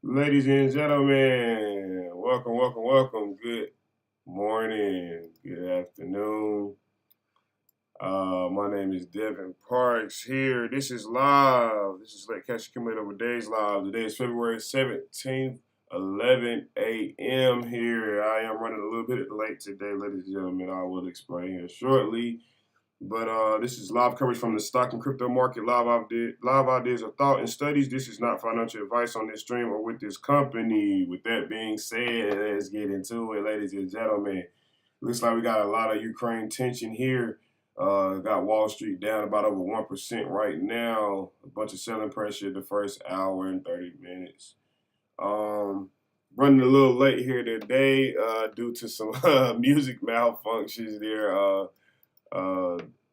Ladies and gentlemen, welcome. Good morning, good afternoon. My name is Devin Parks here. This is live. This is Let Catch Commit Over Days Live. Today is February 17th, 11 a.m. here. I am running a little bit late today, ladies and gentlemen. I will explain here shortly. But this is live coverage from the stock and crypto market. Live ideas of thought and studies. This is not financial advice on this stream or with this company. With that being said, let's get into it, ladies and gentlemen. Looks like we got a lot of Ukraine tension here. Got Wall Street down about over 1% right now. A bunch of selling pressure the first hour and 30 minutes. Running a little late here today due to some music malfunctions there. Uh,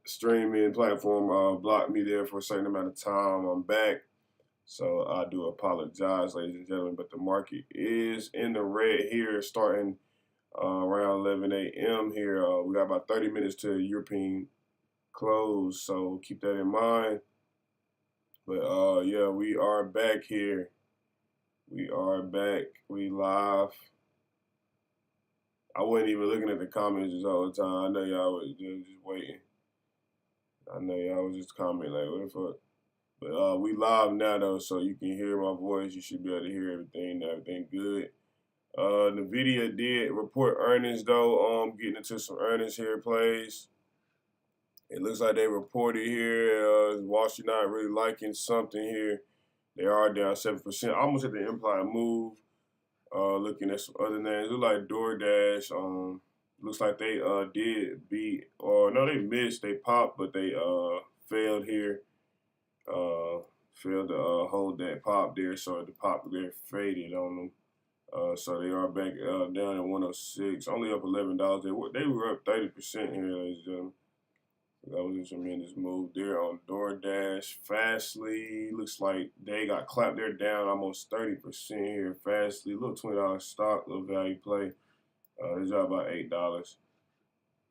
Streaming platform blocked me there for a certain amount of time. I'm back, so I do apologize, ladies and gentlemen. But the market is in the red here, starting around 11 a.m. here. We got about 30 minutes to European close, so keep that in mind. But yeah, we are back here. We are back. We live. I wasn't even looking at the comments this whole time. I know y'all was just waiting. I know y'all was just commenting like, what the fuck? But we live now though, so you can hear my voice. You should be able to hear everything good. Nvidia did report earnings though. Getting into some earnings here plays. It looks like they reported here. Wall Street not really liking something here. They are down 7%, almost at the implied move. Looking at some other names, look like DoorDash. Looks like they did beat, or no, they missed. They popped, but they failed here. Failed to hold that pop there, so the pop there faded on them. So they are back down at 106, only up $11. They were up 30% here, ladies and gentlemen. That was a tremendous move there on DoorDash. Fastly, looks like they got clapped. They're down almost 30% here. Fastly, little $20 stock, little value play. It's up about $8.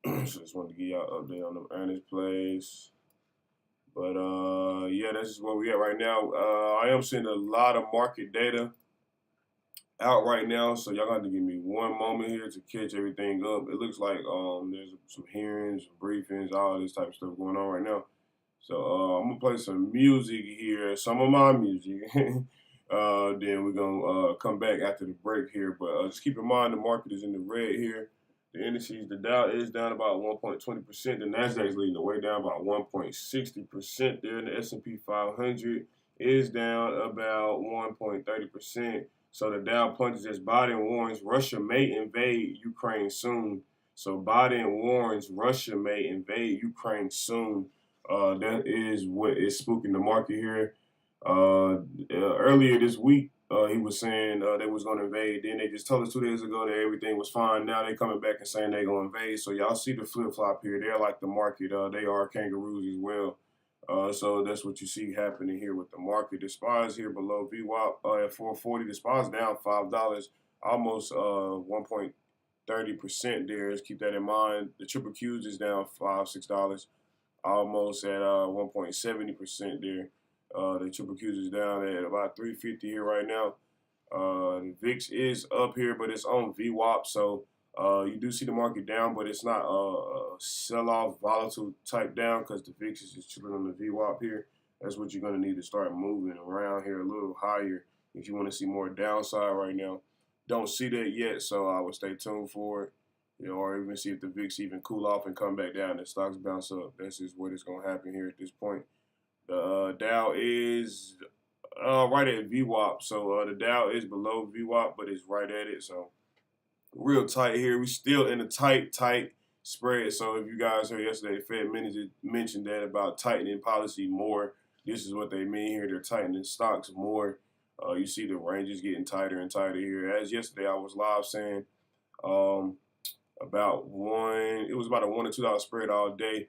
So just wanted to give y'all an update on the earnings plays. But yeah, that's just where we at right now. I am seeing a lot of market data out right now, so y'all got to give me one moment here to catch everything up. It looks like there's some hearings, briefings, all this type of stuff going on right now. So I'm gonna play some music here, some of my music. Then we're gonna come back after the break here. But just keep in mind the market is in the red here. The indices, the Dow is down about 1.20%. The Nasdaq is leading the way down about 1.60% there. And the S&P 500 is down about 1.30%. So the Dow punches as Biden warns Russia may invade Ukraine soon. So Biden warns Russia may invade Ukraine soon. That is what is spooking the market here. Earlier this week, he was saying they was going to invade. Then they just told us 2 days ago that everything was fine. Now they coming back and saying they're going to invade. So y'all see the flip flop here. They're like the market. They are kangaroos as well. So that's what you see happening here with the market. The SPY is here below VWAP at 440. The SPY is down $5, almost 1.30% there. Just keep that in mind. The triple Qs is down $5, $6, almost at 1.70% there. The triple Qs is down at about 350 here right now. The VIX is up here, but it's on VWAP, so you do see the market down, but it's not a sell-off volatile type down because the VIX is just chilling on the VWAP here. That's what you're going to need to start moving around here a little higher if you want to see more downside right now. Don't see that yet, so I would stay tuned for it. You know, or even see if the VIX even cool off and come back down. The stocks bounce up. That's just what is going to happen here at this point. The Dow is right at VWAP, so the Dow is below VWAP, but it's right at it. So real tight here. We still in a tight spread. So if you guys heard yesterday, Fed mentioned that about tightening policy more. This is what they mean here. They're tightening stocks more. You see the ranges getting tighter and tighter here. As yesterday, I was live saying about one. It was about a $1 or $2 spread all day.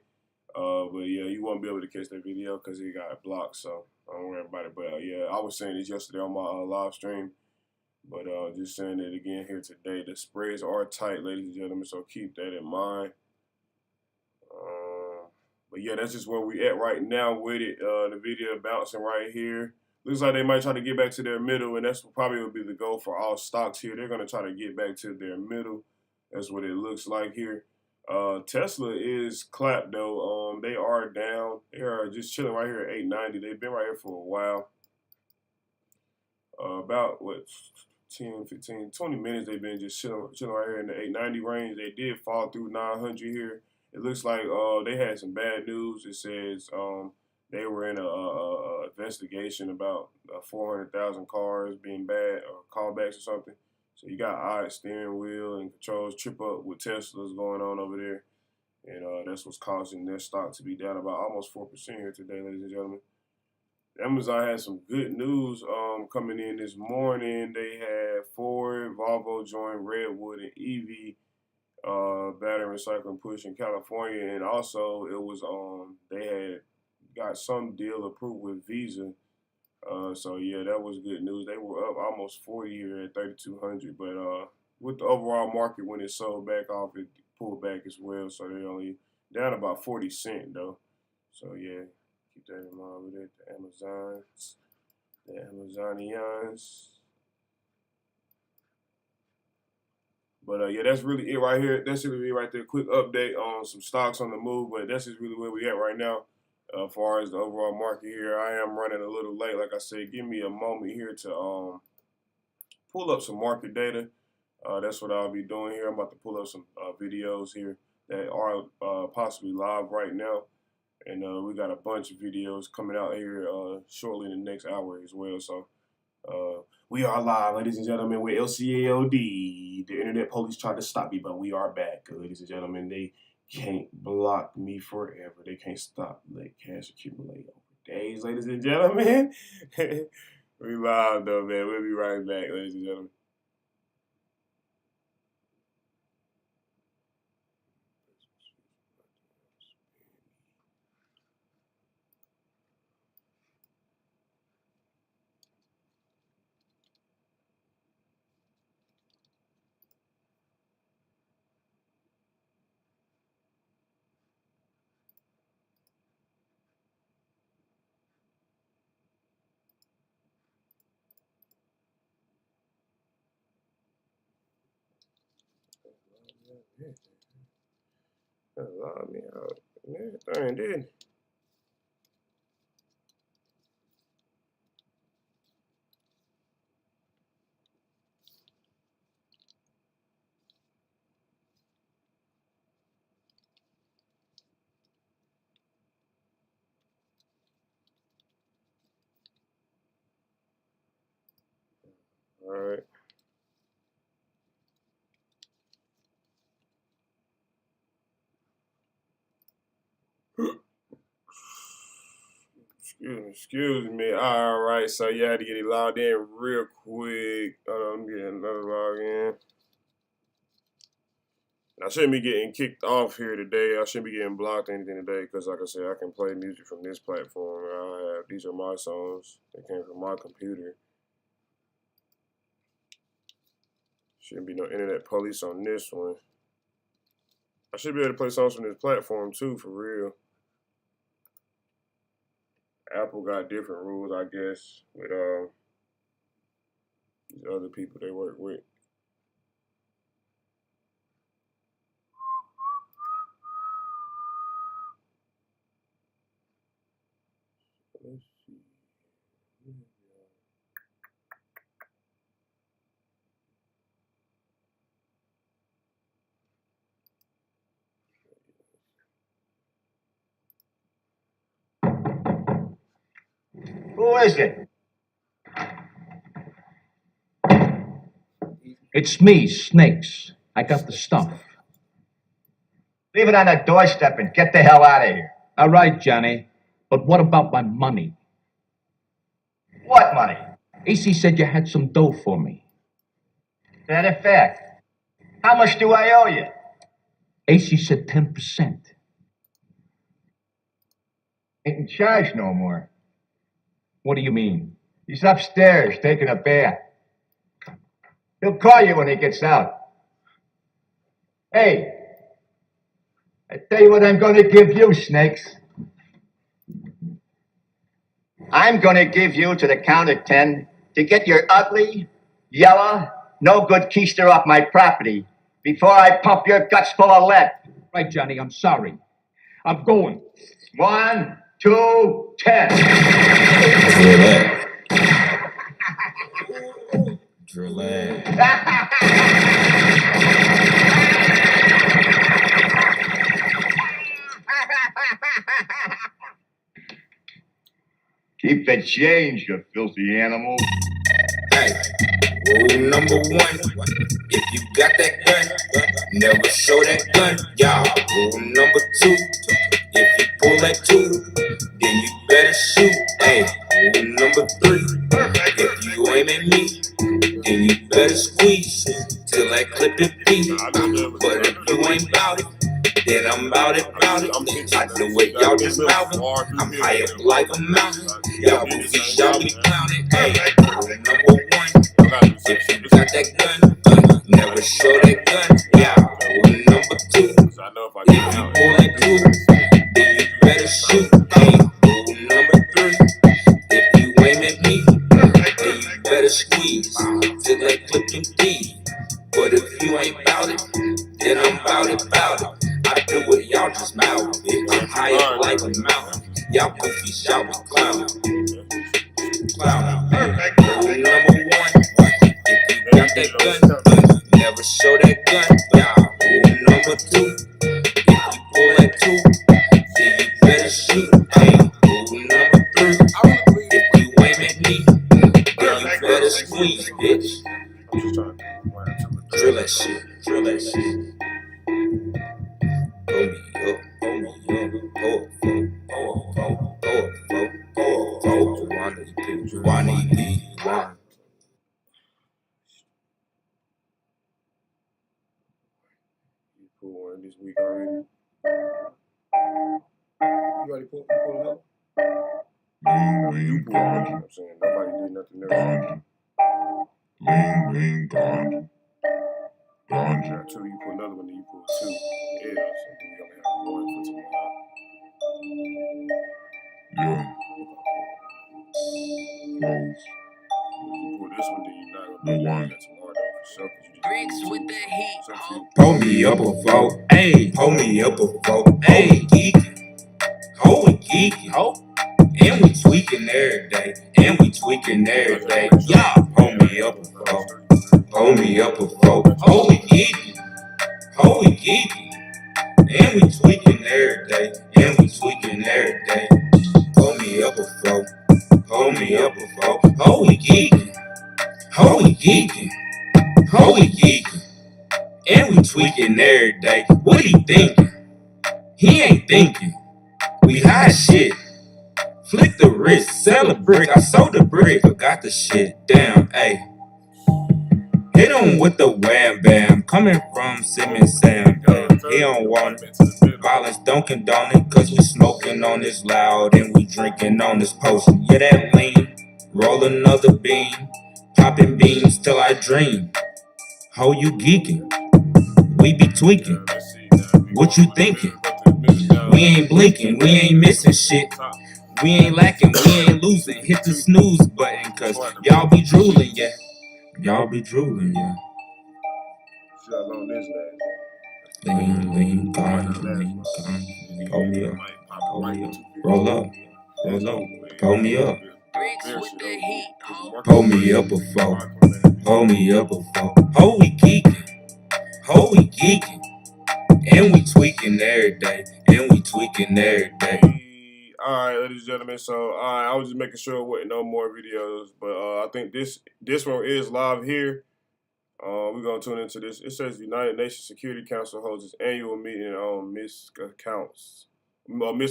But yeah, you won't be able to catch that video because it got blocked. So don't worry about it. But yeah, I was saying this yesterday on my live stream. But just saying it again here today. The spreads are tight, ladies and gentlemen, so keep that in mind. But yeah, that's just where we at right now with it. The video bouncing right here. looks like they might try to get back to their middle, and that's probably will be the goal for all stocks here. They're going to try to get back to their middle. That's what it looks like here. Tesla is clapped though. They are down. They are just chilling right here at 890. They've been right here for a while. About what 10, 15, 20 minutes they've been just chilling right here in the 890 range. They did fall through 900 here. It looks like they had some bad news. It says they were in a investigation about 400,000 cars being bad or callbacks or something. So you got odd steering wheel and controls trip up with Teslas going on over there. And that's what's causing their stock to be down about almost 4% here today, ladies and gentlemen. Amazon had some good news coming in this morning. They had Ford, Volvo joined Redwood and EV battery recycling push in California, and also it was they had got some deal approved with Visa. So yeah, that was good news. They were up almost 40 here at 3,200, but with the overall market when it sold back off, it pulled back as well. So they only down about 40 cents though. So yeah. Keep that in mind with it. The Amazonians. But yeah, that's really it right here. That's really it right there. Quick update on some stocks on the move, but that's just really where we at right now. As far as the overall market here, I am running a little late. Like I said, give me a moment here to pull up some market data. That's what I'll be doing here. I'm about to pull up some videos here that are possibly live right now. And we got a bunch of videos coming out here shortly in the next hour as well. So we are live, ladies and gentlemen, with LCAOD. The internet police tried to stop me, but we are back, ladies and gentlemen. They can't block me forever. They can't stop let cash accumulate over days, ladies and gentlemen. We live though, man. We'll be right back, ladies and gentlemen. Allow me out. Yeah, darn did. All right. Excuse me. All right, so you had to get it logged in real quick. I'm getting another login. I shouldn't be getting kicked off here today. I shouldn't be getting blocked or anything today because, like I said, I can play music from this platform. These are my songs. They came from my computer. Shouldn't be no internet police on this one. I should be able to play songs from this platform too, for real. Apple got different rules, I guess, with these other people they work with. Let's see. Who is it? It's me, Snakes. I got the stuff. Leave it on the doorstep and get the hell out of here. All right, Johnny. But what about my money? What money? AC said you had some dough for me. That a fact. How much do I owe you? AC said 10%. Ain't in charge no more. What do you mean? He's upstairs taking a bath. He'll call you when he gets out. Hey, I tell you what I'm going to give you, Snakes. I'm going to give you to the count of 10 to get your ugly, yellow, no good keister off my property before I pump your guts full of lead. Right, Johnny, I'm sorry. I'm going. 1, 2, 10. Drill that. Drill that. Keep the change, you filthy animal. Hey, rule number 1, if you got that gun, never show that gun, y'all. Rule number 2, if you pull that 2, then you better shoot. Hey, rule number 3, if you aim at me, then you better squeeze till that clip it beat. But if you ain't bout it, then I'm bout it. I do what y'all just mouthing. I'm high up like a mountain. Y'all goofies, y'all be clowning. Hey, rule number 1, if you got that gun, never show that gun. Yeah, rule number 2, if you pull that 2, then you better shoot. Hey, rule number 3, if you aim at me, then you better squeeze till that clip can be. But if you ain't bout it, then I'm bout it. I do what y'all just mouth. I'm high up like a mountain. Y'all goofies, y'all be clowning. Rule number 1, if you got that gun, never show that gun. Yeah. Rule number 2, if you pull that 2, then you better shoot. Hey, rule number 3, if you aim at me, then you better squeeze, bitch. Drill that shit, drill that shit. Hold me up, hold me up, hold Juan. You pulled one this week already. You already pulled another? You pulled one, you know what I'm saying? Nobody did nothing else. Got 2, you pull another one, then you pull 2 L's, and then we only have 1 for tomorrow. You pull this one, then you're not gonna do that tomorrow though, for sure. Bricks with the heat, ho. Pull me up a vote, ayy. Pull me up a vote, ayy. Geeking, ho, we geeking, ho. And we tweaking every day, and we tweaking every day. Yeah, pull me up a vote, pull me up a vote, ho, we geeking, ho, we geeking. And we tweaking every day, and we tweaking every day. Pull me up a vote, pull me up a vote, ho, we geeking, ho, we geeking, ho, we geeking. And we tweaking every day. What he thinking? He ain't thinking. We high shit. Flick the wrist, sell a brick. I sold the brick, forgot the shit. Damn, ayy. Hit him with the wham bam. Coming from Simmons Sam. He don't want it. Violence don't condone it, cause we smoking on this loud and we drinking on this potion. Yeah, that lean. Roll another bean. Popping beans till I dream. Ho, you geeking. We be tweaking. What you thinking? We ain't blinking, we ain't missing shit. We ain't lacking, we ain't losing. Hit the snooze button, cause y'all be drooling, yeah. Y'all be drooling, yeah. See how long this lasts. Lean, gone. Pull me up, pull me up. Roll up, pull me up. Bricks with the heat, ho. Pull me up a four, pull me up a four. Ho, we geeking, ho, we geeking. And we tweaking every day, and we tweaking every day. Alright, ladies and gentlemen, so I was just making sure it wasn't no more videos, but I think this one is live here. We're going to tune into this. It says United Nations Security Council holds its annual meeting on MISC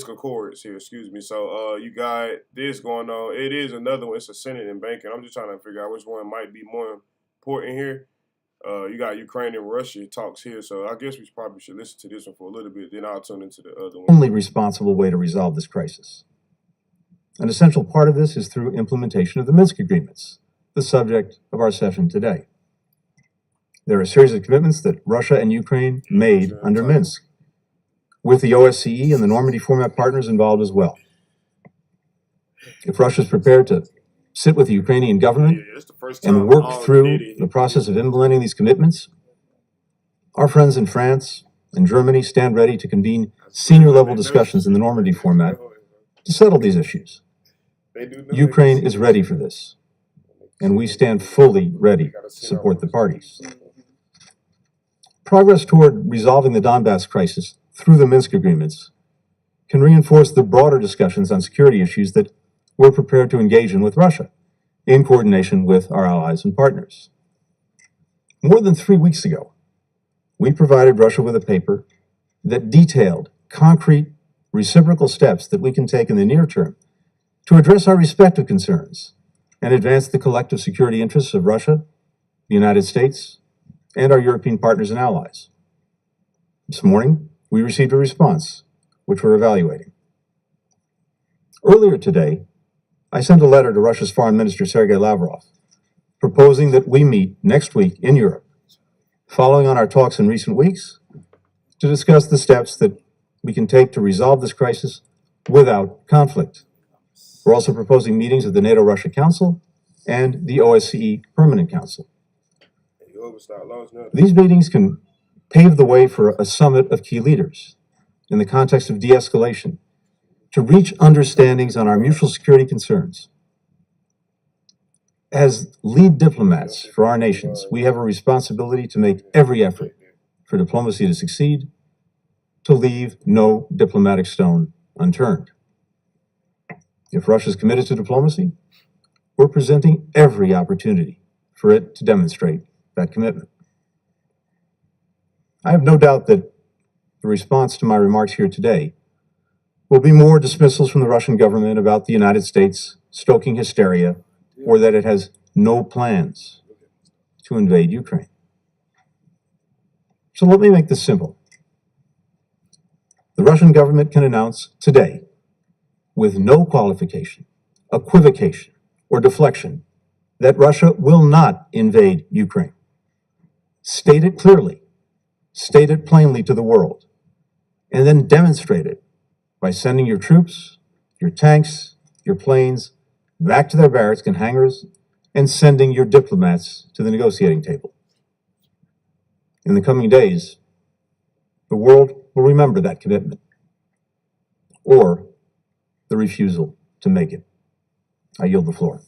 Accords here, excuse me. So you got this going on. It is another one. It's a Senate and banking. I'm just trying to figure out which one might be more important here. You got Ukraine and Russia talks here, so I guess we probably should listen to this one for a little bit, then I'll tune into the other one. Only responsible way to resolve this crisis. An essential part of this is through implementation of the Minsk agreements, the subject of our session today. There are a series of commitments that Russia and Ukraine made under Minsk, with the OSCE and the Normandy format partners involved as well. If Russia is prepared to sit with the Ukrainian government It's the first time and work all through Diddy- the process of implementing these commitments, our friends in France and Germany stand ready to convene senior level discussions in the Normandy format to settle these issues. They do know Ukraine they- is ready for this, and we stand fully ready to support the parties. Progress toward resolving the Donbass crisis through the Minsk agreements can reinforce the broader discussions on security issues that we're prepared to engage in with Russia, in coordination with our allies and partners. More than 3 weeks ago, we provided Russia with a paper that detailed concrete reciprocal steps that we can take in the near term to address our respective concerns and advance the collective security interests of Russia, the United States, and our European partners and allies. This morning, we received a response, which we're evaluating. Earlier today, I sent a letter to Russia's Foreign Minister Sergei Lavrov, proposing that we meet next week in Europe, following on our talks in recent weeks, to discuss the steps that we can take to resolve this crisis without conflict. We're also proposing meetings of the NATO-Russia Council and the OSCE Permanent Council. You overstart laws now. These meetings can pave the way for a summit of key leaders in the context of de-escalation to reach understandings on our mutual security concerns. As lead diplomats for our nations, we have a responsibility to make every effort for diplomacy to succeed, to leave no diplomatic stone unturned. If Russia is committed to diplomacy, we're presenting every opportunity for it to demonstrate that commitment. I have no doubt that the response to my remarks here today will be more dismissals from the Russian government about the United States stoking hysteria or that it has no plans to invade Ukraine. So let me make this simple. The Russian government can announce today, with no qualification, equivocation, or deflection, that Russia will not invade Ukraine. State it clearly, state it plainly to the world, and then demonstrate it by sending your troops, your tanks, your planes back to their barracks and hangars, and sending your diplomats to the negotiating table. In the coming days, the world will remember that commitment, or the refusal to make it. I yield the floor.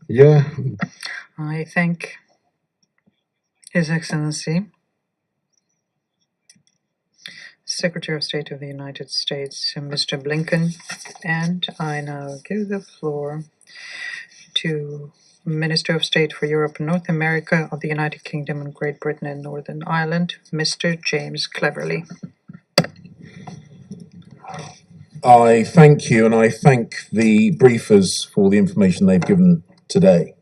Yeah, I thank His Excellency, Secretary of State of the United States, Mr. Blinken, and I now give the floor to Minister of State for Europe and North America of the United Kingdom and Great Britain and Northern Ireland, Mr. James Cleverly. I thank you, and I thank the briefers for the information they've given today.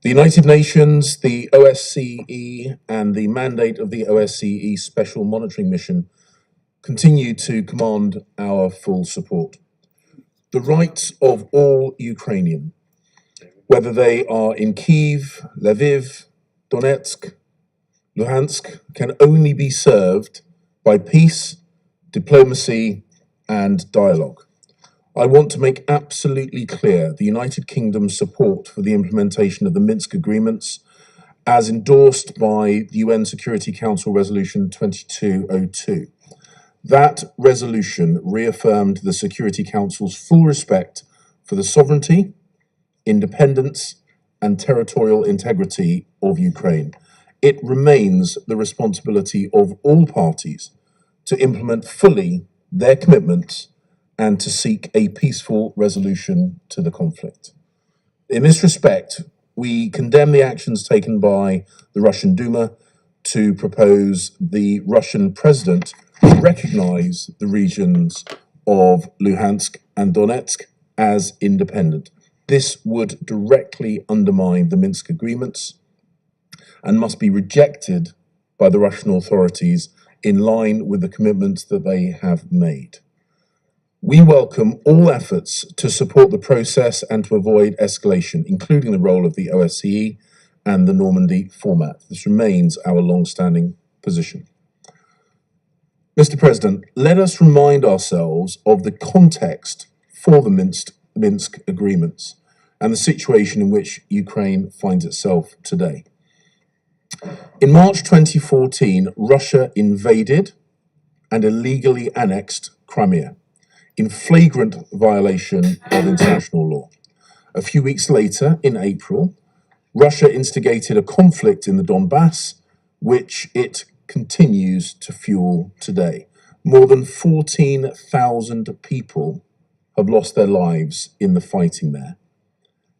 The United Nations, the OSCE, and the mandate of the OSCE Special Monitoring Mission continue to command our full support. The rights of all Ukrainians, whether they are in Kyiv, Lviv, Donetsk, Luhansk, can only be served by peace, diplomacy, and dialogue. I want to make absolutely clear the United Kingdom's support for the implementation of the Minsk agreements as endorsed by the UN Security Council Resolution 2202. That resolution reaffirmed the Security Council's full respect for the sovereignty, independence, and territorial integrity of Ukraine. It remains the responsibility of all parties to implement fully their commitments and to seek a peaceful resolution to the conflict. In this respect, we condemn the actions taken by the Russian Duma to propose the Russian president recognize the regions of Luhansk and Donetsk as independent. This would directly undermine the Minsk agreements and must be rejected by the Russian authorities in line with the commitments that they have made. We welcome all efforts to support the process and to avoid escalation, including the role of the OSCE and the Normandy format. This remains our long-standing position. Mr. President, let us remind ourselves of the context for the Minsk agreements and the situation in which Ukraine finds itself today. In March 2014, Russia invaded and illegally annexed Crimea in flagrant violation of international law. A few weeks later, in April, Russia instigated a conflict in the Donbass, which it continues to fuel today. More than 14,000 people have lost their lives in the fighting there.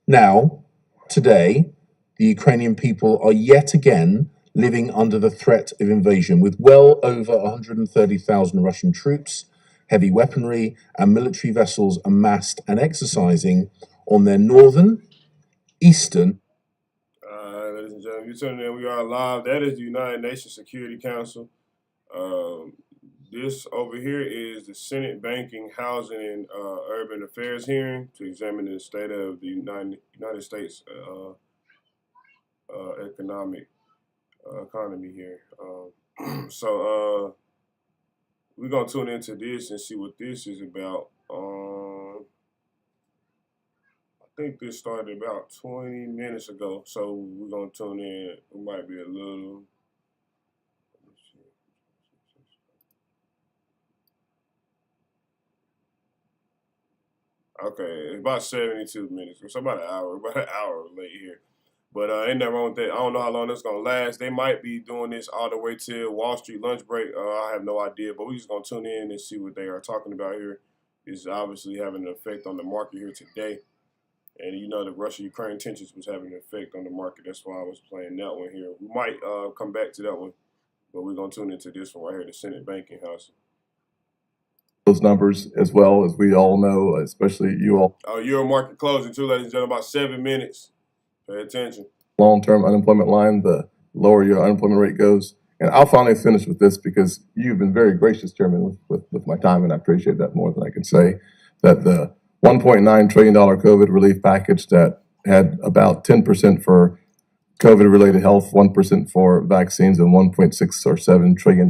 Now, today, the Ukrainian people are yet again living under the threat of invasion, with well over 130,000 Russian troops, heavy weaponry, and military vessels amassed and exercising on their northern, eastern. Ladies and gentlemen, you tuning in. We are live. That is the United Nations Security Council. This over here is the Senate Banking, Housing, and Urban Affairs hearing to examine the state of the United States economy here. So we're gonna tune into this and see what this is about. I think this started about 20 minutes ago, so we're gonna tune in. It might be a little. Okay, it's about 72 minutes, so about an hour late here. But ain't nothing wrong with that. I don't know how long that's gonna last. They might be doing this all the way till Wall Street lunch break. I have no idea, but we're just gonna tune in and see what they are talking about here. It's obviously having an effect on the market here today. And you know the Russia-Ukraine tensions was having an effect on the market. That's why I was playing that one here. We might come back to that one, but we're gonna tune into this one right here, the Senate Banking House. Those numbers as well, as we all know, especially you all. Euro market closing too, ladies and gentlemen, about 7 minutes. Pay attention. Long-term unemployment line, the lower your unemployment rate goes. And I'll finally finish with this because you've been very gracious, Chairman, with my time, and I appreciate that more than I can say. That the $1.9 trillion COVID relief package that had about 10% for COVID-related health, 1% for vaccines, and $1.6 or $7 trillion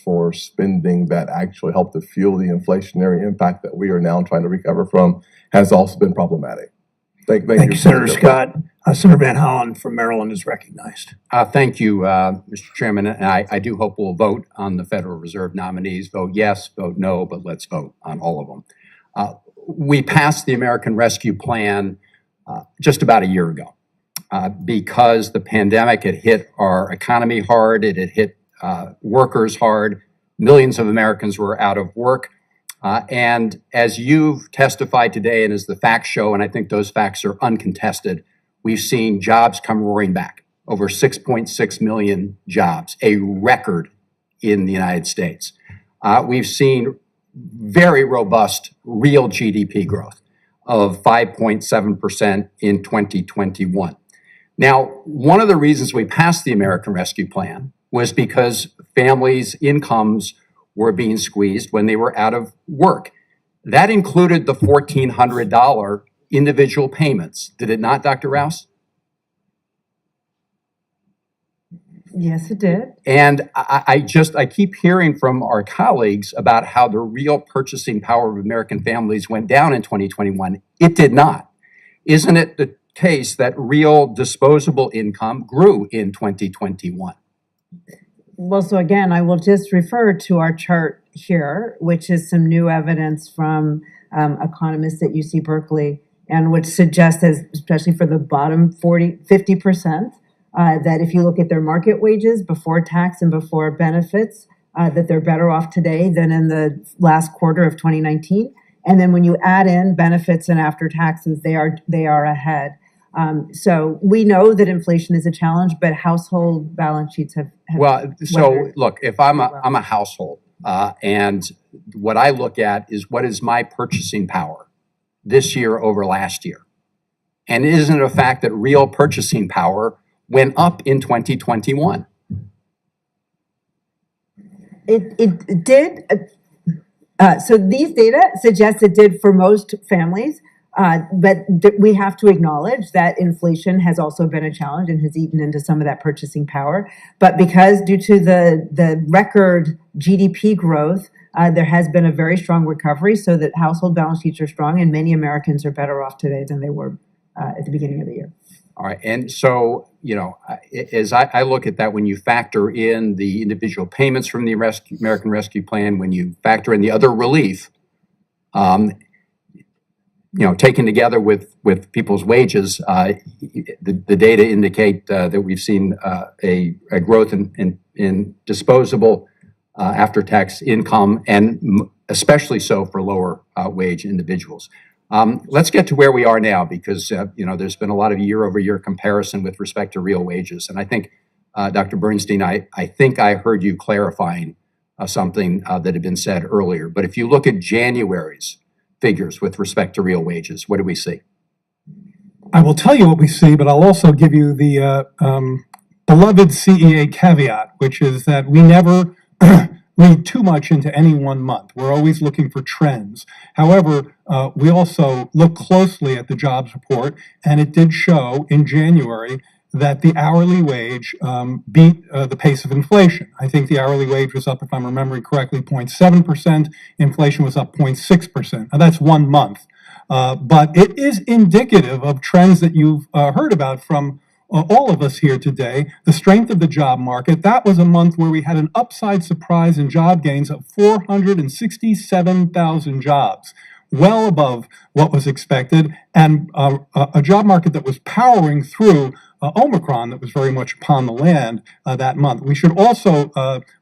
for spending that actually helped to fuel the inflationary impact that we are now trying to recover from has also been problematic. Thank you, Senator Scott. Senator Van Hollen from Maryland is recognized. Thank you, Mr. Chairman. And I do hope we'll vote on the Federal Reserve nominees. Vote yes, vote no, but let's vote on all of them. We passed the American Rescue Plan just about a year ago. Because the pandemic had hit our economy hard, it had hit workers hard. Millions of Americans were out of work. And as you've testified today, and as the facts show, and I think those facts are uncontested, we've seen jobs come roaring back. Over 6.6 million jobs, a record in the United States. We've seen very robust real GDP growth of 5.7% in 2021. Now, one of the reasons we passed the American Rescue Plan was because families' incomes were being squeezed when they were out of work. That included the $1,400 individual payments. Did it not, Dr. Rouse? Yes, it did. And I keep hearing from our colleagues about how the real purchasing power of American families went down in 2021. It did not. Isn't it the case that real disposable income grew in 2021? Well, so again, I will just refer to our chart here, which is some new evidence from economists at UC Berkeley, and which suggests that, especially for the bottom 50%, that if you look at their market wages before tax and before benefits, that they're better off today than in the last quarter of 2019. And then when you add in benefits and after taxes, they are ahead. So we know that inflation is a challenge, but household balance sheets have well, so look, if I'm a household, and what I look at is what is my purchasing power this year over last year? And isn't it a fact that real purchasing power went up in 2021? It did. So these data suggest it did for most families. We have to acknowledge that inflation has also been a challenge and has eaten into some of that purchasing power. But because due to the record GDP growth, there has been a very strong recovery so that household balance sheets are strong and many Americans are better off today than they were at the beginning of the year. All right. And so, as I look at that, when you factor in the individual payments from the American Rescue Plan, when you factor in the other relief, taken together with people's wages, the data indicate that we've seen a growth in disposable after-tax income, and especially so for lower wage individuals. Let's get to where we are now, because there's been a lot of year-over-year comparison with respect to real wages, and I think, Dr. Bernstein, I think I heard you clarifying something that had been said earlier. But if you look at January's figures with respect to real wages, what do we see? I will tell you what we see, but I'll also give you the beloved CEA caveat, which is that we never read too much into any one month. We're always looking for trends. However, we also look closely at the jobs report, and it did show in January that the hourly wage beat the pace of inflation. I think the hourly wage was up, if I'm remembering correctly, 0.7%. Inflation was up 0.6%. Now, that's 1 month. But it is indicative of trends that you've heard about from all of us here today. The strength of the job market, that was a month where we had an upside surprise in job gains of 467,000 jobs, well above what was expected, and a job market that was powering through Omicron that was very much upon the land that month. We should also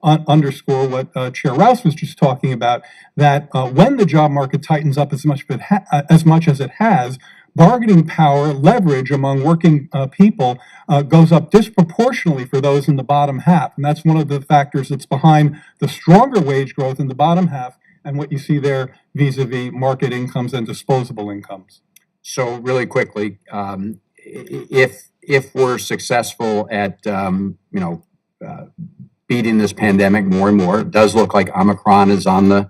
underscore what Chair Rouse was just talking about, that when the job market tightens up as much as it has, bargaining power, leverage among working people goes up disproportionately for those in the bottom half. And that's one of the factors that's behind the stronger wage growth in the bottom half and what you see there vis-a-vis market incomes and disposable incomes. So really quickly, if we're successful at beating this pandemic more and more, it does look like Omicron is on the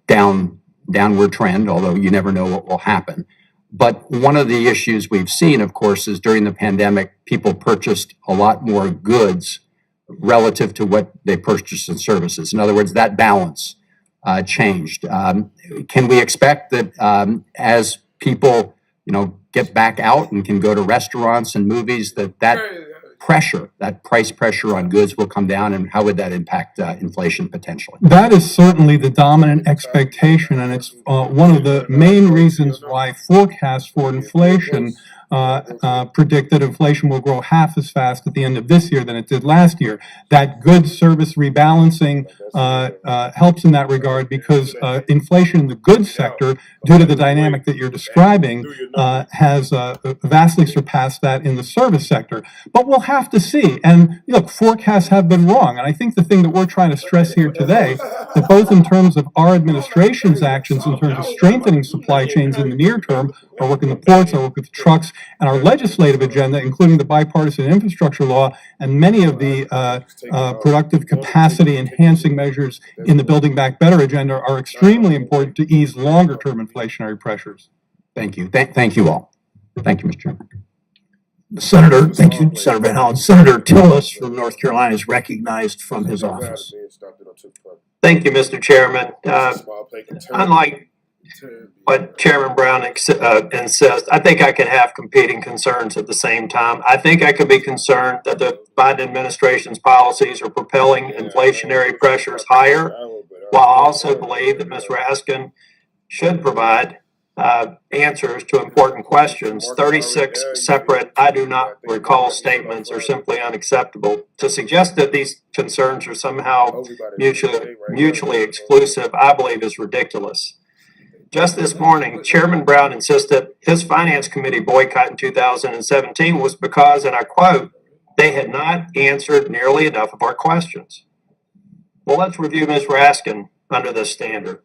downward trend, although you never know what will happen. But one of the issues we've seen, of course, is during the pandemic, people purchased a lot more goods relative to what they purchased in services. In other words, that balance changed. Can we expect that as people, get back out and can go to restaurants and movies, that pressure, that price pressure on goods will come down, and how would that impact inflation potentially? That is certainly the dominant expectation, and it's one of the main reasons why forecasts for inflation predict that inflation will grow half as fast at the end of this year than it did last year. That goods service rebalancing helps in that regard, because inflation in the goods sector, due to the dynamic that you're describing, has vastly surpassed that in the service sector. But we'll have to see. And look, forecasts have been wrong. And I think the thing that we're trying to stress here today, that both in terms of our administration's actions in terms of strengthening supply chains in the near term, our work in the ports, our work with the trucks, and our legislative agenda, including the bipartisan infrastructure law and many of the productive capacity enhancing measures in the Building Back Better agenda, are extremely important to ease longer-term inflationary pressures. Thank you. Thank you all. Thank you, Mr. Chairman. Senator, thank you, Senator Van Hollen. Senator Tillis from North Carolina is recognized from his office. Thank you, Mr. Chairman. Unlike what Chairman Brown insists, I think I can have competing concerns at the same time. I think I can be concerned that the Biden administration's policies are propelling inflationary pressures higher, while I also believe that Ms. Raskin should provide answers to important questions. 36 separate, I do not recall statements are simply unacceptable. To suggest that these concerns are somehow mutually exclusive, I believe is ridiculous. Just this morning, Chairman Brown insisted his Finance Committee boycott in 2017 was because, and I quote, they had not answered nearly enough of our questions. Well, let's review Ms. Raskin under this standard,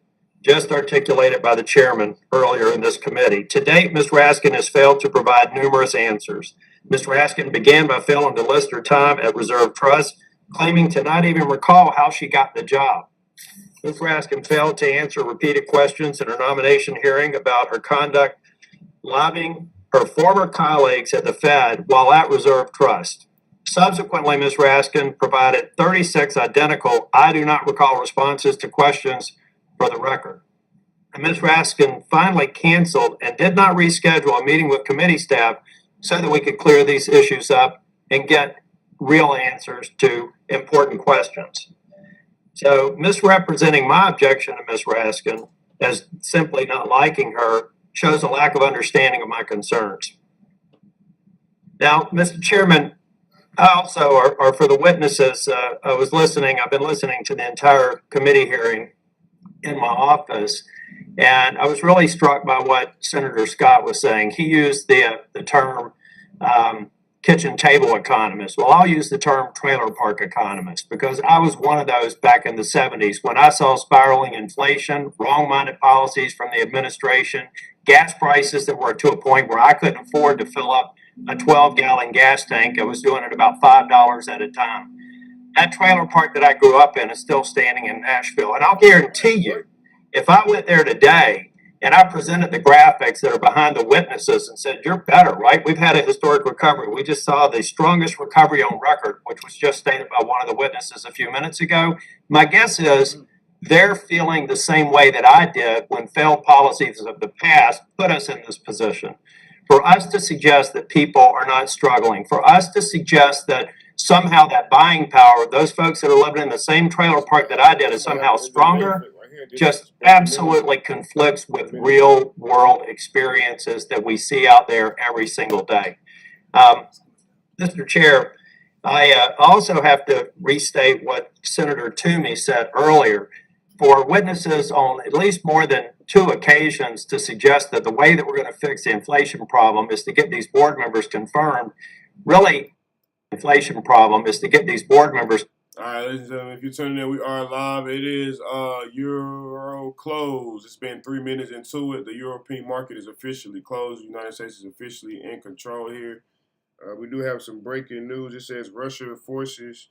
just articulated by the chairman earlier in this committee. To date, Ms. Raskin has failed to provide numerous answers. Ms. Raskin began by failing to list her time at Reserve Trust, claiming to not even recall how she got the job. Ms. Raskin failed to answer repeated questions in her nomination hearing about her conduct lobbying her former colleagues at the Fed while at Reserve Trust. Subsequently, Ms. Raskin provided 36 identical I do not recall responses to questions for the record. And Ms. Raskin finally canceled and did not reschedule a meeting with committee staff so that we could clear these issues up and get real answers to important questions. So misrepresenting my objection to Ms. Raskin as simply not liking her shows a lack of understanding of my concerns. Now, Mr. Chairman, I also, or for the witnesses, I've been listening to the entire committee hearing in my office, and I was really struck by what Senator Scott was saying. He used the term kitchen table economist. Well, I'll use the term trailer park economist because I was one of those back in the 70s when I saw spiraling inflation, wrong-minded policies from the administration, gas prices that were to a point where I couldn't afford to fill up a 12-gallon gas tank. I was doing it about $5 at a time. That trailer park that I grew up in is still standing in Nashville. And I'll guarantee you, if I went there today and I presented the graphics that are behind the witnesses and said, you're better, right? We've had a historic recovery. We just saw the strongest recovery on record, which was just stated by one of the witnesses a few minutes ago. My guess is they're feeling the same way that I did when failed policies of the past put us in this position. For us to suggest that people are not struggling, for us to suggest that somehow that buying power, those folks that are living in the same trailer park that I did is somehow stronger, just absolutely conflicts with real world experiences that we see out there every single day. Mr. Chair, I also have to restate what Senator Toomey said earlier. For witnesses on at least more than 2 occasions to suggest that the way that we're going to fix the inflation problem is to get these board members confirmed, really, the inflation problem is to get these board members. All right, ladies and gentlemen, if you're tuning in, we are live. It is Euro close. It's been 3 minutes into it. The European market is officially closed. The United States is officially in control here. We do have some breaking news. It says Russian forces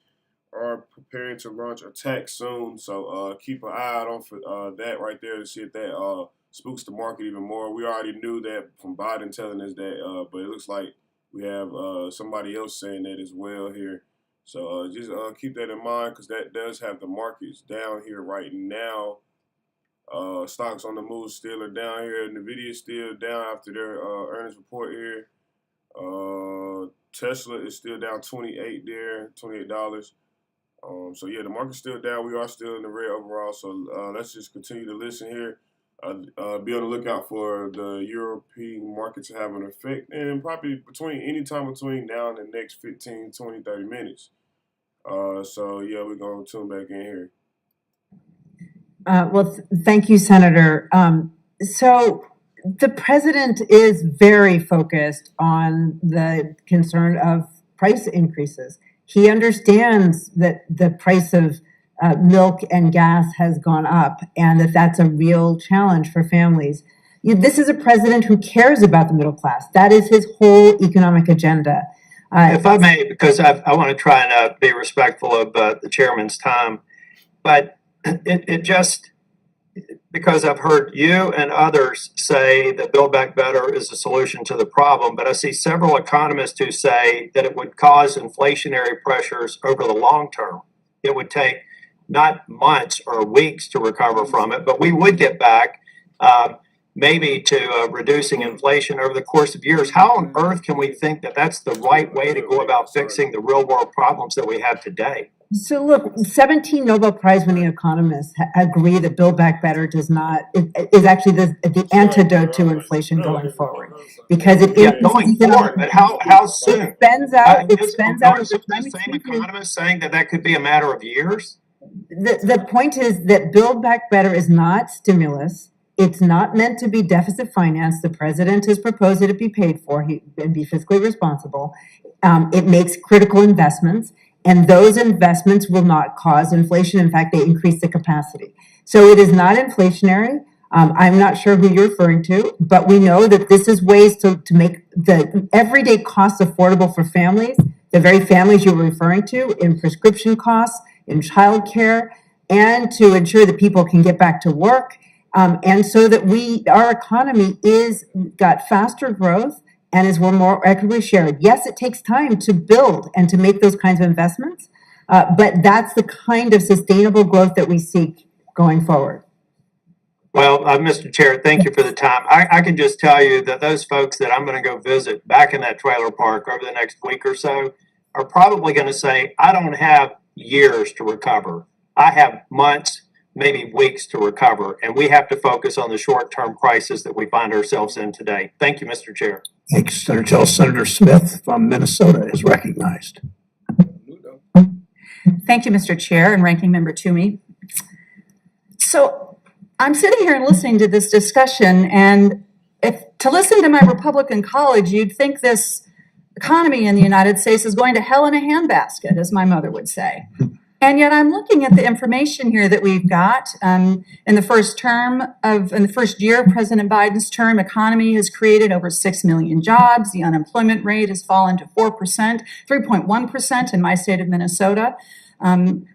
are preparing to launch attacks soon. So keep an eye out on for that right there to see if that spooks the market even more. We already knew that from Biden telling us that, but it looks like we have somebody else saying that as well here. So just keep that in mind because that does have the markets down here right now. Stocks on the move still are down here. NVIDIA is still down after their earnings report here. Tesla is still down 28 there, $28. So yeah, the market's still down. We are still in the red overall. So let's just continue to listen here. Be on the lookout for the European market to have an effect, and probably anytime between now and the next 15, 20, 30 minutes. So yeah, we're going to tune back in here. Thank you, Senator. So the president is very focused on the concern of price increases. He understands that the price of milk and gas has gone up and that that's a real challenge for families. This is a president who cares about the middle class. That is his whole economic agenda. If I may, because I want to try and be respectful of the chairman's time, but it just, because I've heard you and others say that Build Back Better is a solution to the problem, but I see several economists who say that it would cause inflationary pressures over the long term. It would take not months or weeks to recover from it, but we would get back maybe to reducing inflation over the course of years. How on earth can we think that that's the right way to go about fixing the real world problems that we have today? So look, 17 Nobel Prize winning economists agree that Build Back Better is actually the antidote to inflation going forward, because it going forward. But how soon? It spends out. The same economists saying that could be a matter of years. The point is that Build Back Better is not stimulus. It's not meant to be deficit finance. The president has proposed that it be paid for and be fiscally responsible. It makes critical investments, and those investments will not cause inflation. In fact, they increase the capacity. So it is not inflationary. I'm not sure who you're referring to, but we know that this is ways to make the everyday costs affordable for families, the very families you were referring to, in prescription costs, in childcare, and to ensure that people can get back to work And so that our economy got faster growth and is more equitably shared. Yes, it takes time to build and to make those kinds of investments, but that's the kind of sustainable growth that we seek going forward. Well, Mr. Chair, thank you for the time. I can just tell you that those folks that I'm going to go visit back in that trailer park over the next week or so are probably going to say, I don't have years to recover. I have months, maybe weeks to recover, and we have to focus on the short-term crisis that we find ourselves in today. Thank you, Mr. Chair. Thank you, Senator. Senator Smith from Minnesota is recognized. Thank you, Mr. Chair and Ranking Member Toomey. So I'm sitting here and listening to this discussion, and to listen to my Republican colleagues, you'd think this economy in the United States is going to hell in a handbasket, as my mother would say. And yet I'm looking at the information here that we've got. In the first year of President Biden's term, economy has created over 6 million jobs. The unemployment rate has fallen to 4%, 3.1% in my state of Minnesota.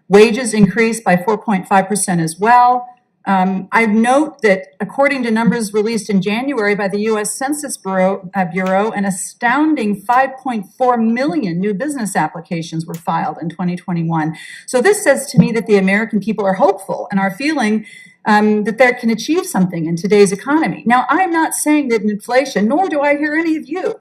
Wages increased by 4.5% as well. I note that according to numbers released in January by the U.S. Census Bureau, an astounding 5.4 million new business applications were filed in 2021. So this says to me that the American people are hopeful and are feeling that they can achieve something in today's economy. Now, I'm not saying that inflation, nor do I hear any of you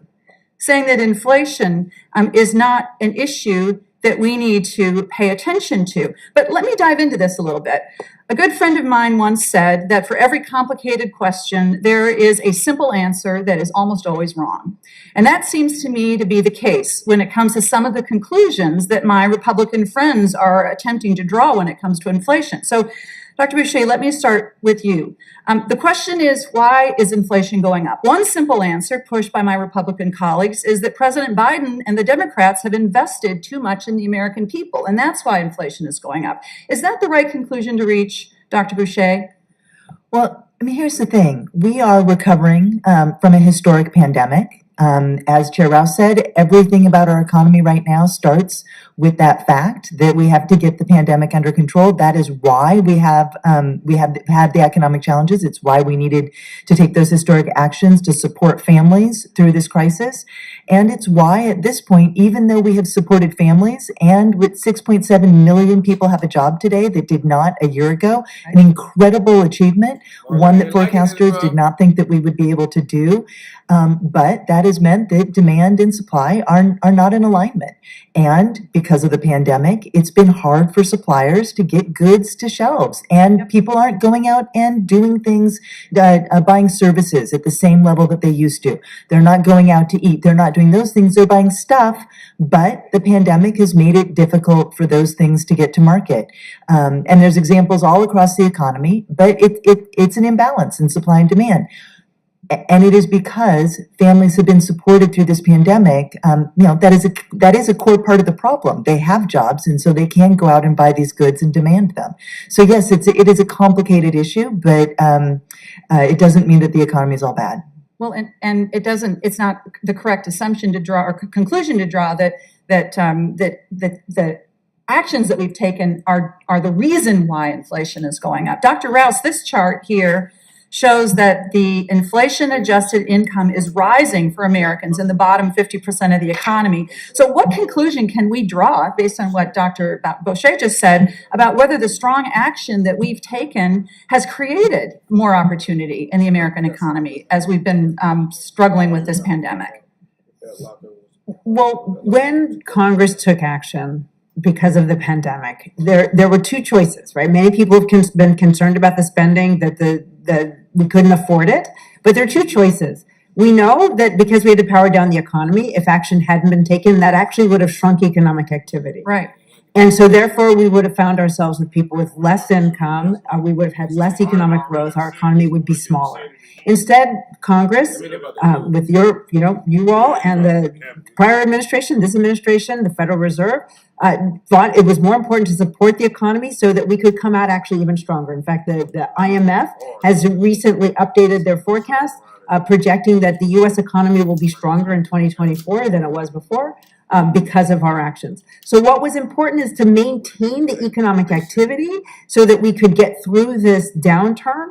saying that inflation is not an issue that we need to pay attention to. But let me dive into this a little bit. A good friend of mine once said that for every complicated question, there is a simple answer that is almost always wrong. And that seems to me to be the case when it comes to some of the conclusions that my Republican friends are attempting to draw when it comes to inflation. So, Dr. Boucher, let me start with you. The question is, why is inflation going up? One simple answer pushed by my Republican colleagues is that President Biden and the Democrats have invested too much in the American people, and that's why inflation is going up. Is that the right conclusion to reach, Dr. Boucher? Well, I mean, here's the thing. We are recovering from a historic pandemic. As Chair Rouse said, everything about our economy right now starts with that fact that we have to get the pandemic under control. That is why we have had the economic challenges. It's why we needed to take those historic actions to support families through this crisis. And it's why at this point, even though we have supported families and with 6.7 million people have a job today that did not a year ago, an incredible achievement, one that forecasters did not think that we would be able to do. But that has meant that demand and supply are not in alignment. And because of the pandemic, it's been hard for suppliers to get goods to shelves. And people aren't going out and doing things, buying services at the same level that they used to. They're not going out to eat. They're not doing those things. They're buying stuff. But the pandemic has made it difficult for those things to get to market. And there's examples all across the economy, but it's an imbalance in supply and demand. And it is because families have been supported through this pandemic. That is a core part of the problem. They have jobs, and so they can go out and buy these goods and demand them. So yes, it is a complicated issue, but it doesn't mean that the economy is all bad. Well, and it's not the correct assumption to draw or conclusion to draw that the actions that we've taken are the reason why inflation is going up. Dr. Rouse, this chart here shows that the inflation-adjusted income is rising for Americans in the bottom 50% of the economy. So what conclusion can we draw, based on what Dr. Boucher just said, about whether the strong action that we've taken has created more opportunity in the American economy as we've been struggling with this pandemic? Well, when Congress took action because of the pandemic, there were two choices, right? Many people have been concerned about the spending, that we couldn't afford it, but there are two choices. We know that because we had to power down the economy, if action hadn't been taken, that actually would have shrunk economic activity. Right. And so therefore, we would have found ourselves with people with less income, we would have had less economic growth, our economy would be smaller. Instead, Congress, with you all and the prior administration, this administration, the Federal Reserve, thought it was more important to support the economy so that we could come out actually even stronger. In fact, the IMF has recently updated their forecast, projecting that the U.S. economy will be stronger in 2024 than it was before. Because of our actions. So what was important is to maintain the economic activity so that we could get through this downturn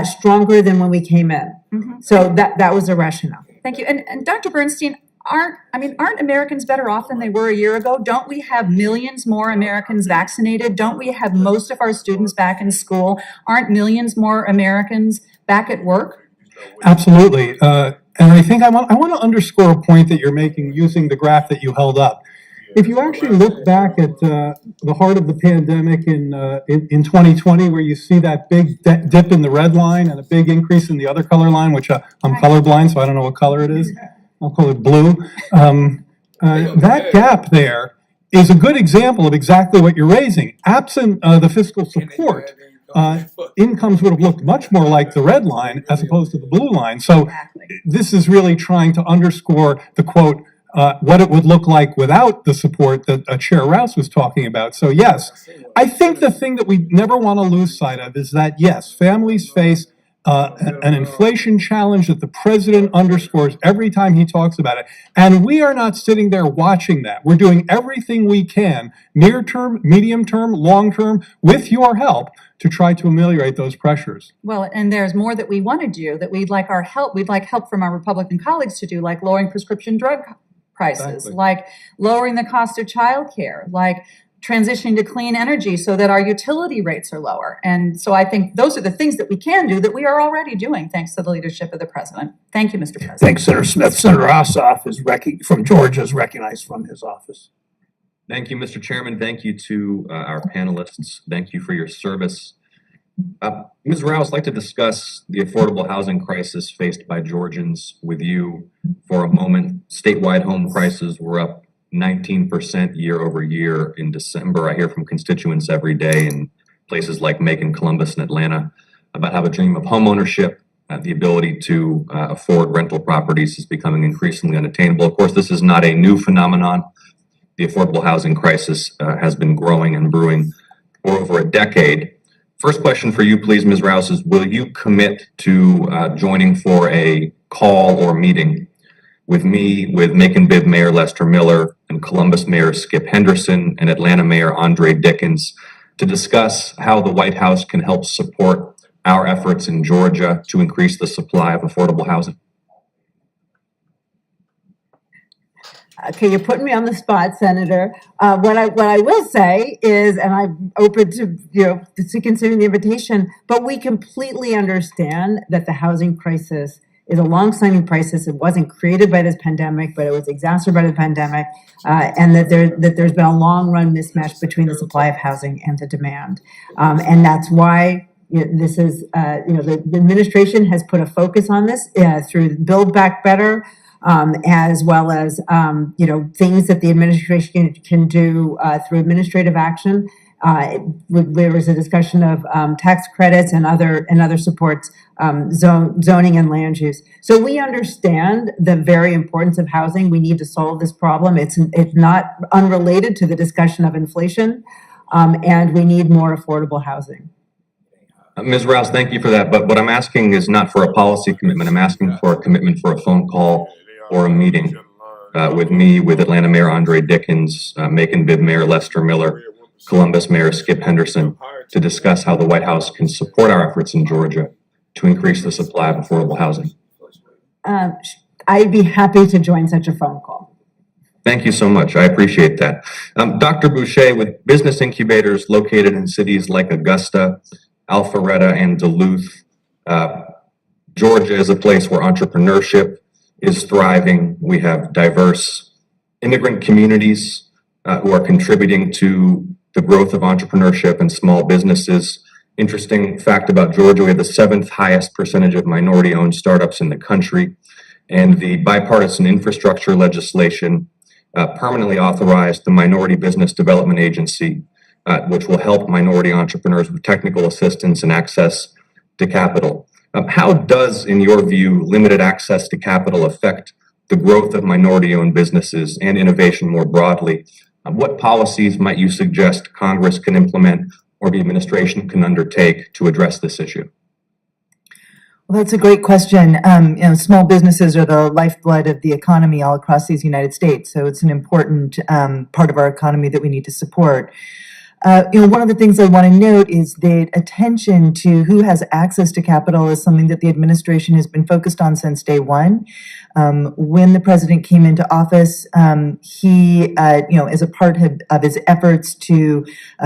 stronger than when we came in. So that was the rationale. Thank you. And Dr. Bernstein, aren't Americans better off than they were a year ago? Don't we have millions more Americans vaccinated? Don't we have most of our students back in school? Aren't millions more Americans back at work? Absolutely. And I think I want to underscore a point that you're making using the graph that you held up. If you actually look back at the heart of the pandemic in 2020, where you see that big dip in the red line and a big increase in the other color line, which I'm colorblind, so I don't know what color it is. I'll call it blue. That gap there is a good example of exactly what you're raising. Absent the fiscal support, incomes would have looked much more like the red line as opposed to the blue line. So this is really trying to underscore the quote, what it would look like without the support that Chair Rouse was talking about. So yes, I think the thing that we never want to lose sight of is that yes, families face an inflation challenge that the president underscores every time he talks about it. And we are not sitting there watching that. We're doing everything we can, near term, medium term, long term, with your help to try to ameliorate those pressures. Well, and there's more that we want to do that we'd like help from our Republican colleagues to do, like lowering prescription drug prices, Exactly. like lowering the cost of childcare, like transitioning to clean energy so that our utility rates are lower. And so I think those are the things that we can do that we are already doing thanks to the leadership of the president. Thank you, Mr. President. Thanks, Senator Smith. Senator Ossoff is from Georgia is recognized from his office. Thank you, Mr. Chairman. Thank you to our panelists. Thank you for your service. Ms. Rouse, I'd like to discuss the affordable housing crisis faced by Georgians with you for a moment. Statewide home prices were up 19% year over year in December. I hear from constituents every day in places like Macon, Columbus, and Atlanta about how the dream of homeownership, the ability to afford rental properties is becoming increasingly unattainable. Of course, this is not a new phenomenon. The affordable housing crisis has been growing and brewing for over a decade. First question for you, please, Ms. Rouse, is will you commit to joining for a call or meeting with me, with Macon Bibb Mayor Lester Miller, and Columbus Mayor Skip Henderson, and Atlanta Mayor Andre Dickens to discuss how the White House can help support our efforts in Georgia to increase the supply of affordable housing? Okay, you're putting me on the spot, Senator. What I will say is, and I'm open to considering the invitation, but we completely understand that the housing crisis is a long-standing crisis. It wasn't created by this pandemic, but it was exacerbated by the pandemic, and that there's been a long-run mismatch between the supply of housing and the demand, and that's why this is the administration has put a focus on this through Build Back Better, as well as things that the administration can do through administrative action. There was a discussion of tax credits and other supports, zoning and land use. So we understand the very importance of housing. We need to solve this problem. It's not unrelated to the discussion of inflation, and we need more affordable housing. Ms. Rouse, thank you for that. But what I'm asking is not for a policy commitment. I'm asking for a commitment for a phone call or a meeting with me, with Atlanta Mayor Andre Dickens, Macon Bibb Mayor Lester Miller, Columbus Mayor Skip Henderson, to discuss how the White House can support our efforts in Georgia to increase the supply of affordable housing. I'd be happy to join such a phone call. Thank you so much. I appreciate that. Dr. Boucher, with business incubators located in cities like Augusta, Alpharetta, and Duluth, Georgia is a place where entrepreneurship is thriving. We have diverse immigrant communities who are contributing to the growth of entrepreneurship and small businesses. Interesting fact about Georgia, we have the 7th highest percentage of minority-owned startups in the country, and the bipartisan infrastructure legislation permanently authorized the Minority Business Development Agency, which will help minority entrepreneurs with technical assistance and access to capital. How does, in your view, limited access to capital affect the growth of minority-owned businesses and innovation more broadly? What policies might you suggest Congress can implement or the administration can undertake to address this issue? Well, that's a great question. Small businesses are the lifeblood of the economy all across these United States, so it's an important part of our economy that we need to support. One of the things I want to note is that attention to who has access to capital is something that the administration has been focused on since day one. When the president came into office, he, as a part of his efforts to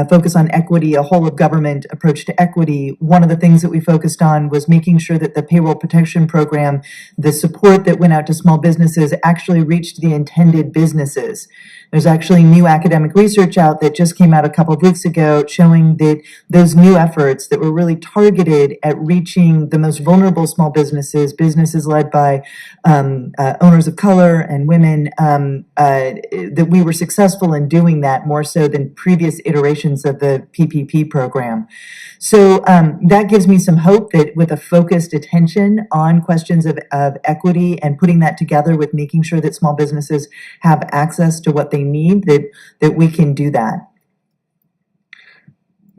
focus on equity, a whole of government approach to equity, one of the things that we focused on was making sure that the payroll protection program, the support that went out to small businesses, actually reached the intended businesses. There's actually new academic research out that just came out a couple of weeks ago showing that those new efforts that were really targeted at reaching the most vulnerable small businesses, businesses led by owners of color and women, that we were successful in doing that more so than previous iterations of the PPP program. So that gives me some hope that with a focused attention on questions of equity and putting that together with making sure that small businesses have access to what they need, that we can do that.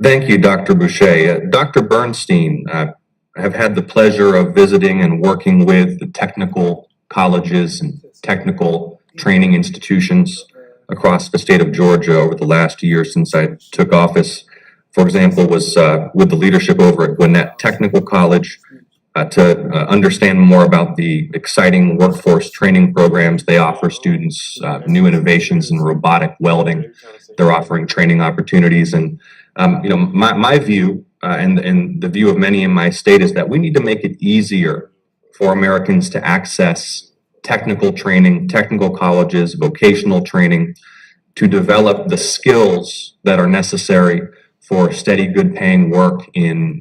Thank you, Dr. Boucher. Dr. Bernstein, I have had the pleasure of visiting and working with the technical colleges and technical training institutions across the state of Georgia over the last year since I took office. For example, was with the leadership over at Gwinnett Technical College to understand more about the exciting workforce training programs they offer students, new innovations in robotic welding. They're offering training opportunities. And, my view and the view of many in my state is that we need to make it easier for Americans to access technical training, technical colleges, vocational training, to develop the skills that are necessary for steady, good paying work in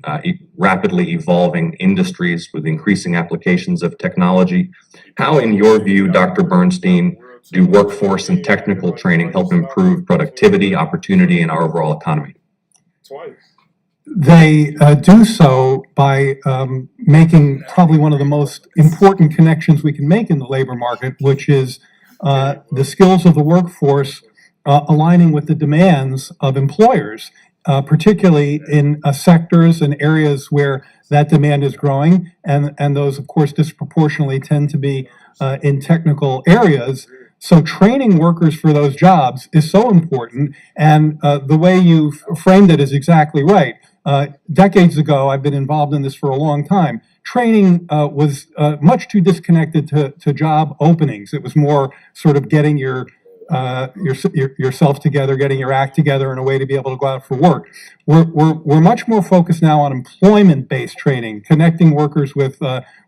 rapidly evolving industries with increasing applications of technology. How, in your view, Dr. Bernstein, do workforce and technical training help improve productivity, opportunity, and our overall economy? They do so by making probably one of the most important connections we can make in the labor market, which is the skills of the workforce aligning with the demands of employers, particularly in sectors and areas where that demand is growing, and those, of course, disproportionately tend to be in technical areas. So training workers for those jobs is so important, and the way you've framed it is exactly right. Decades ago, I've been involved in this for a long time. Training was much too disconnected to job openings. It was more sort of getting yourself together, getting your act together in a way to be able to go out for work. We're much more focused now on employment-based training, connecting workers with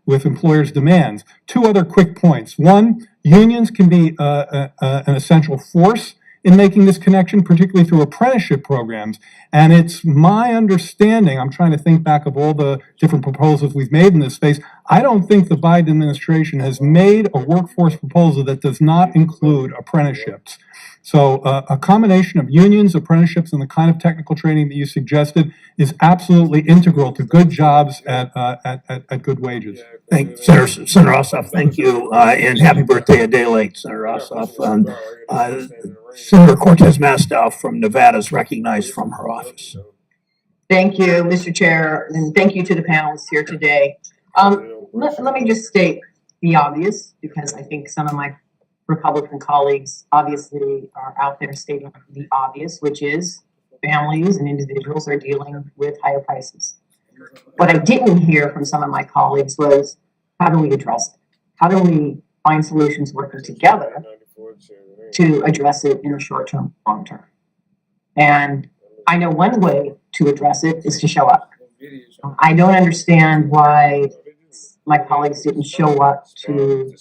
employers' demands. Two other quick points. One, unions can be an essential force in making this connection, particularly through apprenticeship programs. And it's my understanding, I'm trying to think back of all the different proposals we've made in this space, I don't think the Biden administration has made a workforce proposal that does not include apprenticeships. So a combination of unions, apprenticeships, and the kind of technical training that you suggested is absolutely integral to good jobs at good wages. Thank Senator Ossoff. Thank you, and happy birthday a day late, Senator Ossoff. Senator Cortez Mastow from Nevada is recognized from her office. Thank you, Mr. Chair, and thank you to the panelists here today. Let me just state the obvious, because I think some of my Republican colleagues obviously are out there stating the obvious, which is families and individuals are dealing with higher prices. What I didn't hear from some of my colleagues was, how do we address it? How do we find solutions working together to address it in the short term, long term? And I know one way to address it is to show up. I don't understand why my colleagues didn't show up to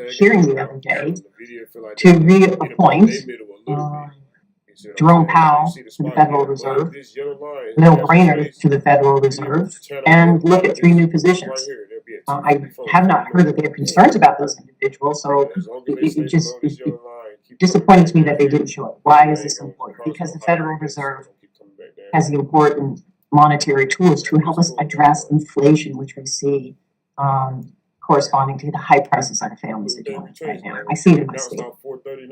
hearing the other day to reappoint Jerome Powell to the Federal Reserve, no-brainer to the Federal Reserve, and look at 3 new positions. I have not heard that they have concerns about those individuals, so it disappoints me that they didn't show up. Why is this important? Because the Federal Reserve has the important monetary tools to help us address inflation, which we see corresponding to the high prices our families are dealing with right now. I see it in my state.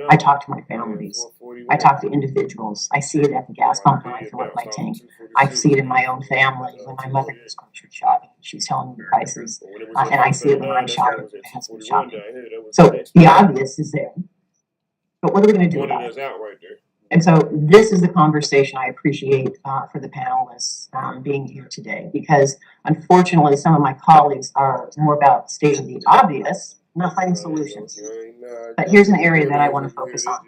I talk to my families. I talk to individuals. I see it at the gas pump when I fill up my tank. I see it in my own family when my mother goes grocery shopping. She's telling me the prices. And I see it when I'm shopping, when my husband's shopping. So the obvious is there. But what are we going to do about it? And so this is the conversation I appreciate for the panelists being here today, because unfortunately some of my colleagues are more about stating the obvious, not finding solutions. But here's an area that I want to focus on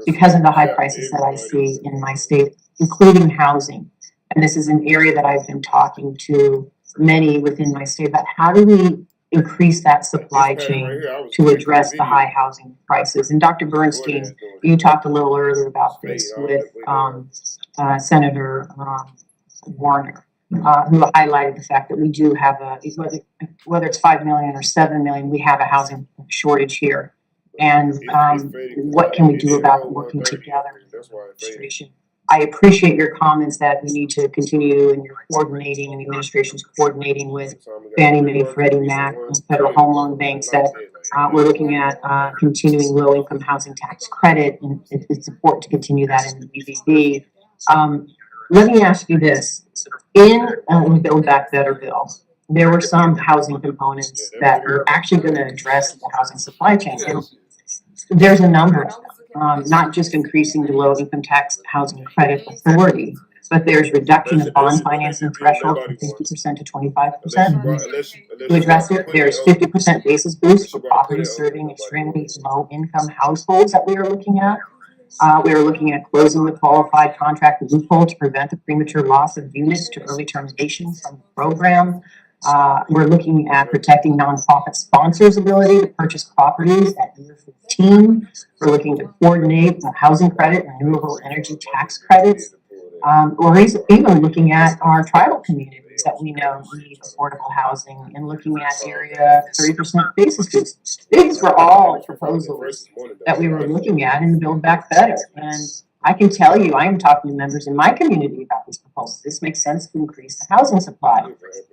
because of the high prices that I see in my state, including housing. And this is an area that I've been talking to many within my state about how do we increase that supply chain to address the high housing prices. And Dr. Bernstein, you talked a little earlier about this with Senator Warner, who highlighted the fact that we do have whether it's 5 million or 7 million, we have a housing shortage here. And what can we do about it working together with the administration? I appreciate your comments that we need to continue and you're coordinating and the administration's coordinating with Fannie Mae, Freddie Mac, and federal home loan banks that we're looking at continuing low income housing tax credit, and it's important to continue that in the BBB. Let me ask you this. In the Build Back Better bill, there were some housing components that are actually going to address the housing supply chain. And there's a number of them. Not just increasing the low income tax housing credit authority, but there's reduction of bond financing threshold from 50% to 25%. To address it, there's 50% basis boost for properties serving extremely low income households that we are looking at. We are looking at closing the qualified contract loophole to prevent the premature loss of units to early termination from the program. We're looking at protecting nonprofit sponsors' ability to purchase properties at year 15. We're looking to coordinate the housing credit and renewable energy tax credits. We're even looking at our tribal communities that we know need affordable housing and looking at area 30% basis boost. These were all proposals that we were looking at in the Build Back Better. And I can tell you, I am talking to members in my community about these proposals. This makes sense to increase the housing supply.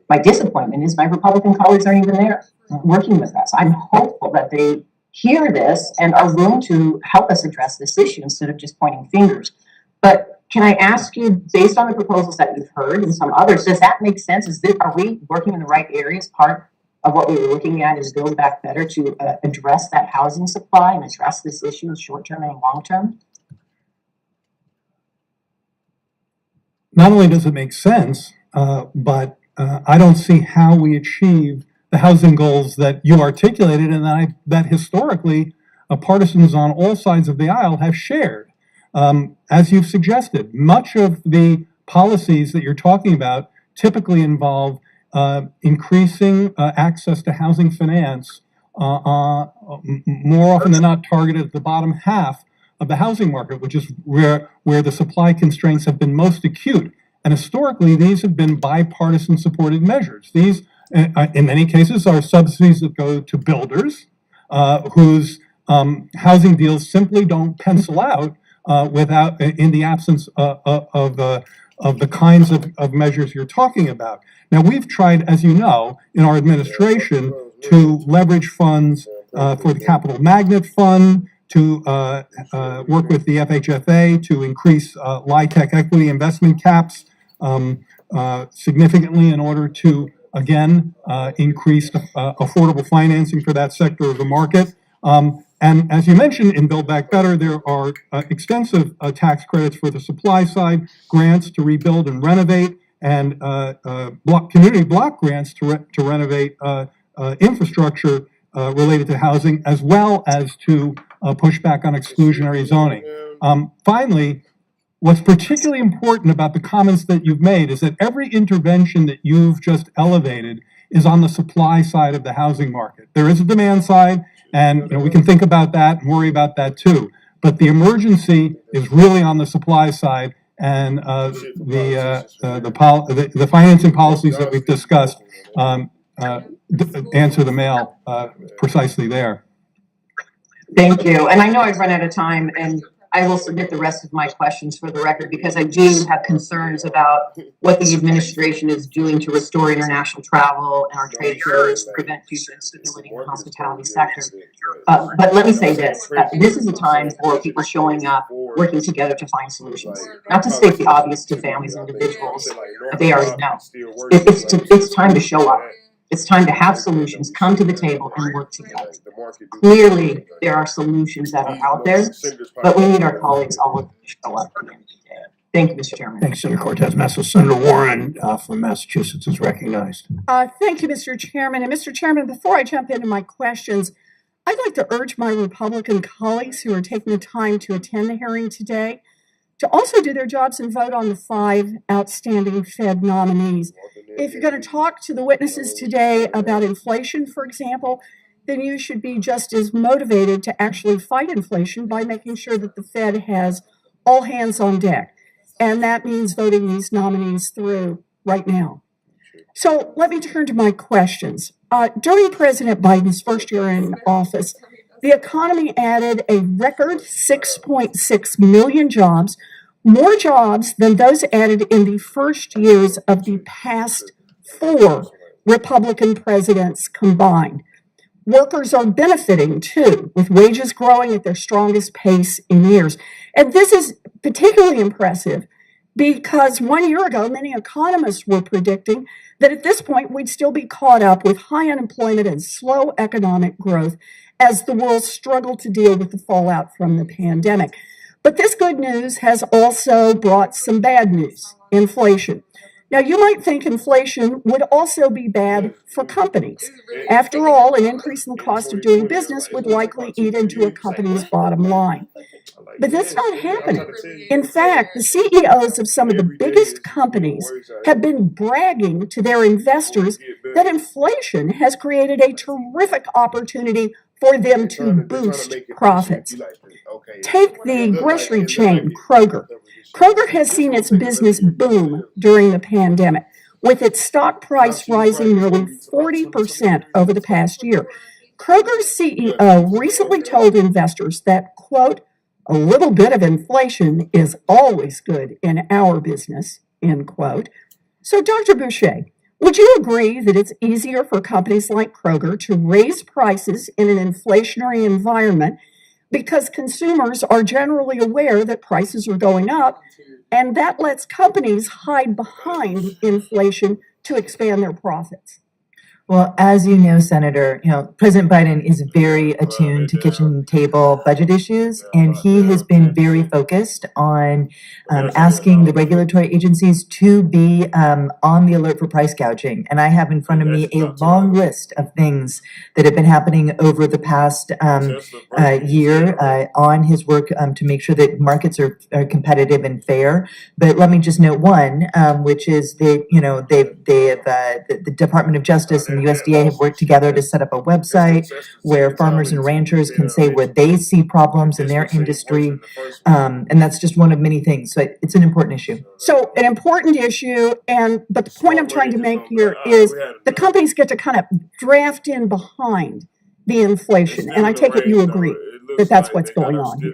My disappointment is my Republican colleagues aren't even there working with us. I'm hopeful that they hear this and are willing to help us address this issue instead of just pointing fingers. But can I ask you, based on the proposals that you've heard and some others, does that make sense? Are we working in the right areas? Part of what we were looking at is Build Back Better to address that housing supply and address this issue in short term and long term? Not only does it make sense, but I don't see how we achieve the housing goals that you articulated and that historically partisans on all sides of the aisle have shared. As you've suggested, much of the policies that you're talking about typically involve increasing access to housing finance, more often than not targeted at the bottom half of the housing market, which is where the supply constraints have been most acute. And historically, these have been bipartisan supported measures. These, in many cases, are subsidies that go to builders whose housing deals simply don't pencil out in the absence of the kinds of measures you're talking about. Now, we've tried, as you know, in our administration to leverage funds for the Capital Magnet Fund, to work with the FHFA to increase LIHTC equity investment caps significantly in order to, again, increase affordable financing for that sector of the market. And as you mentioned, in Build Back Better, there are extensive tax credits for the supply side, grants to rebuild and renovate, and community block grants to renovate infrastructure related to housing, as well as to push back on exclusionary zoning. Finally, what's particularly important about the comments that you've made is that every intervention that you've just elevated is on the supply side of the housing market. There is a demand side, and we can think about that and worry about that too. But the emergency is really on the supply side, and the financing policies that we've discussed answer the mail precisely there. Thank you. And I know I've run out of time, and I will submit the rest of my questions for the record because I do have concerns about what the administration is doing to restore international travel and our trade flows, prevent future instability in the hospitality sector. But let me say this. This is a time for people showing up, working together to find solutions. Not to state the obvious to families and individuals that they already know. It's time to show up. It's time to have solutions, come to the table and work together. Clearly, there are solutions that are out there, but we need our colleagues all of them to show up at the end of the day. Thank you, Mr. Chairman. Thanks, Senator Cortez Masto. Senator Warren from Massachusetts is recognized. Thank you, Mr. Chairman. And Mr. Chairman, before I jump into my questions, I'd like to urge my Republican colleagues who are taking the time to attend the hearing today to also do their jobs and vote on the 5 outstanding Fed nominees. If you're going to talk to the witnesses today about inflation, for example, then you should be just as motivated to actually fight inflation by making sure that the Fed has all hands on deck. And that means voting these nominees through right now. So let me turn to my questions. During President Biden's first year in office, the economy added a record 6.6 million jobs, more jobs than those added in the first years of the past 4 Republican presidents combined. Workers are benefiting too, with wages growing at their strongest pace in years. And this is particularly impressive because 1 year ago, many economists were predicting that at this point we'd still be caught up with high unemployment and slow economic growth as the world struggled to deal with the fallout from the pandemic. But this good news has also brought some bad news, inflation. Now, you might think inflation would also be bad for companies. After all, an increase in the cost of doing business would likely eat into a company's bottom line. But that's not happening. In fact, the CEOs of some of the biggest companies have been bragging to their investors that inflation has created a terrific opportunity for them to boost profits. Take the grocery chain, Kroger. Kroger has seen its business boom during the pandemic, with its stock price rising nearly 40% over the past year. Kroger's CEO recently told investors that, quote, "a little bit of inflation is always good in our business," end quote. So, Dr. Boucher, would you agree that it's easier for companies like Kroger to raise prices in an inflationary environment because consumers are generally aware that prices are going up, and that lets companies hide behind inflation to expand their profits? Well, as you know, Senator, President Biden is very attuned to kitchen table budget issues, and he has been very focused on asking the regulatory agencies to be on the alert for price gouging. And I have in front of me a long list of things that have been happening over the past year on his work to make sure that markets are competitive and fair. But let me just note one, which is that the Department of Justice and the USDA have worked together to set up a website where farmers and ranchers can say where they see problems in their industry. And that's just one of many things. So it's an important issue. So an important issue, but the point I'm trying to make here is the companies get to kind of draft in behind the inflation. And I take it you agree that that's what's going on here.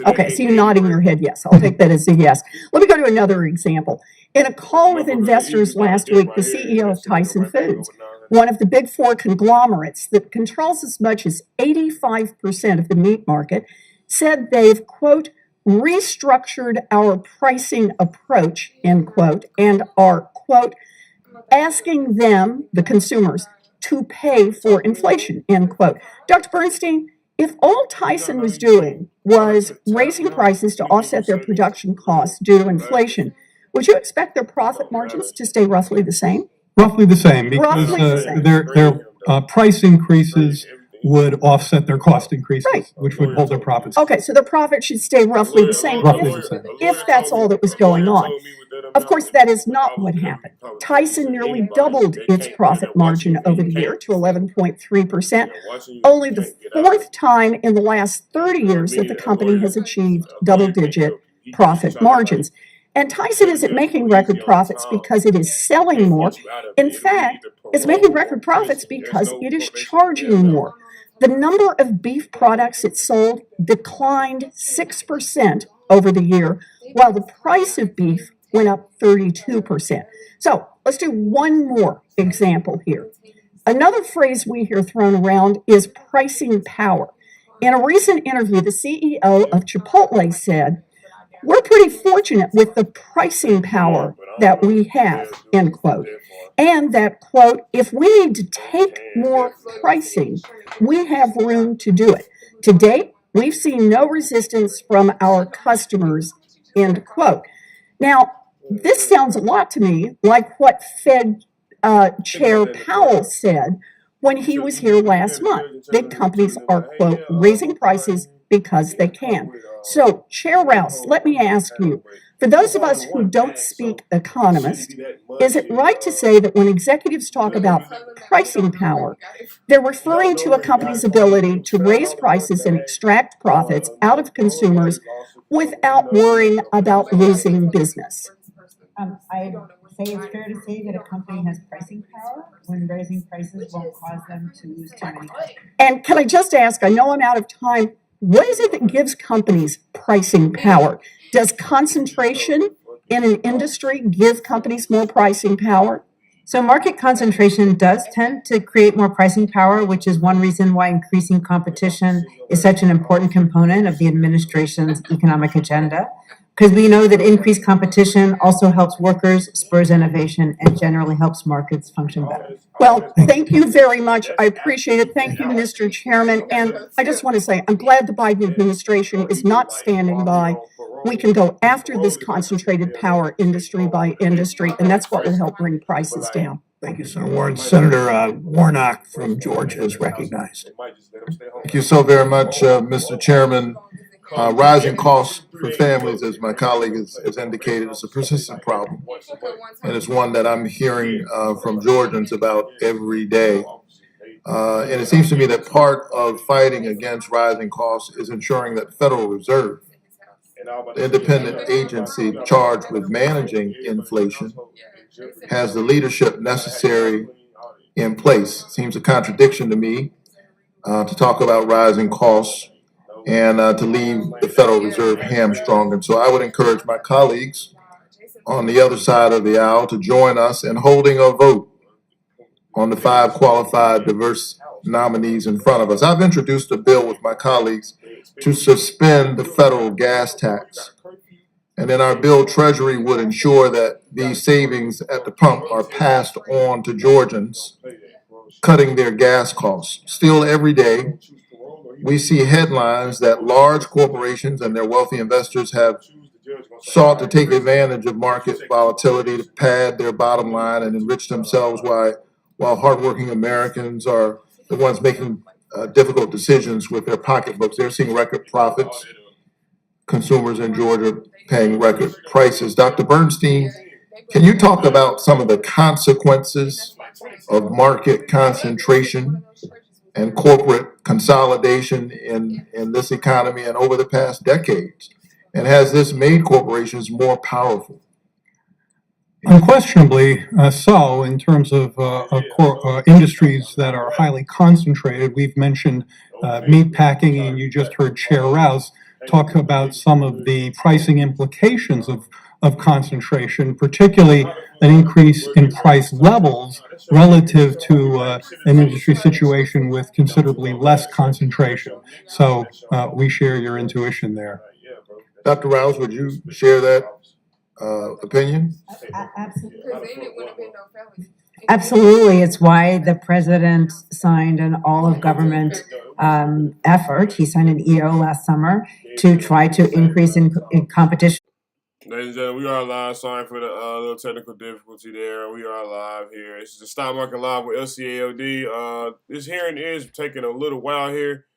Okay, so you're nodding your head yes. I'll take that as a yes. Let me go to another example. In a call with investors last week, the CEO of Tyson Foods, one of the big 4 conglomerates that controls as much as 85% of the meat market, said they've, quote, restructured our pricing approach, end quote, and are, quote, asking them, the consumers, to pay for inflation, end quote. Dr. Bernstein, if all Tyson was doing was raising prices to offset their production costs due to inflation, would you expect their profit margins to stay roughly the same? Roughly the same, because their price increases would offset their cost increases, which would hold their profits. Okay, so their profit should stay roughly the same, if that's all that was going on. Of course, that is not what happened. Tyson nearly doubled its profit margin over the year to 11.3%, only the 4th time in the last 30 years that the company has achieved double-digit profit margins. And Tyson isn't making record profits because it is selling more. In fact, it's making record profits because it is charging more. The number of beef products it sold declined 6% over the year, while the price of beef went up 32%. So let's do one more example here. Another phrase we hear thrown around is pricing power. In a recent interview, the CEO of Chipotle said, we're pretty fortunate with the pricing power that we have, end quote. And that, quote, if we need to take more pricing, we have room to do it. To date, we've seen no resistance from our customers, end quote. Now, this sounds a lot to me like what Fed Chair Powell said when he was here last month. Big companies are, quote, raising prices because they can. So, Chair Rouse, let me ask you, for those of us who don't speak economist, is it right to say that when executives talk about pricing power, they're referring to a company's ability to raise prices and extract profits out of consumers without worrying about losing business? I say it's fair to say that a company has pricing power when raising prices won't cause them to lose too many customers. And can I just ask, I know I'm out of time, what is it that gives companies pricing power? Does concentration in an industry give companies more pricing power? So market concentration does tend to create more pricing power, which is one reason why increasing competition is such an important component of the administration's economic agenda. Because we know that increased competition also helps workers, spurs innovation, and generally helps markets function better. Well, thank you very much. I appreciate it. Thank you, Mr. Chairman. And I just want to say, I'm glad the Biden administration is not standing by. We can go after this concentrated power industry by industry, and that's what will help bring prices down. Thank you, Senator Warren. Senator Warnock from Georgia is recognized. Thank you so very much, Mr. Chairman. Rising costs for families, as my colleague has indicated, is a persistent problem. And it's one that I'm hearing from Georgians about every day. And it seems to me that part of fighting against rising costs is ensuring that the Federal Reserve, the independent agency charged with managing inflation, has the leadership necessary in place. It seems a contradiction to me to talk about rising costs and to leave the Federal Reserve hamstrung. And so I would encourage my colleagues on the other side of the aisle to join us in holding a vote on the 5 qualified diverse nominees in front of us. I've introduced a bill with my colleagues to suspend the federal gas tax. And in our bill, Treasury would ensure that these savings at the pump are passed on to Georgians, cutting their gas costs. Still, every day, we see headlines that large corporations and their wealthy investors have sought to take advantage of market volatility to pad their bottom line and enrich themselves while hardworking Americans are the ones making difficult decisions with their pocketbooks. They're seeing record profits. Consumers in Georgia paying record prices. Dr. Bernstein, can you talk about some of the consequences of market concentration and corporate consolidation in this economy and over the past decades? And has this made corporations more powerful? Unquestionably so, in terms of industries that are highly concentrated. We've mentioned meat packing, and you just heard Chair Rouse talk about some of the pricing implications of concentration, particularly an increase in price levels relative to an industry situation with considerably less concentration. So we share your intuition there. Dr. Rouse, would you share that opinion? Absolutely. It's why the president signed an all-of-government effort. He signed an EO last summer to try to increase in competition. Ladies and gentlemen, we are live. Sorry for the little technical difficulty there. We are live here. It's the Stock Market Live with LCAOD. This hearing is taking a little while here,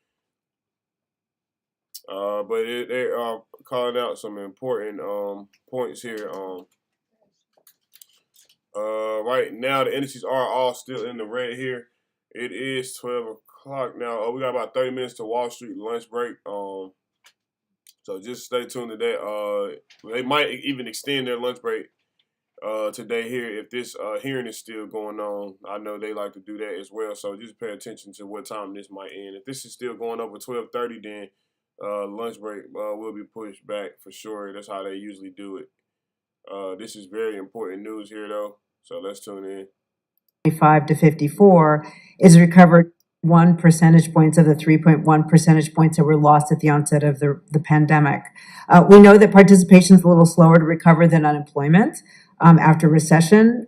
but they are calling out some important points here. Right now, the indices are all still in the red here. It is 12 o'clock now. We got about 30 minutes to Wall Street lunch break. So just stay tuned to that. They might even extend their lunch break today here if this hearing is still going on. I know they like to do that as well. So just pay attention to what time this might end. If this is still going over 12:30, then lunch break will be pushed back for sure. That's how they usually do it. This is very important news here, though. So let's tune in. 55 to 54 is recovered 1 percentage points of the 3.1 percentage points that were lost at the onset of the pandemic. We know that participation is a little slower to recover than unemployment after recession,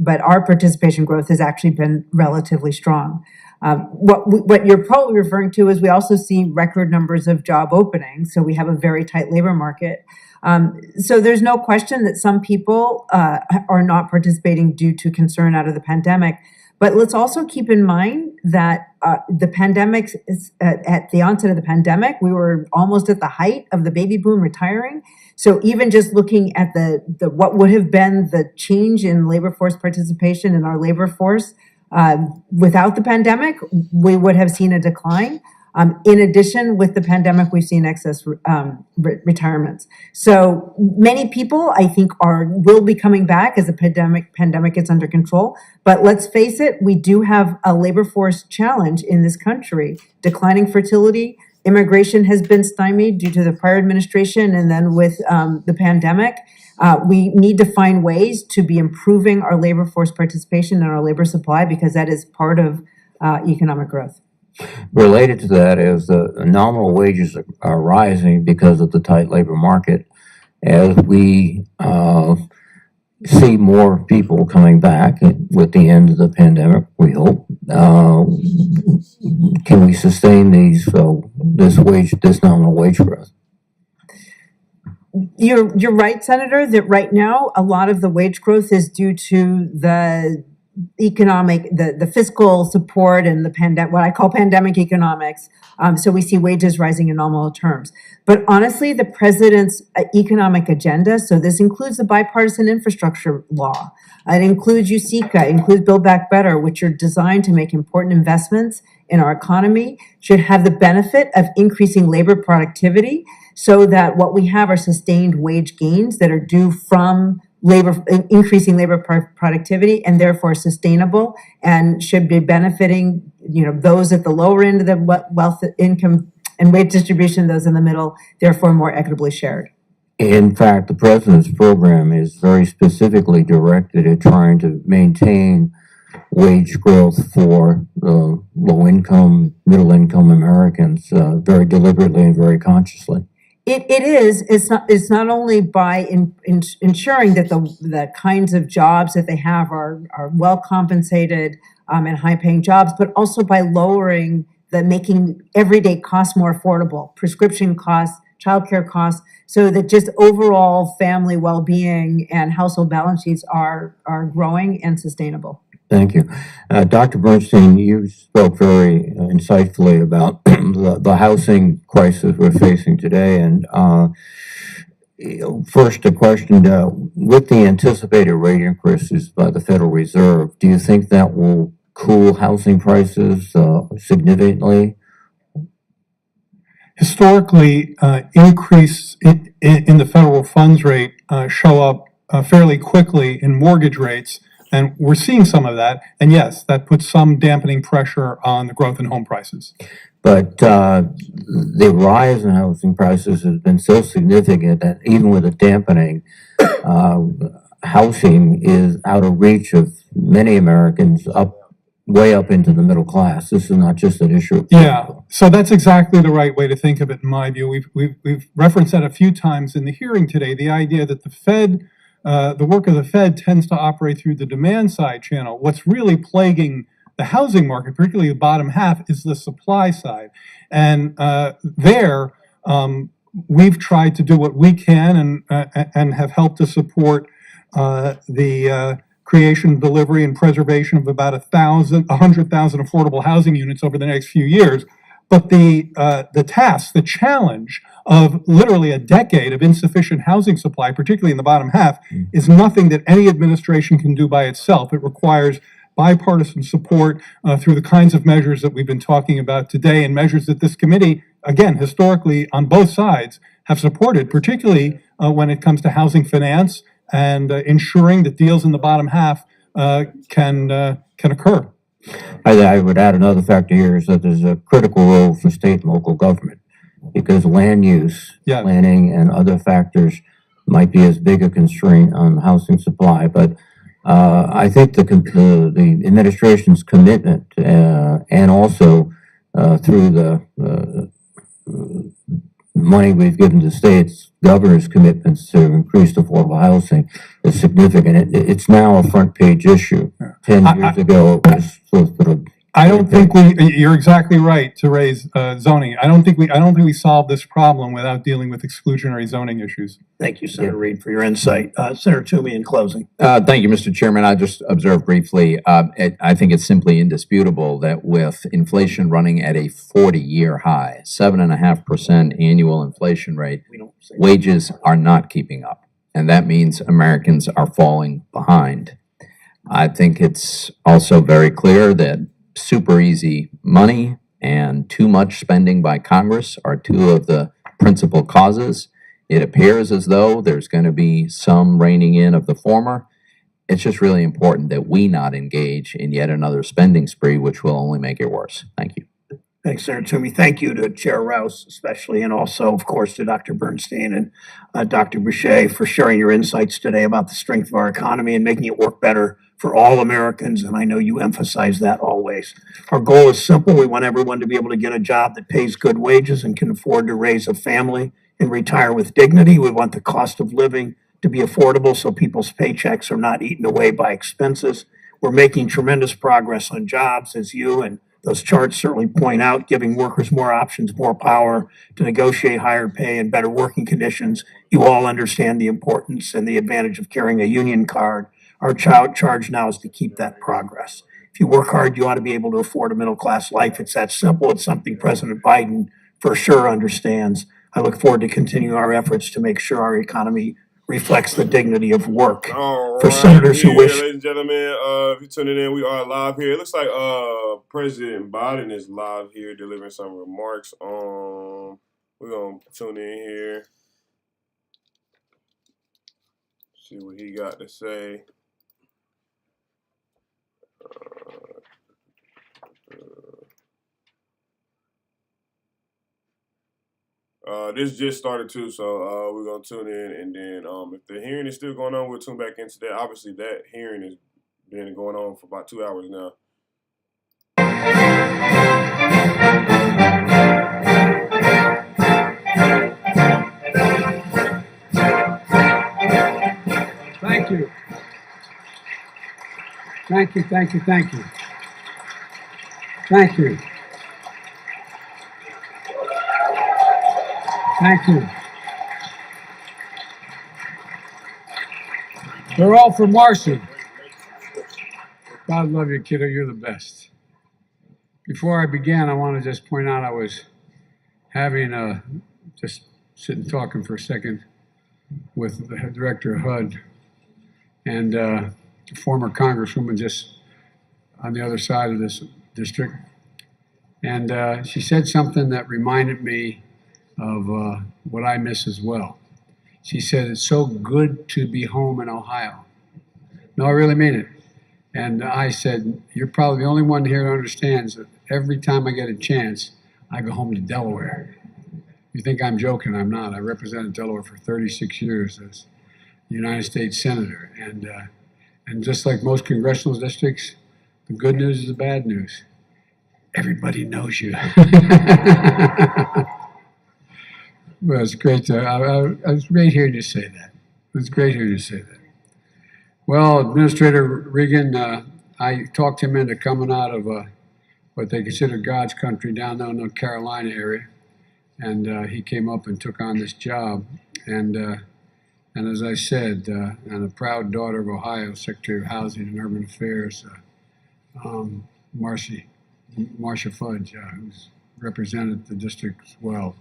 but our participation growth has actually been relatively strong. What you're probably referring to is we also see record numbers of job openings, so we have a very tight labor market. So there's no question that some people are not participating due to concern out of the pandemic. But let's also keep in mind that the pandemic, at the onset of the pandemic, we were almost at the height of the baby boom retiring. So even just looking at the what would have been the change in labor force participation in our labor force without the pandemic, we would have seen a decline. In addition, with the pandemic, we've seen excess retirements. So many people, I think, will be coming back as the pandemic is under control. But let's face it, we do have a labor force challenge in this country. Declining fertility, immigration has been stymied due to the prior administration, and then with the pandemic, we need to find ways to be improving our labor force participation and our labor supply, because that is part of economic growth. Related to that is the nominal wages are rising because of the tight labor market. As we see more people coming back with the end of the pandemic, we hope, can we sustain this nominal wage growth? You're right, Senator, that right now a lot of the wage growth is due to the the fiscal support and what I call pandemic economics. So we see wages rising in nominal terms. But honestly, the president's economic agenda, so this includes the bipartisan infrastructure law, it includes USICA, it includes Build Back Better, which are designed to make important investments in our economy, should have the benefit of increasing labor productivity so that what we have are sustained wage gains that are due from increasing labor productivity, and therefore sustainable, and should be benefiting, those at the lower end of the wealth, income, and wage distribution, those in the middle, therefore more equitably shared. In fact, the president's program is very specifically directed at trying to maintain wage growth for low-income, middle-income Americans, very deliberately and very consciously. It is. It's not only by ensuring that the kinds of jobs that they have are well compensated and high paying jobs, but also by making everyday costs more affordable, prescription costs, childcare costs, so that just overall family well being and household balance sheets are growing and sustainable. Thank you. Dr. Bernstein, you spoke very insightfully about the housing crisis we're facing today. And first, a question, with the anticipated rate increases by the Federal Reserve, do you think that will cool housing prices significantly? Historically, increase in the federal funds rate show up fairly quickly in mortgage rates. And we're seeing some of that. And yes, that puts some dampening pressure on the growth in home prices. But the rise in housing prices has been so significant that even with a dampening, housing is out of reach of many Americans way up into the middle class. This is not just an issue. Yeah, so that's exactly the right way to think of it, in my view. We've referenced that a few times in the hearing today, the idea that the work of the Fed tends to operate through the demand side channel. What's really plaguing the housing market, particularly the bottom half, is the supply side. And we've tried to do what we can and have helped to support the creation, delivery, and preservation of about 100,000 affordable housing units over the next few years. But the challenge of literally a decade of insufficient housing supply, particularly in the bottom half, is nothing that any administration can do by itself. It requires bipartisan support through the kinds of measures that we've been talking about today, and measures that this committee, again, historically on both sides, have supported, particularly when it comes to housing finance and ensuring that deals in the bottom half can occur. I would add another factor here is that there's a critical role for state and local government, because land use, planning, and other factors might be as big a constraint on housing supply. But I think the administration's commitment, and also through the money we've given to states, governor's commitments to increase affordable housing is significant. It's now a front page issue. 10 years ago, it was sort of I don't think you're exactly right to raise zoning. I don't think we solve this problem without dealing with exclusionary zoning issues. Thank you, Senator Reed, for your insight. Senator Toomey, in closing. Thank you, Mr. Chairman. I just observe briefly, I think it's simply indisputable that with inflation running at a 40-year high, 7.5% annual inflation rate, wages are not keeping up. And that means Americans are falling behind. I think it's also very clear that super easy money and too much spending by Congress are two of the principal causes. It appears as though there's going to be some reining in of the former. It's just really important that we not engage in yet another spending spree, which will only make it worse. Thank you. Thanks, Senator Toomey. Thank you to Chair Rouse especially, and also, of course, to Dr. Bernstein and Dr. Boucher for sharing your insights today about the strength of our economy and making it work better for all Americans, and I know you emphasize that always. Our goal is simple. We want everyone to be able to get a job that pays good wages and can afford to raise a family and retire with dignity. We want the cost of living to be affordable so people's paychecks are not eaten away by expenses. We're making tremendous progress on jobs, as you and those charts certainly point out, giving workers more options, more power to negotiate higher pay and better working conditions. You all understand the importance and the advantage of carrying a union card. Our charge now is to keep that progress. If you work hard, you ought to be able to afford a middle-class life. It's that simple. It's something President Biden for sure understands. I look forward to continuing our efforts to make sure our economy reflects the dignity of work. For senators who wish. Ladies and gentlemen, if you're tuning in, we are live here. It looks like President Biden is live here delivering some remarks. We're going to tune in here. See what he got to say. This just started too, so we're gonna tune in, and then if the hearing is still going on, we'll tune back into that. Obviously, that hearing has been going on for about 2 hours now. Thank you. Thank you, thank you, thank you. Thank you. Thank you. They're all for Marcy. God love you, kiddo. You're the best. Before I began, I want to just point out I was having just sitting talking for a second with the director of HUD and a former congresswoman just on the other side of this district. And she said something that reminded me of what I miss as well. She said, it's so good to be home in Ohio. No, I really mean it. And I said, you're probably the only one here who understands that every time I get a chance, I go home to Delaware. You think I'm joking, I'm not. I represented Delaware for 36 years as United States Senator. And just like most congressional districts, the good news is the bad news. Everybody knows you. Well, it's great to, I was great hearing you say that. It was great hearing you say that. Well, Administrator Regan, I talked him into coming out of what they consider God's country down there in the Carolina area. And he came up and took on this job. And as I said, I'm a proud daughter of Ohio, Secretary of Housing and Urban Affairs, Marcia Fudge, who's represented the district as well.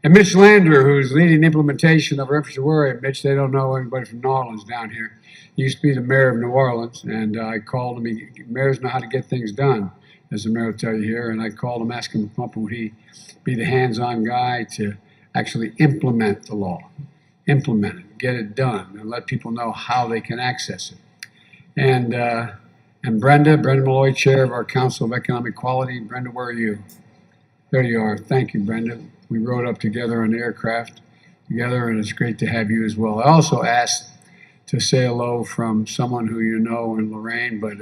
And Mitch Lander, who's leading the implementation of Refuge Worry. Mitch, they don't know anybody from New Orleans down here. He used to be the mayor of New Orleans, and I called him. Mayors know how to get things done, as the mayor will tell you here. And I called him, asked him to come up, would he be the hands-on guy to actually implement the law, implement it, get it done, and let people know how they can access it. And Brenda Malloy, chair of our Council of Economic Quality. Brenda, where are you? There you are. Thank you, Brenda. We rode up together on the aircraft together, and it's great to have you as well. I also asked to say hello from someone who you know in Lorraine, but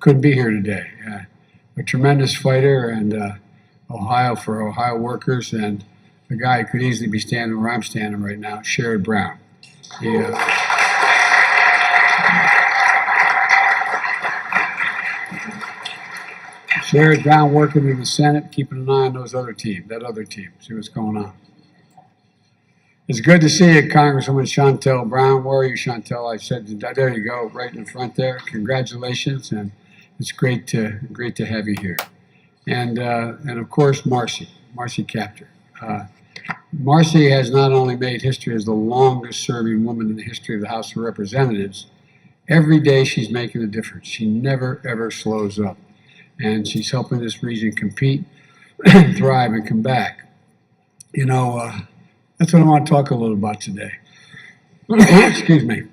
couldn't be here today. A tremendous fighter and Ohio for Ohio workers, and the guy who could easily be standing where I'm standing right now, Sherrod Brown. Sherrod Brown working in the Senate, keeping an eye on that other team, see what's going on. It's good to see you, Congresswoman Shontel Brown. Where are you, Shontel? I said, there you go, right in the front there. Congratulations, and it's great to have you here. And of course, Marcy Kaptur. Marcy has not only made history as the longest-serving woman in the history of the House of Representatives. Every day she's making a difference. She never, ever slows up. And she's helping this region compete, thrive, and come back. You know, that's what I want to talk a little about today. Excuse me.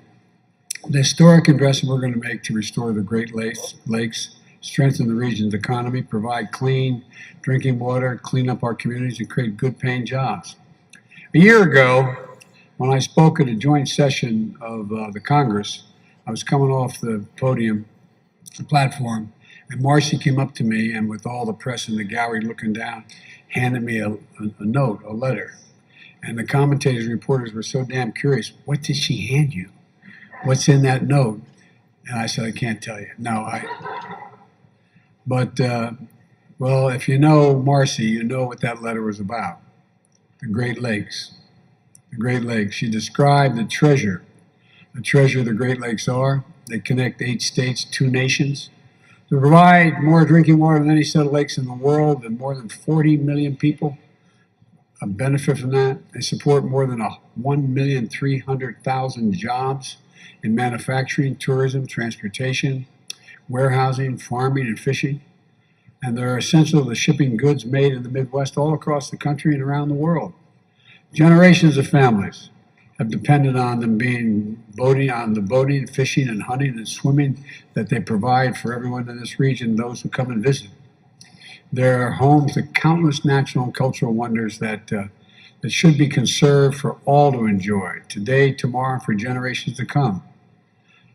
The historic investment we're going to make to restore the Great Lakes, strengthen the region's economy, provide clean drinking water, clean up our communities, and create good-paying jobs. A year ago, when I spoke at a joint session of the Congress, I was coming off the podium, the platform, and Marcy came up to me, and with all the press in the gallery looking down, handed me a note, a letter. And the commentators and reporters were so damn curious, what did she hand you? What's in that note? And I said, I can't tell you. But well, if you know Marcy, you know what that letter was about. The Great Lakes. The Great Lakes. She described the treasure the Great Lakes are. They connect 8 states, 2 nations. They provide more drinking water than any set of lakes in the world, and more than 40 million people benefit from that. They support more than 1,300,000 jobs in manufacturing, tourism, transportation, warehousing, farming, and fishing. And they're essential to shipping goods made in the Midwest all across the country and around the world. Generations of families have depended on them boating, fishing, and hunting and swimming that they provide for everyone in this region, those who come and visit. They're homes to countless natural and cultural wonders that should be conserved for all to enjoy, today, tomorrow, and for generations to come.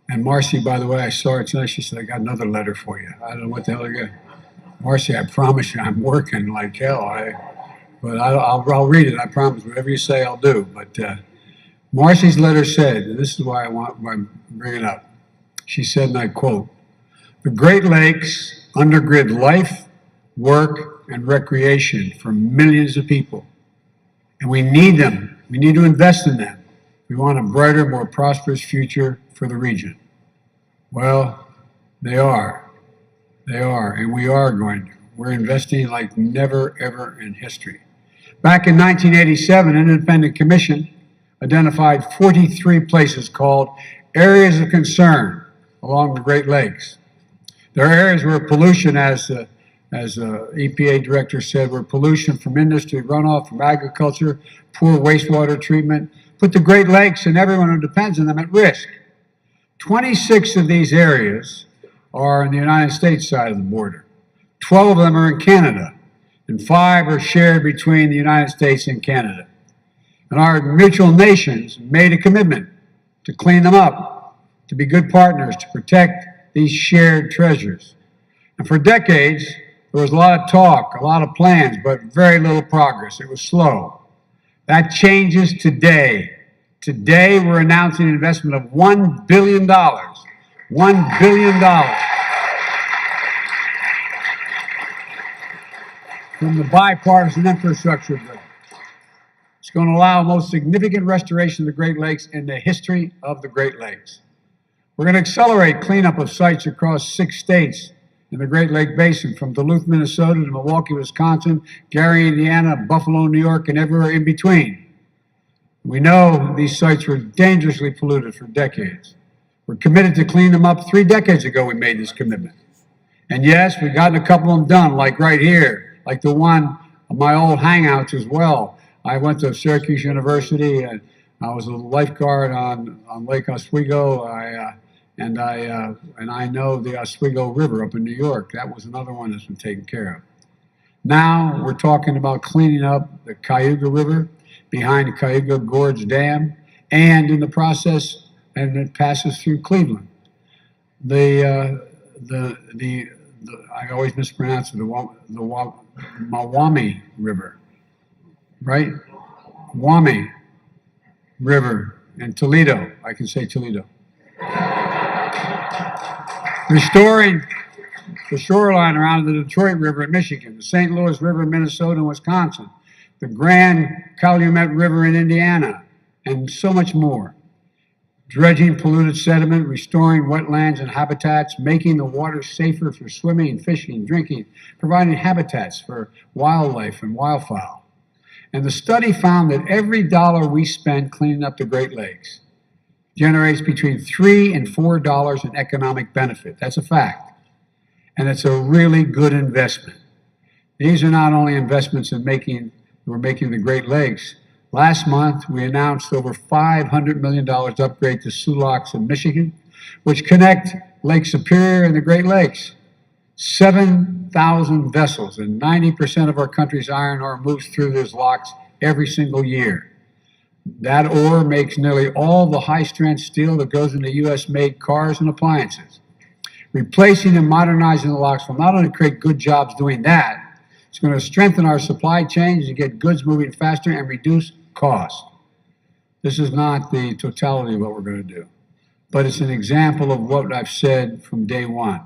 And Marcy, by the way, I saw her tonight, she said, I got another letter for you. I don't know what the hell I got. Marcy, I promise you, I'm working like hell. But I'll read it, I promise. Whatever you say, I'll do. But Marcy's letter said, and this is why I bring it up. She said, and I quote, "The Great Lakes undergird life, work, and recreation for millions of people. And we need them. We need to invest in them. We want a brighter, more prosperous future for the region." Well, they are. They are, and we are going to. We're investing like never, ever in history. Back in 1987, an independent commission identified 43 places called areas of concern along the Great Lakes. There are areas where pollution, as EPA director said, where pollution from industry, runoff from agriculture, poor wastewater treatment, put the Great Lakes and everyone who depends on them at risk. 26 of these areas are on the United States side of the border. 12 of them are in Canada, and 5 are shared between the United States and Canada. And our mutual nations made a commitment to clean them up, to be good partners, to protect these shared treasures. And for decades, there was a lot of talk, a lot of plans, but very little progress. It was slow. That changes today. Today, we're announcing an investment of $1 billion. $1 billion. From the bipartisan infrastructure bill. It's going to allow the most significant restoration of the Great Lakes in the history of the Great Lakes. We're going to accelerate cleanup of sites across 6 states in the Great Lake Basin, from Duluth, Minnesota to Milwaukee, Wisconsin, Gary, Indiana, Buffalo, New York, and everywhere in between. We know these sites were dangerously polluted for decades. We're committed to clean them up. 3 decades ago, we made this commitment. And yes, we've gotten a couple of them done, like right here, like the one of my old hangouts as well. I went to Syracuse University, and I was a lifeguard on Lake Oswego, and I know the Oswego River up in New York. That was another one that's been taken care of. Now we're talking about cleaning up the Cayuga River behind the Cayuga Gorge Dam, and in the process, and it passes through Cleveland. I always mispronounce it, the Mawami River, right? Wami River in Toledo. I can say Toledo. Restoring the shoreline around the Detroit River in Michigan, the St. Louis River in Minnesota and Wisconsin, the Grand Calumet River in Indiana, and so much more. Dredging polluted sediment, restoring wetlands and habitats, making the water safer for swimming, fishing, drinking, providing habitats for wildlife and wildfowl. And the study found that every dollar we spend cleaning up the Great Lakes generates between $3 and $4 in economic benefit. That's a fact. And it's a really good investment. These are not only investments we're making the Great Lakes. Last month, we announced over $500 million upgrade to Sioux Locks in Michigan, which connect Lake Superior and the Great Lakes. 7,000 vessels and 90% of our country's iron ore moves through those locks every single year. That ore makes nearly all the high-strength steel that goes into U.S.-made cars and appliances. Replacing and modernizing the locks will not only create good jobs doing that, it's going to strengthen our supply chains and get goods moving faster and reduce cost. This is not the totality of what we're going to do, but it's an example of what I've said from day one.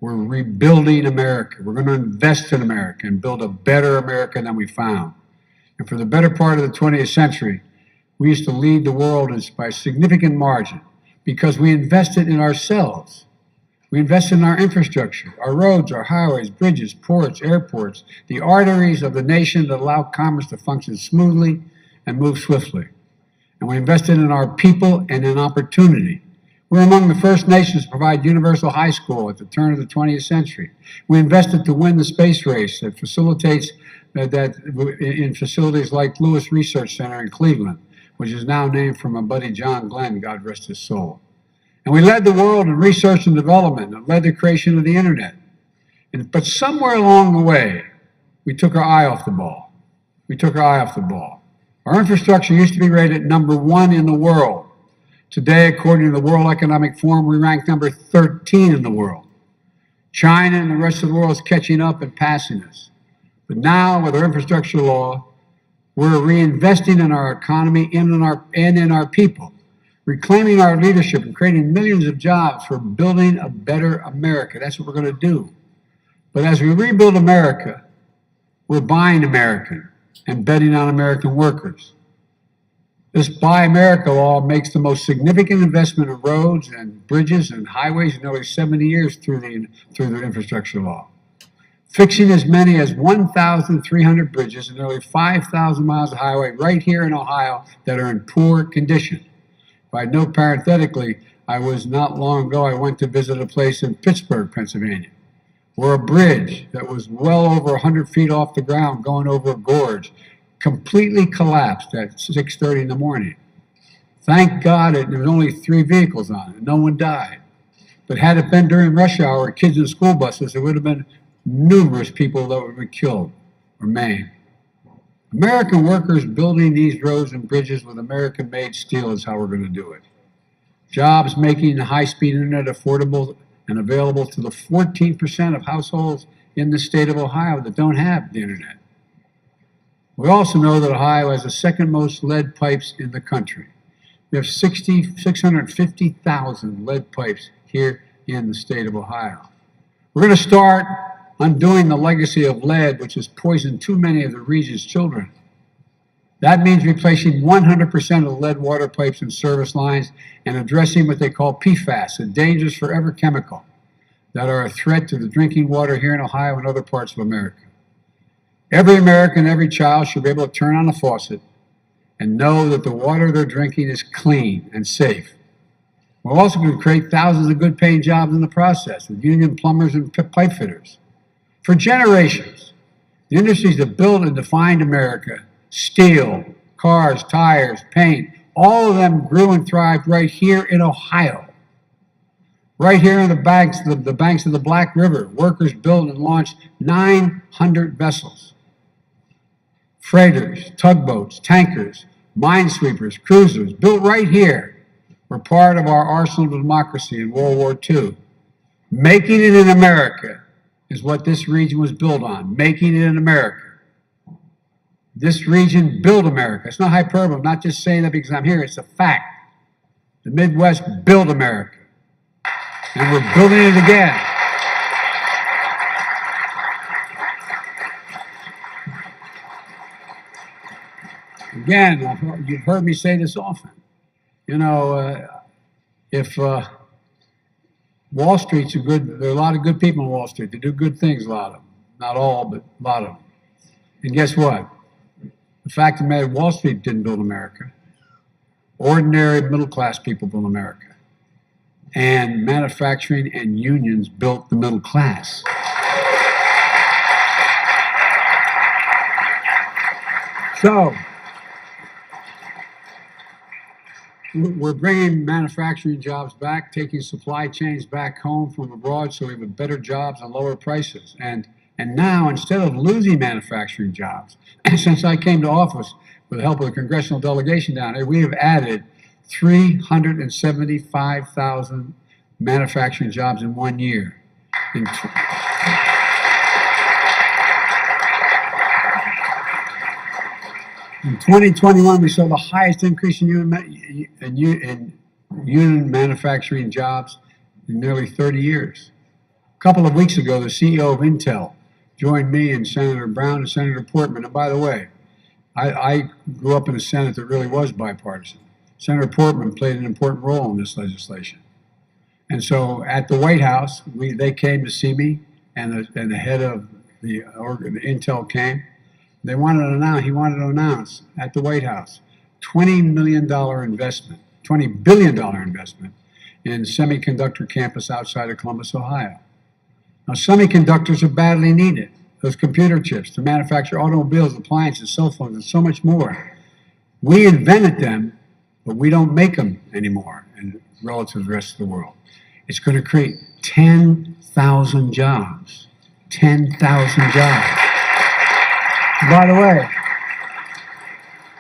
We're rebuilding America. We're going to invest in America and build a better America than we found. And for the better part of the 20th century, we used to lead the world by a significant margin because we invested in ourselves. We invested in our infrastructure, our roads, our highways, bridges, ports, airports, the arteries of the nation that allow commerce to function smoothly and move swiftly. And we invested in our people and in opportunity. We're among the first nations to provide universal high school at the turn of the 20th century. We invested to win the space race that facilitates in facilities like Lewis Research Center in Cleveland, which is now named for my buddy John Glenn, God rest his soul. And we led the world in research and development and led the creation of the internet. But somewhere along the way, we took our eye off the ball. Our infrastructure used to be rated #1 in the world. Today, according to the World Economic Forum, we rank number 13 in the world. China and the rest of the world is catching up and passing us. But now, with our infrastructure law, we're reinvesting in our economy and in our people, reclaiming our leadership and creating millions of jobs for building a better America. That's what we're going to do. But as we rebuild America, we're buying American and betting on American workers. This Buy America law makes the most significant investment in roads and bridges and highways in nearly 70 years through the infrastructure law, fixing as many as 1,300 bridges and nearly 5,000 miles of highway right here in Ohio that are in poor condition. If I know parenthetically, I not long ago, I went to visit a place in Pittsburgh, Pennsylvania, where a bridge that was well over 100 feet off the ground going over a gorge completely collapsed at 6:30 in the morning. Thank God there was only 3 vehicles on it. No one died. But had it been during rush hour, kids in school buses, there would have been numerous people that would have been killed or maimed. American workers building these roads and bridges with American-made steel is how we're going to do it. Jobs making the high-speed internet affordable and available to the 14% of households in the state of Ohio that don't have the internet. We also know that Ohio has the second most lead pipes in the country. We have 650,000 lead pipes here in the state of Ohio. We're going to start undoing the legacy of lead, which has poisoned too many of the region's children. That means replacing 100% of lead water pipes and service lines and addressing what they call PFAS, a dangerous forever chemical, that are a threat to the drinking water here in Ohio and other parts of America. Every American, every child should be able to turn on a faucet and know that the water they're drinking is clean and safe. We're also going to create thousands of good-paying jobs in the process with union plumbers and pipe fitters. For generations, the industries that built and defined America, steel, cars, tires, paint, all of them grew and thrived right here in Ohio. Right here in the banks of the Black River, workers built and launched 900 vessels. Freighters, tugboats, tankers, minesweepers, cruisers, built right here, were part of our arsenal of democracy in World War II. Making it in America is what this region was built on, making it in America. This region built America. It's not hyperbole. I'm not just saying that because I'm here. It's a fact. The Midwest built America. And we're building it again. Again, you've heard me say this often. You know, if Wall Street's there are a lot of good people on Wall Street. They do good things, a lot of them. Not all, but a lot of them. And guess what? The fact of the matter, Wall Street didn't build America. Ordinary middle-class people built America. And manufacturing and unions built the middle class. So, we're bringing manufacturing jobs back, taking supply chains back home from abroad so we have better jobs and lower prices. And now, instead of losing manufacturing jobs, since I came to office with the help of the congressional delegation down here, we have added 375,000 manufacturing jobs in 1 year. In 2021, we saw the highest increase in union manufacturing jobs in nearly 30 years. A couple of weeks ago, the CEO of Intel joined me and Senator Brown and Senator Portman. And by the way, I grew up in a Senate that really was bipartisan. Senator Portman played an important role in this legislation. And so at the White House, they came to see me, and the head of the Intel came. He wanted to announce at the White House $20 billion investment in semiconductor campus outside of Columbus, Ohio. Now, semiconductors are badly needed, those computer chips to manufacture automobiles, appliances, cell phones, and so much more. We invented them, but we don't make them anymore relative to the rest of the world. It's going to create 10,000 jobs. 10,000 jobs. By the way,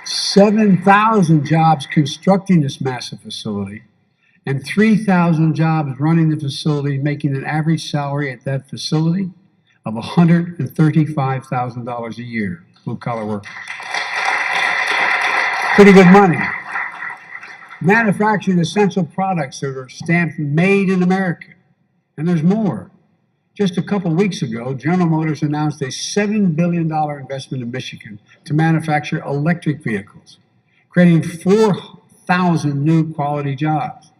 7,000 jobs constructing this massive facility and 3,000 jobs running the facility, making an average salary at that facility of $135,000 a year, blue-collar workers. Pretty good money. Manufacturing essential products that are stamped made in America. And there's more. Just a couple weeks ago, General Motors announced a $7 billion investment in Michigan to manufacture electric vehicles, creating 4,000 new quality jobs.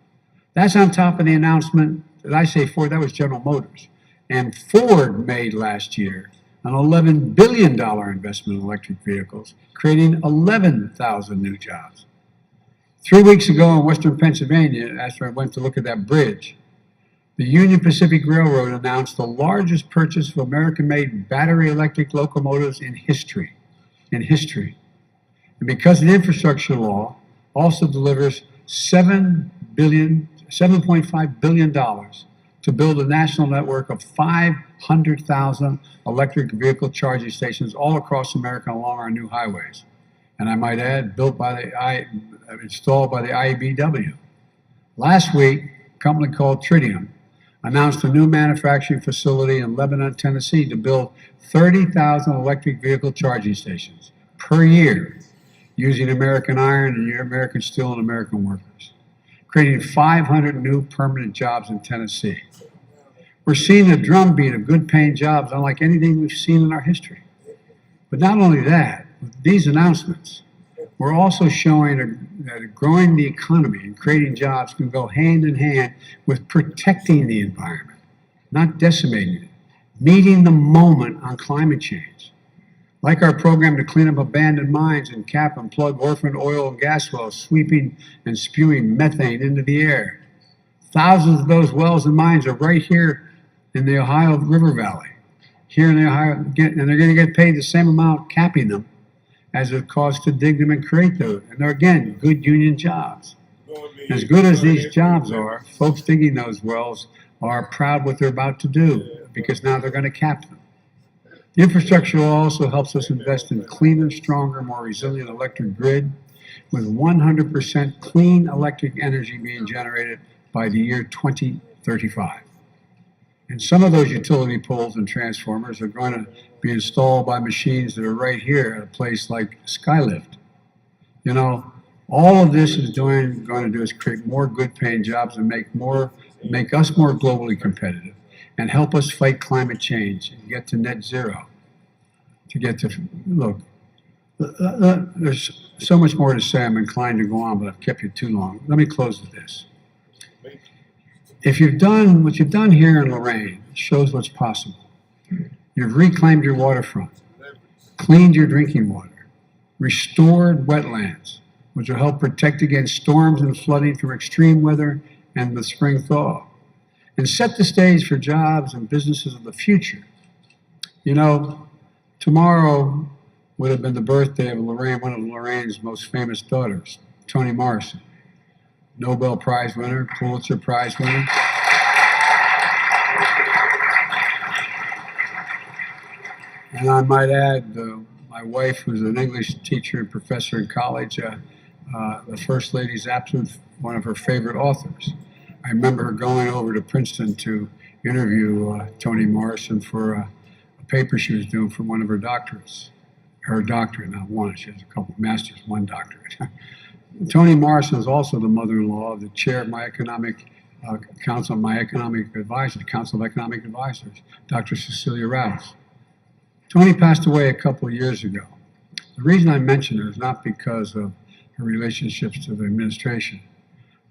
That's on top of the announcement that I say Ford, that was General Motors. And Ford made last year an $11 billion investment in electric vehicles, creating 11,000 new jobs. 3 weeks ago in Western Pennsylvania, after I went to look at that bridge, the Union Pacific Railroad announced the largest purchase of American-made battery electric locomotives in history. And because the infrastructure law also delivers $7.5 billion to build a national network of 500,000 electric vehicle charging stations all across America along our new highways. And I might add, installed by the IBEW. Last week, a company called Tritium announced a new manufacturing facility in Lebanon, Tennessee to build 30,000 electric vehicle charging stations per year using American iron and American steel and American workers, creating 500 new permanent jobs in Tennessee. We're seeing a drumbeat of good-paying jobs unlike anything we've seen in our history. But not only that, with these announcements, we're also showing that growing the economy and creating jobs can go hand in hand with protecting the environment, not decimating it, meeting the moment on climate change. Like our program to clean up abandoned mines and cap and plug orphaned oil and gas wells, sweeping and spewing methane into the air. Thousands of those wells and mines are right here in the Ohio River Valley. Here in the Ohio, and they're going to get paid the same amount capping them as it costs to dig them and create those. And they're, again, good union jobs. As good as these jobs are, folks digging those wells are proud what they're about to do because now they're going to cap them. The infrastructure law also helps us invest in cleaner, stronger, more resilient electric grid with 100% clean electric energy being generated by the year 2035. And some of those utility poles and transformers are going to be installed by machines that are right here at a place like Skylift. You know, all of this is going to do is create more good paying jobs and make us more globally competitive and help us fight climate change and get to net zero. Look, there's so much more to say. I'm inclined to go on, but I've kept you too long. Let me close with this. If you've done what you've done here in Lorraine, it shows what's possible. You've reclaimed your waterfront, cleaned your drinking water, restored wetlands, which will help protect against storms and flooding from extreme weather and the spring thaw, and set the stage for jobs and businesses of the future. You know, tomorrow would have been the birthday of Lorraine, one of Lorraine's most famous daughters, Toni Morrison, Nobel Prize winner, Pulitzer Prize winner. And I might add, my wife, who's an English teacher and professor in college, the First Lady's one of her favorite authors. I remember her going over to Princeton to interview Toni Morrison for a paper she was doing for one of her doctorates. Her doctorate, not one, she has a couple of masters, one doctorate. Toni Morrison is also the mother-in-law of the chair of my economic council, my economic advisor, Council of Economic Advisors, Dr. Cecilia Rouse. Toni passed away a couple of years ago. The reason I mention her is not because of her relationships to the administration,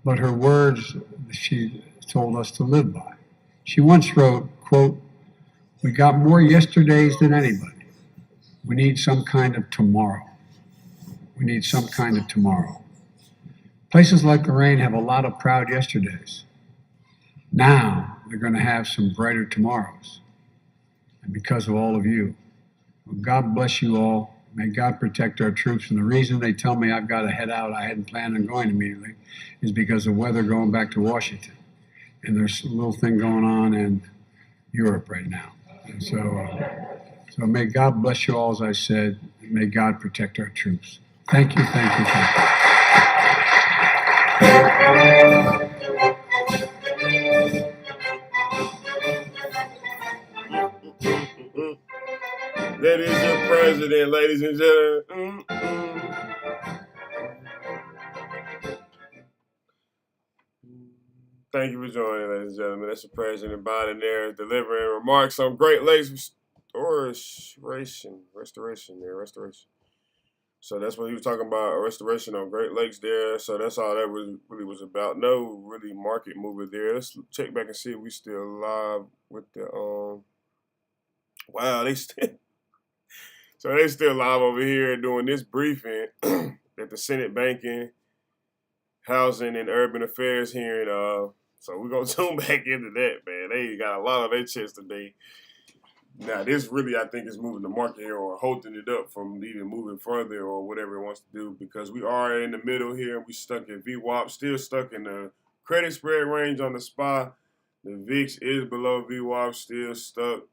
but her words that she told us to live by. She once wrote, quote, "We got more yesterdays than anybody. We need some kind of tomorrow. We need some kind of tomorrow." Places like Lorraine have a lot of proud yesterdays. Now they're going to have some brighter tomorrows. And because of all of you, well, God bless you all. May God protect our troops. And the reason they tell me I've got to head out, I hadn't planned on going immediately, is because of weather going back to Washington. And there's a little thing going on in Europe right now. And so may God bless you all, as I said, and may God protect our troops. Thank you, thank you, thank you. That is your president, ladies and gentlemen. Thank you for joining, ladies and gentlemen. That's the President Biden there delivering remarks on Great Lakes restoration. So that's what he was talking about, restoration on Great Lakes there. So that's all that really was about. No really market movement there. Let's check back and see if we still live with the wow, they still live over here doing this briefing at the Senate Banking, Housing, and Urban Affairs hearing. So we're gonna zoom back into that, man. They got a lot of their chest today. Now, this really, I think, is moving the market here or holding it up from even moving further or whatever it wants to do, because we are in the middle here and we stuck in VWAP, still stuck in the credit spread range on the SPY. The VIX is below VWAP, still stuck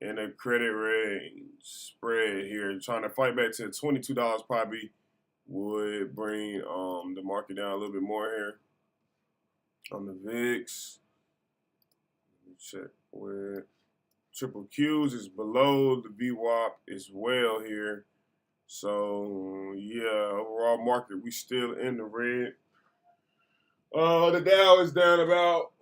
in the credit range spread here. Trying to fight back to $22 probably would bring the market down a little bit more here on the VIX. Let me check with Triple Qs is below the VWAP as well here. So yeah, overall market we still in the red. The Dow is down about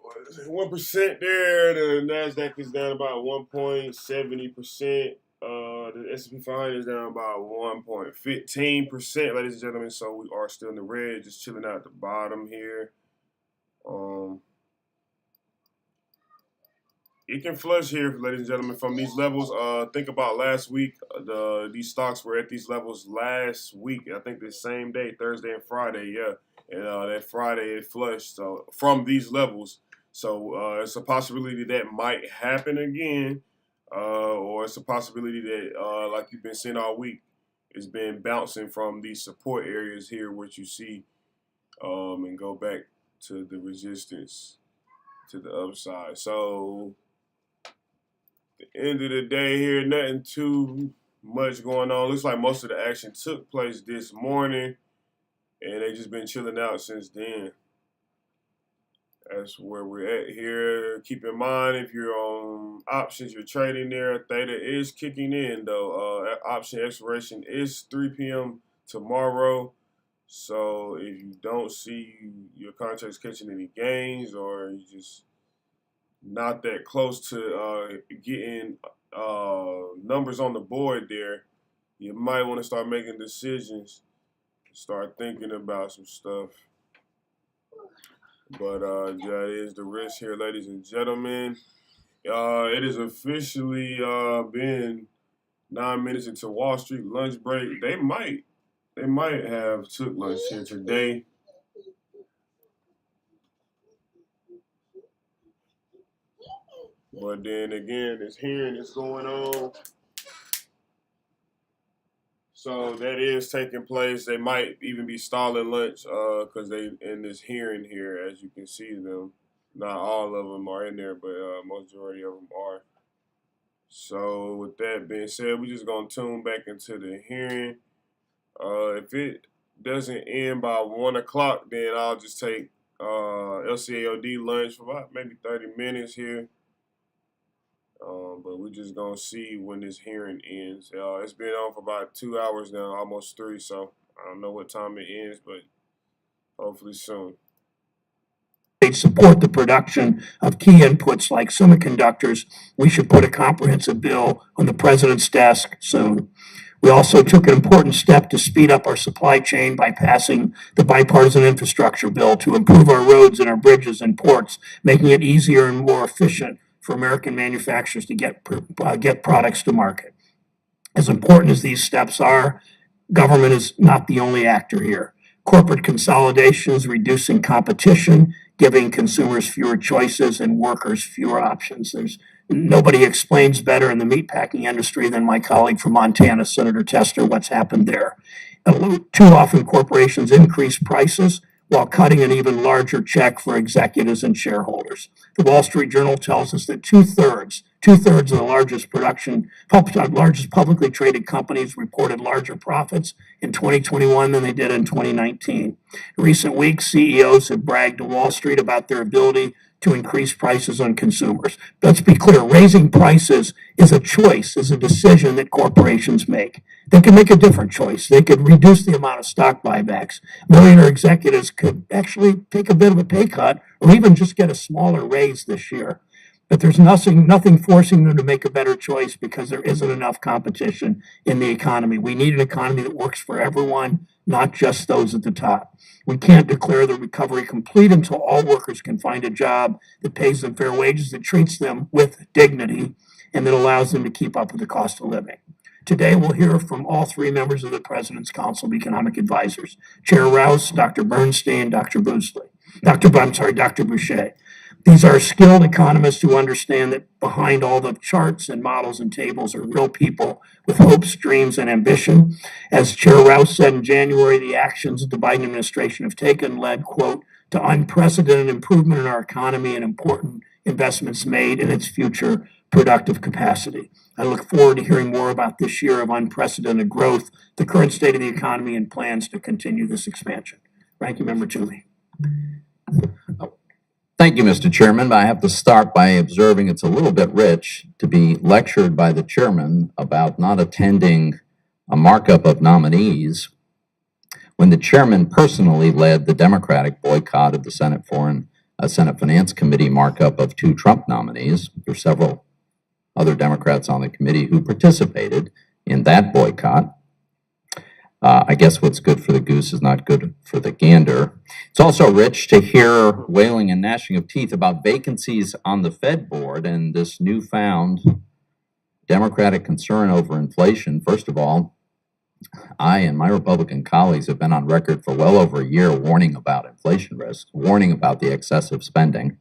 1% there. The Nasdaq is down about 1.70%. The S&P 500 is down about 1.15%, ladies and gentlemen. So we are still in the red, just chilling out at the bottom here. It can flush here, ladies and gentlemen, from these levels. Think about last week. These stocks were at these levels last week. I think the same day, Thursday and Friday, yeah. And that Friday it flushed from these levels. So it's a possibility that might happen again, or it's a possibility that, like you've been seeing all week, it's been bouncing from these support areas here, which you see, and go back to the resistance to the upside. So the end of the day here, nothing too much going on. Looks like most of the action took place this morning. and they just been chilling out since then. That's where we're at here. Keep in mind, if you're on options, you're trading there, Theta is kicking in, though. Option expiration is 3 p.m. tomorrow. So if you don't see your contracts catching any gains, or you just not that close to getting numbers on the board there, you might want to start making decisions, start thinking about some stuff. But that is the risk here, ladies and gentlemen. It has officially been 9 minutes into Wall Street lunch break. They might have took lunch here today. But then again, this hearing is going on. So that is taking place. They might even be stalling lunch because they in this hearing here, as you can see them. Not all of them are in there, but majority of them are. So with that being said, we're just going to tune back into the hearing. If it doesn't end by 1 o'clock, then I'll just take LCAOD lunch for about maybe 30 minutes here. But we're just going to see when this hearing ends. It's been on for about 2 hours now, almost 3, so I don't know what time it ends, but hopefully soon. They support the production of key inputs like semiconductors. We should put a comprehensive bill on the president's desk soon. We also took an important step to speed up our supply chain by passing the bipartisan infrastructure bill to improve our roads and our bridges and ports, making it easier and more efficient for American manufacturers to get products to market. As important as these steps are, government is not the only actor here. Corporate consolidation is reducing competition, giving consumers fewer choices and workers fewer options. Nobody explains better in the meatpacking industry than my colleague from Montana, Senator Tester, what's happened there. Too often corporations increase prices while cutting an even larger check for executives and shareholders. The Wall Street Journal tells us that two-thirds of the largest publicly traded companies reported larger profits in 2021 than they did in 2019. In recent weeks, CEOs have bragged to Wall Street about their ability to increase prices on consumers. Let's be clear, raising prices is a choice, is a decision that corporations make. They can make a different choice. They could reduce the amount of stock buybacks. Millionaire executives could actually take a bit of a pay cut or even just get a smaller raise this year. But there's nothing forcing them to make a better choice because there isn't enough competition in the economy. We need an economy that works for everyone, not just those at the top. We can't declare the recovery complete until all workers can find a job that pays them fair wages, that treats them with dignity, and that allows them to keep up with the cost of living. Today, we'll hear from all 3 members of the President's Council of Economic Advisors, Chair Rouse, Dr. Bernstein, Dr. Boucher. These are skilled economists who understand that behind all the charts and models and tables are real people with hopes, dreams, and ambition. As Chair Rouse said in January, the actions that the Biden administration have taken led, quote, to unprecedented improvement in our economy and important investments made in its future productive capacity. I look forward to hearing more about this year of unprecedented growth, the current state of the economy, and plans to continue this expansion. Ranking Member Toomey. Thank you, Mr. Chairman. I have to start by observing it's a little bit rich to be lectured by the chairman about not attending a markup of nominees when the chairman personally led the Democratic boycott of the Senate Finance Committee markup of 2 Trump nominees. There were several other Democrats on the committee who participated in that boycott. I guess what's good for the goose is not good for the gander. It's also rich to hear wailing and gnashing of teeth about vacancies on the Fed board and this newfound Democratic concern over inflation. First of all, I and my Republican colleagues have been on record for well over a year warning about inflation risk, warning about the excessive spending.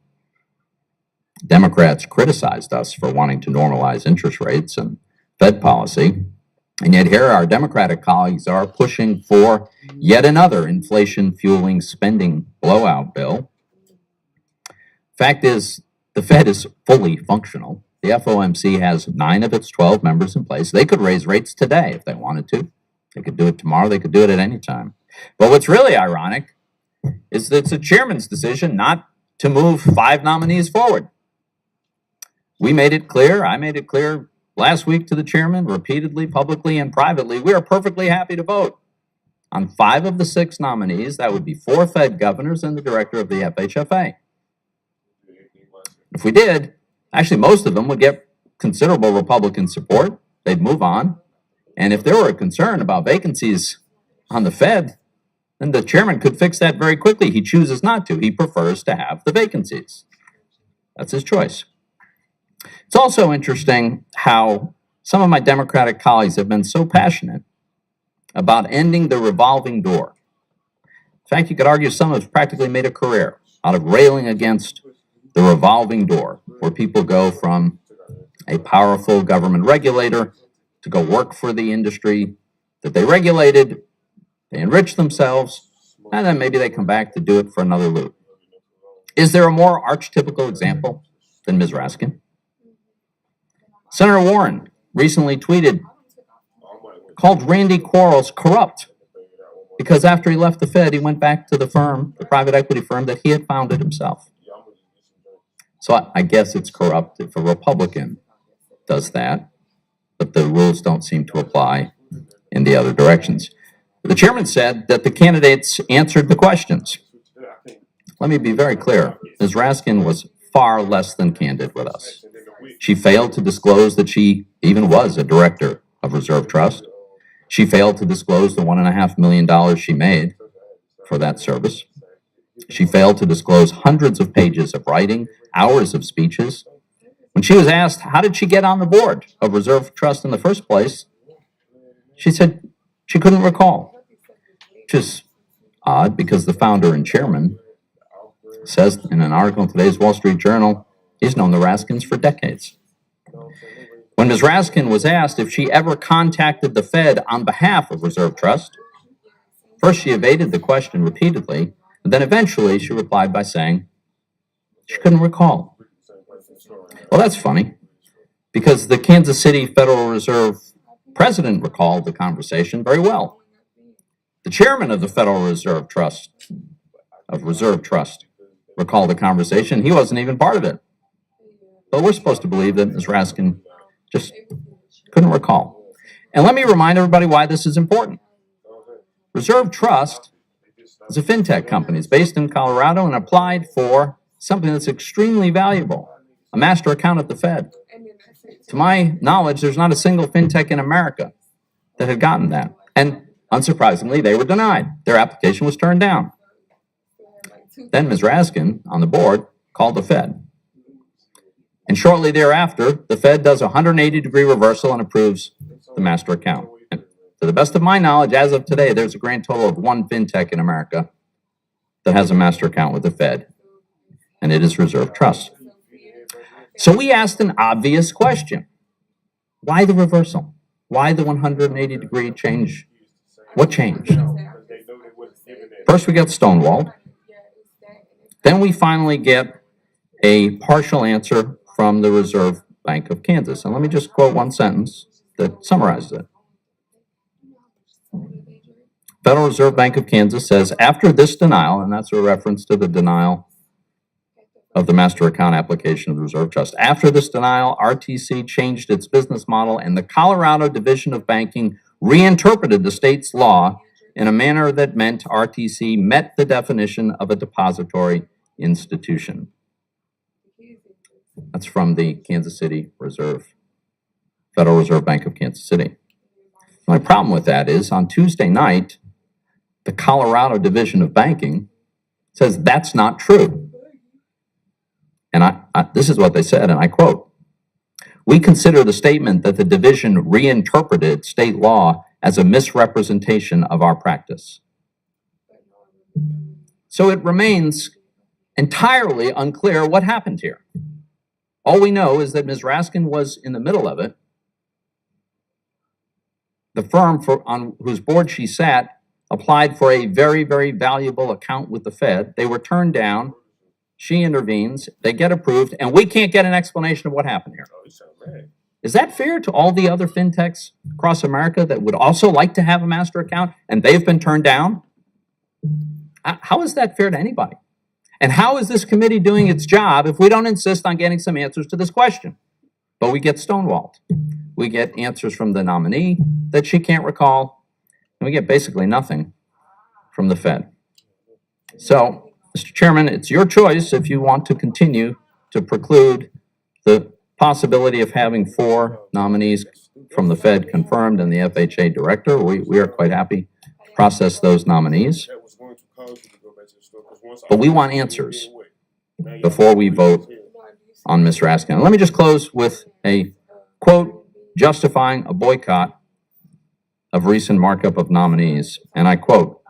Democrats criticized us for wanting to normalize interest rates and Fed policy. And yet here our Democratic colleagues are pushing for yet another inflation-fueling spending blowout bill. Fact is, the Fed is fully functional. The FOMC has 9 of its 12 members in place. They could raise rates today if they wanted to. They could do it tomorrow. They could do it at any time. But what's really ironic is that it's the chairman's decision not to move 5 nominees forward. We made it clear, I made it clear last week to the chairman, repeatedly, publicly, and privately, we are perfectly happy to vote on 5 of the 6 nominees. That would be 4 Fed governors and the director of the FHFA. If we did, actually most of them would get considerable Republican support. They'd move on. And if there were a concern about vacancies on the Fed, then the chairman could fix that very quickly. He chooses not to. He prefers to have the vacancies. That's his choice. It's also interesting how some of my Democratic colleagues have been so passionate about ending the revolving door. In fact, you could argue some have practically made a career out of railing against the revolving door, where people go from a powerful government regulator to go work for the industry that they regulated, they enrich themselves, and then maybe they come back to do it for another loot. Is there a more archetypical example than Ms. Raskin? Senator Warren recently tweeted, called Randy Quarles corrupt because after he left the Fed, he went back to the firm, the private equity firm that he had founded himself. So I guess it's corrupt if a Republican does that, but the rules don't seem to apply in the other directions. The chairman said that the candidates answered the questions. Let me be very clear. Ms. Raskin was far less than candid with us. She failed to disclose that she even was a director of Reserve Trust. She failed to disclose the $1.5 million she made for that service. She failed to disclose hundreds of pages of writing, hours of speeches. When she was asked, how did she get on the board of Reserve Trust in the first place? She said she couldn't recall, which is odd because the founder and chairman says in an article in today's Wall Street Journal, he's known the Raskins for decades. When Ms. Raskin was asked if she ever contacted the Fed on behalf of Reserve Trust, first she evaded the question repeatedly, and then eventually she replied by saying she couldn't recall. Well, that's funny, because the Kansas City Federal Reserve president recalled the conversation very well. The chairman of the Federal Reserve Trust, recalled the conversation. He wasn't even part of it. But we're supposed to believe that Ms. Raskin just couldn't recall. And let me remind everybody why this is important. Reserve Trust is a fintech company. It's based in Colorado and applied for something that's extremely valuable, a master account at the Fed. To my knowledge, there's not a single fintech in America that had gotten that. And unsurprisingly, they were denied. Their application was turned down. Then Ms. Raskin, on the board, called the Fed. And shortly thereafter, the Fed does a 180-degree reversal and approves the master account. And to the best of my knowledge, as of today, there's a grand total of 1 fintech in America that has a master account with the Fed, and it is Reserve Trust. So we asked an obvious question. Why the reversal? Why the 180-degree change? What changed? First, we got stonewalled. Then we finally get a partial answer from the Reserve Bank of Kansas. And let me just quote one sentence that summarizes it. Federal Reserve Bank of Kansas says, after this denial, and that's a reference to the denial of the master account application of the Reserve Trust. After this denial, RTC changed its business model and the Colorado Division of Banking reinterpreted the state's law in a manner that meant RTC met the definition of a depository institution. That's from the Kansas City Federal Reserve Bank of Kansas City. My problem with that is on Tuesday night, the Colorado Division of Banking says that's not true. And this is what they said, and I quote, "We consider the statement that the division reinterpreted state law as a misrepresentation of our practice." So it remains entirely unclear what happened here. All we know is that Ms. Raskin was in the middle of it. The firm on whose board she sat applied for a very, very valuable account with the Fed. They were turned down. She intervenes. They get approved, and we can't get an explanation of what happened here. Is that fair to all the other fintechs across America that would also like to have a master account, and they've been turned down? How is that fair to anybody? And how is this committee doing its job if we don't insist on getting some answers to this question? But we get stonewalled. We get answers from the nominee that she can't recall, and we get basically nothing from the Fed. So, Mr. Chairman, it's your choice if you want to continue to preclude the possibility of having 4 nominees from the Fed confirmed and the FHA director. We are quite happy to process those nominees. But we want answers before we vote on Ms. Raskin. Let me just close with a quote justifying a boycott of recent markup of nominees. And I quote,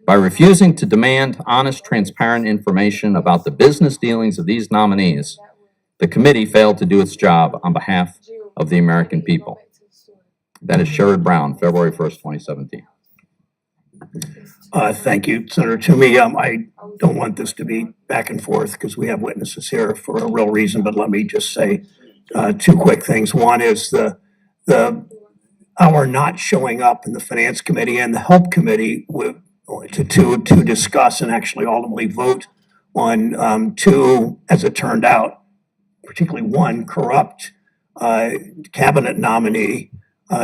"By refusing to demand honest, transparent information about the business dealings of these nominees, the committee failed to do its job on behalf of the American people." That is Sherrod Brown, February 1st, 2017. Thank you, Senator Toomey. I don't want this to be back and forth because we have witnesses here for a real reason, but let me just say 2 quick things. One is our not showing up in the Finance Committee and the Help Committee to discuss and actually ultimately vote on 2, as it turned out, particularly 1 corrupt cabinet nominee,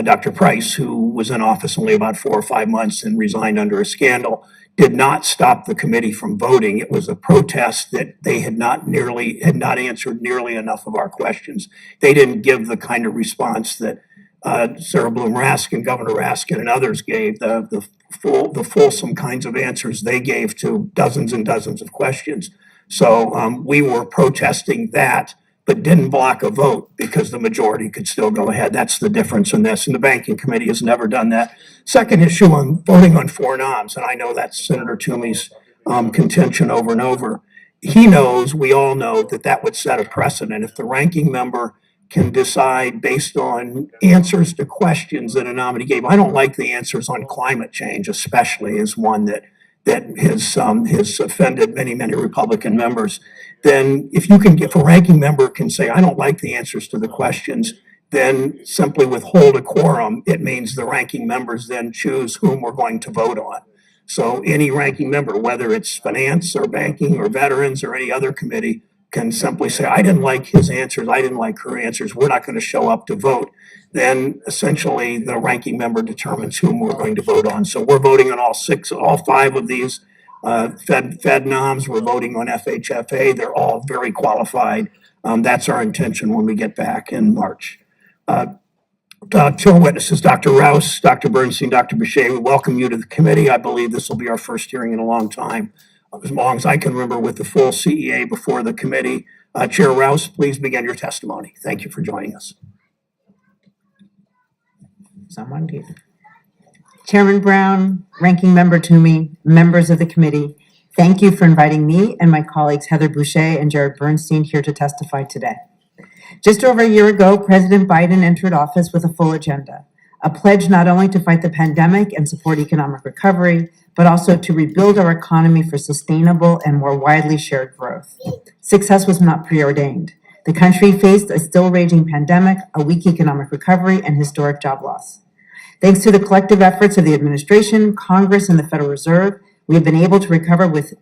Dr. Price, who was in office only about 4 or 5 months and resigned under a scandal, did not stop the committee from voting. It was a protest that they had not answered nearly enough of our questions. They didn't give the kind of response that Sarah Bloom Raskin, Governor Raskin, and others gave, the fulsome kinds of answers they gave to dozens and dozens of questions. So we were protesting that, but didn't block a vote because the majority could still go ahead. That's the difference in this, and the Banking Committee has never done that. Second issue on voting on 4 noms, and I know that's Senator Toomey's contention over and over. He knows, we all know, that would set a precedent. If the ranking member can decide based on answers to questions that a nominee gave. I don't like the answers on climate change, especially, is one that has offended many Republican members. Then if a ranking member can say, I don't like the answers to the questions, then simply withhold a quorum, it means the ranking members then choose whom we're going to vote on. So any ranking member, whether it's finance or banking or veterans or any other committee, can simply say, I didn't like his answers, I didn't like her answers, we're not going to show up to vote. Then essentially the ranking member determines whom we're going to vote on. So we're voting on all 5 of these Fed noms. We're voting on FHFA. They're all very qualified. That's our intention when we get back in March. Two witnesses, Dr. Rouse, Dr. Bernstein, Dr. Boucher, we welcome you to the committee. I believe this will be our first hearing in a long time, as long as I can remember, with the full CEA before the committee. Chair Rouse, please begin your testimony. Thank you for joining us. Someone do. Chairman Brown, Ranking Member Toomey, members of the committee, thank you for inviting me and my colleagues Heather Boucher and Jared Bernstein here to testify today. Just over a year ago, President Biden entered office with a full agenda, a pledge not only to fight the pandemic and support economic recovery, but also to rebuild our economy for sustainable and more widely shared growth. Success was not preordained. The country faced a still raging pandemic, a weak economic recovery, and historic job loss. Thanks to the collective efforts of the administration, Congress, and the Federal Reserve, we have been able to recover with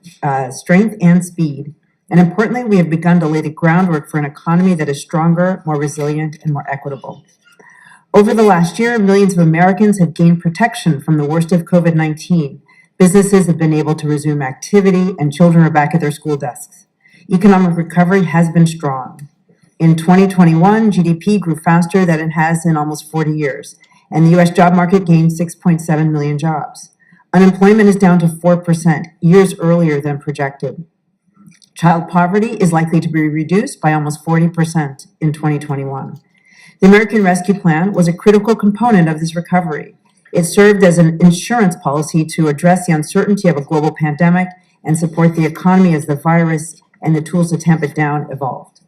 strength and speed. And importantly, we have begun to lay the groundwork for an economy that is stronger, more resilient, and more equitable. Over the last year, millions of Americans have gained protection from the worst of COVID-19. Businesses have been able to resume activity, and children are back at their school desks. Economic recovery has been strong. In 2021, GDP grew faster than it has in almost 40 years, and the U.S. job market gained 6.7 million jobs. Unemployment is down to 4%, years earlier than projected. Child poverty is likely to be reduced by almost 40% in 2021. The American Rescue Plan was a critical component of this recovery. It served as an insurance policy to address the uncertainty of a global pandemic and support the economy as the virus and the tools to tamp it down evolved.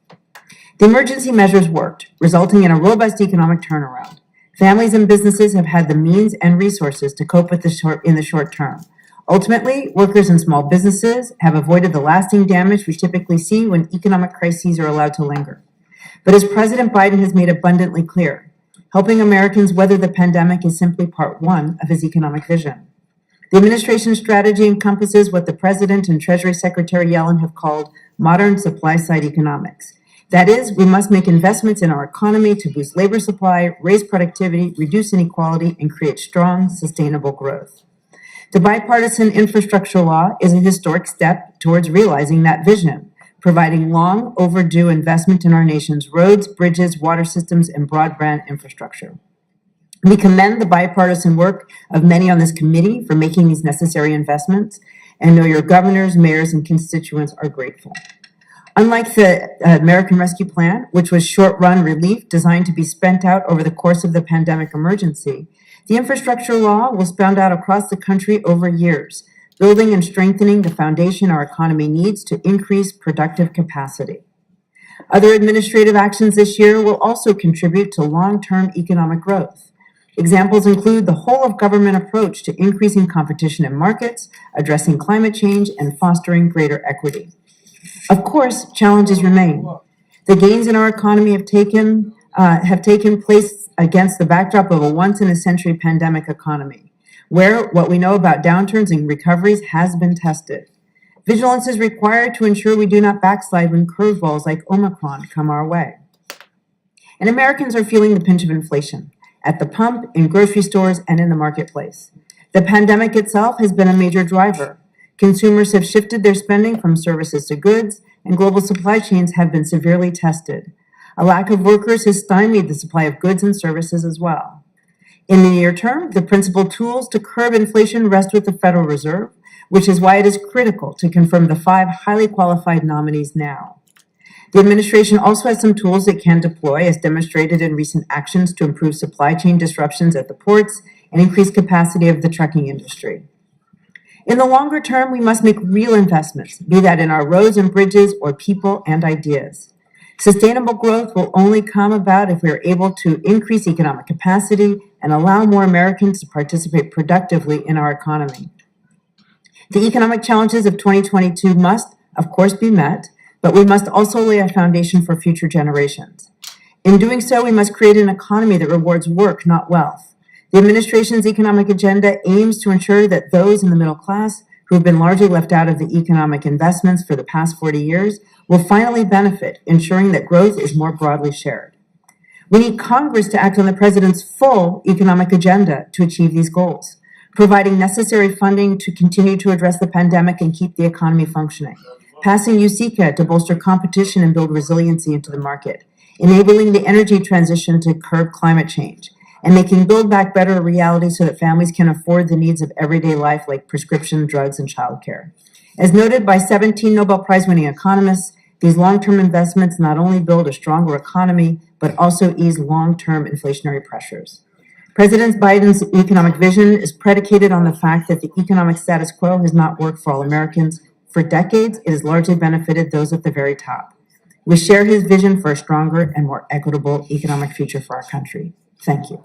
The emergency measures worked, resulting in a robust economic turnaround. Families and businesses have had the means and resources to cope with in the short term. Ultimately, workers and small businesses have avoided the lasting damage we typically see when economic crises are allowed to linger. But as President Biden has made abundantly clear, helping Americans weather the pandemic is simply part 1 of his economic vision. The administration's strategy encompasses what the President and Treasury Secretary Yellen have called modern supply-side economics. That is, we must make investments in our economy to boost labor supply, raise productivity, reduce inequality, and create strong, sustainable growth. The bipartisan infrastructure law is a historic step towards realizing that vision, providing long overdue investment in our nation's roads, bridges, water systems, and broadband infrastructure. We commend the bipartisan work of many on this committee for making these necessary investments, and know your governors, mayors, and constituents are grateful. Unlike the American Rescue Plan, which was short-run relief designed to be spent out over the course of the pandemic emergency, the infrastructure law will span out across the country over years, building and strengthening the foundation our economy needs to increase productive capacity. Other administrative actions this year will also contribute to long-term economic growth. Examples include the whole-of-government approach to increasing competition in markets, addressing climate change, and fostering greater equity. Of course, challenges remain. The gains in our economy have taken place against the backdrop of a once-in-a-century pandemic economy, where what we know about downturns and recoveries has been tested. Vigilance is required to ensure we do not backslide when curveballs like Omicron come our way. And Americans are feeling the pinch of inflation at the pump, in grocery stores, and in the marketplace. The pandemic itself has been a major driver. Consumers have shifted their spending from services to goods, and global supply chains have been severely tested. A lack of workers has stymied the supply of goods and services as well. In the near term, the principal tools to curb inflation rest with the Federal Reserve, which is why it is critical to confirm the 5 highly qualified nominees now. The administration also has some tools it can deploy, as demonstrated in recent actions to improve supply chain disruptions at the ports and increase capacity of the trucking industry. In the longer term, we must make real investments, be that in our roads and bridges or people and ideas. Sustainable growth will only come about if we are able to increase economic capacity and allow more Americans to participate productively in our economy. The economic challenges of 2022 must, of course, be met, but we must also lay a foundation for future generations. In doing so, we must create an economy that rewards work, not wealth. The administration's economic agenda aims to ensure that those in the middle class who have been largely left out of the economic investments for the past 40 years will finally benefit, ensuring that growth is more broadly shared. We need Congress to act on the president's full economic agenda to achieve these goals, providing necessary funding to continue to address the pandemic and keep the economy functioning, passing USICA to bolster competition and build resiliency into the market, enabling the energy transition to curb climate change, and making Build Back Better a reality so that families can afford the needs of everyday life like prescription drugs and childcare. As noted by 17 Nobel Prize-winning economists, these long-term investments not only build a stronger economy, but also ease long-term inflationary pressures. President Biden's economic vision is predicated on the fact that the economic status quo has not worked for all Americans. For decades, it has largely benefited those at the very top. We share his vision for a stronger and more equitable economic future for our country. Thank you.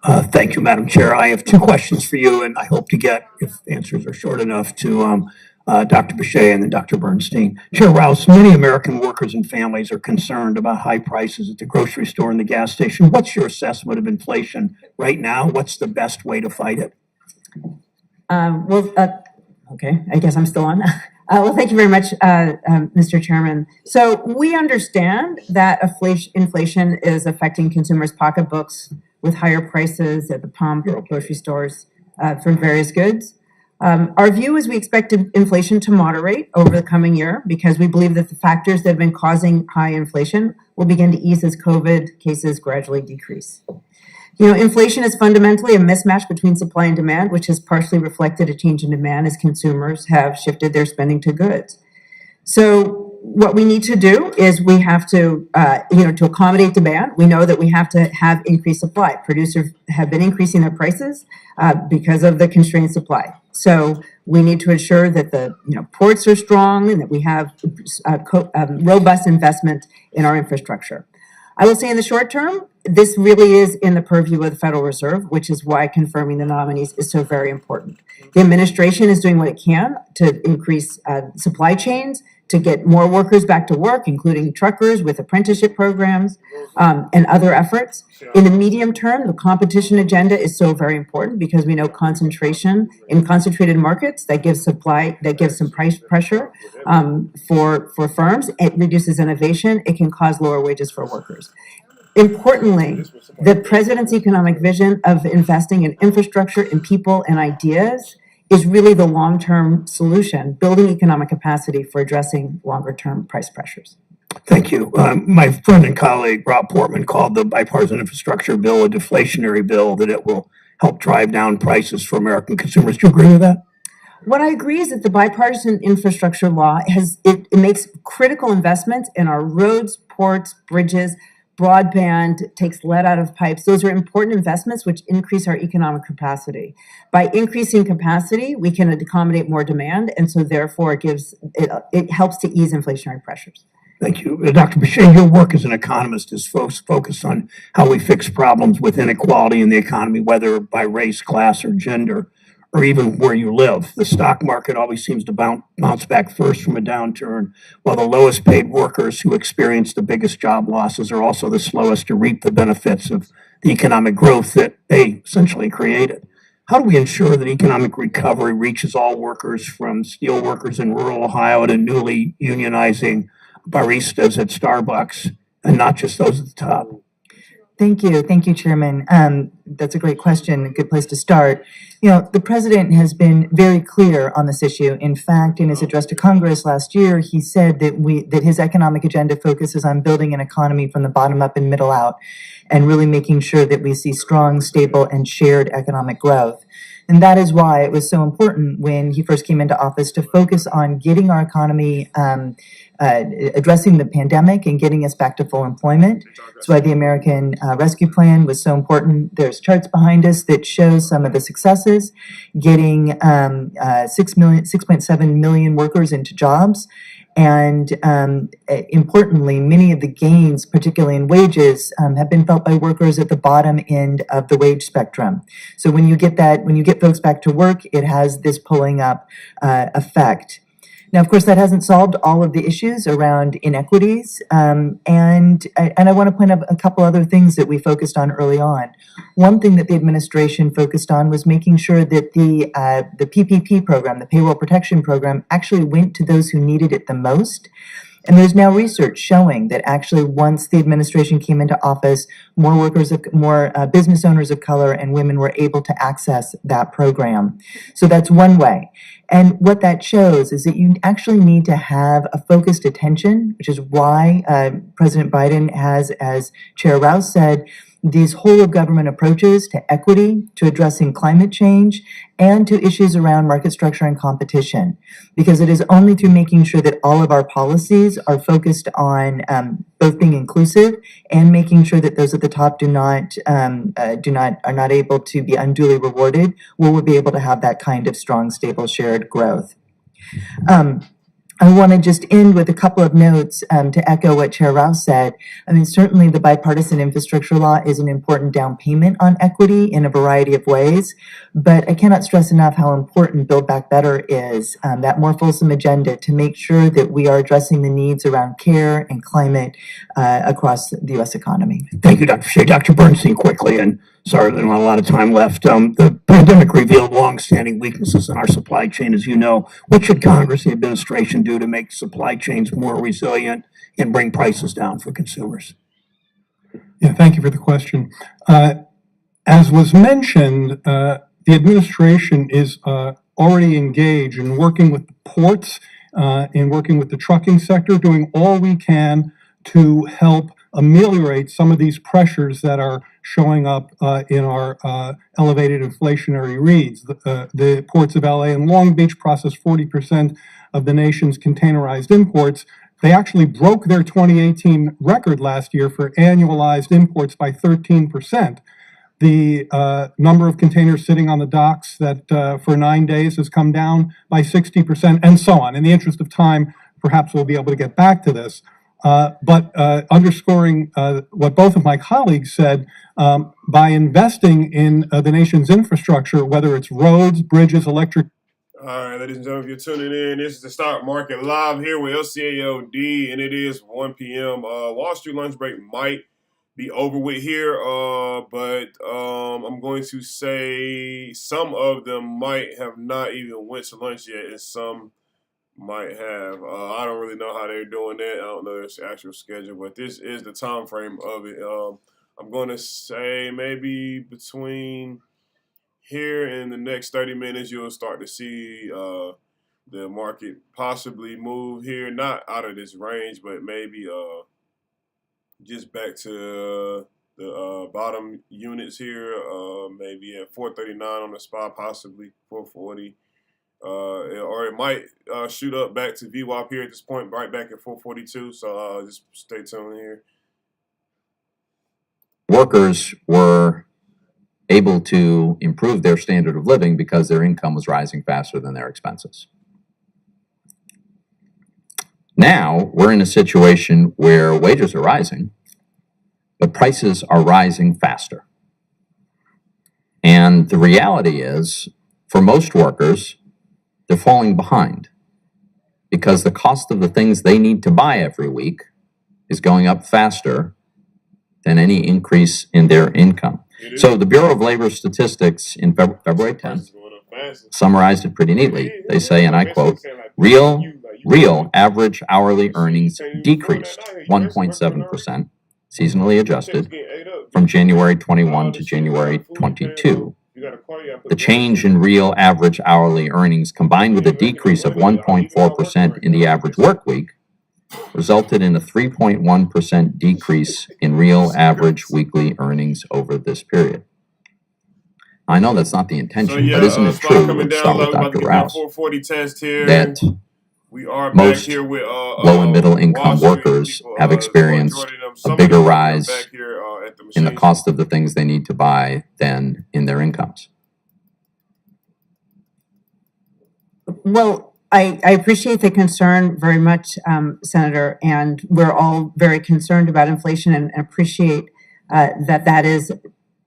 Thank you, Madam Chair. I have 2 questions for you, and I hope to get, if answers are short enough, to Dr. Boucher and then Dr. Bernstein. Chair Rouse, many American workers and families are concerned about high prices at the grocery store and the gas station. What's your assessment of inflation right now? What's the best way to fight it? Okay, I guess I'm still on. Well, thank you very much, Mr. Chairman. So we understand that inflation is affecting consumers' pocketbooks with higher prices at the pump or grocery stores for various goods. Our view is we expect inflation to moderate over the coming year because we believe that the factors that have been causing high inflation will begin to ease as COVID cases gradually decrease. You know, inflation is fundamentally a mismatch between supply and demand, which has partially reflected a change in demand as consumers have shifted their spending to goods. So what we need to do is we have to, to accommodate demand, we know that we have to have increased supply. Producers have been increasing their prices because of the constrained supply. So we need to ensure that the ports are strong and that we have robust investment in our infrastructure. I will say in the short term, this really is in the purview of the Federal Reserve, which is why confirming the nominees is so very important. The administration is doing what it can to increase supply chains, to get more workers back to work, including truckers with apprenticeship programs and other efforts. In the medium term, the competition agenda is so very important because we know concentration in concentrated markets that gives some price pressure for firms. It reduces innovation. It can cause lower wages for workers. Importantly, the president's economic vision of investing in infrastructure, in people and ideas is really the long-term solution, building economic capacity for addressing longer-term price pressures. Thank you. My friend and colleague, Rob Portman, called the bipartisan infrastructure bill a deflationary bill, that it will help drive down prices for American consumers. Do you agree with that? What I agree is that the bipartisan infrastructure law it makes critical investments in our roads, ports, bridges, broadband, takes lead out of pipes. Those are important investments which increase our economic capacity. By increasing capacity, we can accommodate more demand, and so therefore it helps to ease inflationary pressures. Thank you. Dr. Bechet, your work as an economist is focused on how we fix problems with inequality in the economy, whether by race, class, or gender, or even where you live. The stock market always seems to bounce back first from a downturn, while the lowest paid workers who experience the biggest job losses are also the slowest to reap the benefits of the economic growth that they essentially created. How do we ensure that economic recovery reaches all workers, from steel workers in rural Ohio to newly unionizing baristas at Starbucks, and not just those at the top? Thank you, Chairman. That's a great question, a good place to start. You know, the president has been very clear on this issue. In fact, in his address to Congress last year, he said that his economic agenda focuses on building an economy from the bottom up and middle out, and really making sure that we see strong, stable, and shared economic growth. And that is why it was so important when he first came into office to focus on getting our economy, addressing the pandemic and getting us back to full employment. That's why the American Rescue Plan was so important. There's charts behind us that show some of the successes, getting 6.7 million workers into jobs. And importantly, many of the gains, particularly in wages, have been felt by workers at the bottom end of the wage spectrum. So when you get folks back to work, it has this pulling up effect. Now, of course, that hasn't solved all of the issues around inequities, and I want to point out a couple other things that we focused on early on. One thing that the administration focused on was making sure that the PPP program, the Payroll Protection Program, actually went to those who needed it the most. And there's now research showing that actually once the administration came into office, more business owners of color and women were able to access that program. So that's one way. And what that shows is that you actually need to have a focused attention, which is why President Biden has, as Chair Rouse said, these whole of government approaches to equity, to addressing climate change, and to issues around market structure and competition. Because it is only through making sure that all of our policies are focused on both being inclusive and making sure that those at the top are not able to be unduly rewarded, will we be able to have that kind of strong, stable, shared growth. I want to just end with a couple of notes to echo what Chair Rouse said. I mean, certainly the bipartisan infrastructure law is an important down payment on equity in a variety of ways, but I cannot stress enough how important Build Back Better is, that more fulsome agenda to make sure that we are addressing the needs around care and climate across the U.S. economy. Thank you, Dr. Shea. Dr. Bernstein, quickly, and sorry, there's not a lot of time left. The pandemic revealed longstanding weaknesses in our supply chain, as you know. What should Congress and the administration do to make supply chains more resilient and bring prices down for consumers? Yeah, thank you for the question. As was mentioned, the administration is already engaged in working with the ports, in working with the trucking sector, doing all we can to help ameliorate some of these pressures that are showing up in our elevated inflationary reads. The ports of LA and Long Beach process 40% of the nation's containerized imports. They actually broke their 2018 record last year for annualized imports by 13%. The number of containers sitting on the docks that for 9 days has come down by 60%, and so on. In the interest of time, perhaps we'll be able to get back to this. But underscoring what both of my colleagues said, by investing in the nation's infrastructure, whether it's roads, bridges, electric. All right, ladies and gentlemen, if you're tuning in, this is the Stock Market Live here with LCAOD, and it is 1 p.m. Wall Street lunch break might be over with here, but I'm going to say some of them might have not even went to lunch yet, and some might have. I don't really know how they're doing that. I don't know their actual schedule, but this is the time frame of it. I'm going to say maybe between here in the next 30 minutes, you'll start to see the market possibly move here, not out of this range, but maybe just back to the bottom units here, maybe at 439 on the spot, possibly 440. Or it might shoot up back to VWAP here at this point, right back at 442. So just stay tuned here. Workers were able to improve their standard of living because their income was rising faster than their expenses. Now we're in a situation where wages are rising, but prices are rising faster. And the reality is, for most workers, they're falling behind because the cost of the things they need to buy every week is going up faster than any increase in their income. So the Bureau of Labor Statistics in February 10th summarized it pretty neatly. They say, and I quote, real average hourly earnings decreased 1.7%, seasonally adjusted, from January 21 to January 22. The change in real average hourly earnings, combined with a decrease of 1.4% in the average work week, resulted in a 3.1% decrease in real average weekly earnings over this period. I know that's not the intention, but isn't it true, let's start with Dr. Rouse, that we are most back here with low and middle income workers have experienced a bigger rise in the cost of the things they need to buy than in their incomes? Well, I appreciate the concern very much, Senator, and we're all very concerned about inflation and appreciate that is,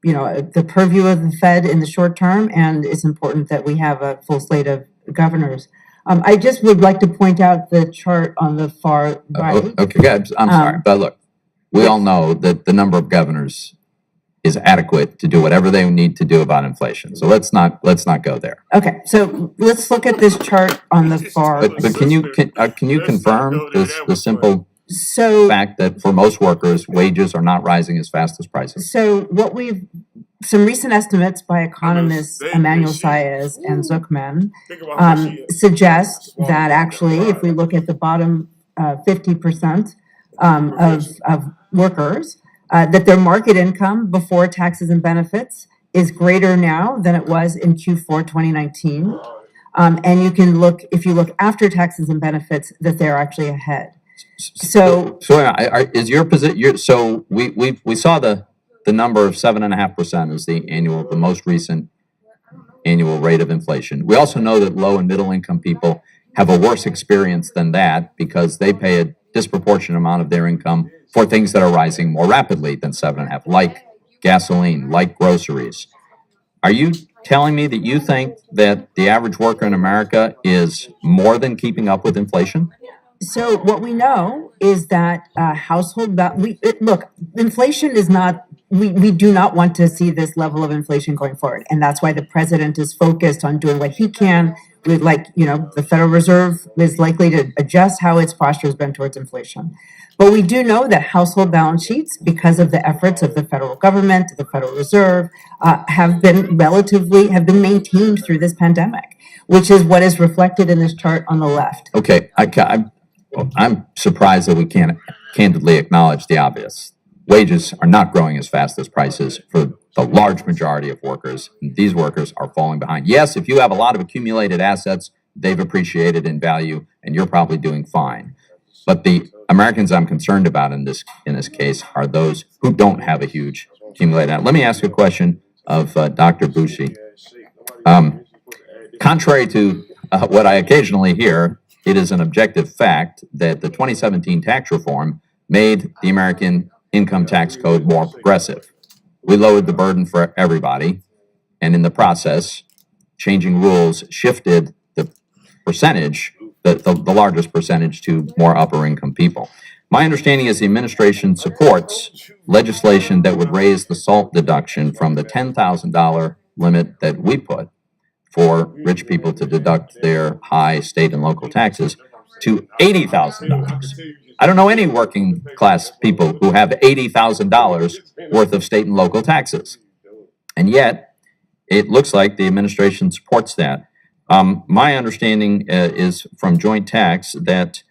the purview of the Fed in the short term, and it's important that we have a full slate of governors. I just would like to point out the chart on the far right. Okay, guys, I'm sorry, but look, we all know that the number of governors is adequate to do whatever they need to do about inflation. So let's not go there. Okay, so let's look at this chart on the far. But can you confirm the simple So fact that for most workers, wages are not rising as fast as prices? So some recent estimates by economists Emmanuel Saez and Zuckman suggest that actually, if we look at the bottom 50% of workers, that their market income before taxes and benefits is greater now than it was in Q4 2019. And you can look, if you look after taxes and benefits, that they're actually ahead. So is your position? So we saw the number of 7.5% as the most recent annual rate of inflation. We also know that low and middle income people have a worse experience than that because they pay a disproportionate amount of their income for things that are rising more rapidly than 7.5%, like gasoline, like groceries. Are you telling me that you think that the average worker in America is more than keeping up with inflation? So what we know is that inflation is not, we do not want to see this level of inflation going forward. And that's why the president is focused on doing what he can. The Federal Reserve is likely to adjust how its posture has been towards inflation. But we do know that household balance sheets, because of the efforts of the federal government, the Federal Reserve, have been maintained through this pandemic, which is what is reflected in this chart on the left. Okay, I'm surprised that we can't candidly acknowledge the obvious. Wages are not growing as fast as prices for the large majority of workers. These workers are falling behind. Yes, if you have a lot of accumulated assets, they've appreciated in value, and you're probably doing fine. But the Americans I'm concerned about in this case are those who don't have a huge accumulated asset. Let me ask a question of Dr. Bushi. Contrary to what I occasionally hear it is an objective fact that the 2017 tax reform made the American income tax code more progressive. We lowered the burden for everybody, and in the process, changing rules shifted the percentage, the largest percentage, to more upper income people. My understanding is the administration supports legislation that would raise the SALT deduction from the $10,000 limit that we put for rich people to deduct their high state and local taxes to $80,000. I don't know any working class people who have $80,000 worth of state and local taxes. And yet, it looks like the administration supports that. My understanding is from joint tax that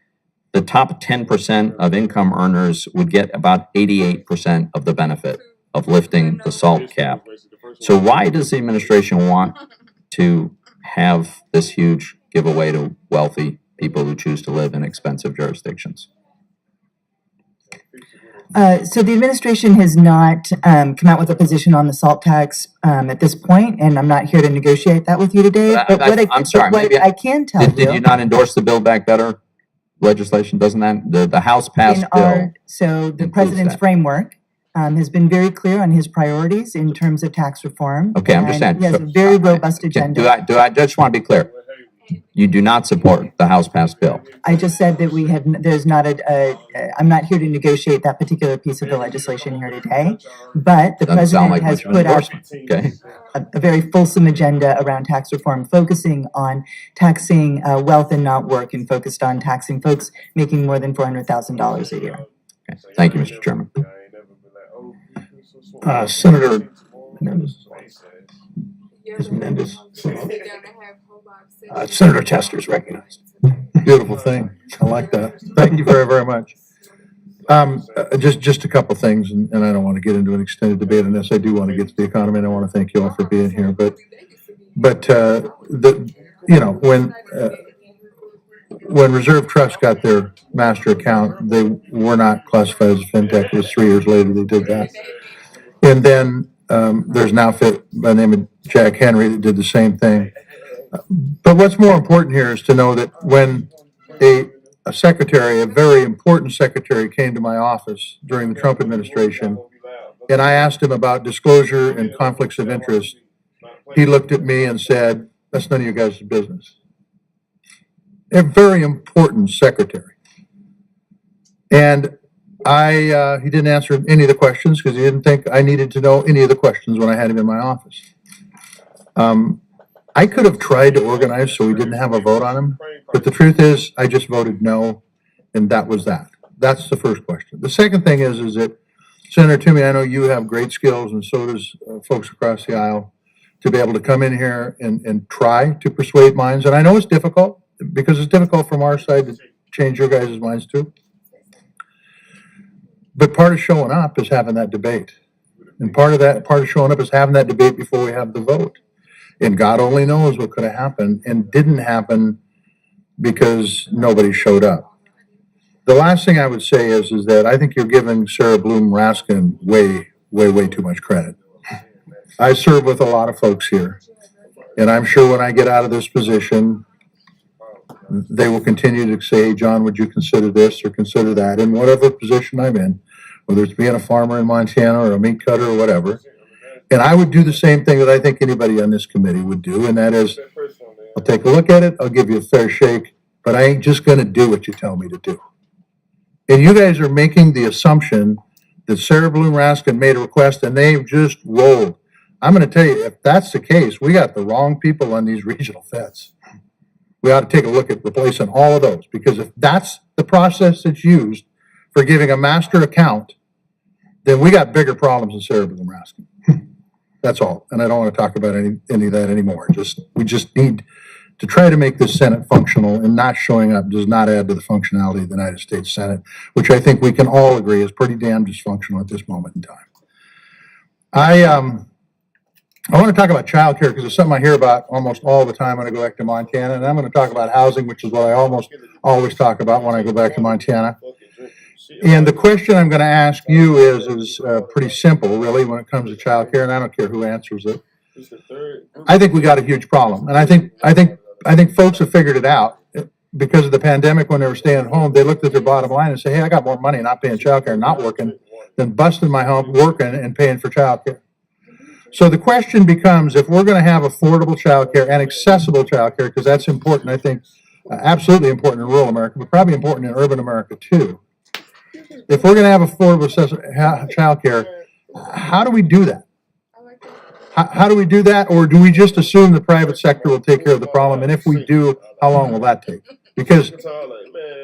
the top 10% of income earners would get about 88% of the benefit of lifting the SALT cap. So why does the administration want to have this huge giveaway to wealthy people who choose to live in expensive jurisdictions? So the administration has not come out with a position on the SALT tax at this point, and I'm not here to negotiate that with you today. But I'm sorry, what maybe I can tell Did you not endorse the Build Back Better legislation? Doesn't that, the House passed bill? So the includes president's that. framework has been very clear on his priorities in terms of tax reform. Okay, I and understand. He has So, a very robust agenda. Do I just want to be clear? You do not support the House passed bill? I just said that we have, there's not I'm not here to negotiate that particular piece of the legislation here today, but the Doesn't sound president like has much of an put out endorsement. Okay. a very fulsome agenda around tax reform, focusing on taxing wealth and not work, and focused on taxing folks making more than $400,000 a year. Okay. Thank you, Mr. Chairman. Senator Menendez. Is Menendez? Senator Tester's recognized. Beautiful thing. I like that. Thank you very, very much. Just a couple things, and I don't want to get into an extended debate on this. I do want to get to the economy, and I want to thank you all for being here. But when Reserve Trust got their master account, they were not classified as a fintech. It was 3 years later they did that. And then there's an outfit by the name of Jack Henry that did the same thing. But what's more important here is to know that when a secretary, a very important secretary, came to my office during the Trump administration, and I asked him about disclosure and conflicts of interest, he looked at me and said, "That's none of your guys' business." A very important secretary. And he didn't answer any of the questions because he didn't think I needed to know any of the questions when I had him in my office. I could have tried to organize so we didn't have a vote on him, but the truth is I just voted no, and that was that. That's the first question. The second thing is that, Senator Toomey, I know you have great skills, and so does folks across the aisle, to be able to come in here and try to persuade minds. And I know it's difficult, because it's difficult from our side to change your guys' minds too. But part of showing up is having that debate. And part of showing up is having that debate before we have the vote. And God only knows what could have happened and didn't happen because nobody showed up. The last thing I would say is that I think you're giving Sarah Bloom Raskin way too much credit. I serve with a lot of folks here, and I'm sure when I get out of this position, they will continue to say, "Hey, John, would you consider this or consider that?" In whatever position I'm in, whether it's being a farmer in Montana or a meat cutter or whatever. And I would do the same thing that I think anybody on this committee would do, and that is, I'll take a look at it, I'll give you a fair shake, but I ain't just gonna do what you tell me to do. And you guys are making the assumption that Sarah Bloom Raskin made a request and they've just rolled. I'm gonna tell you, if that's the case, we got the wrong people on these regional feds. We ought to take a look at replacing all of those, because if that's the process that's used for giving a master account, then we got bigger problems than Sarah Bloom Raskin. That's all. And I don't want to talk about any of that anymore. We just need to try to make this Senate functional, and not showing up does not add to the functionality of the United States Senate, which I think we can all agree is pretty damn dysfunctional at this moment in time. I want to talk about childcare because it's something I hear about almost all the time when I go back to Montana, and I'm going to talk about housing, which is what I almost always talk about when I go back to Montana. And the question I'm going to ask you is pretty simple, really, when it comes to childcare, and I don't care who answers it. I think we got a huge problem, and I think folks have figured it out. because of the pandemic, when they were staying at home, they looked at their bottom line and say, hey, I got more money not paying childcare and not working than busting my home, working and paying for childcare. So the question becomes, if we're going to have affordable childcare and accessible childcare, because that's important, I think, absolutely important in rural America, but probably important in urban America too. If we're going to have affordable childcare, how do we do that? How do we do that? Or do we just assume the private sector will take care of the problem? And if we do, how long will that take? Because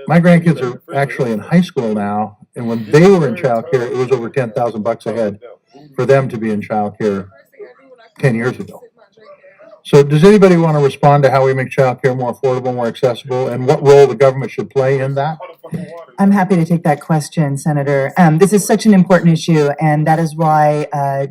my grandkids are actually in high school now, and when they were in childcare, it was over $10,000 a head for them to be in childcare 10 years ago. So does anybody want to respond to how we make childcare more affordable, more accessible, and what role the government should play in that? I'm happy to take that question, Senator. This is such an important issue, and that is why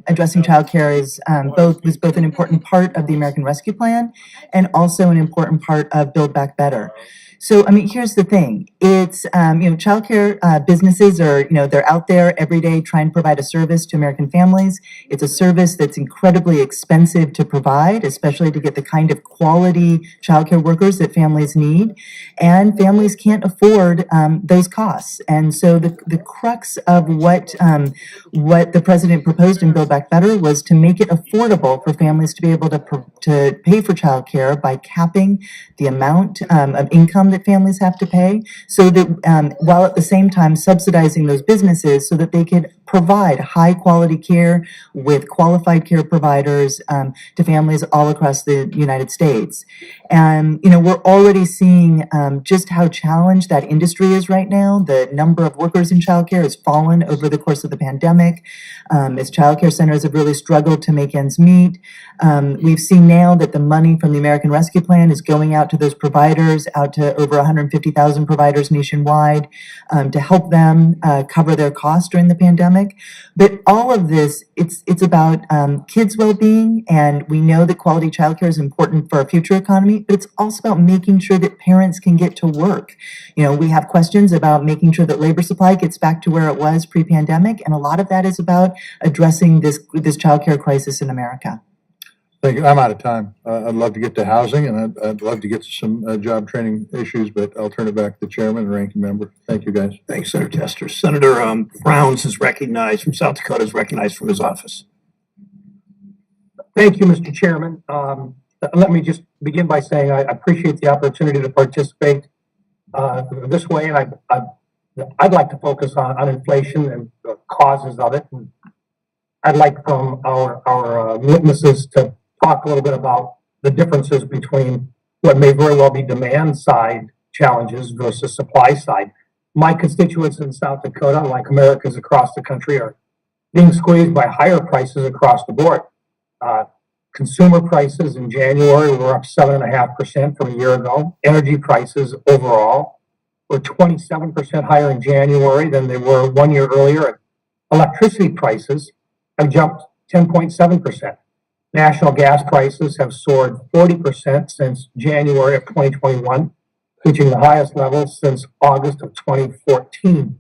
addressing childcare is was both an important part of the American Rescue Plan and also an important part of Build Back Better. So, I mean, here's the thing. It's, childcare businesses are, they're out there every day trying to provide a service to American families. It's a service that's incredibly expensive to provide, especially to get the kind of quality childcare workers that families need. And families can't afford those costs. And so the crux of what the president proposed in Build Back Better was to make it affordable for families to be able to pay for childcare by capping the amount of income that families have to pay, so that while at the same time subsidizing those businesses so that they could provide high quality care with qualified care providers to families all across the United States. And, we're already seeing just how challenged that industry is right now. The number of workers in childcare has fallen over the course of the pandemic, as childcare centers have really struggled to make ends meet. We've seen now that the money from the American Rescue Plan is going out to those providers, out to over 150,000 providers nationwide, to help them cover their costs during the pandemic. But all of this, it's about kids' well-being, and we know that quality childcare is important for our future economy, but it's also about making sure that parents can get to work. We have questions about making sure that labor supply gets back to where it was pre-pandemic, and a lot of that is about addressing this childcare crisis in America. Thank you. I'm out of time. I'd love to get to housing, and I'd love to get to some job training issues, but I'll turn it back to the chairman and ranking member. Thank you, guys. Thanks, Senator Tester. Senator Browns is recognized from South Dakota, is recognized from his office. Thank you, Mr. Chairman. Let me just begin by saying I appreciate the opportunity to participate this way, and I'd like to focus on inflation and the causes of it. And I'd like from our witnesses to talk a little bit about the differences between what may very well be demand side challenges versus supply side. My constituents in South Dakota, like Americans across the country, are being squeezed by higher prices across the board. Consumer prices in January were up 7.5% from a year ago. Energy prices overall were 27% higher in January than they were 1 year earlier. Electricity prices have jumped 10.7%. National gas prices have soared 40% since January of 2021, reaching the highest level since August of 2014.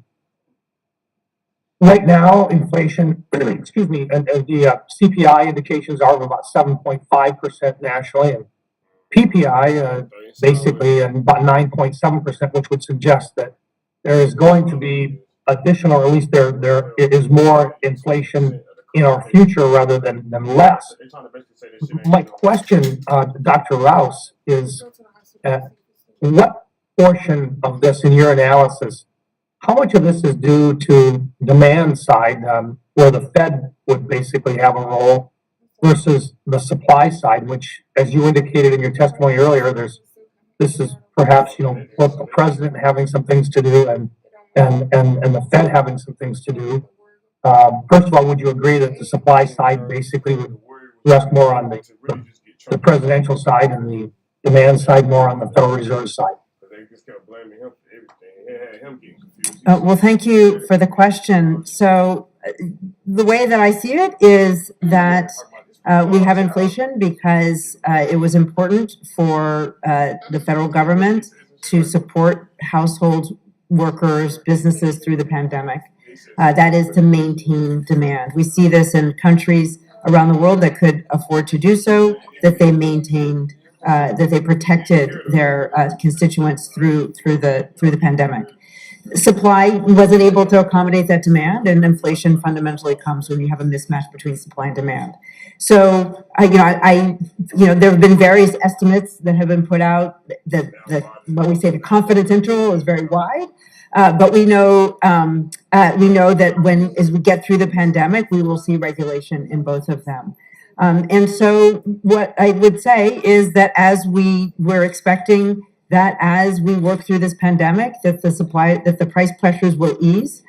Right now, inflation, and the CPI indications are of about 7.5% nationally, and PPI basically about 9.7%, which would suggest that there is going to be additional, or at least there is more inflation in our future rather than less. My question, Dr. Rouse, is what portion of this in your analysis, how much of this is due to demand side, where the Fed would basically have a role, versus the supply side, which, as you indicated in your testimony earlier, this is perhaps, both the president having some things to do and the Fed having some things to do. First of all, would you agree that the supply side basically would rest more on the presidential side and the demand side more on the Federal Reserve side? Well, thank you for the question. So the way that I see it is that we have inflation because it was important for the federal government to support household workers, businesses through the pandemic. That is to maintain demand. We see this in countries around the world that could afford to do so, that they maintained that they protected their constituents through the pandemic. Supply wasn't able to accommodate that demand, and inflation fundamentally comes when you have a mismatch between supply and demand. So, there have been various estimates that have been put out. What we say the confidence interval is very wide, but we know that as we get through the pandemic, we will see regulation in both of them. And so, what I would say is that we're expecting that as we work through this pandemic, that the price pressures will ease.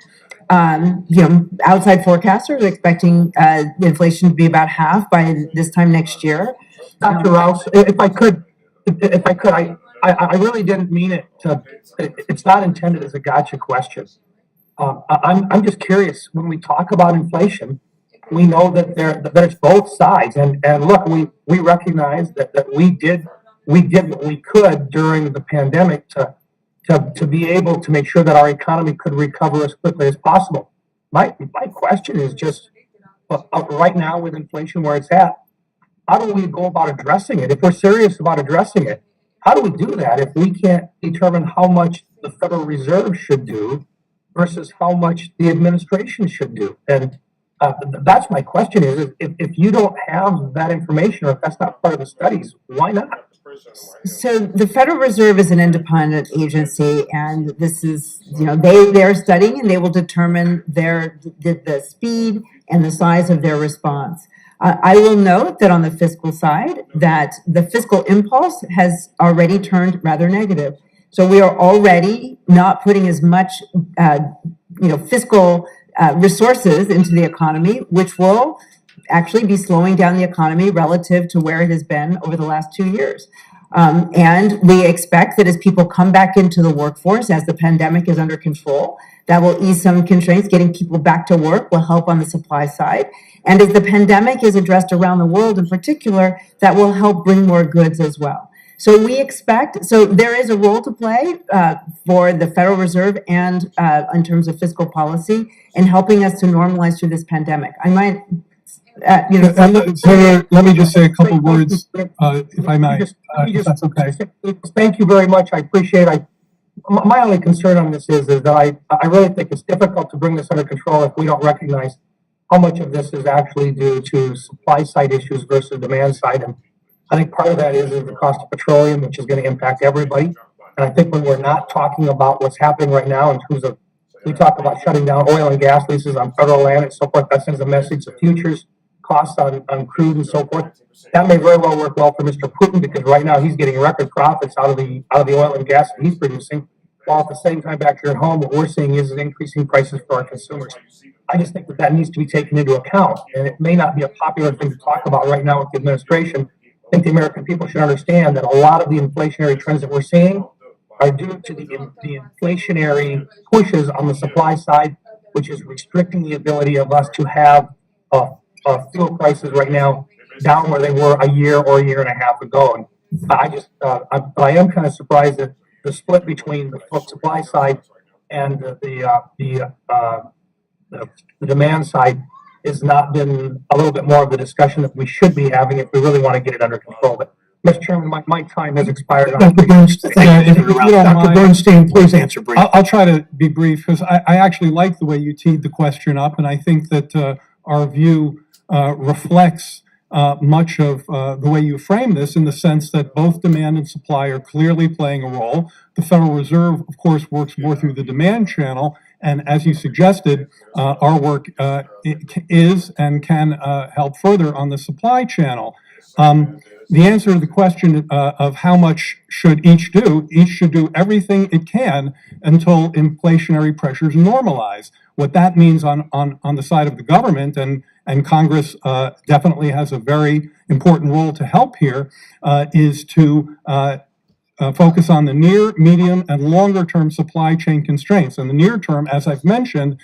Outside forecasters are expecting inflation to be about half by this time next year. Dr. Rouse, if I could, I really didn't mean it to, it's not intended as a gotcha question. I'm just curious, when we talk about inflation, we know that there's both sides, and look, we recognize that we did what we could during the pandemic to be able to make sure that our economy could recover as quickly as possible. My question is just, right now with inflation where it's at, how do we go about addressing it? If we're serious about addressing it, how do we do that if we can't determine how much the Federal Reserve should do versus how much the administration should do? And that's my question is, if you don't have that information, or if that's not part of the studies, why not? So the Federal Reserve is an independent agency, and this is, they are studying, and they will determine the speed and the size of their response. I will note that on the fiscal side, that the fiscal impulse has already turned rather negative. So we are already not putting as much, fiscal resources into the economy, which will actually be slowing down the economy relative to where it has been over the last 2 years. And we expect that as people come back into the workforce, as the pandemic is under control, that will ease some constraints. Getting people back to work will help on the supply side. And as the pandemic is addressed around the world in particular, that will help bring more goods as well. So there is a role to play for the Federal Reserve and in terms of fiscal policy in helping us to normalize through this pandemic. I might, Senator, let me just say a couple words, if I might, if that's okay. Thank you very much. I appreciate it. My only concern on this is that I really think it's difficult to bring this under control if we don't recognize how much of this is actually due to supply side issues versus demand side. And I think part of that is the cost of petroleum, which is going to impact everybody. And I think when we're not talking about what's happening right now in terms of, we talk about shutting down oil and gas leases on federal land and so forth, that sends a message of futures costs on crude and so forth. That may very well work well for Mr. Putin, because right now he's getting record profits out of the oil and gas that he's producing, while at the same time back here at home, what we're seeing is an increasing prices for our consumers. I just think that needs to be taken into account, and it may not be a popular thing to talk about right now with the administration. I think the American people should understand that a lot of the inflationary trends that we're seeing are due to the inflationary pushes on the supply side, which is restricting the ability of us to have fuel prices right now down where they were a year or a year and a half ago. And I am kind of surprised that the split between the supply side and the demand side has not been a little bit more of the discussion that we should be having if we really want to get it under control. But Mr. Chairman, my time has expired. Dr. Bernstein, Dr. Bernstein, please answer briefly. I'll try to be brief, because I actually like the way you teed the question up, and I think that our view reflects much of the way you frame this, in the sense that both demand and supply are clearly playing a role. The Federal Reserve, of course, works more through the demand channel, and as you suggested, our work is and can help further on the supply channel. The answer to the question of how much should each should do everything it can until inflationary pressures normalize. What that means on the side of the government, and Congress definitely has a very important role to help here, is to focus on the near, medium, and longer-term supply chain constraints. In the near term, as I've mentioned,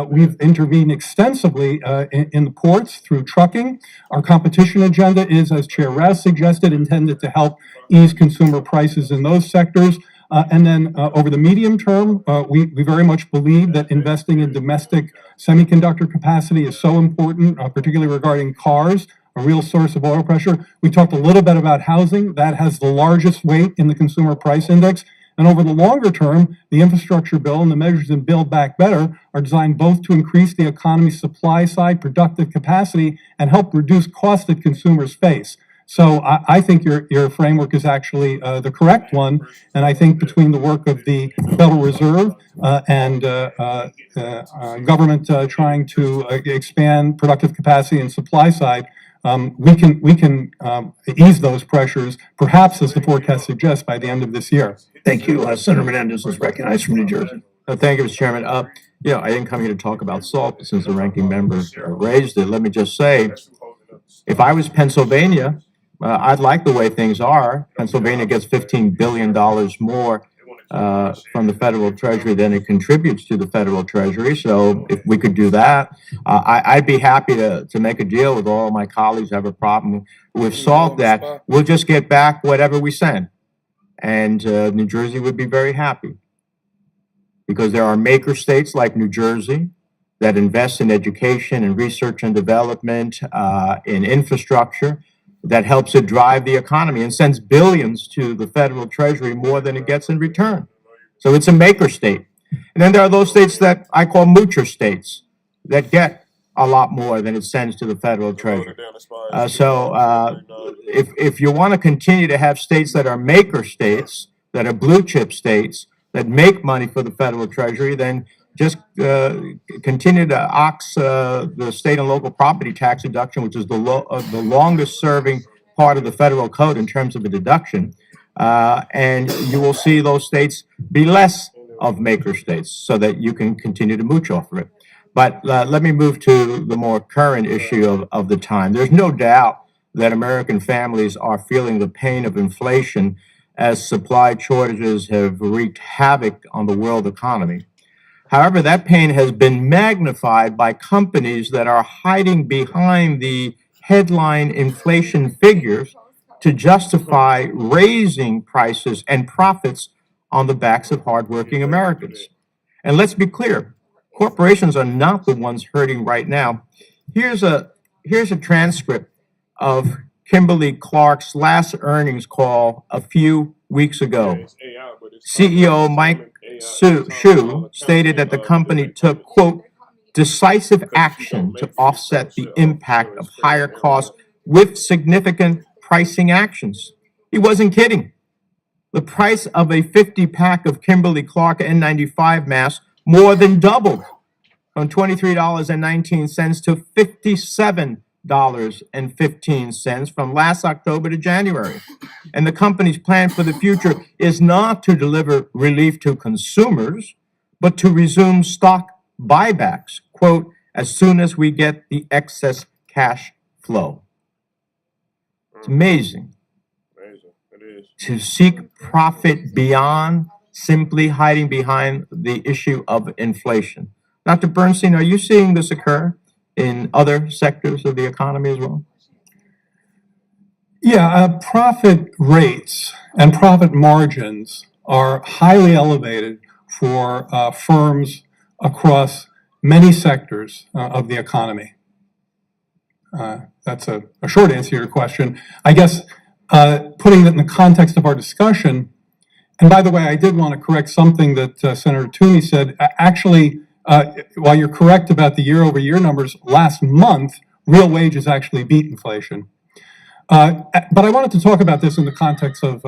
we've intervened extensively in the ports through trucking. Our competition agenda is, as Chair Rouse suggested, intended to help ease consumer prices in those sectors. And then over the medium term, we very much believe that investing in domestic semiconductor capacity is so important, particularly regarding cars. a real source of oil pressure. We talked a little bit about housing. That has the largest weight in the consumer price index. And over the longer term, the infrastructure bill and the measures in Build Back Better are designed both to increase the economy's supply side productive capacity and help reduce costs that consumers face. So I think your framework is actually the correct one. And I think between the work of the Federal Reserve and government trying to expand productive capacity and supply side, we can ease those pressures, perhaps as the forecast suggests, by the end of this year. Thank you. Senator Menendez is recognized from New Jersey. Thank you, Mr. Chairman. I didn't come here to talk about salt, but since the ranking member raised it, let me just say, if I was Pennsylvania, I'd like the way things are. Pennsylvania gets $15 billion more from the federal treasury than it contributes to the federal treasury. So if we could do that, I'd be happy to make a deal with all my colleagues who have a problem with salt that we'll just get back whatever we send. And New Jersey would be very happy, because there are maker states like New Jersey that invest in education and research and development, in infrastructure that helps it drive the economy and sends billions to the federal treasury, more than it gets in return. So it's a maker state. And then there are those states that I call moocher states that get a lot more than it sends to the federal treasury. If you want to continue to have states that are maker states, that are blue chip states, that make money for the federal treasury, then just continue to ox the state and local property tax deduction, which is the longest serving part of the federal code in terms of a deduction. And you will see those states be less of maker states so that you can continue to mooch off of it. But let me move to the more current issue of the time. There's no doubt that American families are feeling the pain of inflation as supply shortages have wreaked havoc on the world economy. However, that pain has been magnified by companies that are hiding behind the headline inflation figures to justify raising prices and profits on the backs of hardworking Americans. And let's be clear, corporations are not the ones hurting right now. Here's a transcript of Kimberly Clark's last earnings call a few weeks ago. CEO Mike Hsu stated that the company took, quote, decisive action to offset the impact of higher costs with significant pricing actions. He wasn't kidding. The price of a 50-pack of Kimberly Clark N95 masks more than doubled from $23.19 to $57.15 from last October to January. And the company's plan for the future is not to deliver relief to consumers, but to resume stock buybacks, quote, as soon as we get the excess cash flow. It's amazing. To seek profit beyond simply hiding behind the issue of inflation. Dr. Bernstein, are you seeing this occur in other sectors of the economy as well? Yeah, profit rates and profit margins are highly elevated for firms across many sectors of the economy. That's a short answer to your question. I guess putting it in the context of our discussion, and by the way, I did want to correct something that Senator Toomey said. Actually, while you're correct about the year-over-year numbers, last month, real wages actually beat inflation. But I wanted to talk about this in the context of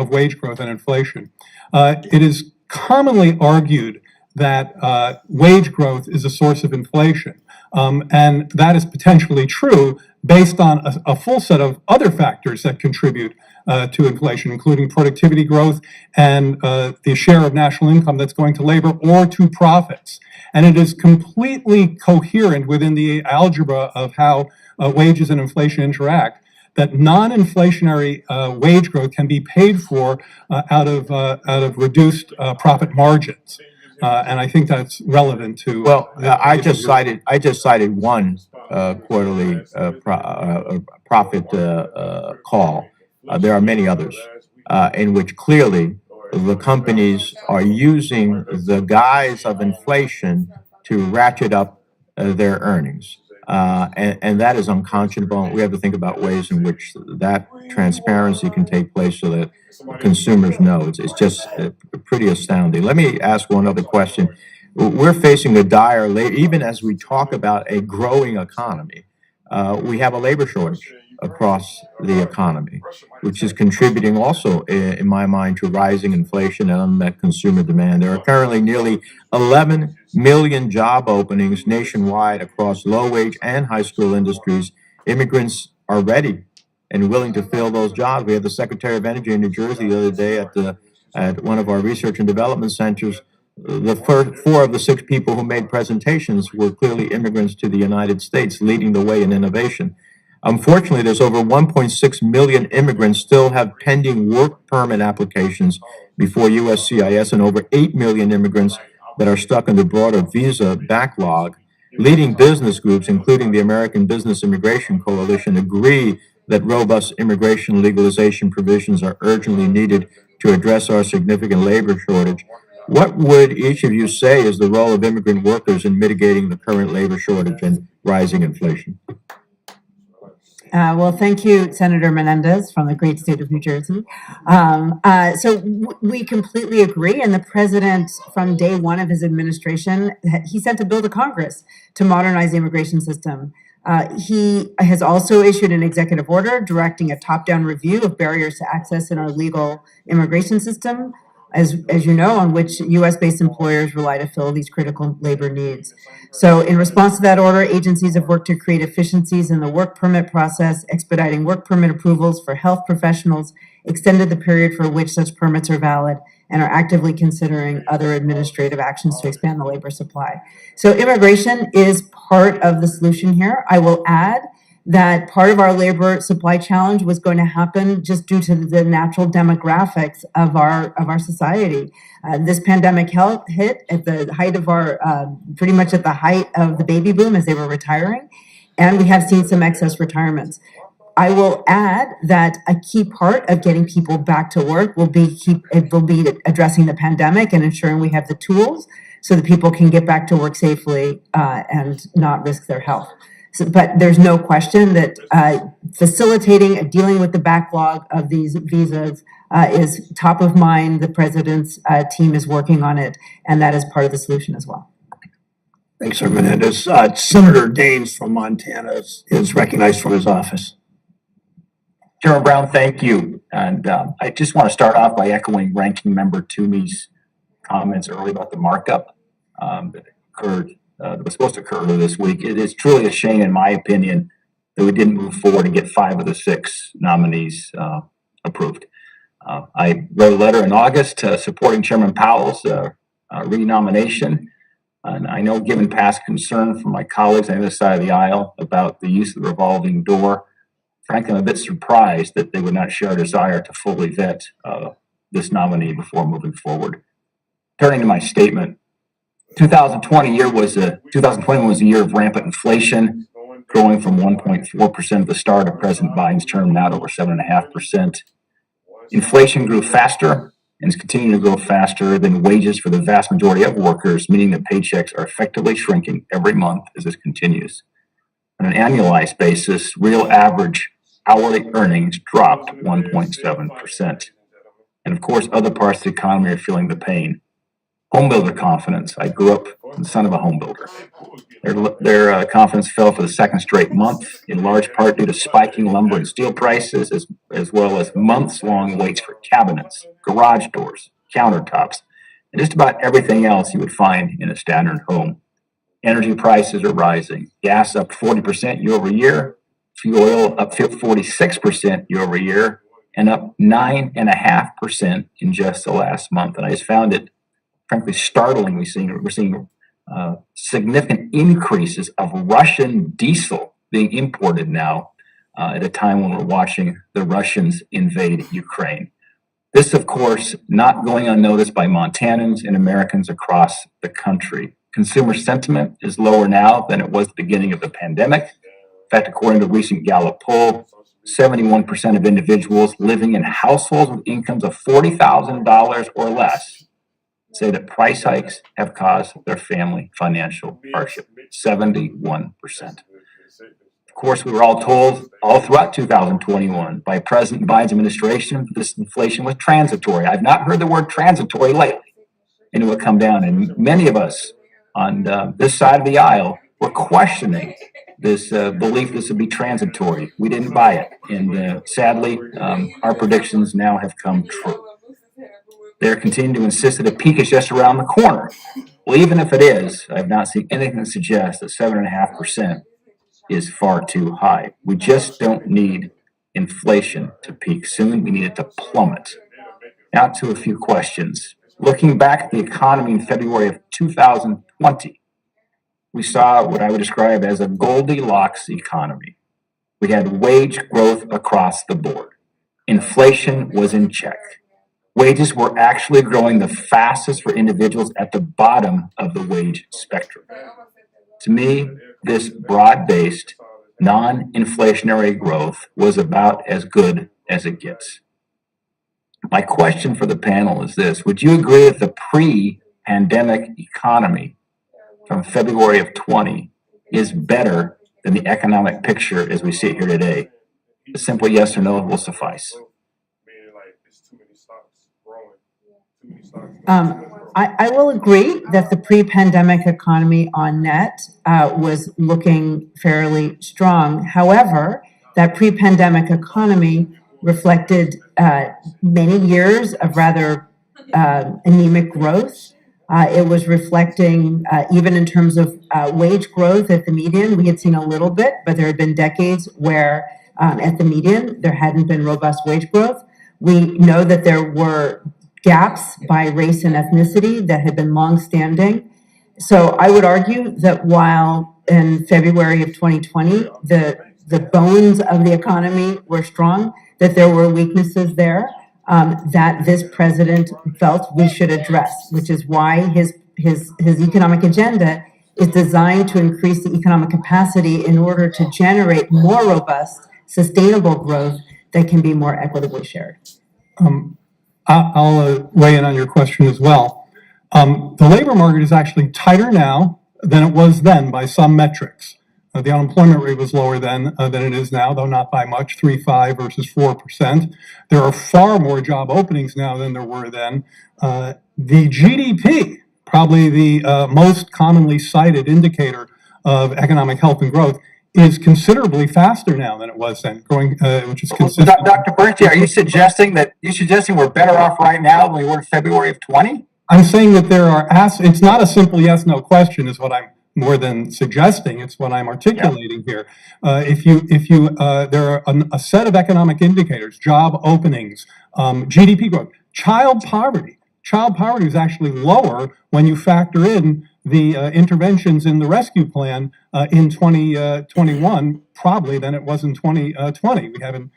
wage growth and inflation. It is commonly argued that wage growth is a source of inflation. And that is potentially true based on a full set of other factors that contribute to inflation, including productivity growth and the share of national income that's going to labor or to profits. And it is completely coherent within the algebra of how wages and inflation interact, that non-inflationary wage growth can be paid for out of reduced profit margins. And I think that's relevant to. Well, I just cited one quarterly profit call. There are many others in which clearly the companies are using the guise of inflation to ratchet up their earnings. And that is unconscionable. We have to think about ways in which that transparency can take place so that consumers know. It's just pretty astounding. Let me ask one other question. We're facing a dire, even as we talk about a growing economy, we have a labor shortage across the economy, which is contributing also, in my mind, to rising inflation and unmet consumer demand. There are currently nearly 11 million job openings nationwide across low-wage and high school industries. Immigrants are ready and willing to fill those jobs. We had the Secretary of Energy in New Jersey the other day at one of our research and development centers. The first 4 of the 6 people who made presentations were clearly immigrants to the United States, leading the way in innovation. Unfortunately, there's over 1.6 million immigrants still have pending work permit applications before USCIS, and over 8 million immigrants that are stuck in the broader visa backlog. Leading business groups, including the American Business Immigration Coalition, agree that robust immigration legalization provisions are urgently needed to address our significant labor shortage. What would each of you say is the role of immigrant workers in mitigating the current labor shortage and rising inflation? Well, thank you, Senator Menendez from the great state of New Jersey. We completely agree. And the president, from day one of his administration, he sent a bill to Congress to modernize the immigration system. He has also issued an executive order directing a top-down review of barriers to access in our legal immigration system, as you know, on which U.S.-based employers rely to fill these critical labor needs. So in response to that order, agencies have worked to create efficiencies in the work permit process, expediting work permit approvals for health professionals, extended the period for which such permits are valid, and are actively considering other administrative actions to expand the labor supply. So immigration is part of the solution here. I will add that part of our labor supply challenge was going to happen just due to the natural demographics of our society. This pandemic hit at the height of pretty much at the height of the baby boom as they were retiring, and we have seen some excess retirements. I will add that a key part of getting people back to work will be addressing the pandemic and ensuring we have the tools so that people can get back to work safely and not risk their health. But there's no question that facilitating dealing with the backlog of these visas is top of mind. The president's team is working on it, and that is part of the solution as well. Thanks, Senator Menendez. Senator Daines from Montana is recognized from his office. Chairman Brown, thank you. And I just want to start off by echoing Ranking Member Toomey's comments earlier about the markup that was supposed to occur earlier this week. It is truly a shame, in my opinion, that we didn't move forward and get 5 of the 6 nominees approved. I wrote a letter in August supporting Chairman Powell's renomination. And I know, given past concern from my colleagues on the other side of the aisle about the use of the revolving door, frankly, I'm a bit surprised that they would not share a desire to fully vet this nominee before moving forward. Turning to my statement, 2020 was a year of rampant inflation, growing from 1.4% at the start of President Biden's term now to over 7.5%. Inflation grew faster and is continuing to grow faster than wages for the vast majority of workers, meaning that paychecks are effectively shrinking every month as this continues. On an annualized basis, real average hourly earnings dropped 1.7%. And of course, other parts of the economy are feeling the pain. Homebuilder confidence. I grew up the son of a homebuilder. Their confidence fell for the second straight month, in large part due to spiking lumber and steel prices, as well as months-long waits for cabinets, garage doors, countertops, and just about everything else you would find in a standard home. Energy prices are rising. Gas up 40% year over year, fuel oil up 46% year over year, and up 9.5% in just the last month. And I just found it frankly startling. We're seeing significant increases of Russian diesel being imported now at a time when we're watching the Russians invade Ukraine. This, of course, not going unnoticed by Montanans and Americans across the country. Consumer sentiment is lower now than it was at the beginning of the pandemic. In fact, according to a recent Gallup poll, 71% of individuals living in households with incomes of $40,000 or less say that price hikes have caused their family financial hardship. 71%. Of course, we were all told all throughout 2021 by President Biden's administration this inflation was transitory. I've not heard the word transitory lately, and it would come down. And many of us on this side of the aisle were questioning this belief this would be transitory. We didn't buy it, and sadly, our predictions now have come true. They're continuing to insist that a peak is just around the corner. Well, even if it is, I've not seen anything that suggests that 7.5% is far too high. We just don't need inflation to peak soon. We need it to plummet. Now to a few questions. Looking back at the economy in February of 2020, we saw what I would describe as a Goldilocks economy. We had wage growth across the board. Inflation was in check. Wages were actually growing the fastest for individuals at the bottom of the wage spectrum. To me, this broad-based, non-inflationary growth was about as good as it gets. My question for the panel is this: would you agree that the pre-pandemic economy from February of 20 is better than the economic picture as we see it here today? A simple yes or no will suffice. I will agree that the pre-pandemic economy on net was looking fairly strong. However, that pre-pandemic economy reflected many years of rather anemic growth. It was reflecting, even in terms of wage growth at the median, we had seen a little bit, but there had been decades where at the median, there hadn't been robust wage growth. We know that there were gaps by race and ethnicity that had been longstanding. So I would argue that while in February of 2020, the bones of the economy were strong, that there were weaknesses there that this president felt we should address, which is why his economic agenda is designed to increase the economic capacity in order to generate more robust, sustainable growth that can be more equitably shared. I'll weigh in on your question as well. The labor market is actually tighter now than it was then by some metrics. The unemployment rate was lower then than it is now, though not by much, 3.5 versus 4%. There are far more job openings now than there were then. The GDP, probably the most commonly cited indicator of economic health and growth, is considerably faster now than it was then, growing, which is consistent. Dr. Bernstein, are you suggesting we're better off right now than we were in February of 20? I'm saying that there are it's not a simple yes/no question, is what I'm more than suggesting. It's what I'm articulating here. There are a set of economic indicators: job openings, GDP growth, child poverty. Child poverty is actually lower when you factor in the interventions in the rescue plan in 2021, probably than it was in 2020.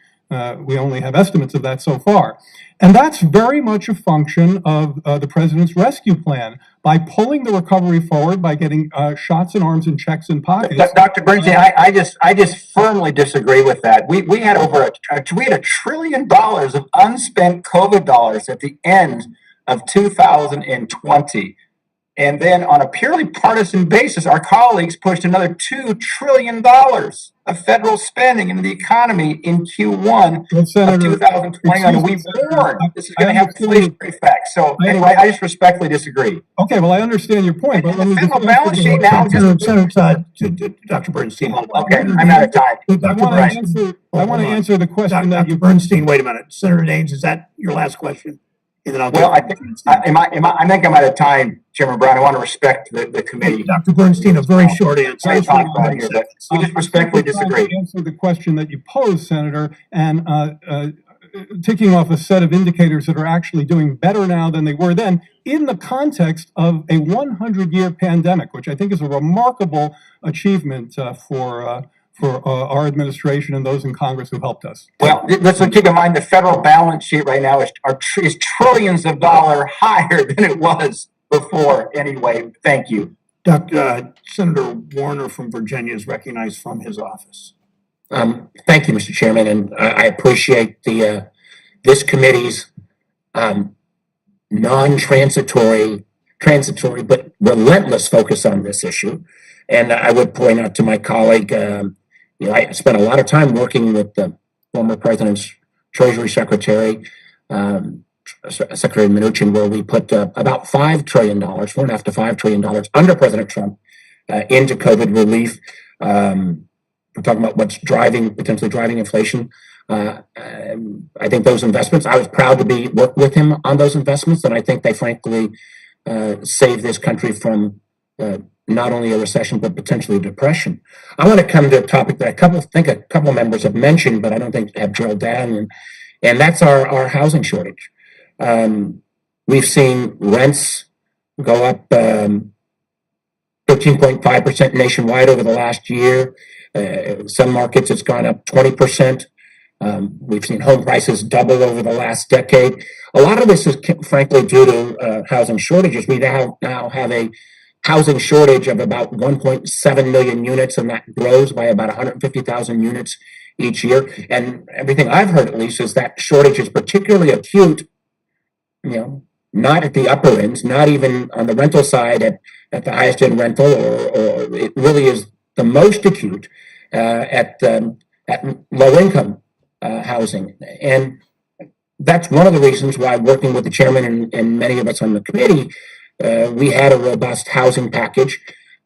We only have estimates of that so far. And that's very much a function of the president's rescue plan. By pulling the recovery forward, by getting shots in arms and checks in pockets. Dr. Bernstein, I just firmly disagree with that. We had over $1 trillion of unspent COVID dollars at the end of 2020. And then on a purely partisan basis, our colleagues pushed another $2 trillion of federal spending into the economy in Q1 of 2021. We warned this is going to have inflationary effects. So anyway, I just respectfully disagree. Okay, well, I understand your point. But let me federal balance sheet now. Dr. Bernstein. Okay, I'm out of time. I want to answer the question that Dr. Bernstein, wait a minute. Senator Daines, is that your last question? Well, I think I'm out of time, Chairman Brown. I want to respect the committee. Dr. Bernstein, a very short answer. We just respectfully disagree. Answer the question that you posed, Senator, and ticking off a set of indicators that are actually doing better now than they were then, in the context of a 100-year pandemic, which I think is a remarkable achievement for our administration and those in Congress who helped us. Well, let's keep in mind the federal balance sheet right now is trillions of dollars higher than it was before. Anyway, thank you. Senator Warner from Virginia is recognized from his office. Thank you, Mr. Chairman, and I appreciate this committee's non-transitory but relentless focus on this issue. And I would point out to my colleague I spent a lot of time working with the former president's Treasury Secretary, Secretary Mnuchin, where we put about $5 trillion, $4.5 to $5 trillion under President Trump into COVID relief. We're talking about what's potentially driving inflation. I think those investments, I was proud to work with him on those investments, and I think they frankly saved this country from not only a recession, but potentially a depression. I want to come to a topic that a couple members have mentioned, but I don't think have drilled down in, and that's our housing shortage. We've seen rents go up 13.5% nationwide over the last year. Some markets it's gone up 20%. We've seen home prices double over the last decade. A lot of this is frankly due to housing shortages. We now have a housing shortage of about 1.7 million units, and that grows by about 150,000 units each year. And everything I've heard, at least, is that shortage is particularly acute, not at the upper ends, not even on the rental side at the highest end rental, or it really is the most acute at low income housing. And that's one of the reasons why, working with the chairman and many of us on the committee, we had a robust housing package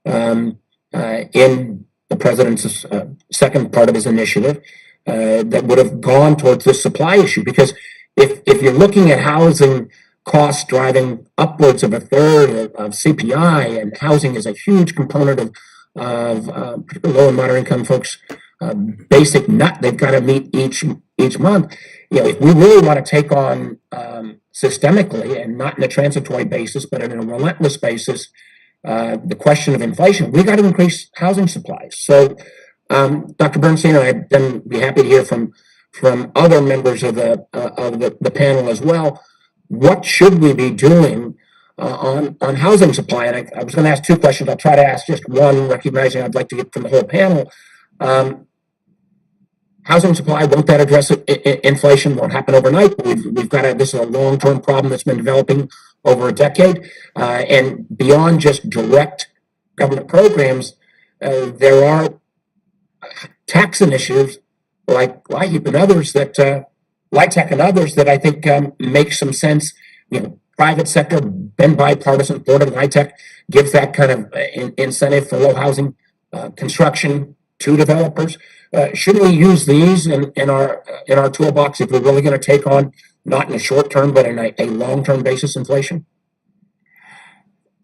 in the president's second part of his initiative that would have gone towards this supply issue. Because if you're looking at housing costs driving upwards of a third of CPI, and housing is a huge component of low and moderate income folks' basic nut they've got to meet each month. If we really want to take on systemically, and not in a transitory basis, but in a relentless basis, the question of inflation, we got to increase housing supplies. So, Dr. Bernstein, I'd then be happy to hear from other members of the panel as well. What should we be doing on housing supply? And I was going to ask two questions. I'll try to ask just one, recognizing I'd like to get from the whole panel. Housing supply, won't that address inflation? Won't happen overnight. We've got this is a long-term problem that's been developing over a decade. And beyond just direct government programs, there are tax initiatives like LIHEAP and others that, LIHTC and others that I think make some sense. Private sector, been bipartisan. Florida LIHTC gives that kind of incentive for low housing construction to developers. Shouldn't we use these in our toolbox if we're really going to take on, not in a short term, but in a long term basis, inflation?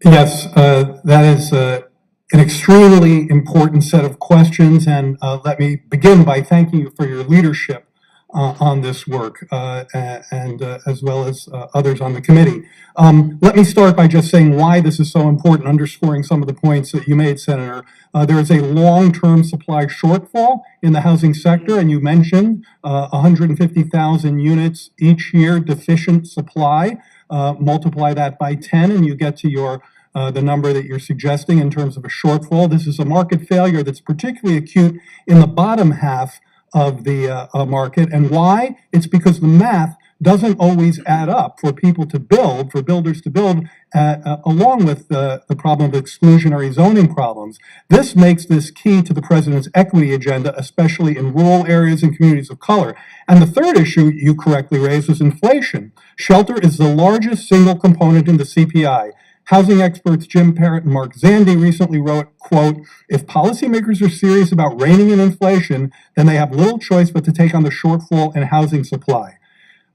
Yes, that is an extremely important set of questions, and let me begin by thanking you for your leadership on this work, and as well as others on the committee. Let me start by just saying why this is so important, underscoring some of the points that you made, Senator. There is a long-term supply shortfall in the housing sector, and you mentioned 150,000 units each year deficient supply. Multiply that by 10, and you get to the number that you're suggesting in terms of a shortfall. This is a market failure that's particularly acute in the bottom half of the market. And why? It's because the math doesn't always add up for people to build, for builders to build, along with the problem of exclusionary zoning problems. This makes this key to the president's equity agenda, especially in rural areas and communities of color. And the third issue you correctly raised was inflation. Shelter is the largest single component in the CPI. Housing experts Jim Parrott and Mark Zandi recently wrote, quote, "If policymakers are serious about reining in inflation, then they have little choice but to take on the shortfall in housing supply."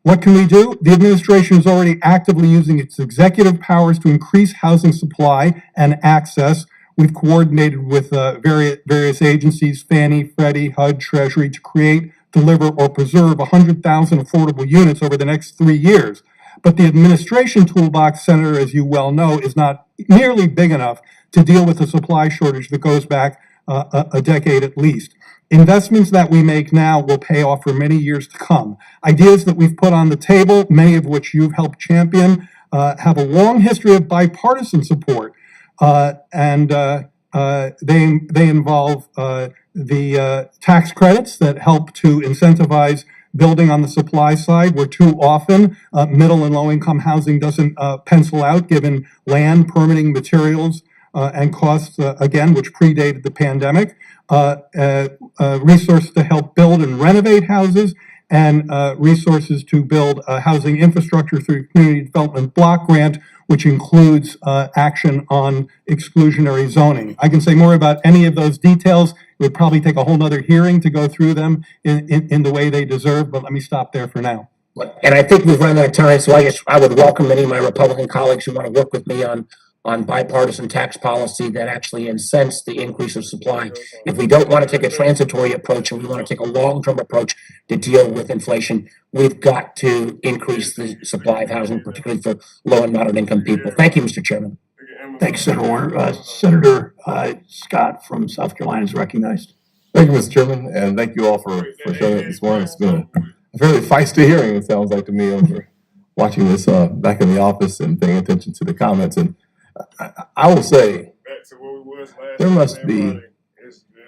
What can we do? The administration is already actively using its executive powers to increase housing supply and access. We've coordinated with various agencies, Fannie, Freddie, HUD, Treasury, to create, deliver, or preserve 100,000 affordable units over the next 3 years. But the administration toolbox, Senator, as you well know, is not nearly big enough to deal with a supply shortage that goes back a decade at least. Investments that we make now will pay off for many years to come. Ideas that we've put on the table, many of which you've helped champion, have a long history of bipartisan support, and they involve the tax credits that help to incentivize building on the supply side, where too often middle and low income housing doesn't pencil out given land, permitting, materials, and costs, again, which predated the pandemic, resources to help build and renovate houses, and resources to build housing infrastructure through Community Development Block Grant, which includes action on exclusionary zoning. I can say more about any of those details. It would probably take a whole nother hearing to go through them in the way they deserve, but let me stop there for now. And I think we've run out of time, so I would welcome any of my Republican colleagues who want to work with me on bipartisan tax policy that actually incents the increase of supply. If we don't want to take a transitory approach and we want to take a long-term approach to deal with inflation, we've got to increase the supply of housing, particularly for low and moderate income people. Thank you, Mr. Chairman. Thanks, Senator Warner. Senator Scott from South Carolina is recognized. Thank you, Mr. Chairman, and thank you all for showing up this morning. It's been a fairly feisty hearing, it sounds like to me, over watching this back in the office and paying attention to the comments. And I will say, there must be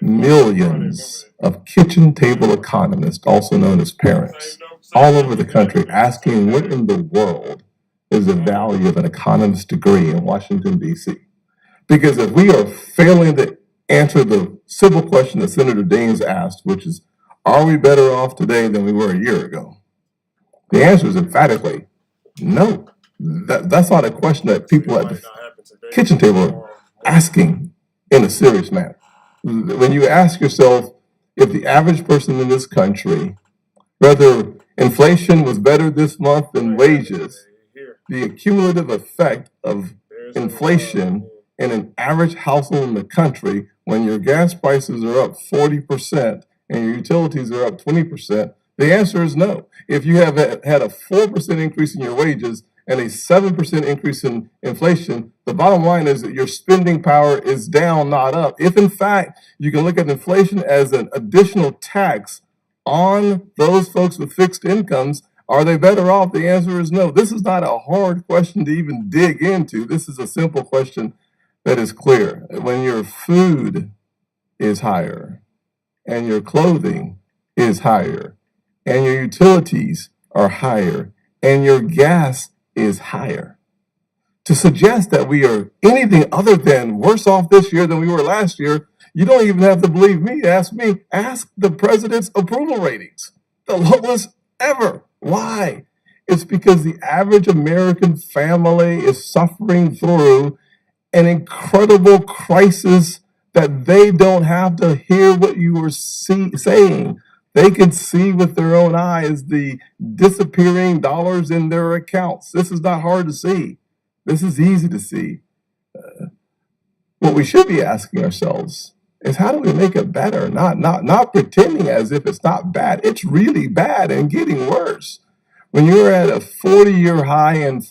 millions of kitchen table economists, also known as parents, all over the country asking what in the world is the value of an economist degree in Washington, D.C. Because if we are failing to answer the simple question that Senator Daines asked, which is, are we better off today than we were a year ago? The answer is emphatically no. That's not a question that people at the kitchen table are asking in a serious manner. When you ask yourself if the average person in this country, whether inflation was better this month than wages, the cumulative effect of inflation in an average household in the country, when your gas prices are up 40% and your utilities are up 20%, the answer is no. If you have had a 4% increase in your wages and a 7% increase in inflation, the bottom line is that your spending power is down, not up. If in fact you can look at inflation as an additional tax on those folks with fixed incomes, are they better off? The answer is no. This is not a hard question to even dig into. This is a simple question that is clear. When your food is higher and your clothing is higher and your utilities are higher and your gas is higher, to suggest that we are anything other than worse off this year than we were last year, you don't even have to believe me. Ask me. Ask the president's approval ratings, the lowest ever. Why? It's because the average American family is suffering through an incredible crisis that they don't have to hear what you are saying. They can see with their own eyes the disappearing dollars in their accounts. This is not hard to see. This is easy to see. What we should be asking ourselves is, how do we make it better? Not pretending as if it's not bad. It's really bad and getting worse. When you're at a 40-year high in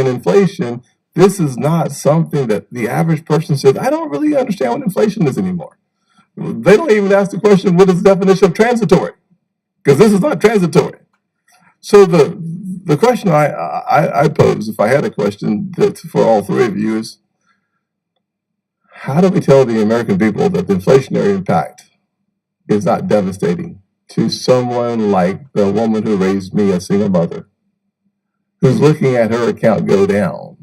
inflation, this is not something that the average person says, I don't really understand what inflation is anymore. They don't even ask the question, what is the definition of transitory? Because this is not transitory. So the question I pose, if I had a question that's for all three of you, is, how do we tell the American people that the inflationary impact is not devastating to someone like the woman who raised me, a single mother, who's looking at her account go down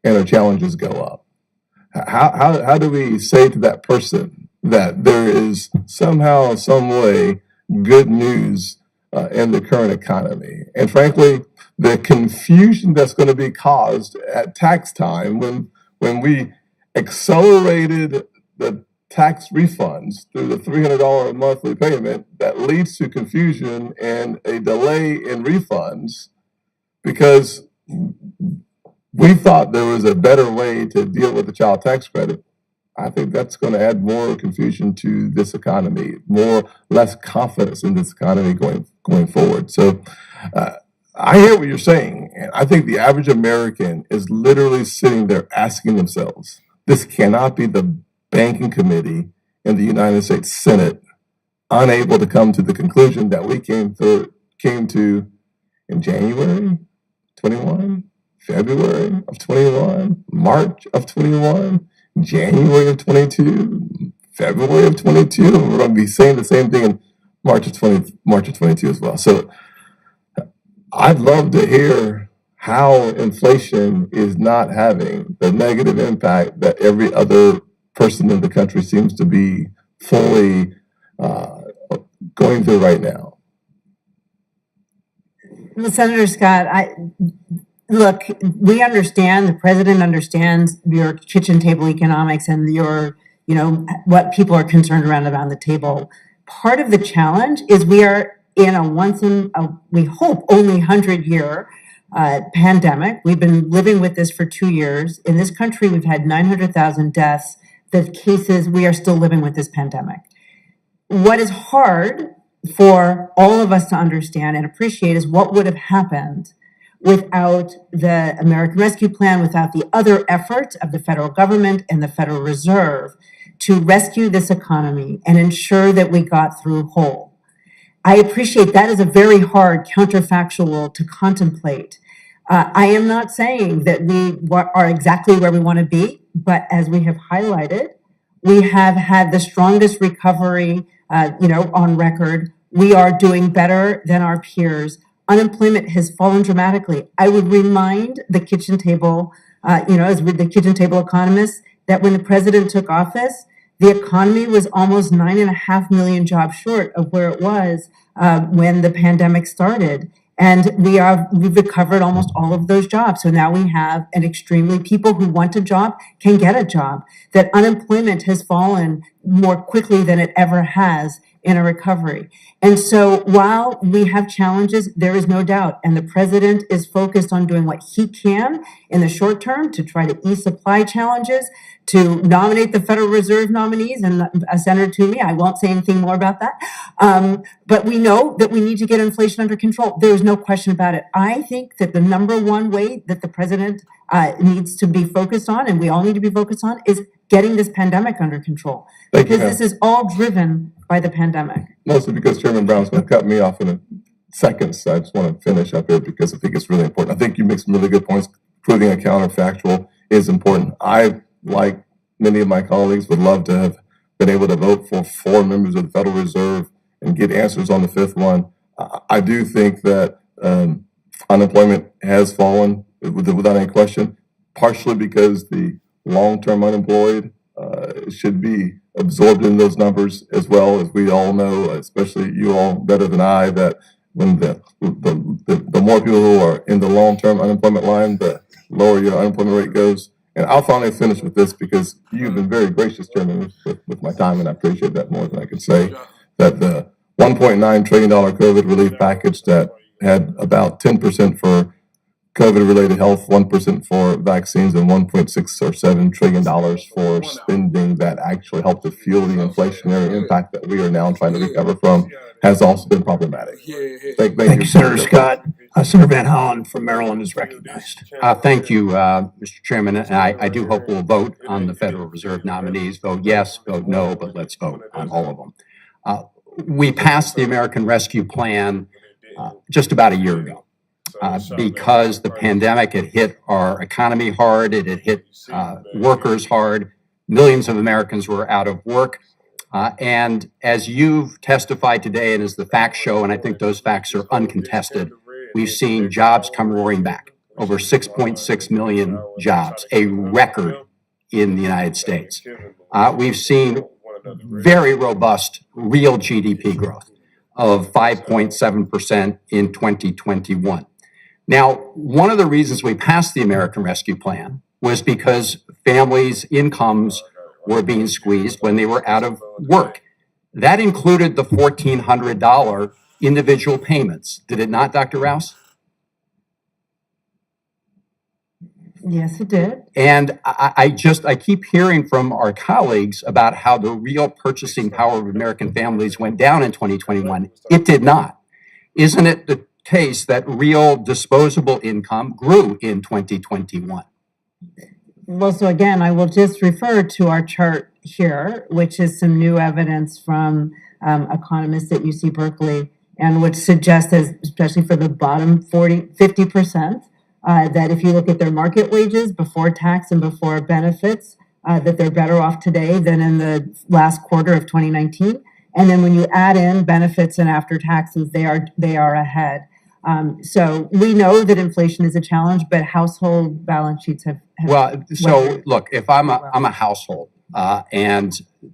and her challenges go up? How do we say to that person that there is somehow, some way, good news in the current economy? And frankly, the confusion that's going to be caused at tax time when we accelerated the tax refunds through the $300 monthly payment, that leads to confusion and a delay in refunds because we thought there was a better way to deal with the child tax credit. I think that's going to add more confusion to this economy, less confidence in this economy going forward. So I hear what you're saying, and I think the average American is literally sitting there asking themselves, this cannot be the banking committee in the United States Senate unable to come to the conclusion that we came to in January 21, February of 21, March of 21, January of 22, February of 22, and we're going to be saying the same thing in March of 22 as well. So I'd love to hear how inflation is not having the negative impact that every other person in the country seems to be fully going through right now. Well, Senator Scott, look, we understand, the president understands your kitchen table economics and your, what people are concerned around the table. Part of the challenge is we are in we hope, only 100-year pandemic. We've been living with this for 2 years. In this country, we've had 900,000 deaths. The cases, we are still living with this pandemic. What is hard for all of us to understand and appreciate is what would have happened without the American Rescue Plan, without the other efforts of the federal government and the Federal Reserve to rescue this economy and ensure that we got through whole. I appreciate that is a very hard counterfactual to contemplate. I am not saying that we are exactly where we want to be, but as we have highlighted, we have had the strongest recovery, on record. We are doing better than our peers. Unemployment has fallen dramatically. I would remind the kitchen table, as with the kitchen table economists, that when the president took office, the economy was almost 9.5 million jobs short of where it was when the pandemic started. And we've recovered almost all of those jobs. So now we have people who want a job can get a job. That unemployment has fallen more quickly than it ever has in a recovery. And so while we have challenges, there is no doubt. And the president is focused on doing what he can in the short term to try to ease supply challenges, to nominate the Federal Reserve nominees. And Senator Toomey, I won't say anything more about that. But we know that we need to get inflation under control. There's no question about it. I think that the number one way that the president needs to be focused on, and we all need to be focused on, is getting this pandemic under control. Because this is all driven by the pandemic. Mostly because Chairman Brown's going to cut me off in a second, so I just want to finish up here because I think it's really important. I think you make some really good points. Proving a counterfactual is important. I, like many of my colleagues, would love to have been able to vote for 4 members of the Federal Reserve and get answers on the 5th one. I do think that unemployment has fallen without any question, partially because the long-term unemployed should be absorbed in those numbers as well. As we all know, especially you all better than I, that when the more people who are in the long-term unemployment line, the lower your unemployment rate goes. And I'll finally finish with this because you've been very gracious, Chairman, with my time, and I appreciate that more than I can say. That the $1.9 trillion COVID relief package that had about 10% for COVID-related health, 1% for vaccines, and $1.6 or $7 trillion for spending that actually helped to fuel the inflationary impact that we are now trying to recover from has also been problematic. Thank you, Senator Scott. Senator Van Hollen from Maryland is recognized. Thank you, Mr. Chairman. And I do hope we'll vote on the Federal Reserve nominees. Vote yes, vote no, but let's vote on all of them. We passed the American Rescue Plan just about a year ago. Because the pandemic had hit our economy hard, it had hit workers hard. Millions of Americans were out of work. And as you've testified today, and as the facts show, and I think those facts are uncontested, we've seen jobs come roaring back. Over 6.6 million jobs, a record in the United States. We've seen very robust real GDP growth of 5.7% in 2021. Now, one of the reasons we passed the American Rescue Plan was because families' incomes were being squeezed when they were out of work. That included the $1,400 individual payments. Did it not, Dr. Rouse? Yes, it did. And I keep hearing from our colleagues about how the real purchasing power of American families went down in 2021. It did not. Isn't it the case that real disposable income grew in 2021? Well, so again, I will just refer to our chart here, which is some new evidence from economists at UC Berkeley, and which suggests that, especially for the bottom 50%, that if you look at their market wages before tax and before benefits, that they're better off today than in the last quarter of 2019. And then when you add in benefits and after taxes, they are ahead. So we know that inflation is a challenge, but household balance sheets have. Well, so weathered look, if I'm a household, and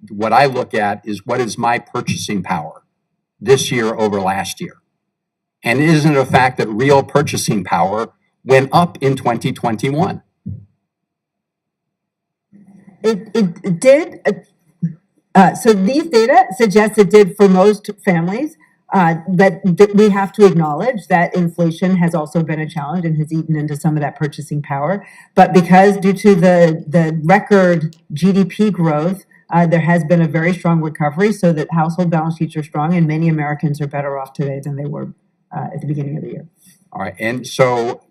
what I look at is what is my purchasing power this year over last year? And isn't it a fact that real purchasing power went up in 2021? It did. So these data suggest it did for most families. But we have to acknowledge that inflation has also been a challenge and has eaten into some of that purchasing power. But because due to the record GDP growth, there has been a very strong recovery so that household balance sheets are strong and many Americans are better off today than they were at the beginning of the year. All right, and so,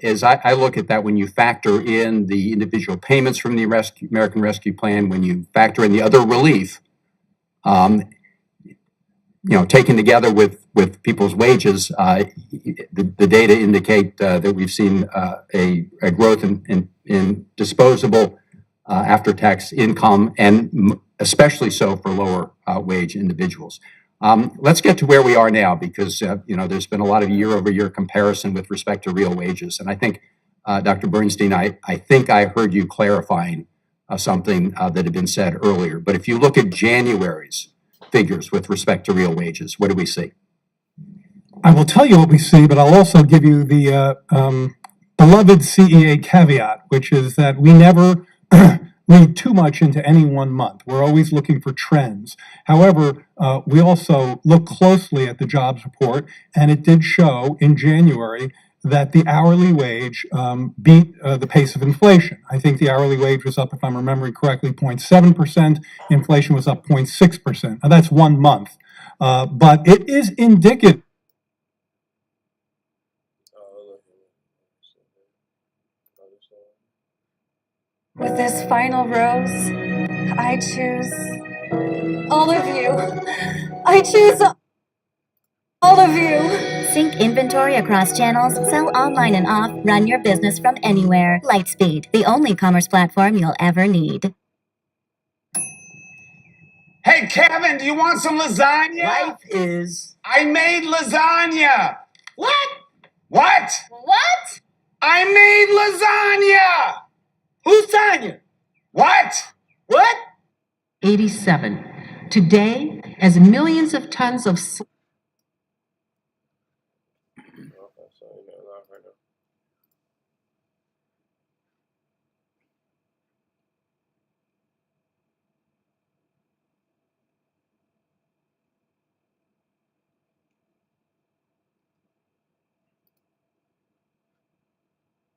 as I look at that, when you factor in the individual payments from the American Rescue Plan, when you factor in the other relief, taken together with people's wages, the data indicate that we've seen a growth in disposable after-tax income, and especially so for lower wage individuals. Let's get to where we are now, because there's been a lot of year-over-year comparison with respect to real wages, and I think Dr. Bernstein, I think I heard you clarifying something that had been said earlier. But if you look at January's figures with respect to real wages, what do we see? I will tell you what we see, but I'll also give you the beloved CEA caveat, which is that we never read too much into any one month. We're always looking for trends. However, we also look closely at the jobs report, and it did show in January that the hourly wage beat the pace of inflation. I think the hourly wage was up, if I'm remembering correctly, 0.7%. Inflation was up 0.6%. Now, that's 1 month. But it is indicative. With this final rose, I choose all of you. I choose all of you. Sync inventory across channels, sell online and off, run your business from anywhere. Lightspeed, the only commerce platform you'll ever need. Hey, Kevin, do you want some lasagna? Life is. I made lasagna. What? What? What? I made lasagna. Who's Tanya? What? What? 87. Today, as millions of tons of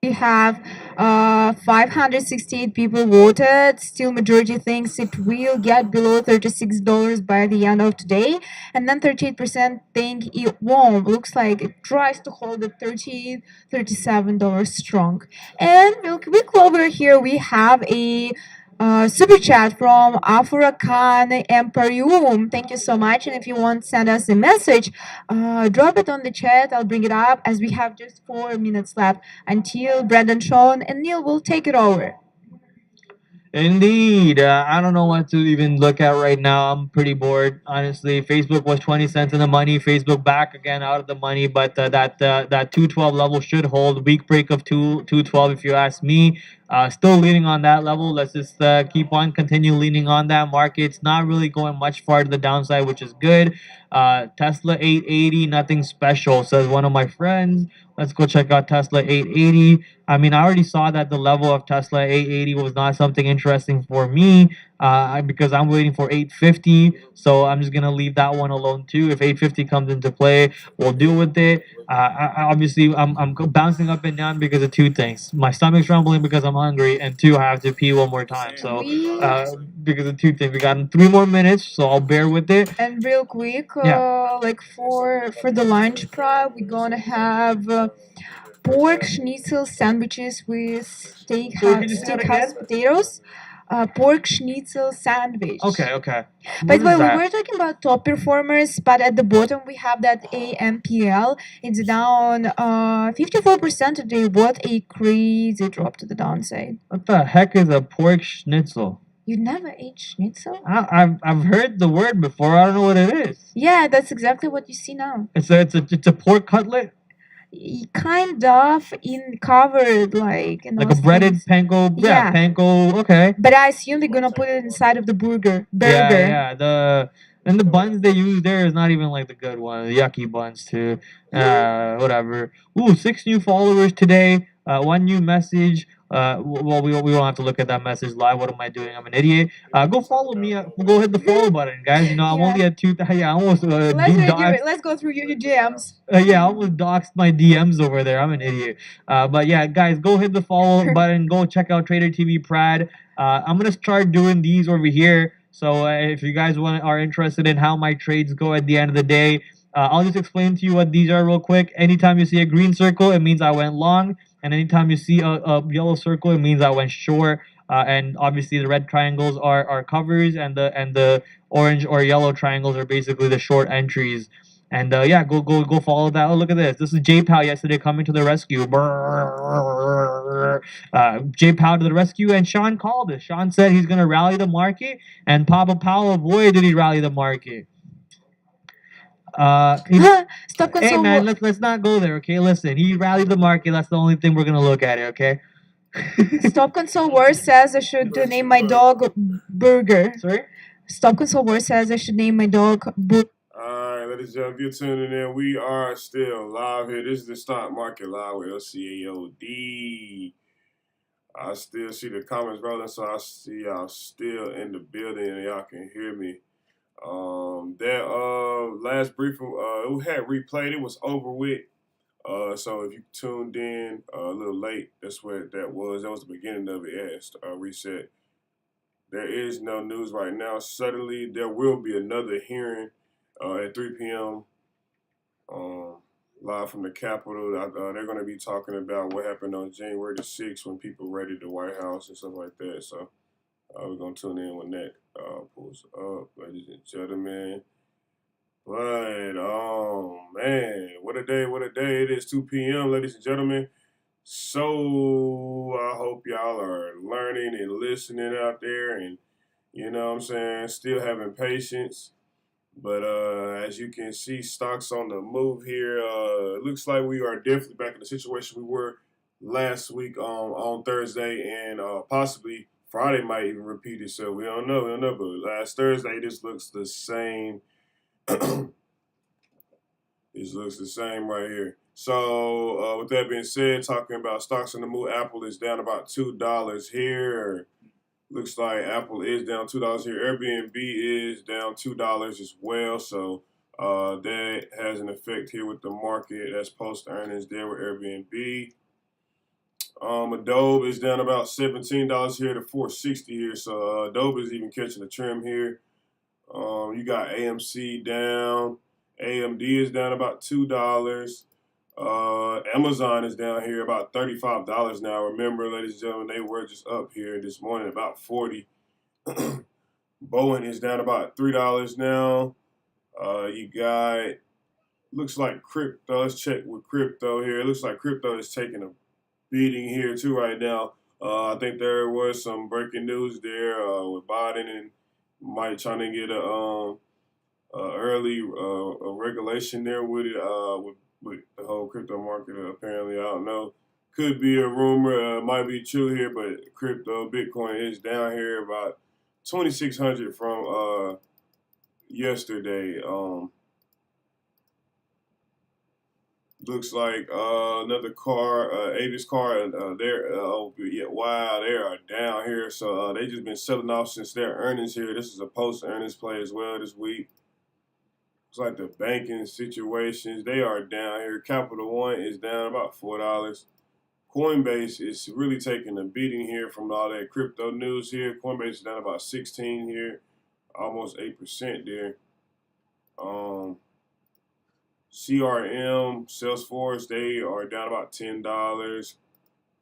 We have 568 people voted. Still majority thinks it will get below $36 by the end of today. And then 38% think it won't. Looks like it tries to hold at $38, $37 strong. And real quick over here, we have a super chat from Afura Khan Emporium. Thank you so much. And if you want to send us a message, drop it on the chat. I'll bring it up as we have just 4 minutes left until Brandon, Sean, and Neil will take it over. Indeed. I don't know what to even look at right now. I'm pretty bored, honestly. Facebook was 20 cents in the money. Facebook back again out of the money, but that 212 level should hold. Weak break of 212 if you ask me. Still leaning on that level. Let's just continue leaning on that market. It's not really going much far to the downside, which is good. Tesla 880, nothing special, says one of my friends. Let's go check out Tesla 880. I mean, I already saw that the level of Tesla 880 was not something interesting for me because I'm waiting for 850. So I'm just going to leave that one alone too. If 850 comes into play, we'll deal with it. Obviously, I'm bouncing up and down because of two things. My stomach's rumbling because I'm hungry, and two, I have to pee one more time. So because of two things, we got 3 more minutes, so I'll bear with it. And real quick, Yeah. like for the lunch prep, we're gonna have pork schnitzel sandwiches with steakhouse potatoes. Pork schnitzel sandwich. Okay. By the way, What is we that? were talking about top performers, but at the bottom we have that AMPL. It's down 54% today. What a crazy drop to the downside. What the heck is a pork schnitzel? You never ate schnitzel? I've heard the word before. I don't know what it is. Yeah, that's exactly what you see now. It's a pork cutlet, Kind of in covered like like a breaded panko. Yeah, panko. Okay. But I assume they're gonna put it inside of the burger. Yeah. The buns they use there is not even like the good one. The yucky buns too. Whatever. Ooh, 6 new followers today. 1 new message. Well, we won't have to look at that message live. What am I doing? I'm an idiot. Go follow me. Go hit the follow button, guys. You know I'm only at 2,000. Yeah, I almost Let's go through your DMs. yeah, I almost doxed my DMs over there. I'm an idiot. But yeah, guys, go hit the follow button. Go check out Trader TV Prad. I'm gonna start doing these over here. So if you guys are interested in how my trades go at the end of the day, I'll just explain to you what these are real quick. Anytime you see a green circle, it means I went long, and anytime you see a yellow circle, it means I went short. And obviously the red triangles are covers, and the orange or yellow triangles are basically the short entries. And yeah, go follow that. Oh, look at this. This is J-Pow yesterday coming to the rescue. J-Pow to the rescue, and Sean called it. Sean said he's gonna rally the market, and Papa Paulo, boy, did he rally the market. Stop Hey man, let's not go there, okay? Listen, he rallied the market. That's the only thing we're gonna look at it, okay? Stop Console War says I should name my dog Burger. Sorry? Stop Console War says I should name my dog Burger. Alright, ladies and gentlemen, if you're tuning in, we are still live here. This is the Stock Market Live with LCAOD. I still see the comments rolling, so I see y'all still in the building and y'all can hear me. That last briefing, it had replayed. It was over with. So if you tuned in a little late, that's what that was. That was the beginning of it. Yeah, reset. There is no news right now. Suddenly, there will be another hearing at 3 p.m. Live from the Capitol. They're going to be talking about what happened on January the 6th when people raided the White House and stuff like that. So we're going to tune in when that pulls up, ladies and gentlemen. But, oh, man, what a day, what a day. It is 2 p.m., ladies and gentlemen. So I hope y'all are learning and listening out there and, you know what I'm saying, still having patience. But as you can see, stocks on the move here. It looks like we are definitely back in the situation we were last week on Thursday, and possibly Friday might even repeat itself. We don't know. But last Thursday, this looks the same. This looks the same right here. So with that being said, talking about stocks on the move, Apple is down about $2 here. Looks like Apple is down $2 here. Airbnb is down $2 as well. So that has an effect here with the market. That's post earnings there with Airbnb. Adobe is down about $17 here to $4.60 here. So Adobe is even catching a trim here. You got AMC down. AMD is down about $2. Amazon is down here about $35 now. Remember, ladies and gentlemen, they were just up here this morning about 40. Boeing is down about $3 now. You got, looks like crypto. Let's check with crypto here. It looks like crypto is taking a beating here too right now. I think there was some breaking news there with Biden and Mike trying to get a early regulation there with it with the whole crypto market. Apparently, I don't know. Could be a rumor. Might be true here, but crypto, Bitcoin is down here about 2,600 from yesterday. Looks like another car, Avis car, wow, they are down here. So they just been selling off since their earnings here. This is a post-earnings play as well this week. Looks like the banking situations, they are down here. Capital One is down about $4. Coinbase is really taking a beating here from all that crypto news here. Coinbase is down about 16 here, almost 8% there. CRM, Salesforce, they are down about $10.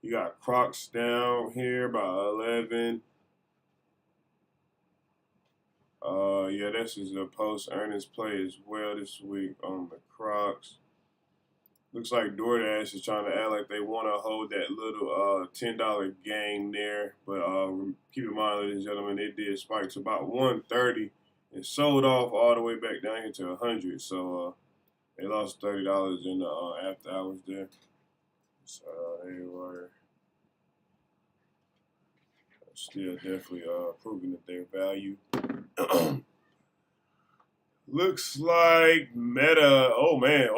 You got Crocs down here about 11. Yeah, this is a post-earnings play as well this week on the Crocs. Looks like DoorDash is trying to act like they want to hold that little $10 gain there. But keep in mind, ladies and gentlemen, it did spike to about 130 and sold off all the way back down here to 100. So they lost $30 in the after hours there. So they were still definitely proving that their value. Looks like Meta. Oh man.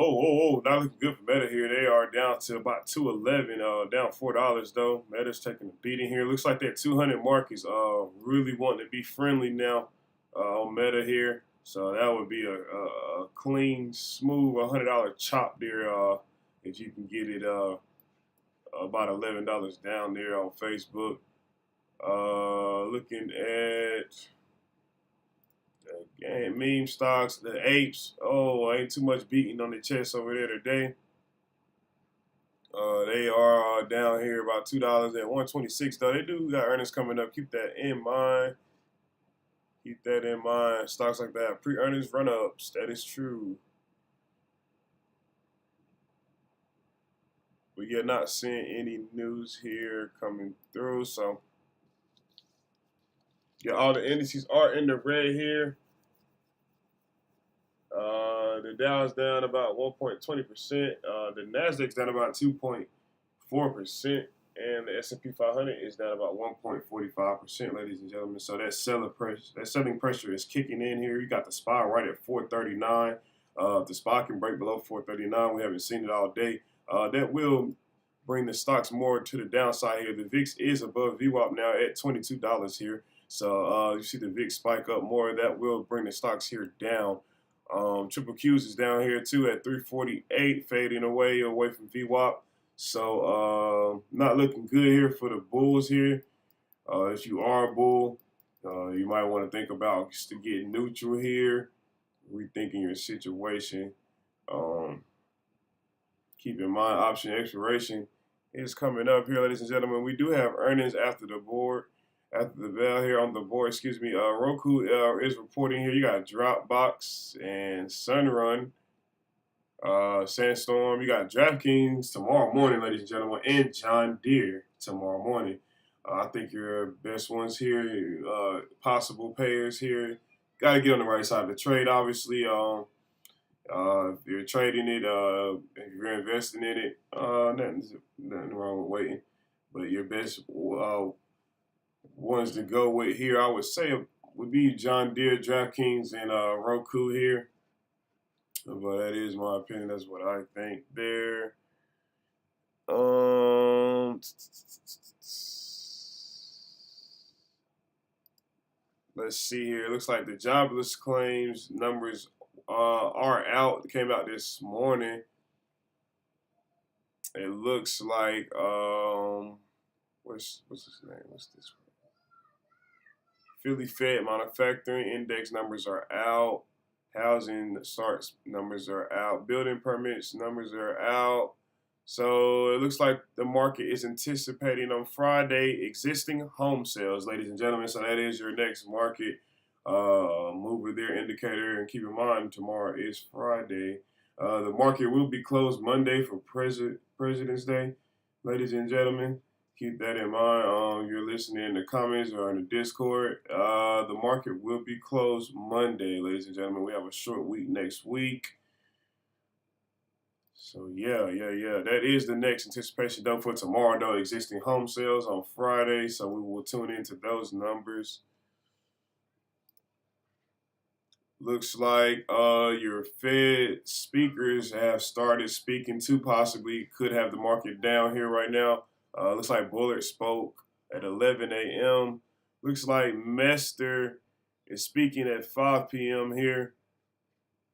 Not looking good for Meta here. They are down to about 211. Down $4 though. Meta's taking a beating here. Looks like that 200 mark is really wanting to be friendly now on Meta here. So that would be a clean, smooth $100 chop there if you can get it about $11 down there on Facebook. Looking at meme stocks, the apes. Oh, ain't too much beating on the chest over there today. They are down here about $2 at 126 though. They do got earnings coming up. Keep that in mind. Keep that in mind. Stocks like that, pre-earnings run-ups. That is true. We are not seeing any news here coming through, so yeah, all the indices are in the red here. The Dow's down about 1.20%. The Nasdaq's down about 2.4%, and the S&P 500 is down about 1.45%, ladies and gentlemen. So that selling pressure is kicking in here. You got the SPY right at 439. If the SPY can break below 439, we haven't seen it all day. That will bring the stocks more to the downside here. The VIX is above VWAP now at $22 here. So you see the VIX spike up more. That will bring the stocks here down. Triple Qs is down here too at 348, fading away from VWAP. So not looking good here for the bulls here. If you are a bull, you might want to think about just to get neutral here, rethinking your situation. Keep in mind, option expiration is coming up here, ladies and gentlemen. We do have earnings after the bell here on the board, excuse me. Roku is reporting here. You got Dropbox and Sunrun, Sandstorm. You got DraftKings tomorrow morning, ladies and gentlemen, and John Deere tomorrow morning. I think your best ones here, possible payers here. Got to get on the right side of the trade, obviously. If you're trading it, if you're investing in it, nothing wrong with waiting. But your best ones to go with here, I would say, would be John Deere, DraftKings, and Roku here. But that is my opinion. That's what I think there. Let's see here. It looks like the jobless claims numbers are out. It came out this morning. It looks like what's his name? What's this one? Philly Fed manufacturing index numbers are out. Housing starts numbers are out. Building permits numbers are out. So it looks like the market is anticipating on Friday existing home sales, ladies and gentlemen. So that is your next market mover there, indicator. And keep in mind, tomorrow is Friday. The market will be closed Monday for President's Day, ladies and gentlemen. Keep that in mind. You're listening in the comments or in the Discord. The market will be closed Monday, ladies and gentlemen. We have a short week next week. So yeah. That is the next anticipation done for tomorrow, though. Existing home sales on Friday. So we will tune into those numbers. Looks like your Fed speakers have started speaking too, possibly could have the market down here right now. Looks like Bullard spoke at 11 a.m. Looks like Mester is speaking at 5 p.m. here.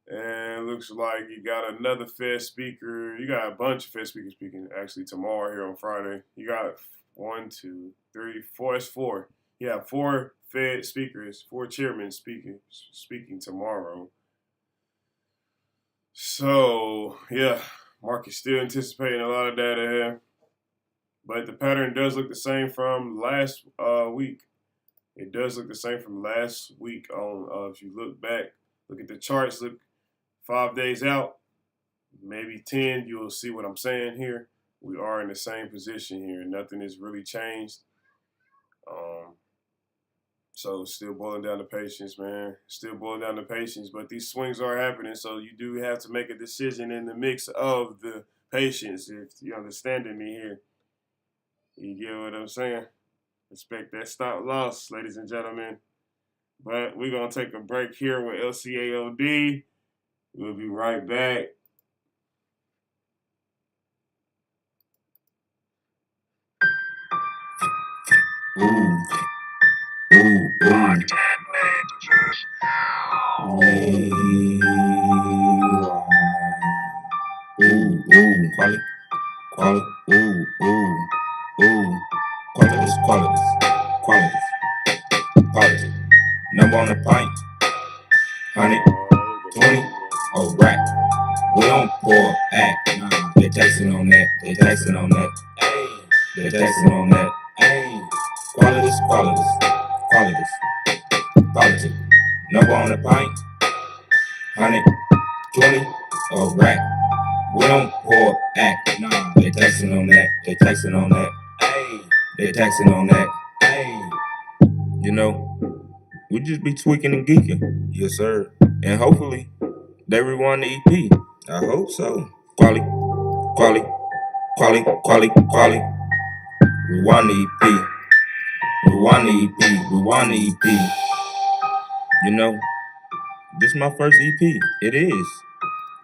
And looks like you got another Fed speaker. You got a bunch of Fed speakers speaking actually tomorrow here on Friday. You got 1, 2, 3, 4. It's 4. You have 4 Fed speakers, 4 chairmen speaking tomorrow. So yeah, market's still anticipating a lot of data here. But the pattern does look the same from last week. It does look the same from last week. On if you look back, look at the charts, look 5 days out. maybe 10, you'll see what I'm saying here. We are in the same position here. Nothing has really changed. So still boiling down to patience, man. Still boiling down to patience, but these swings are happening, so you do have to make a decision in the mix of the patience, if you're understanding me here. You get what I'm saying? Respect that stop loss, ladies and gentlemen. But we're going to take a break here with LCAOD. We'll be right back. Quality. Number on the pint. 100, 20, oh rack. We don't pour act. Nah, they taxing on that. They taxing on that. Hey, they taxing on that. Hey, qualities, qualities, qualities, quality. Number on the pint. 100, 20, oh rack. We don't pour act. Nah, they taxing on that. They taxing on that. Hey, they taxing on that. Hey, you know, we just be tweaking and geeking. Yes, sir. And hopefully they rewind the EP. I hope so. Quality, quality, quality, quality, quality. Rewind the EP. Rewind the EP. Rewind the EP. You know, this is my first EP. It is.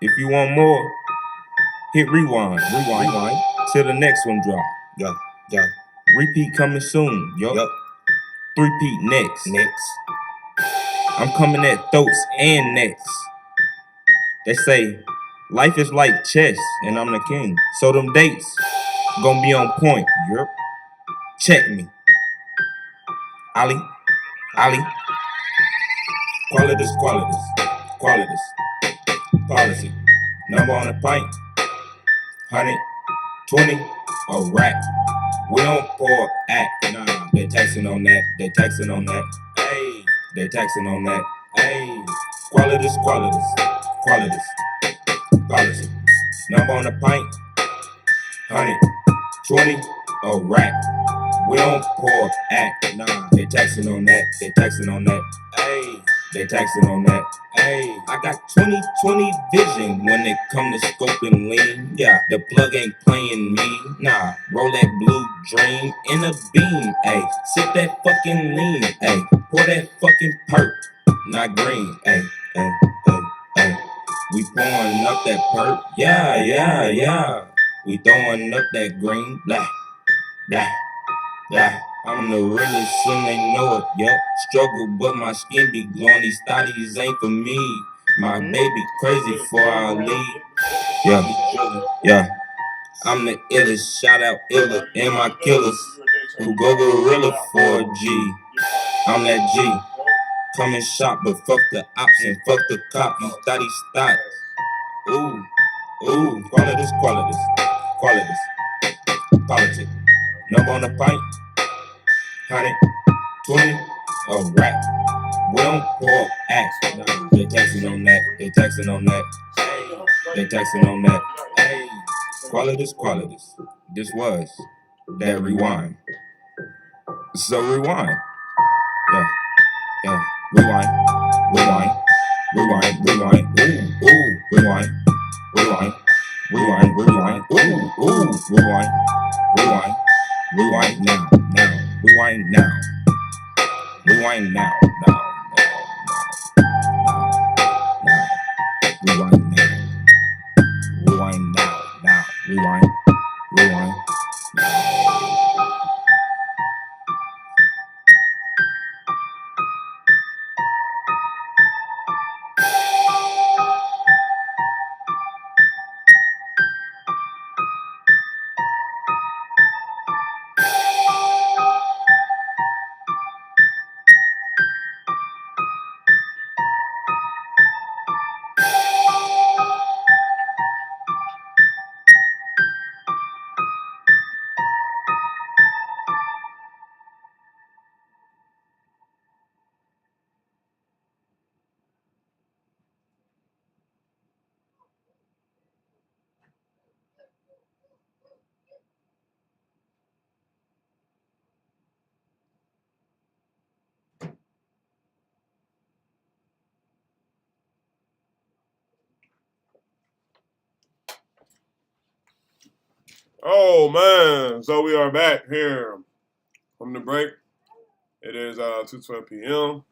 If you want more, hit rewind. Rewind. Till the next one drop. Yeah, yeah. Repeat coming soon. Yup. Three-peat next. I'm coming at throats and necks. They say life is like chess, and I'm the king. So them dates gonna be on point. Yep. Check me. Ali. Qualities. Policy. Number on the pint. 100, 20, a rack. We don't pour act. Nah, they taxing on that. They taxing on that. Hey, they taxing on that. Hey, qualities. Policy. Number on the pint. 100, 20, a rack. We don't pour act. Nah, they taxing on that. They taxing on that. Hey, they taxing on that. Hey, I got 20/20 vision when it come to scoping lean. Yeah, the plug ain't playing me. Nah, roll that blue dream in a beam. Hey, sip that fucking lean. Hey, pour that fucking perk, not green. Hey. We pouring up that perk. Yeah. We throwing up that green. Blah. I'm the realest and they know it, yup. Struggle, but my skin be glowing. These thotties ain't for me. My baby crazy before I leave. Yeah. I'm the illest. Shout out Illa and my killers who go gorilla for a G. I'm that G. Come and shop, but fuck the ops and fuck the cop. These thotties thoughts. Ooh. Qualities. Politics. Number on the pint. 100, 20, a rack. We don't pour act. Nah, they taxing on that. They taxing on that. They taxing on that. Hey, qualities. This was that rewind. So rewind. Yeah. Rewind. Ooh. Rewind. Ooh. Rewind now. Rewind now. Rewind now. Rewind now. Rewind now. Rewind. Oh man, so we are back here from the break. It is 2:12 p.m.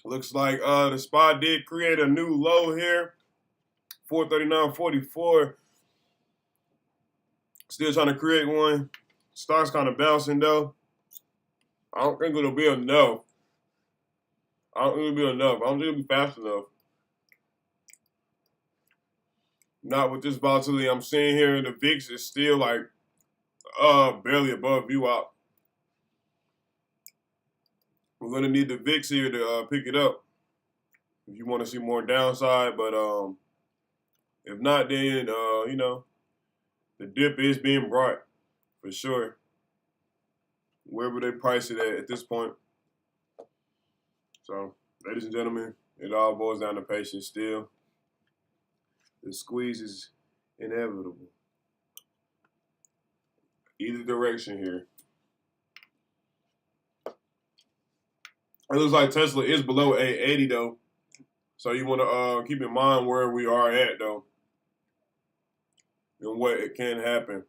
Looks like the spot did create a new low here, 439.44. Still trying to create one. Stock's kind of bouncing though. I don't think it'll be enough. I don't think it'll be fast enough. Not with this volatility I'm seeing here. The VIX is still like barely above VWAP. We're gonna need the VIX here to pick it up if you want to see more downside. But if not, then you know, the dip is being brought for sure. Wherever they price it at this point. So, ladies and gentlemen, it all boils down to patience still. The squeeze is inevitable. Either direction here. It looks like Tesla is below 880 though. So you want to keep in mind where we are at though. And what it can happen.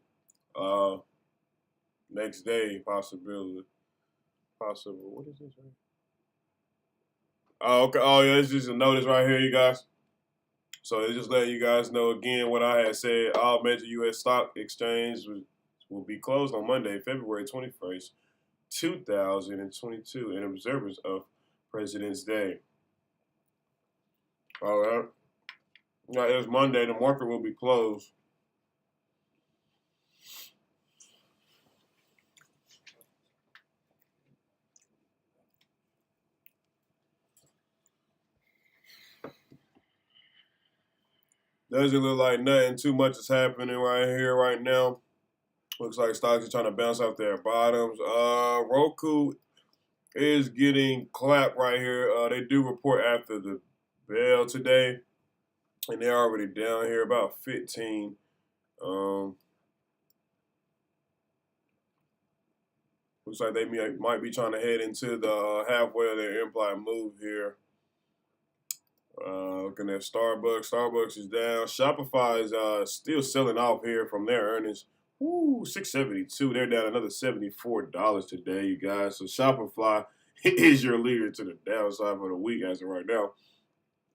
Next day, possible. What is this? Oh, okay. Oh, yeah, it's just a notice right here, you guys. So it's just letting you guys know again what I had said. All major U.S. stock exchanges will be closed on Monday, February 21st, 2022, in observance of President's Day. All right. Now, it's Monday. The market will be closed. Doesn't look like nothing too much is happening right here, right now. Looks like stocks are trying to bounce off their bottoms. Roku is getting clapped right here. They do report after the bell today, and they're already down here about 15. Looks like they might be trying to head into the halfway of their implied move here. Looking at Starbucks. Starbucks is down. Shopify is still selling off here from their earnings. Ooh, $6.72. They're down another $74 today, you guys. So Shopify is your leader to the downside for the week as of right now.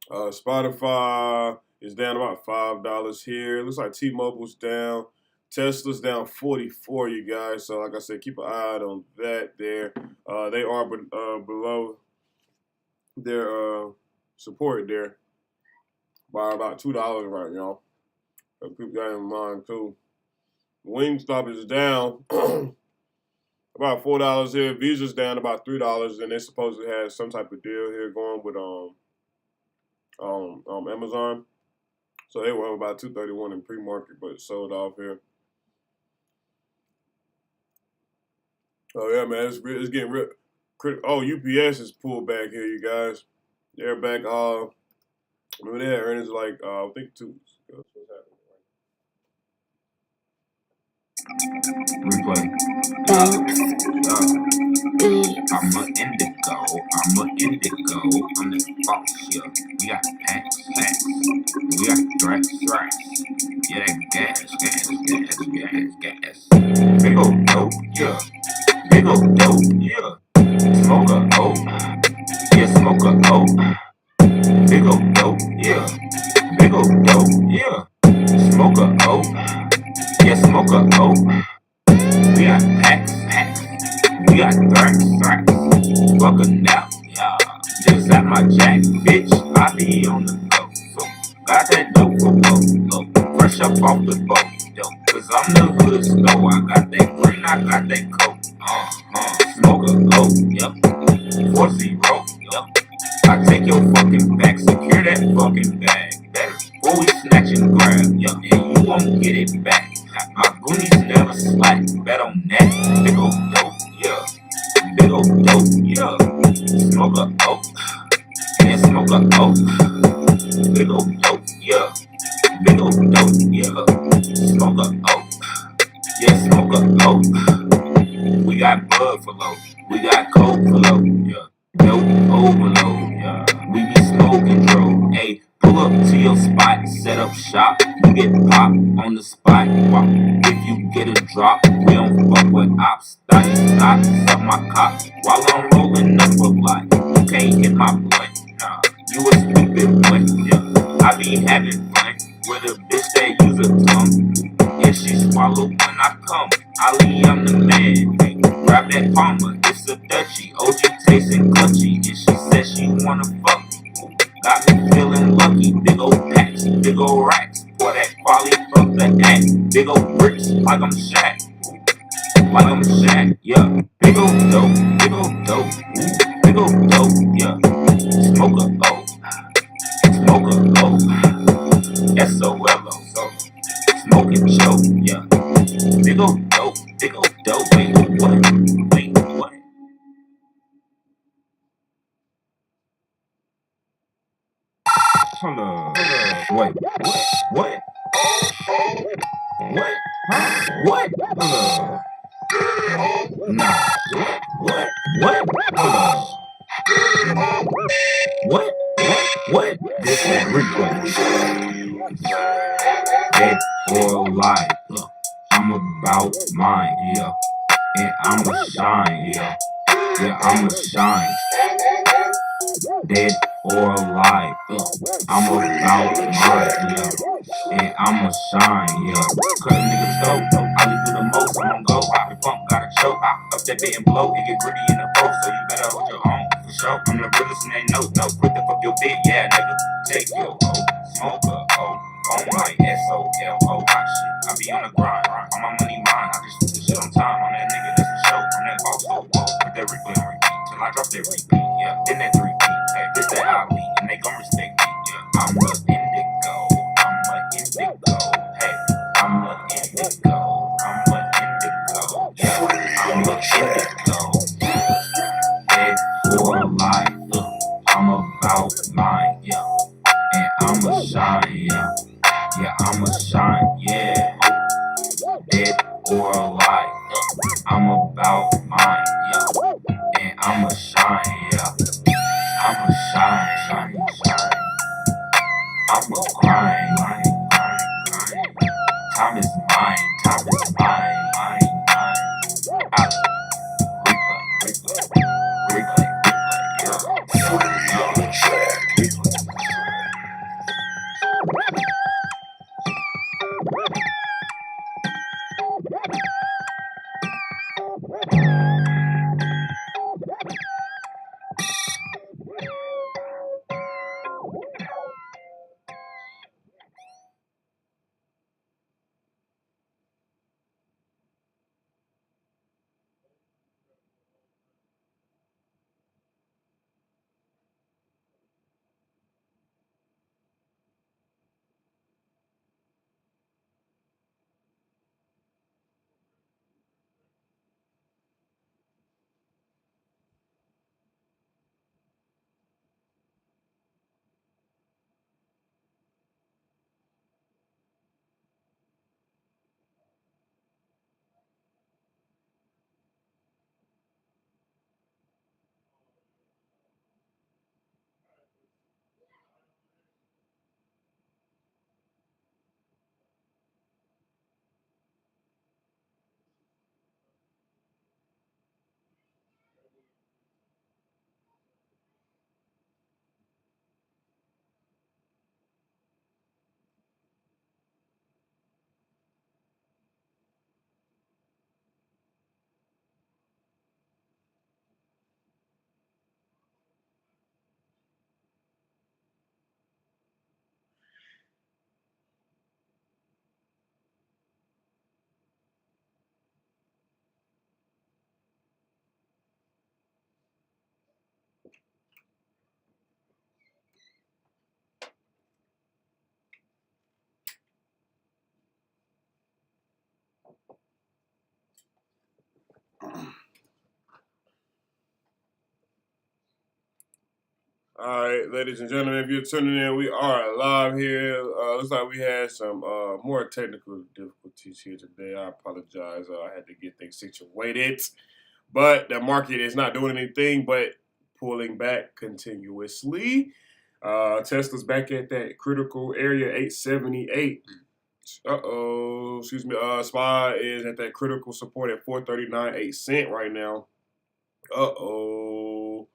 Spotify is down about $5 here. Looks like T-Mobile's down. Tesla's down 44, you guys. So like I said, keep an eye on that there. They are below their support there by about $2 right now. So keep that in mind too. Wingstop is down about $4 here. Visa's down about $3, and they supposedly have some type of deal here going with Amazon. So they were up about $2.31 in pre-market, but sold off here. Oh yeah, man, it's getting real. Oh, UPS is pulled back here, you guys. They're back. Remember they had earnings like I think 2. What's happening? Replay. I'm an indigo. I'm the boss, yeah. We got packs. We got threats. Yeah, that gas. Big ol' dope, yeah. Smoke a O. Yeah, smoke a O. Big ol' dope, yeah. Smoke a O. Yeah, smoke a O. We got packs. We got threats. Fuckin' out, yeah. Just at my jack, bitch. I be on the go. So got that dope for low. Fresh up off the boat, yo. Cause I'm the hood snow. I got that green, I got that coat. Smoke a O, yep. 4-0, yep. I take your fucking back, secure that fucking bag. Better before we snatch and grab, yep. And you won't get it back. My goonies never slack, bet on that. Big ol' dope, yeah. Smoke a O, yeah, smoke a O. Big ol' dope, yeah. Smoke a O, yeah, smoke a O. We got bud for low, we got coke for low, yeah. Dope overload, yeah. We be smoking, bro. Hey, pull up to your spot and set up shop. you get popped on the spot. If you get a drop, we don't fuck with ops. Thought you stop, suck my cock while I'm rolling up a block. You can't hit my blunt, nah, you a stupid one. Yeah, I be having fun with a bitch that use a tongue. And she swallow when I come. Ali, I'm the man. Hey, grab that Palmer, it's a Dutchie. OG tasting clutchy, and she said she wanna fuck me. Got me feeling lucky. Big old packs, big old racks. Pour that quality from the act. Big old bricks, like I'm Shaq. Like I'm Shaq, yeah. Big old dope, big old dope, yeah. Smoke a O, S-O-L-O, so smoking choke, yeah. Big old dope, wait, what? Hold up, wait, what? What? Huh? What? Hold up. Nah. What? Hold up. What? This is replay. Dead or alive, look, I'm about mine, yeah. And I'ma shine, yeah. Yeah, I'ma shine. Dead or alive, look, I'm about mine, yeah. And I'ma shine, yeah. Cause niggas dope, I live do the most, I'm on go. I be pump, gotta choke. I up that bit and blow, it get gritty in the boat, so you better hold your own, for sure. I'm the realest and they know, quit the fuck your bit, yeah, nigga. Take your hoe, smoke a hoe, on my SOLO, hot shit. I be on the grind, on my money mine, I just put the shit on time, on that nigga, that's for show. On that boss, so whoa, put that replay on repeat, till I drop that repeat, yeah. Then that 3-beat, hey, this that Ali, and they gon' respect me, yeah. I'm a indigo, hey, I'm a indigo, yeah, I'm a indigo, dead or alive, look, I'm about mine, yeah, and I'ma shine, yeah, yeah, I'ma shine, yeah, dead or alive, look, I'm about mine, yeah, and I'ma shine, yeah, I'ma shine, I'ma grind, time is mine, replay, All right, ladies and gentlemen, if you're tuning in, we are live here. Looks like we had some more technical difficulties here today. I apologize. I had to get things situated. But the market is not doing anything but pulling back continuously. Tesla's back at that critical area, 878. Excuse me. SPY is at that critical support at 439.8 right now. Uh-oh.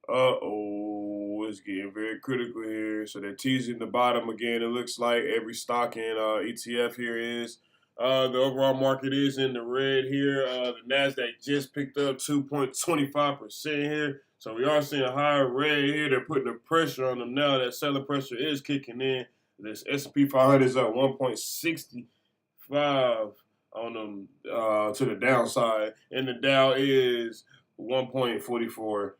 Uh-oh. It's getting very critical here. So they're teasing the bottom again. It looks like every stock in ETF here is. The overall market is in the red here. The NASDAQ just picked up 2.25% here. So we are seeing a higher red here. They're putting the pressure on them now. That selling pressure is kicking in. This S&P 500 is up 1.65 on them to the downside. And the Dow is 1.44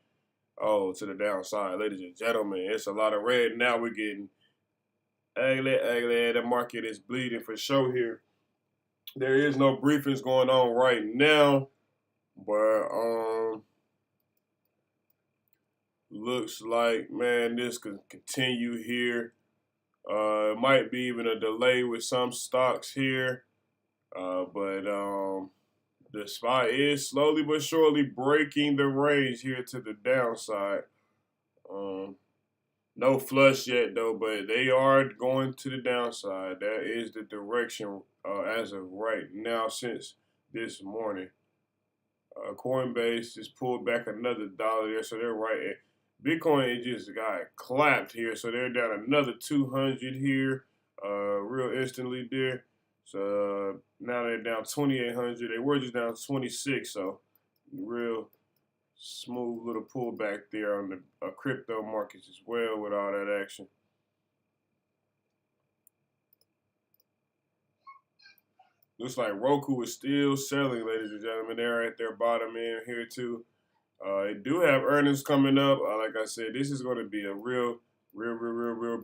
to the downside. Ladies and gentlemen, it's a lot of red. Now we're getting ugly. The market is bleeding for sure here. There is no briefings going on right now, but looks like, man, this could continue here. It might be even a delay with some stocks here, but the SPY is slowly but surely breaking the range here to the downside. No flush yet though, but they are going to the downside. That is the direction as of right now since this morning. Coinbase just pulled back another dollar there, so they're right at Bitcoin. It just got clapped here, so they're down another 200 here, real instantly there. So now they're down 2,800. They were just down 26, so real smooth little pullback there on the crypto markets as well with all that action. Looks like Roku is still selling, ladies and gentlemen. They're at their bottom end here too. They do have earnings coming up. Like I said, this is going to be a real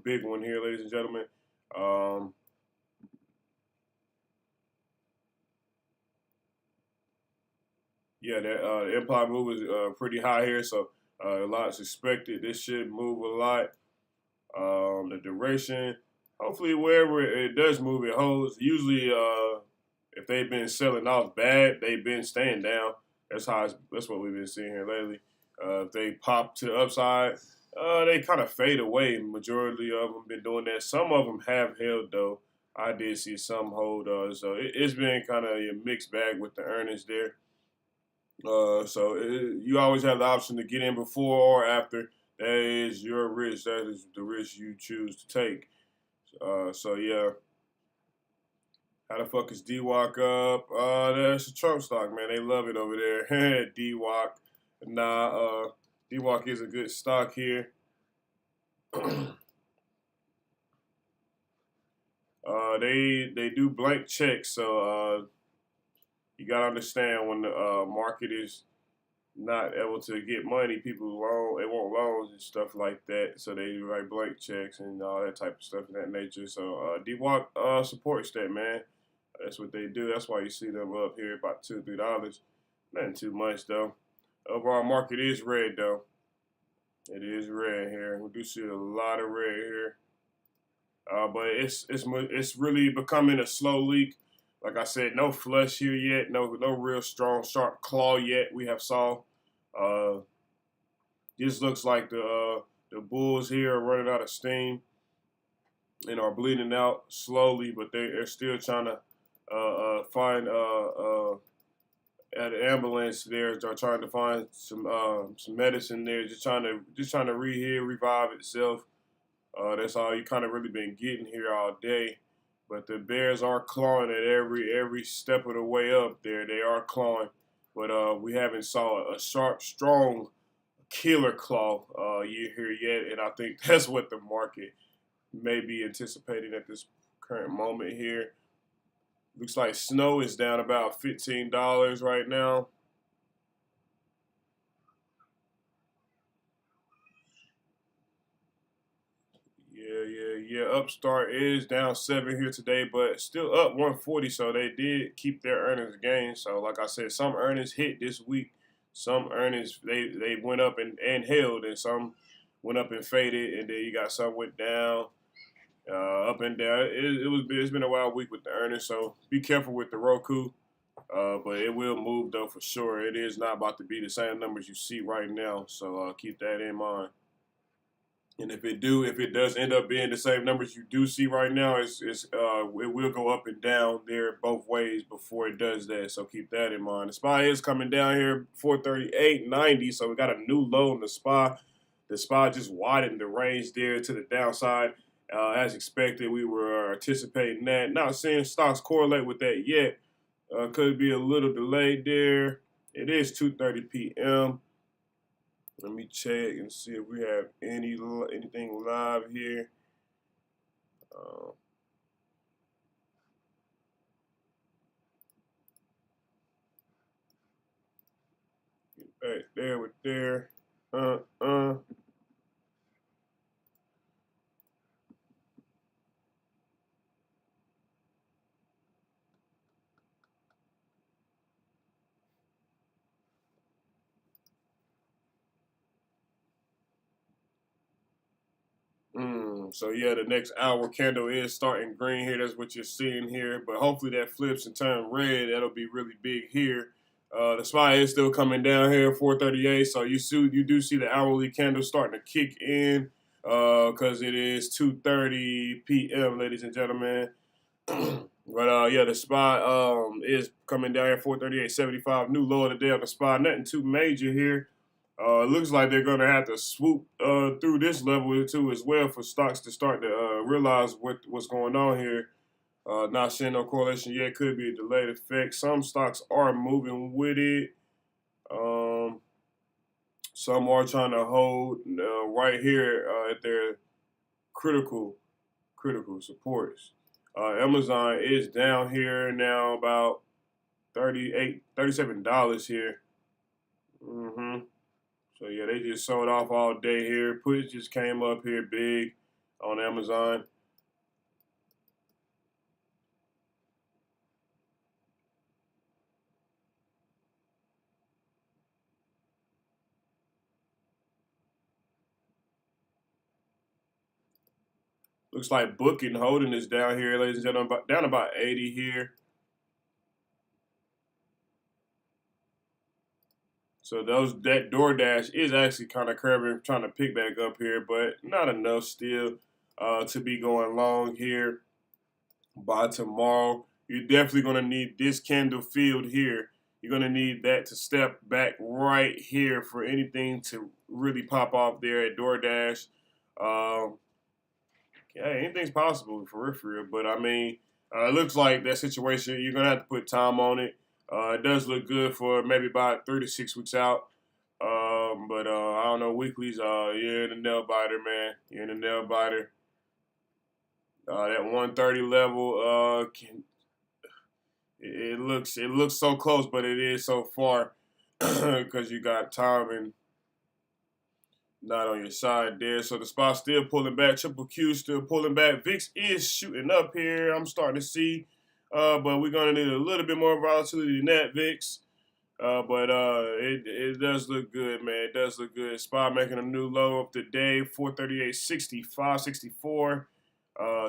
big one here, ladies and gentlemen. Yeah, the implied move is pretty high here, so a lot's expected. This should move a lot. The duration, hopefully wherever it does move, it holds. Usually, if they've been selling off bad, they've been staying down. That's what we've been seeing here lately. If they pop to the upside, they kind of fade away. Majority of them been doing that. Some of them have held though. I did see some hold. So it's been kind of a mixed bag with the earnings there. You always have the option to get in before or after. That is your risk. That is the risk you choose to take. So yeah. How the fuck is DWAC up? That's a Trump stock, man. They love it over there. DWAC. Nah, DWAC is a good stock here. They do blank checks, so you gotta understand when the market is not able to get money, people want loans and stuff like that. So they write blank checks and all that type of stuff of that nature. So DWAC supports that, man. That's what they do. That's why you see them up here about $2 or $3. Nothing too much though. Overall market is red though. It is red here. We do see a lot of red here. But it's really becoming a slow leak. Like I said, no flush here yet. No real strong sharp claw yet. We have saw. This looks like the bulls here are running out of steam and are bleeding out slowly, but they're still trying to find at an ambulance there. They're trying to find some medicine there. Just trying to revive itself. That's all you kind of really been getting here all day. But the bears are clawing at every step of the way up there. They are clawing, but we haven't saw a sharp, strong killer claw here yet. And I think that's what the market may be anticipating at this current moment here. Looks like snow is down about $15 right now. Yeah. Upstart is down 7 here today, but still up 140. So they did keep their earnings gain. So like I said, some earnings hit this week. Some earnings they went up and held, and some went up and faded, and then you got some went down, up and down. It's been a wild week with the earnings. So be careful with the Roku. But it will move though for sure. It is not about to be the same numbers you see right now. So keep that in mind. And if it does end up being the same numbers you do see right now, it will go up and down there both ways before it does that. So keep that in mind. The SPY is coming down here 438.90, so we got a new low in the SPY. The SPY just widened the range there to the downside. As expected, we were anticipating that. Not seeing stocks correlate with that yet. Could be a little delayed there. It is 2:30 p.m. Let me check and see if we have anything live here. Get back there with there. So yeah, the next hour candle is starting green here. That's what you're seeing here. But hopefully that flips and turns red. That'll be really big here. The SPY is still coming down here, 438. So you do see the hourly candle starting to kick in because it is 2:30 p.m., ladies and gentlemen. But yeah, the SPY is coming down here, 438.75. New low of the day on the SPY. Nothing too major here. It looks like they're going to have to swoop through this level too as well for stocks to start to realize what's going on here. Not seeing no correlation yet. Could be a delayed effect. Some stocks are moving with it. Some are trying to hold right here at their critical supports. Amazon is down here now about $37 here. So yeah, they just sold off all day here. Puts just came up here big on Amazon. Looks like Booking Holding is down here, ladies and gentlemen, down about 80 here. So that DoorDash is actually kind of curving, trying to pick back up here, but not enough still to be going long here. By tomorrow, you're definitely going to need this candle filled here. You're going to need that to step back right here for anything to really pop off there at DoorDash. Yeah, anything's possible for real. But I mean, it looks like that situation, you're going to have to put time on it. It does look good for maybe about 3 to 6 weeks out. But I don't know, weeklies, you're in the nail biter, man. You're in the nail biter. That 130 level, it looks so close, but it is so far because you got timing not on your side there. So the SPY still pulling back. Triple Q still pulling back. VIX is shooting up here. I'm starting to see. But we're going to need a little bit more volatility than that, VIX. But it does look good, man. It does look good. SPY making a new low of the day, 438.65, 64.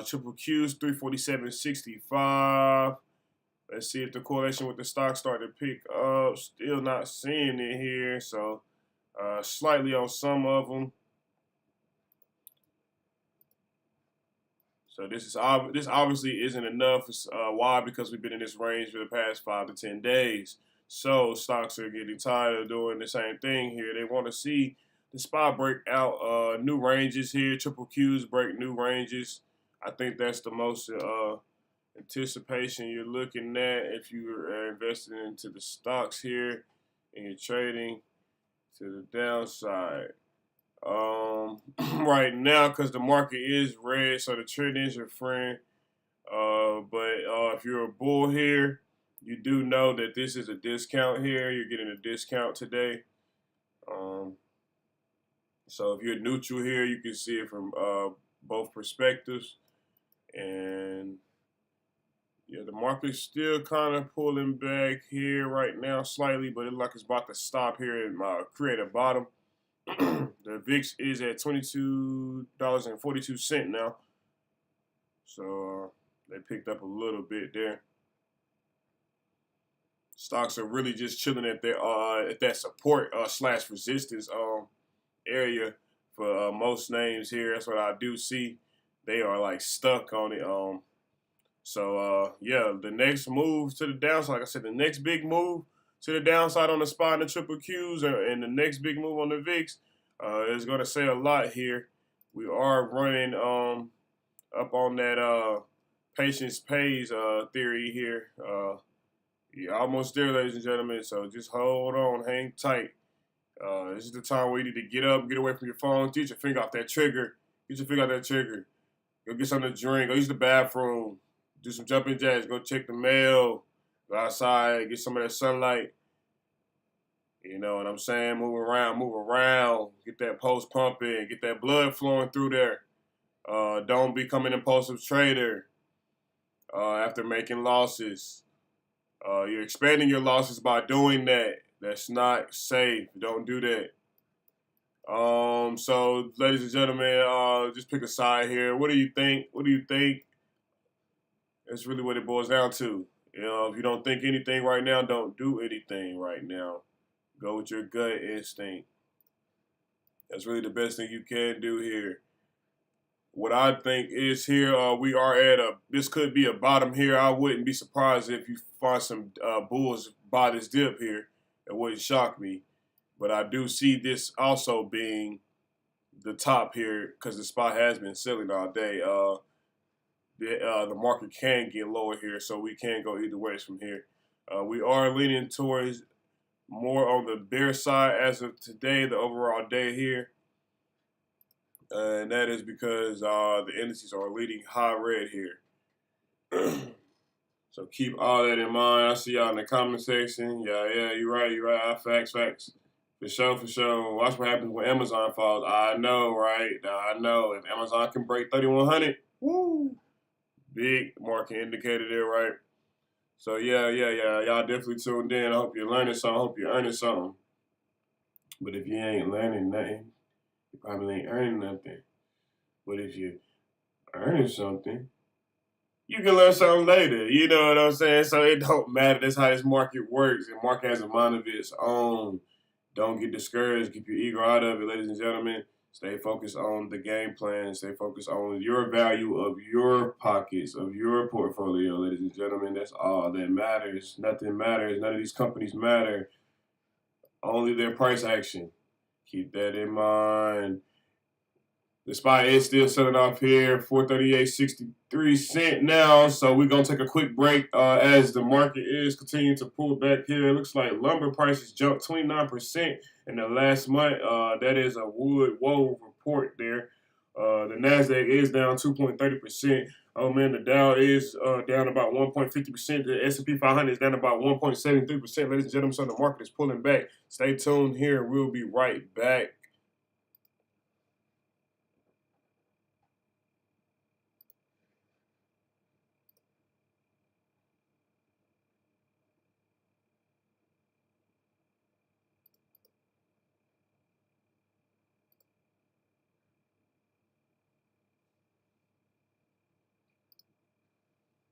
Triple Q's 347.65. Let's see if the correlation with the stock start to pick up. Still not seeing it here. So slightly on some of them. So this obviously isn't enough. Why? Because we've been in this range for the past 5 to 10 days. So stocks are getting tired of doing the same thing here. They want to see the SPY break out new ranges here. Triple Qs break new ranges. I think that's the most anticipation you're looking at if you are investing into the stocks here and you're trading to the downside. Right now, because the market is red, so the trend is your friend. But if you're a bull here, you do know that this is a discount here. You're getting a discount today. So if you're neutral here, you can see it from both perspectives. And yeah, the market's still kind of pulling back here right now slightly, but it looks like it's about to stop here and create a bottom. The VIX is at $22.42 now. So they picked up a little bit there. Stocks are really just chilling at their at that support slash resistance area for most names here. That's what I do see. They are like stuck on it. Yeah, the next move to the downside, like I said, the next big move to the downside on the SPY and the triple Qs, and the next big move on the VIX is going to say a lot here. We are running up on that patience pays theory here. Yeah, almost there, ladies and gentlemen. So just hold on, hang tight. This is the time where you need to get up, get away from your phone, get your finger off that trigger. Get your finger off that trigger. Go get something to drink. Go use the bathroom. Do some jumping jacks. Go check the mail. Go outside. Get some of that sunlight. You know what I'm saying? Move around. Get that pulse pumping. Get that blood flowing through there. Don't become an impulsive trader after making losses. You're expanding your losses by doing that. That's not safe. Don't do that. So, ladies and gentlemen, just pick a side here. What do you think? What do you think? That's really what it boils down to. You know, if you don't think anything right now, don't do anything right now. Go with your gut instinct. That's really the best thing you can do here. What I think is here, we are at this could be a bottom here. I wouldn't be surprised if you find some bulls buy this dip here. It wouldn't shock me. But I do see this also being the top here because the SPY has been selling all day. The market can get lower here, so we can go either ways from here. We are leaning towards more on the bear side as of today, the overall day here. And that is because the indices are leading high red here. So keep all that in mind. I see y'all in the comment section. Yeah, you're right. Facts. For sure. Watch what happens when Amazon falls. I know, right? I know. If Amazon can break 3,100, woo! Big market indicator there, right? So yeah. Y'all definitely tuned in. I hope you're learning something. I hope you're earning something. But if you ain't learning nothing, you probably ain't earning nothing. But if you're earning something, you can learn something later. You know what I'm saying? So it don't matter. That's how this market works. The market has a mind of its own. Don't get discouraged. Keep your ego out of it, ladies and gentlemen. Stay focused on the game plan. Stay focused on your value of your pockets, of your portfolio, ladies and gentlemen. That's all that matters. Nothing matters. None of these companies matter. Only their price action. Keep that in mind. The SPY is still selling off here, 438.63 cents now. So we're going to take a quick break as the market is continuing to pull back here. It looks like lumber prices jumped 29% in the last month. That is a Wood Wove report there. The NASDAQ is down 2.30%. Oh, man, the Dow is down about 1.50%. The S&P 500 is down about 1.73%. Ladies and gentlemen, so the market is pulling back. Stay tuned here. We'll be right back.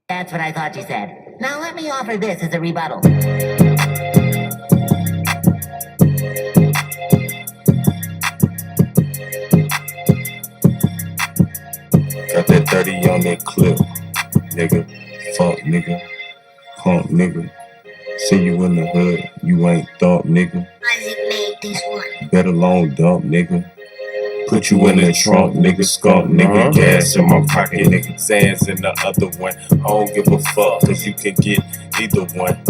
That's what I thought you said. Now let me offer this as a rebuttal. Got that 30 on that clip, nigga. Fuck, nigga. Punk, nigga. See you in the hood, you ain't thought, nigga. Isaac made this one. Better long dump, nigga. Put you in the trunk, nigga. Skunk, nigga. Gas in my pocket, nigga. Sands in the other one. I don't give a fuck, cause you can get either one.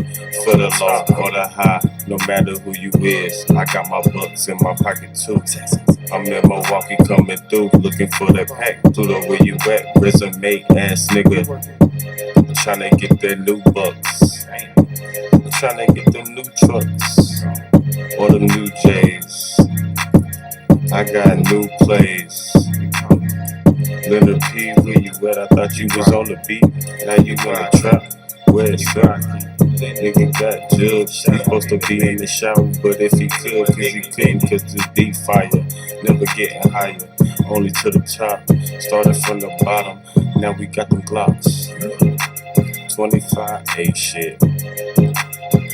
For the low or the high, no matter who you is. I got my bucks in my pocket too. I'm in Milwaukee coming through, looking for that pack. Pluto, where you at? Resume ass nigga. Tryna get that new bucks. Tryna get them new trucks. Or them new J's. I got new plays. Leonard P, where you at? I thought you was on the beat. Now you in the trap. Where's that? Nigga got jugs. He supposed to be in the shower, but if he could, cause he couldn't, cause the deep fire. Never getting higher, only to the top. Started from the bottom, now we got them Glocks. 25 shit.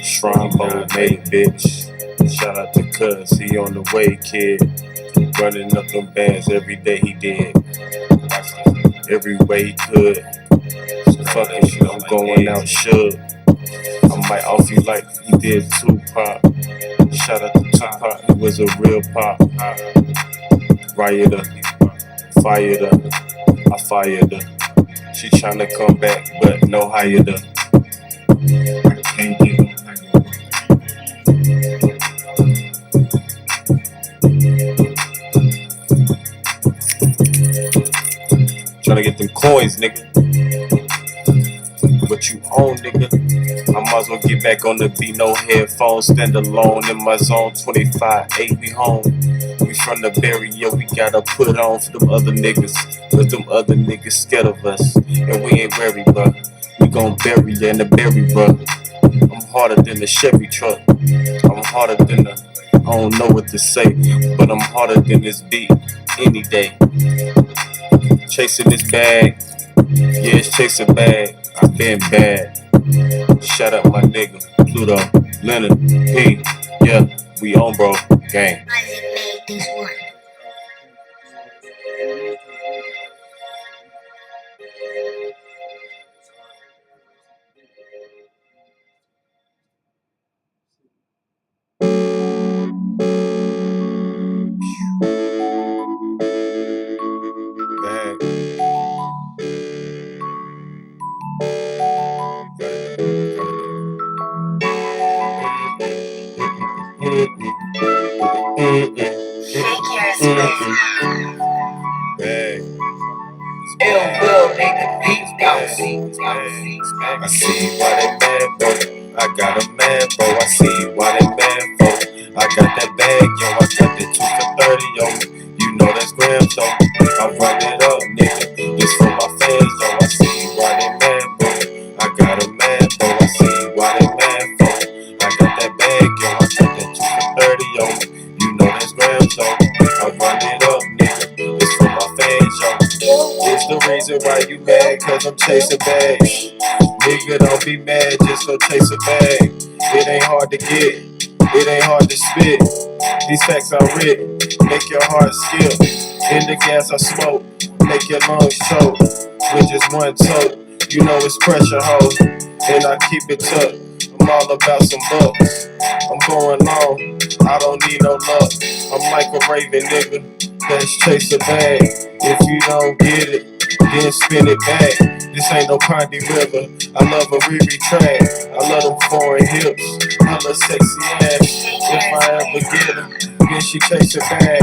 Shrine bowl made, bitch. Shout out to Cuz, he on the way, kid. running up them bands every day he did. Every way he could. Fuck that shit, I'm going out shook. I might off you like he did Tupac. Shout out to Tupac, he was a real pop. Rioter, fired her, I fired her. She tryna come back, but no hired her. I can't get her. Tryna get them coins, nigga. What you own, nigga? I might as well get back on the beat, no headphones, stand alone in my zone. 25-8, we home. We from the barrier, we gotta put on for them other niggas. Cause them other niggas scared of us. And we ain't worried, bruh. We gon' bury you in the berry, bruh. I'm harder than the Chevy truck. I'm harder than the, I don't know what to say, but I'm harder than this beat any day. Chasing this bag, yeah, it's chasing bag. I've been bad. Shout out my nigga, Pluto, Leonard, P. Yeah, we on, bro. Gang. Bag. Bag. I see why they mad, bro. I got a man, bro. I see why they mad, bro. I got that bag, yo. I got that 2 for 30, yo. You know that's grams, yo. I run it up, nigga. This for my fans, yo. I see why they mad, bro. I got a man, bro. I see why they mad, bro. I got that bag, yo. I got that 2 for 30, yo. You know that's grams, yo. I run it up, nigga. This for my fans, yo. It's the reason why you mad, cause I'm chasing bags. Nigga, don't be mad, just go chase a bag. It ain't hard to get, it ain't hard to spit. These facts are written, make your heart skip. In the gas I smoke, make your lungs choke. With just one toke, you know it's pressure, ho. And I keep it tucked, I'm all about some bucks. I'm going long, I don't need no luck. I'm like a raven, nigga, let's chase a bag. If you don't get it, then spin it back. This ain't no Pondy River. I love a Riri track. I love them foreign hips. I love sexy ass. If I ever get her, then she chase a bag.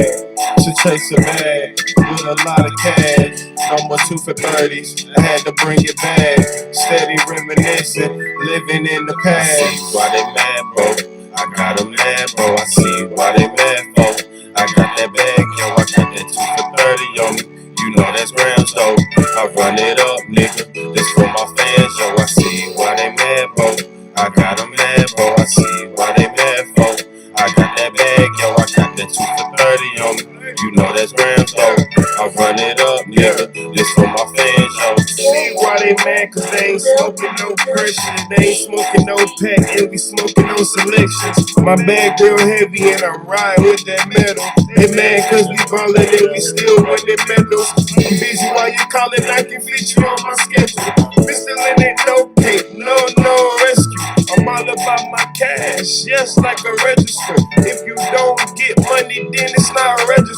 She chase a bag with a lot of cash. No more 2 for 30s. I had to bring it back. Steady reminiscing, living in the past. I see why they mad, bro. I got a man, bro. I see why they mad, bro. I got that bag, yo. I got that 2 for 30, yo. You know that's grams, though. I run it up, nigga. This for my fans, yo. I see why they mad, bro. I got a man, bro. I see why they mad, bro. I got that bag, yo. I got that 2 for 30 on me. You know that's grams, though. I run it up, nigga. This for my fans, yo. See why they mad, cause they ain't smoking no pressure. They ain't smoking no pack, and we smoking no selections. My bag real heavy and I'm riding with that metal. They mad cause we ballin' and we still winning medals. I'm busy while you callin', I can fit you on my schedule. Mr. Lennon, no cake, no rescue. I'm all about my cash, yes, like a register. If you don't get money, then it's not registered.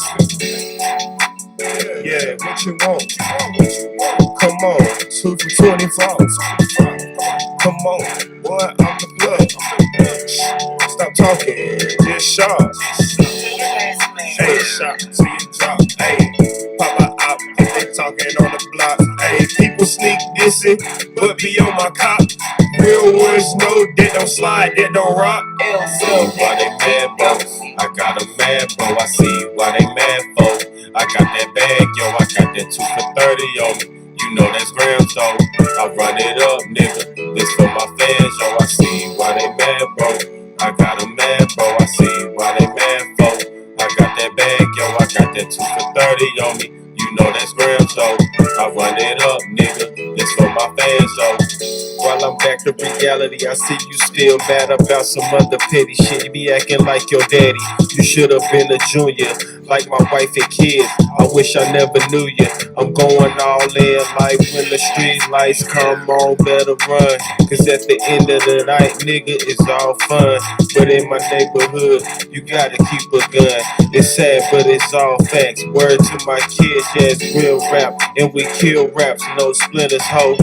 Yeah, what you want? Come on, 2 for 24. Come on, boy, I'm the plug. Stop talking, just shots. Hey, shot to your drop. Hey, pop out out if they talking on the block. Hey, people sneak dissing, but be on my cop. Real ones know that don't slide, that don't rock. I see why they mad, bro. I got a man, bro. I see why they mad, bro. I got that bag, yo. I got that 2 for 30 on me. You know that's grams, though. I run it up, nigga. This for my fans, yo. I see why they mad, bro. I got a man, bro. I see why they mad, bro. I got that bag, yo. I got that 2 for 30 on me. You know that's grams, though. I run it up, nigga. This for my fans, though. While I'm back to reality, I see you still mad about some other petty shit. You be acting like your daddy. You should have been a junior, like my wife and kids. I wish I never knew you. I'm going all in, like when the street lights come on, better run. Cause at the end of the night, nigga, it's all fun. But in my neighborhood, you gotta keep a gun. It's sad, but it's all facts. Word to my kids, yeah, it's real rap. And we kill raps, no splitters, ho.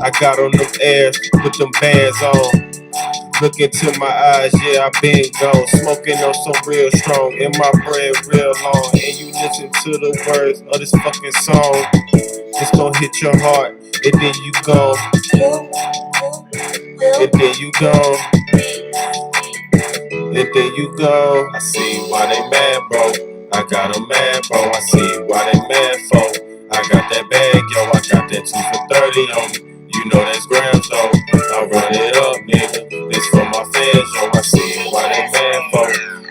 I got on them airs, put them bands on. Look into my eyes, yeah, I been gone. Smoking on some real strong, and my bread real long. And you listen to the words of this fucking song. It's gonna hit your heart, and then you gone. And then you gone. And then you gone. I see why they mad, bro. I got 'em mad, bro. I see why they mad, for. I got that bag, yo. I got that 2 for 30 on me. You know that's grams, so I run it up, nigga. It's for my fans, yo. I see why they mad, for.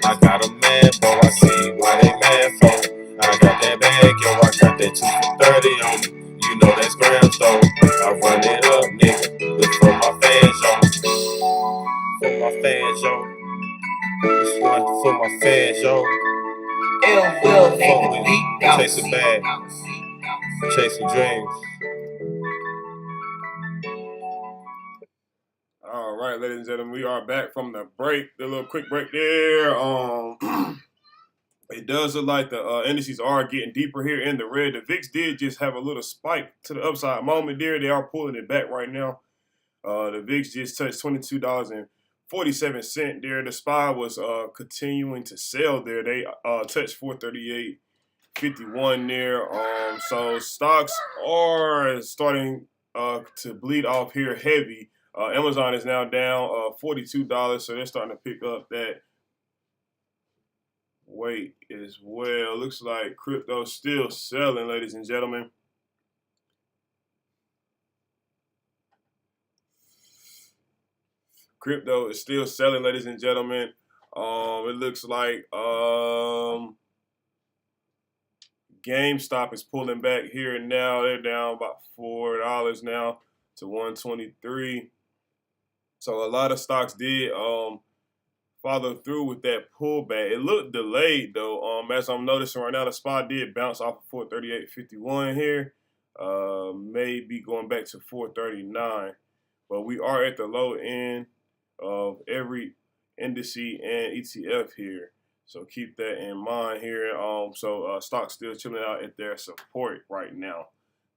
I got 'em mad, bro. I see why they mad, for. I got that bag, yo. I got that 2 for 30 on me. You know that's grams, so I run it up, nigga. It's for my fans, yo. For my fans, yo. This one for my fans, yo. Fuck with it. Chase a bag. Chasing dreams. All right, ladies and gentlemen, we are back from the break. The little quick break there. It does look like the indices are getting deeper here in the red. The VIX did just have a little spike to the upside moment there. They are pulling it back right now. The VIX just touched $22.47 there. The SPY was continuing to sell there. They touched 438.51 there. So stocks are starting to bleed off here heavy. Amazon is now down $42, so they're starting to pick up that weight as well. Looks like crypto's still selling, ladies and gentlemen. Crypto is still selling, ladies and gentlemen. It looks like GameStop is pulling back here and now. They're down about $4 now to 123. So a lot of stocks did follow through with that pullback. It looked delayed though. As I'm noticing right now, the SPY did bounce off of 438.51 here. Maybe going back to 439. But we are at the low end of every index and ETF here. So keep that in mind here. Stocks still chilling out at their support right now.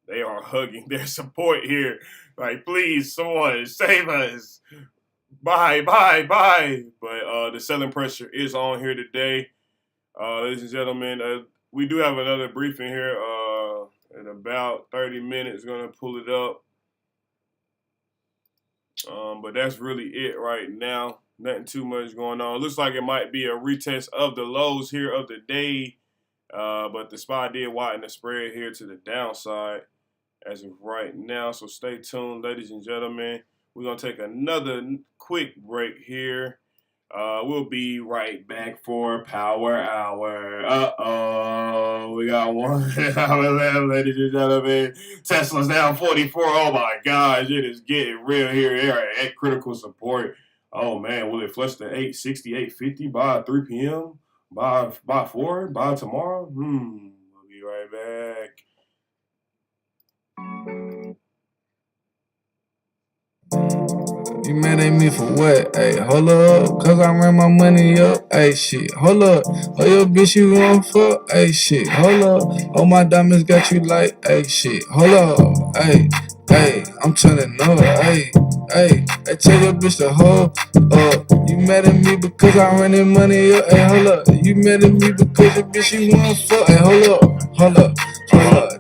They are hugging their support here. Like, please, someone save us. Buy. But the selling pressure is on here today. Ladies and gentlemen, we do have another briefing here in about 30 minutes. Going to pull it up. But that's really it right now. Nothing too much going on. Looks like it might be a retest of the lows here of the day. But the SPY did widen the spread here to the downside as of right now. So stay tuned, ladies and gentlemen. We're going to take another quick break here. We'll be right back for Power Hour. We got 1 hour left, ladies and gentlemen. Tesla's down 44. Oh my gosh, it is getting real here. They are at critical support. Oh man, will it flush to 860, 850 by 3 p.m.? By 4? By tomorrow? We'll be right back. You mad at me for what? Ayy, hold up, cause I ran my money up. Ayy, shit, hold up. Oh, your bitch, you want fuck? Ayy, shit, hold up. Oh, my diamonds got you like, ayy, shit, hold up. Ayy, I'm turning up. Ayy, tell your bitch to hold up. You mad at me because I ran that money up. Ayy, hold up. You mad at me because your bitch, you want fuck? Ayy, hold up.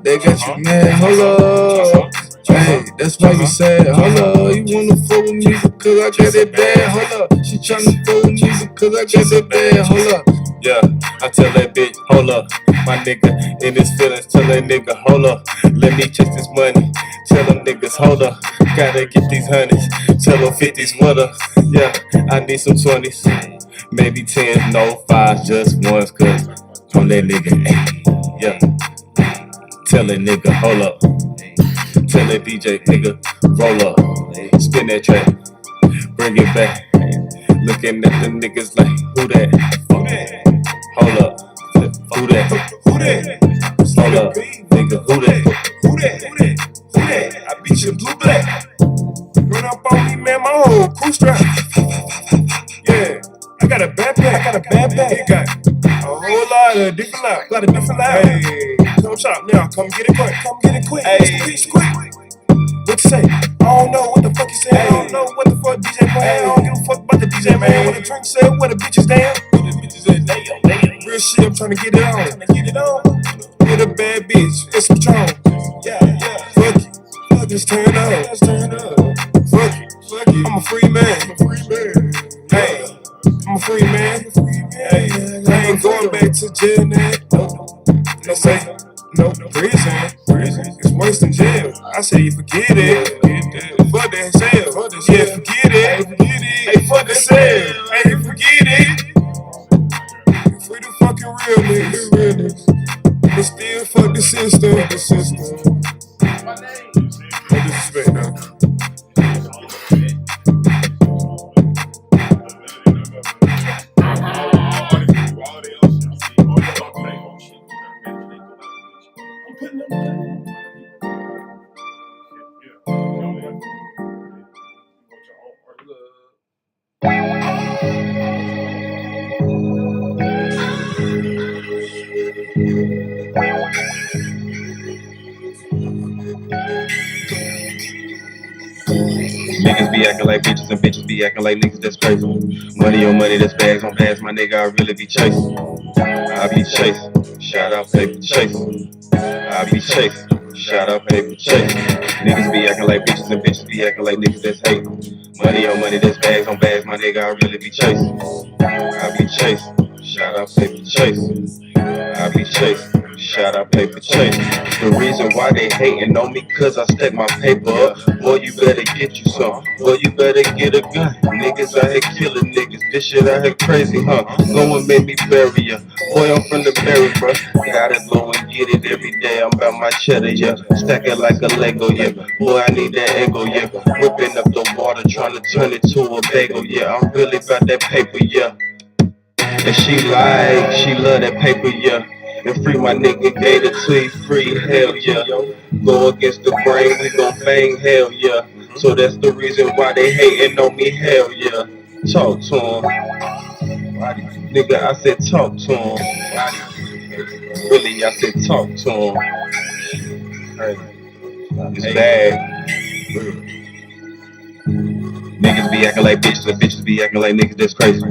They got you mad, hold up. Hey, that's why you said, hold up, you wanna fuck with me because I got it bad, hold up. She tryna fuck with me because I got it bad, hold up. Yeah, I tell that bitch, hold up. My nigga in his feelings, tell that nigga, hold up. Let me chase this money, tell them niggas, hold up. Gotta get these honeys, tell them 50s with her. Yeah, I need some 20s, maybe 10s, no 5s, just ones, cause I'm that nigga, yeah. Tell that nigga, hold up. Tell that DJ, nigga, roll up, spin that track, bring it back. Looking at the niggas like, who that? Hold up, Who that? Who that? Hold up, nigga, who that? Who that? Who that? I beat you blue black. Run up on me, man, my whole crew strap. Yeah, I got a backpack. It got a whole lot of different loud. Hey, come shop now, come get it quick. Hey, bitch, quick. What you say? I don't know what the fuck you say. I don't know what the fuck DJ playing. I don't give a fuck about the DJ, man. What the drink said, what the bitches damn. Damn. Real shit, I'm tryna get it on. With a bad bitch, get some Patron. Yeah. Fuck it. Just turn up. Fuck it. I'm a free man. Hey, I'm a free man. Hey, I ain't going back to jail now. No prison. It's worse than jail. I say you forget it. Fuck that cell. Yeah, forget it. Hey, fuck the cell. Hey, forget it. Free the fucking real niggas. But still fuck the system. No disrespect now. Niggas be acting like bitches and bitches be acting like niggas, that's crazy. Money on money, that's bags on bags, my nigga, I really be chasing. I be chasing, shout out paper chasing. I be chasing, shout out paper chasing. Niggas be acting like bitches and bitches be acting like niggas, that's hating. Money on money, that's bags on bags, my nigga, I really be chasing. I be chasing, shout out paper chasing. I be chasing, shout out paper chasing. The reason why they hating on me, cause I stack my paper up. Boy, you better get you some. Boy, you better get a gun. Niggas out here killing niggas. This shit out here crazy, huh? Go and make me bury ya. Boy, I'm from the berry, bruh. Gotta go and get it every day. I'm about my cheddar, yeah. Stack it like a Lego, yeah. Boy, I need that angle, yeah. Whipping up the water, trying to turn it to a bagel, yeah. I'm really about that paper, yeah. And she love that paper, yeah. And free my nigga Gator till he free, hell yeah. Go against the brain, we gon' bang, hell yeah. So that's the reason why they hating on me, hell yeah. Talk to him. Nigga, I said talk to him. Really, I said talk to him. It's bad. Niggas be acting like bitches and bitches be acting like niggas, that's crazy.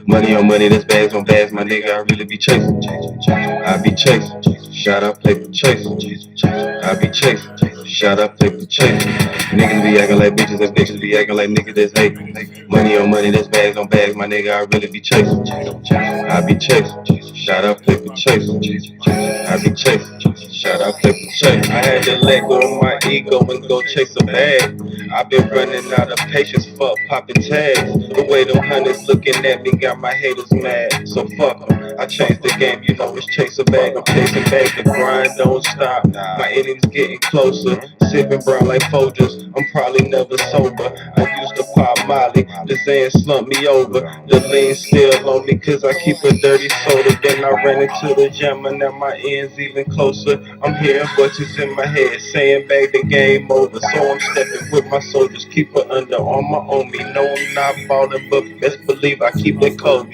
Money on money, that's bags on bags, my nigga, I really be chasing. I be chasing, shout out paper chasing. I be chasing, shout out paper chasing. Niggas be acting like bitches and bitches be acting like niggas, that's hating. Money on money, that's bags on bags, my nigga, I really be chasing. I be chasing, shout out paper chasing. I be chasing, shout out paper chasing. I had to let go of my ego and go chase a bag. I've been running out of patience, fuck popping tags. The way them hunters looking at me got my haters mad. So fuck them, I changed the game, you know it's chase a bag. I'm chasing back, the grind don't stop. My enemies getting closer, sipping brown like Folgers. I'm probably never sober. I used to pop Molly, the Zan slumped me over. The lean still on me cause I keep a dirty soda. Then I ran into the gym and now my end's even closer. I'm hearing voices in my head saying back the game over. So I'm stepping with my soldiers, keep it under armor on me. No, I'm not falling, but best believe I keep it cold.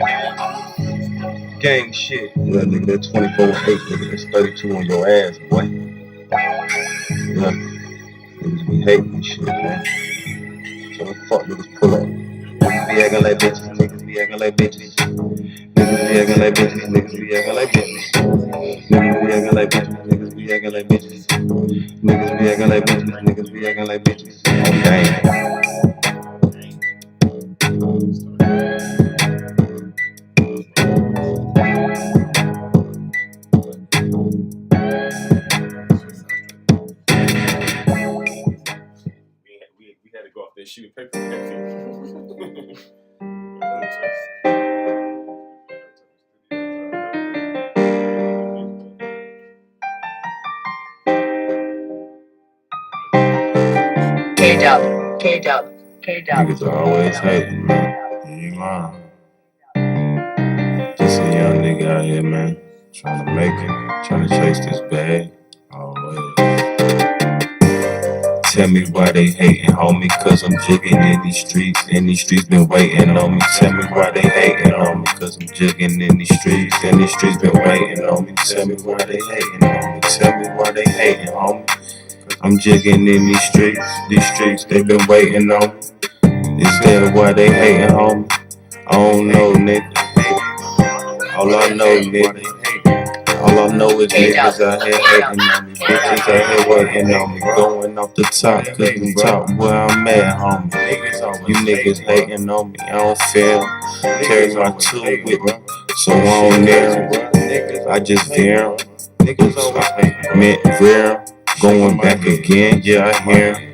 Gang shit. Yeah, nigga, that 24-8, nigga, that's 32 on your ass, boy. Yeah. Niggas be hating this shit, man. So the fuck niggas pull up. Niggas be acting like bitches, niggas be acting like bitches. Niggas be acting like bitches, niggas be acting like bitches. Niggas be acting like bitches, niggas be acting like bitches. Niggas be acting like bitches, niggas be acting like bitches. Okay. We had to go off that sheet of paper. K-Dub. Niggas always hating, man. You ain't lying. Just a young nigga out here, man. Trying to make it, trying to chase this bag. Always. Tell me why they hating, homie, cause I'm jigging in these streets been waiting on me. Tell me why they hating on me, cause I'm jigging in these streets been waiting on me. Tell me why they hating on me, tell me why they hating, homie. I'm jigging in these streets they been waiting on me. Is that why they hating, homie? I don't know, nigga. All I know, nigga. All I know is niggas out here hating on me. Bitches out here waiting on me. Going off the top, cause the top where I'm at, homie. You niggas hating on me. I don't feel. Carry my tool with me. So I don't near. I just veer. Niggas meant veer. Going back again, yeah, I hear.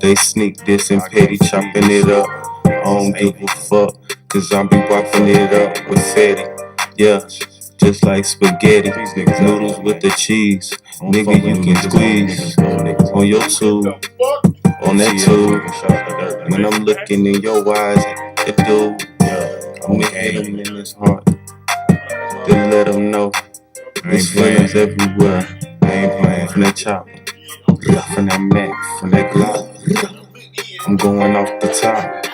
They sneak this and petty chopping it up. I don't give a fuck, cause I be whopping it up with Fetty. Yeah, just like spaghetti. Noodles with the cheese. Nigga, you can squeeze on your tube, on that tube. When I'm looking in your eyes, it do. I'ma hit him in his heart to let him know there's feelings everywhere. I ain't playing from that chop, from that Mac, from that Glock. I'm going off the top.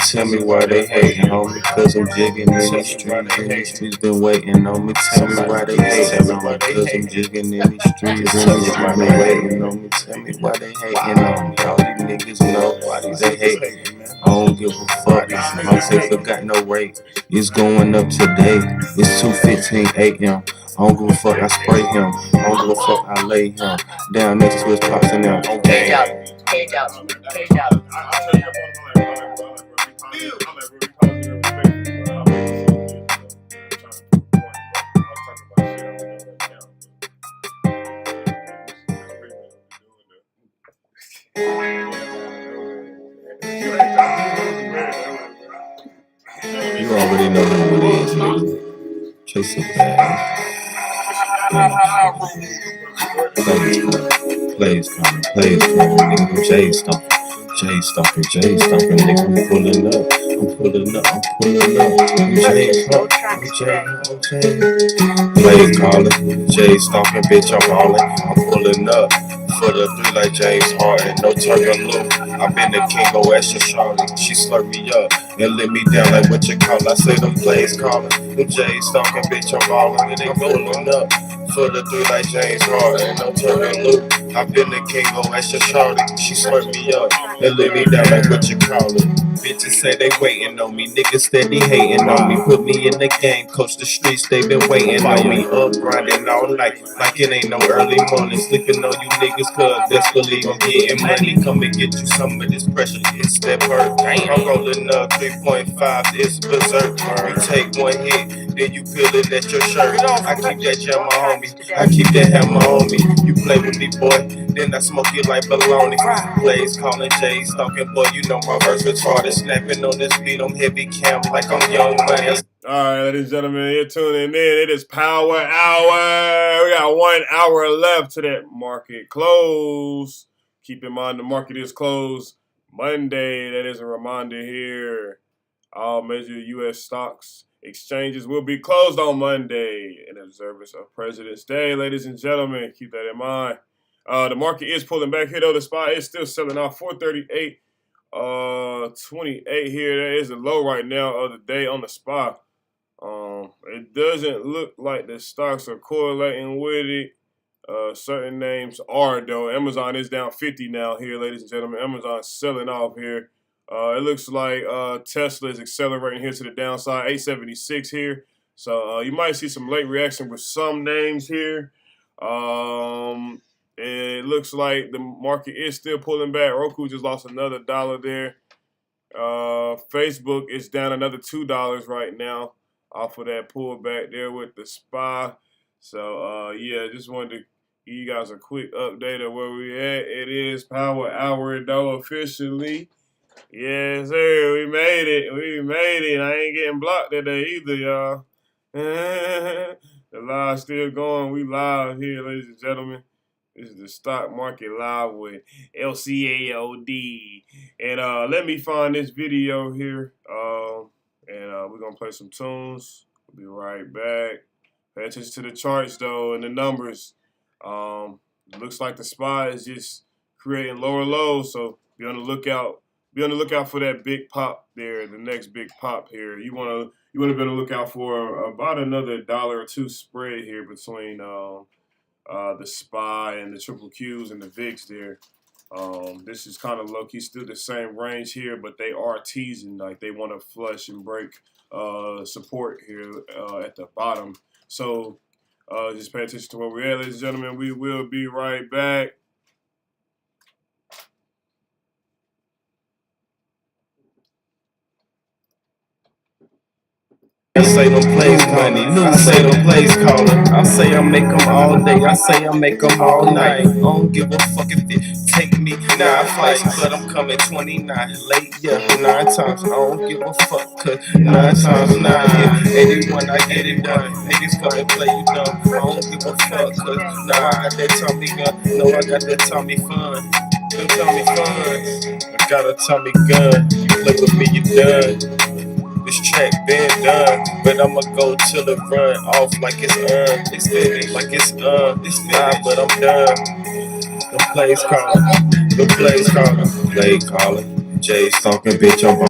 Tell me why they hating, homie, cause I'm jigging in these streets been waiting on me. Tell me why they hating on me, cause I'm jigging in these streets been waiting on me. Tell me why they hating on me. All these niggas know why they hating. I don't give a fuck. My safer got no rate. It's going up today. It's 2:15 a.m. I don't give a fuck. I spray him. I don't give a fuck. I lay him down next to his pops and them. Cage out. You already know who it is, nigga. Chase it bag. Plays coming, nigga. I'm Jay stomping, nigga. I'm pulling up. I'm Jay. Plays calling, Jay stomping, bitch. I'm ballin'. I'm pulling up. For the three like James Harden, no turning loop. I've been the king, go ask your shorty. She slurp me up and let me down like what you call. I say them plays calling, them J's stalking, bitch, I'm ballin'. And they pulling up for the three like James Harden, no turning loop. I've been the king, go ask your shorty. She slurp me up and let me down like what you call it. Bitches say they waiting on me, niggas steady hating on me. Put me in the game, coach the streets, they been waiting on me. Up grinding all night, like it ain't no early morning. Sleeping on you niggas, cause best believe I'm getting money. Come and get you some of this pressure, it's that bird. I'm rolling up 3.5, it's berserk. You take one hit, then you peel it at your shirt. I keep that jammer on me, I keep that hammer on me. You play with me, boy, then I smoke you like baloney. Plays calling Jay, stalking, boy, you know my verse retarded. Snapping on this beat, I'm heavy cam like I'm Young Money. Alright, ladies and gentlemen, you're tuning in. It is Power Hour. We got 1 hour left to that market close. Keep in mind the market is closed Monday. That is a reminder here. All major U.S. stocks exchanges will be closed on Monday in observance of President's Day. Ladies and gentlemen, keep that in mind. The market is pulling back here, though. The spot is still selling off 438. 28 here. That is the low right now of the day on the spot. It doesn't look like the stocks are correlating with it. Certain names are, though. Amazon is down 50 now here, ladies and gentlemen. Amazon's selling off here. It looks like Tesla is accelerating here to the downside, 876 here. So you might see some late reaction with some names here. And it looks like the market is still pulling back. Roku just lost another $1 there. Facebook is down another $2 right now off of that pullback there with the SPY. So, yeah, just wanted to give you guys a quick update of where we at. It is Power Hour, though, officially. Yes, sir. We made it. I ain't getting blocked today either, y'all. The live's still going. We live here, ladies and gentlemen. This is the Stock Market Live with LCAOD. And let me find this video here. And we're going to play some tunes. We'll be right back. Pay attention to the charts though and the numbers. Looks like the SPY is just creating lower lows, so be on the lookout. Be on the lookout for that big pop there, the next big pop here. You wanna be on the lookout for about another $1 or $2 spread here between the SPY and the triple Qs and the VIX there. This is kind of low key, still the same range here, but they are teasing like they want to flush and break support here at the bottom. So just pay attention to where we're at, ladies and gentlemen. We will be right back. I say them plays calling, I say them plays calling. I say I make them all day, I say I make them all night. I don't give a fuck if it take me 9 flights, but I'm coming 29 late, yeah, 9 times. I don't give a fuck, cause 9 times 9, yeah, 81, I get it done. Niggas come and play you dumb. I don't give a fuck, cause now I got that Tommy gun, no, I got that Tommy fun. Them Tommy fun, I got a Tommy gun. You play with me, you done. This track been done, but I'ma go till it run off like it's it's finished, like it's but I'm done. The plays calling, play calling. Jay's talking, bitch, I'm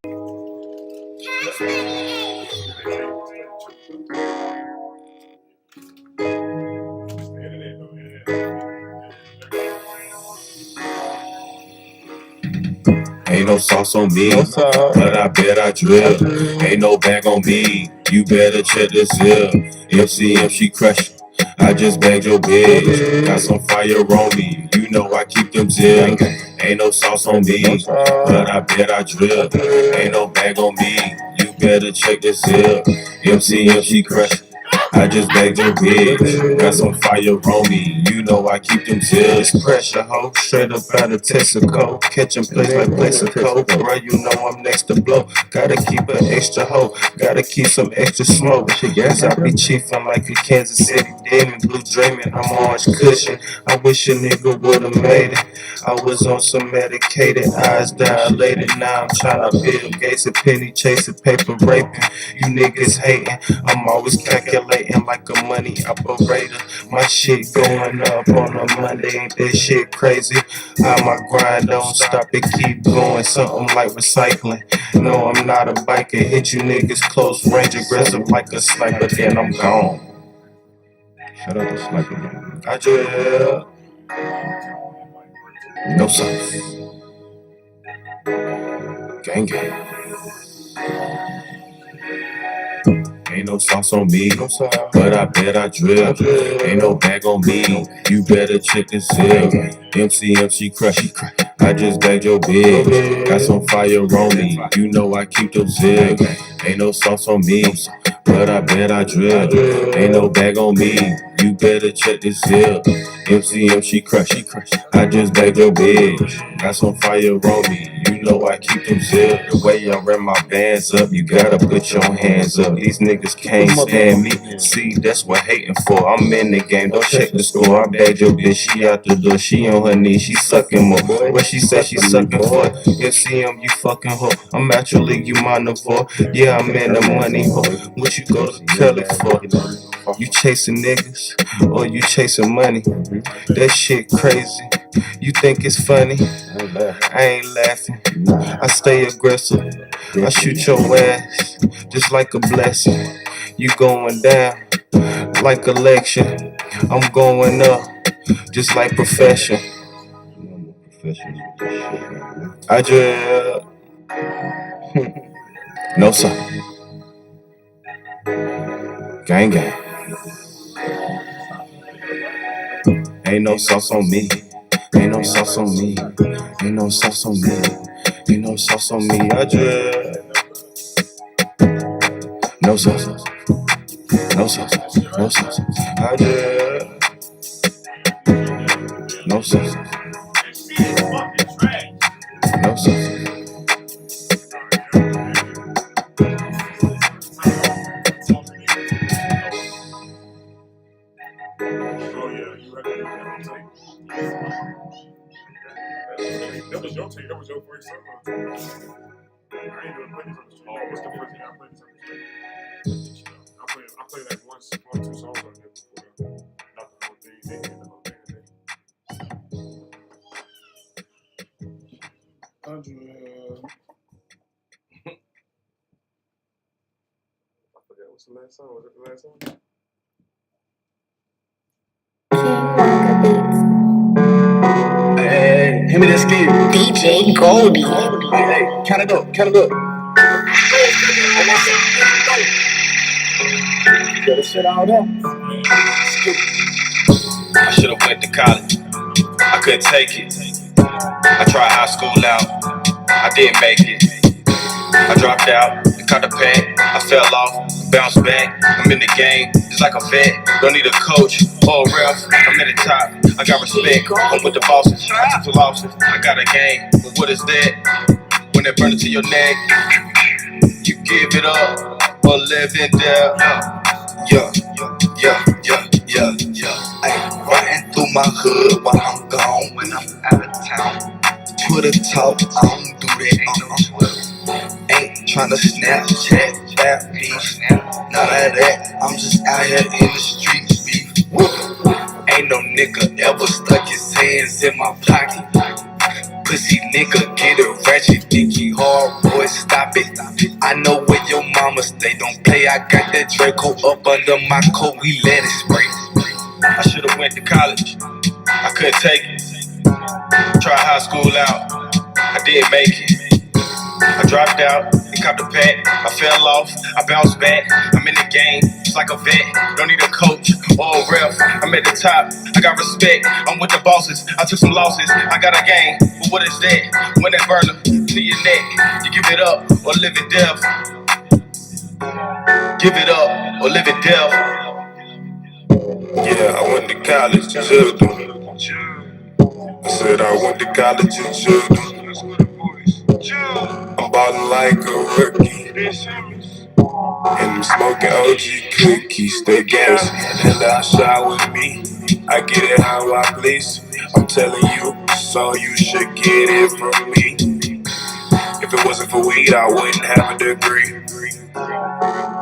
Ain't no sauce on me, but I bet I drill. Ain't no bag on me, you better check this here. MCM, she crushing. I just bagged your bitch. Got some fire on me, you know I keep them zip. Ain't no sauce on me, but I bet I drill. Ain't no bag on me, you better check this here. MCM, she crushing. I just bagged your bitch. Got some fire on me, you know I keep them zills. Pressure, ho, straight up out of Texaco. Catching plays like Plaxico. Right, you know I'm next to blow. Gotta keep an extra hoe, gotta keep some extra smoke. Yes, I be chiefin' like a Kansas City demon. Blue dreaming, I'm orange cushion. I wish a nigga would've made it. I was on some medicated, eyes dilated. Now I'm tryna Bill Gates and penny chasing, paper raping. You niggas hating, I'm always calculating like a money operator. My shit going up on a Monday, ain't that shit crazy? How my grind don't stop, it keep going, something like recycling. No, I'm not a biker, hit you niggas close range, aggressive like a sniper, then I'm gone. Shut up, the sniper. I just no sauce. Gang gang. Ain't no sauce on me, but I bet I drill. Ain't no bag on me, you better check this here. MCM, she crush. I just bagged your bitch. Got some fire on me, you know I keep them zip. Ain't no sauce on me, but I bet I drill. Ain't no bag on me, you better check this here. MCM, she crush. I just bagged your bitch. Got some fire on me, you know I keep them zip. The way I run my bands up, you gotta put your hands up. These niggas can't stand me. See, that's what hating for. I'm in the game, don't check the score. I bagged your bitch, she out the door, she on her knees, she sucking more. What she say she sucking for? MCM, you fucking hoe. I'm at your league, you mine for. Yeah, I'm in the money hoe. What you go to Kelly for? You chasing niggas or you chasing money? That shit crazy. You think it's funny? I ain't laughing. I stay aggressive. I shoot your ass just like a blessing. You going down like election. I'm going up just like profession. I just no sir. Gang gang. Ain't no sauce on me. Ain't no sauce on me. Ain't no sauce on me. Ain't no sauce on me. I just no sauce. No sauce. No sauce. I just no sauce. No sauce. That was your take. That was your first song. I ain't even played this on the street. Oh, what's the first thing I played this on the street? I played like one. one or two songs on there before, though. Not the whole thing. They did the whole thing today. I forgot what's the last song. Was it the last song? Hey, hand me that skill. DJ Goldie. Hey, count it up, count it up. Better sit all up. I should've went to college. I couldn't take it. I tried high school out. I didn't make it. I dropped out, caught the pack. I fell off, bounced back. I'm in the game, just like a vet. Don't need a coach or a ref. I'm at the top, I got respect. I'm with the bosses, I took the losses. I got a game, but what is that? When it burns to your neck, you give it up or live in there. Yeah. Ay, riding through my hood while I'm gone. When I'm out of town, Twitter talk, I don't do that. Ain't tryna Snapchat, that beef. None of that, I'm just out here in the streets, beef. Ain't no nigga ever stuck his hands in my pocket. Pussy nigga, get it ratchet, think he hard, boy, stop it. I know where your mama stay, don't play, I got that Draco up under my coat, we let it spray. I should've went to college, I couldn't take it. Tried high school out, I didn't make it. I dropped out and caught the pack. I fell off, I bounced back. I'm in the game, just like a vet. Don't need a coach or a ref. I'm at the top, I got respect. I'm with the bosses, I took some losses. I got a game, but what is that? When that burner to your neck, you give it up or live it death. Give it up or live it death. Yeah, I went to college, chilled. I said I went to college and chilled. I'm ballin' like a rookie. And I'm smoking OG cookies. Stay gas and I shine with me. I get it how I please. I'm telling you, so you should get it from me. If it wasn't for weed, I wouldn't have a degree.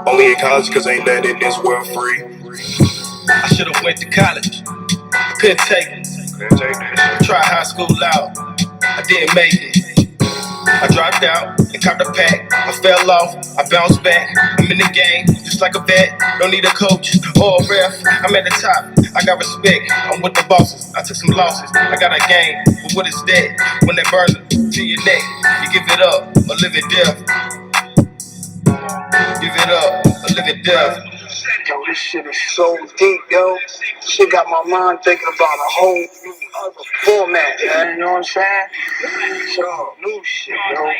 Only in college cause ain't that in this world free. I should've went to college, I couldn't take it. Tried high school out, I didn't make it. I dropped out and caught the pack. I fell off, I bounced back. I'm in the game, just like a vet. Don't need a coach or a ref. I'm at the top, I got respect. I'm with the bosses, I took some losses. I got a game, but what is that? When they burn to your neck, you give it up or live it death. Give it up or live it death. Yo, this shit is so deep, yo. Shit got my mind thinking about a whole new other format, man. You know what I'm saying? So, new shit, yo.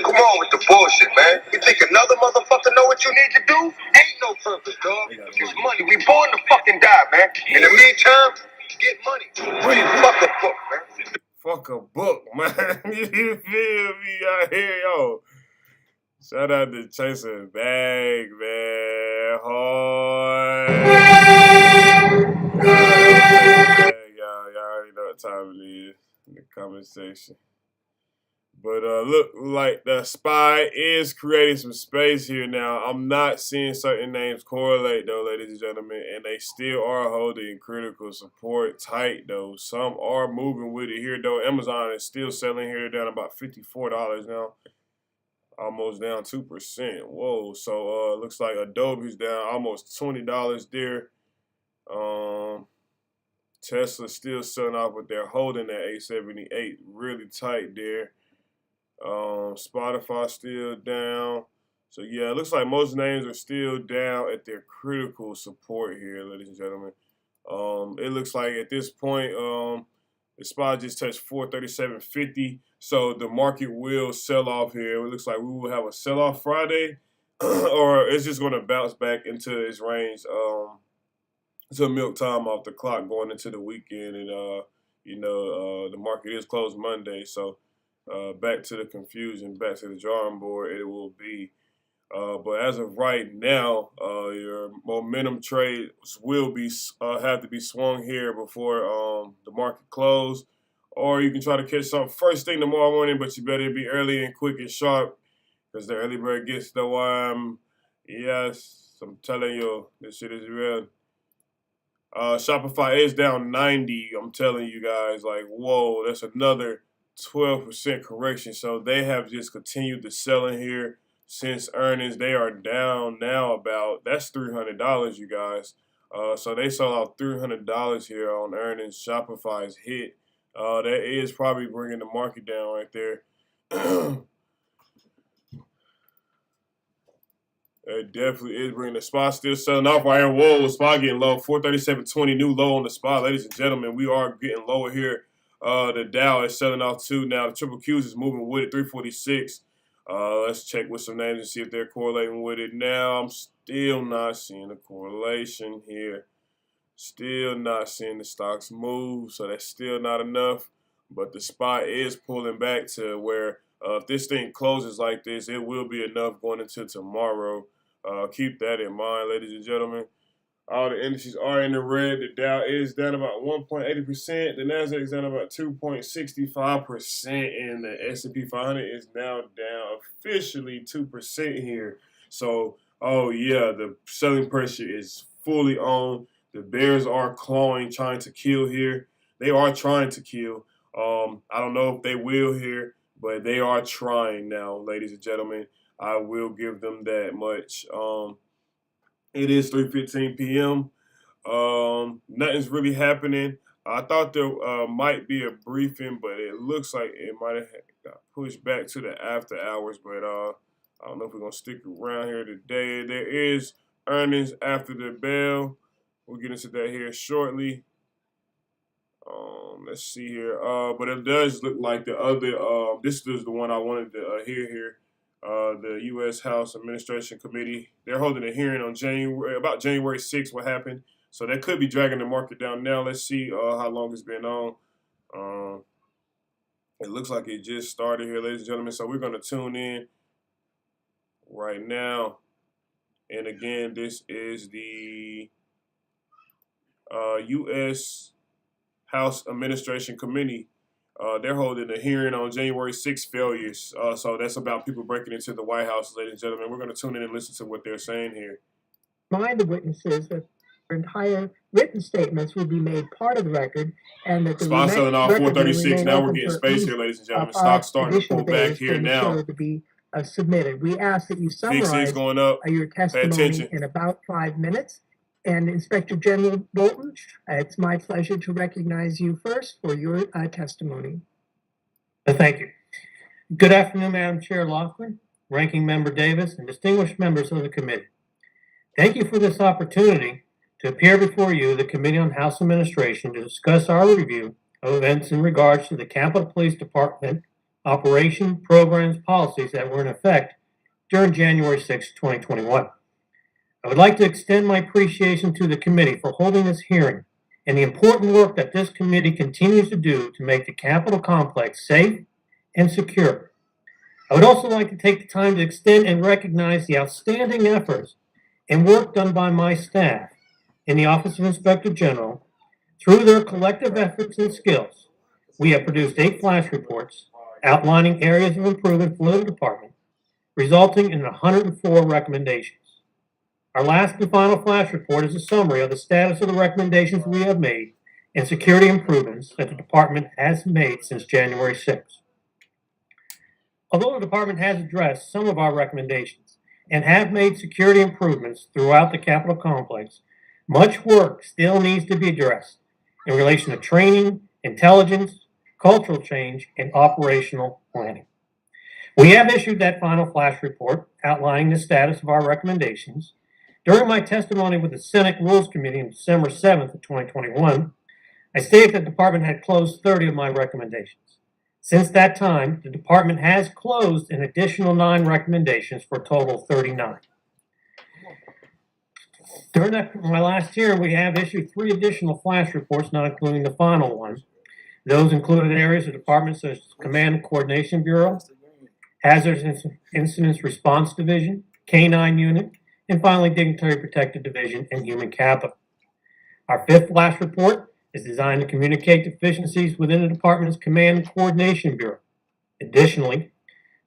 Come on with the bullshit, man. You think another motherfucker know what you need to do? Ain't no purpose, dog. It's money. We born to fucking die, man. In the meantime, get money. Read fuck a book, man. Fuck a book, man. You feel me out here, yo? Shout out to Chasing Bag, man. Hard. Y'all already know what time it is in the comment section. But look like the SPY is creating some space here now. I'm not seeing certain names correlate though, ladies and gentlemen, and they still are holding critical support tight though. Some are moving with it here though. Amazon is still selling here down about $54 now. Almost down 2%. Whoa. So looks like Adobe's down almost $20 there. Tesla still selling off, but they're holding that 878 really tight there. Spotify still down. So yeah, it looks like most names are still down at their critical support here, ladies and gentlemen. It looks like at this point, the spot just touched 437.50. So the market will sell off here. It looks like we will have a sell-off Friday, or it's just going to bounce back into its range until milk time off the clock going into the weekend. And, the market is closed Monday. So back to the confusion, back to the drawing board, it will be. But as of right now, your momentum trades will be have to be swung here before the market close, or you can try to catch something first thing tomorrow morning. But you better be early and quick and sharp, because the early bird gets the worm. Yes, I'm telling you, this shit is real. Shopify is down 90. I'm telling you guys, like, whoa, that's another 12% correction. So they have just continued to sell in here since earnings. They are down now about, that's $300, you guys. So they sold out $300 here on earnings. Shopify's hit. That is probably bringing the market down right there. It definitely is bringing the spot still selling off right here. Whoa, spot getting low. 437.20 new low on the spot. Ladies and gentlemen, we are getting lower here. The Dow is selling off too. Now the triple Qs is moving with it, 346. Let's check with some names and see if they're correlating with it. Now I'm still not seeing a correlation here. Still not seeing the stocks move, so that's still not enough. But the spot is pulling back to where if this thing closes like this, it will be enough going into tomorrow. Keep that in mind, ladies and gentlemen. All the indices are in the red. The Dow is down about 1.80%. The Nasdaq is down about 2.65%, and the S&P 500 is now down officially 2% here. So, oh yeah, the selling pressure is fully on. The bears are clawing, trying to kill here. They are trying to kill. I don't know if they will here, but they are trying now, ladies and gentlemen. I will give them that much. It is 3:15 p.m. Nothing's really happening. I thought there might be a briefing, but it looks like it might have got pushed back to the after hours. But I don't know if we're going to stick around here today. There is earnings after the bell. We'll get into that here shortly. Let's see here. But it does look like the other, this is the one I wanted to hear here. The U.S. House Administration Committee, they're holding a hearing on about January 6th, what happened. So that could be dragging the market down now. Let's see how long it's been on. It looks like it just started here, ladies and gentlemen. So we're going to tune in right now. And again, this is the U.S. House Administration Committee. They're holding a hearing on January 6 failures. So that's about people breaking into the White House, ladies and gentlemen. We're going to tune in and listen to what they're saying here. Remind the witnesses that their entire written statements will be made part of the record, and that the Spot selling off record will 436. remain Now we're open getting for at space least, here, ladies and gentlemen. 5 Stock's starting to additional pull back days here for the now. show to be submitted. We ask that you VIX summarize is going up. your Pay testimony attention. in about 5 minutes. And Inspector General Bolton, it's my pleasure to recognize you first for your testimony. Thank you. Good afternoon, Madam Chair Laughlin, Ranking Member Davis, and distinguished members of the committee. Thank you for this opportunity to appear before you, the Committee on House Administration, to discuss our review of events in regards to the Capitol Police Department operation, programs, policies that were in effect during January 6, 2021. I would like to extend my appreciation to the committee for holding this hearing and the important work that this committee continues to do to make the Capitol complex safe and secure. I would also like to take the time to extend and recognize the outstanding efforts and work done by my staff in the Office of Inspector General. Through their collective efforts and skills, we have produced 8 flash reports outlining areas of improvement for the department, resulting in 104 recommendations. Our last and final flash report is a summary of the status of the recommendations we have made and security improvements that the department has made since January 6. Although the department has addressed some of our recommendations and have made security improvements throughout the Capitol complex, much work still needs to be addressed in relation to training, intelligence, cultural change, and operational planning. We have issued that final flash report outlining the status of our recommendations. During my testimony with the Senate Rules Committee on December 7th of 2021, I stated that the department had closed 30 of my recommendations. Since that time, the department has closed an additional 9 recommendations for a total of 39. During my last hearing, we have issued 3 additional flash reports, not including the final one. Those included areas of departments such as Command and Coordination Bureau, Hazardous Incidents Response Division, K-9 Unit, and finally Dignitary Protective Division and Human Capital. Our 5th flash report is designed to communicate deficiencies within the department's Command and Coordination Bureau. Additionally,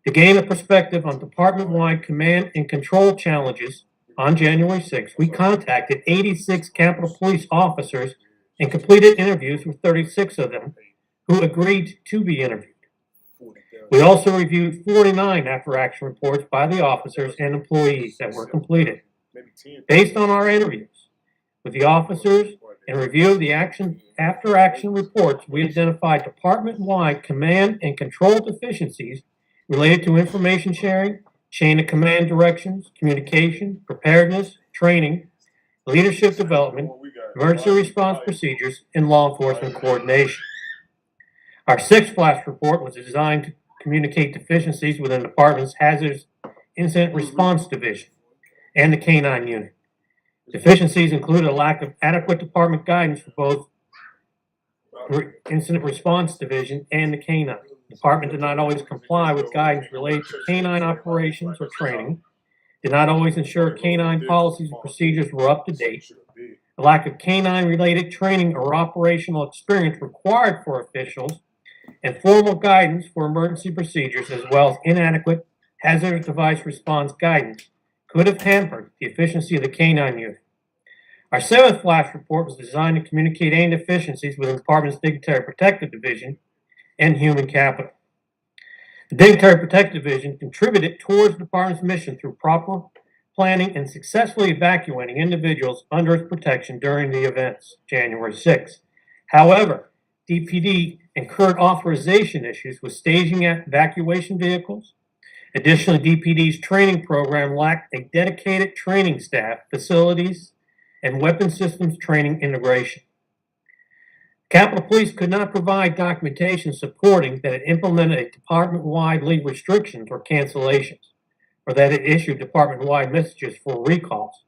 to gain a perspective on department-wide command and control challenges on January 6th, we contacted 86 Capitol Police officers and completed interviews with 36 of them who agreed to be interviewed. We also reviewed 49 after-action reports by the officers and employees that were completed. Based on our interviews with the officers and review of the after-action reports, we identified department-wide command and control deficiencies related to information sharing, chain of command directions, communication, preparedness, training, leadership development, emergency response procedures, and law enforcement coordination. Our sixth flash report was designed to communicate deficiencies within the department's Hazardous Incident Response Division and the K-9 unit. Deficiencies included a lack of adequate department guidance for both Incident Response Division and the K-9. The department did not always comply with guidance related to K-9 operations or training, did not always ensure K-9 policies and procedures were up to date, a lack of K-9 related training or operational experience required for officials, and formal guidance for emergency procedures, as well as inadequate hazardous device response guidance, could have hampered the efficiency of the K-9 unit. Our seventh flash report was designed to communicate any deficiencies within the department's Dignitary Protective Division and Human Capital. The Dignitary Protective Division contributed towards the department's mission through proper planning and successfully evacuating individuals under its protection during the events, January 6th. However, DPD incurred authorization issues with staging evacuation vehicles. Additionally, DPD's training program lacked a dedicated training staff, facilities, and weapon systems training integration. Capitol Police could not provide documentation supporting that it implemented a department-wide leave restrictions or cancellations, or that it issued department-wide messages for recalls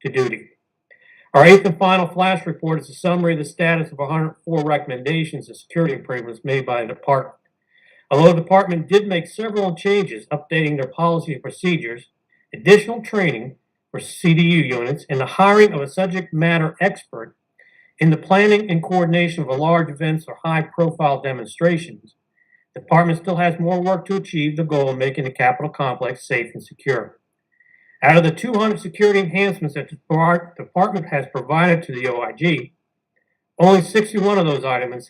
to duty. Our eighth and final flash report is a summary of the status of 104 recommendations and security improvements made by the department. Although the department did make several changes, updating their policy and procedures, additional training for CDU units, and the hiring of a subject matter expert in the planning and coordination of large events or high-profile demonstrations, the department still has more work to achieve the goal of making the Capitol complex safe and secure. Out of the 200 security enhancements that the department has provided to the OIG, only 61 of those items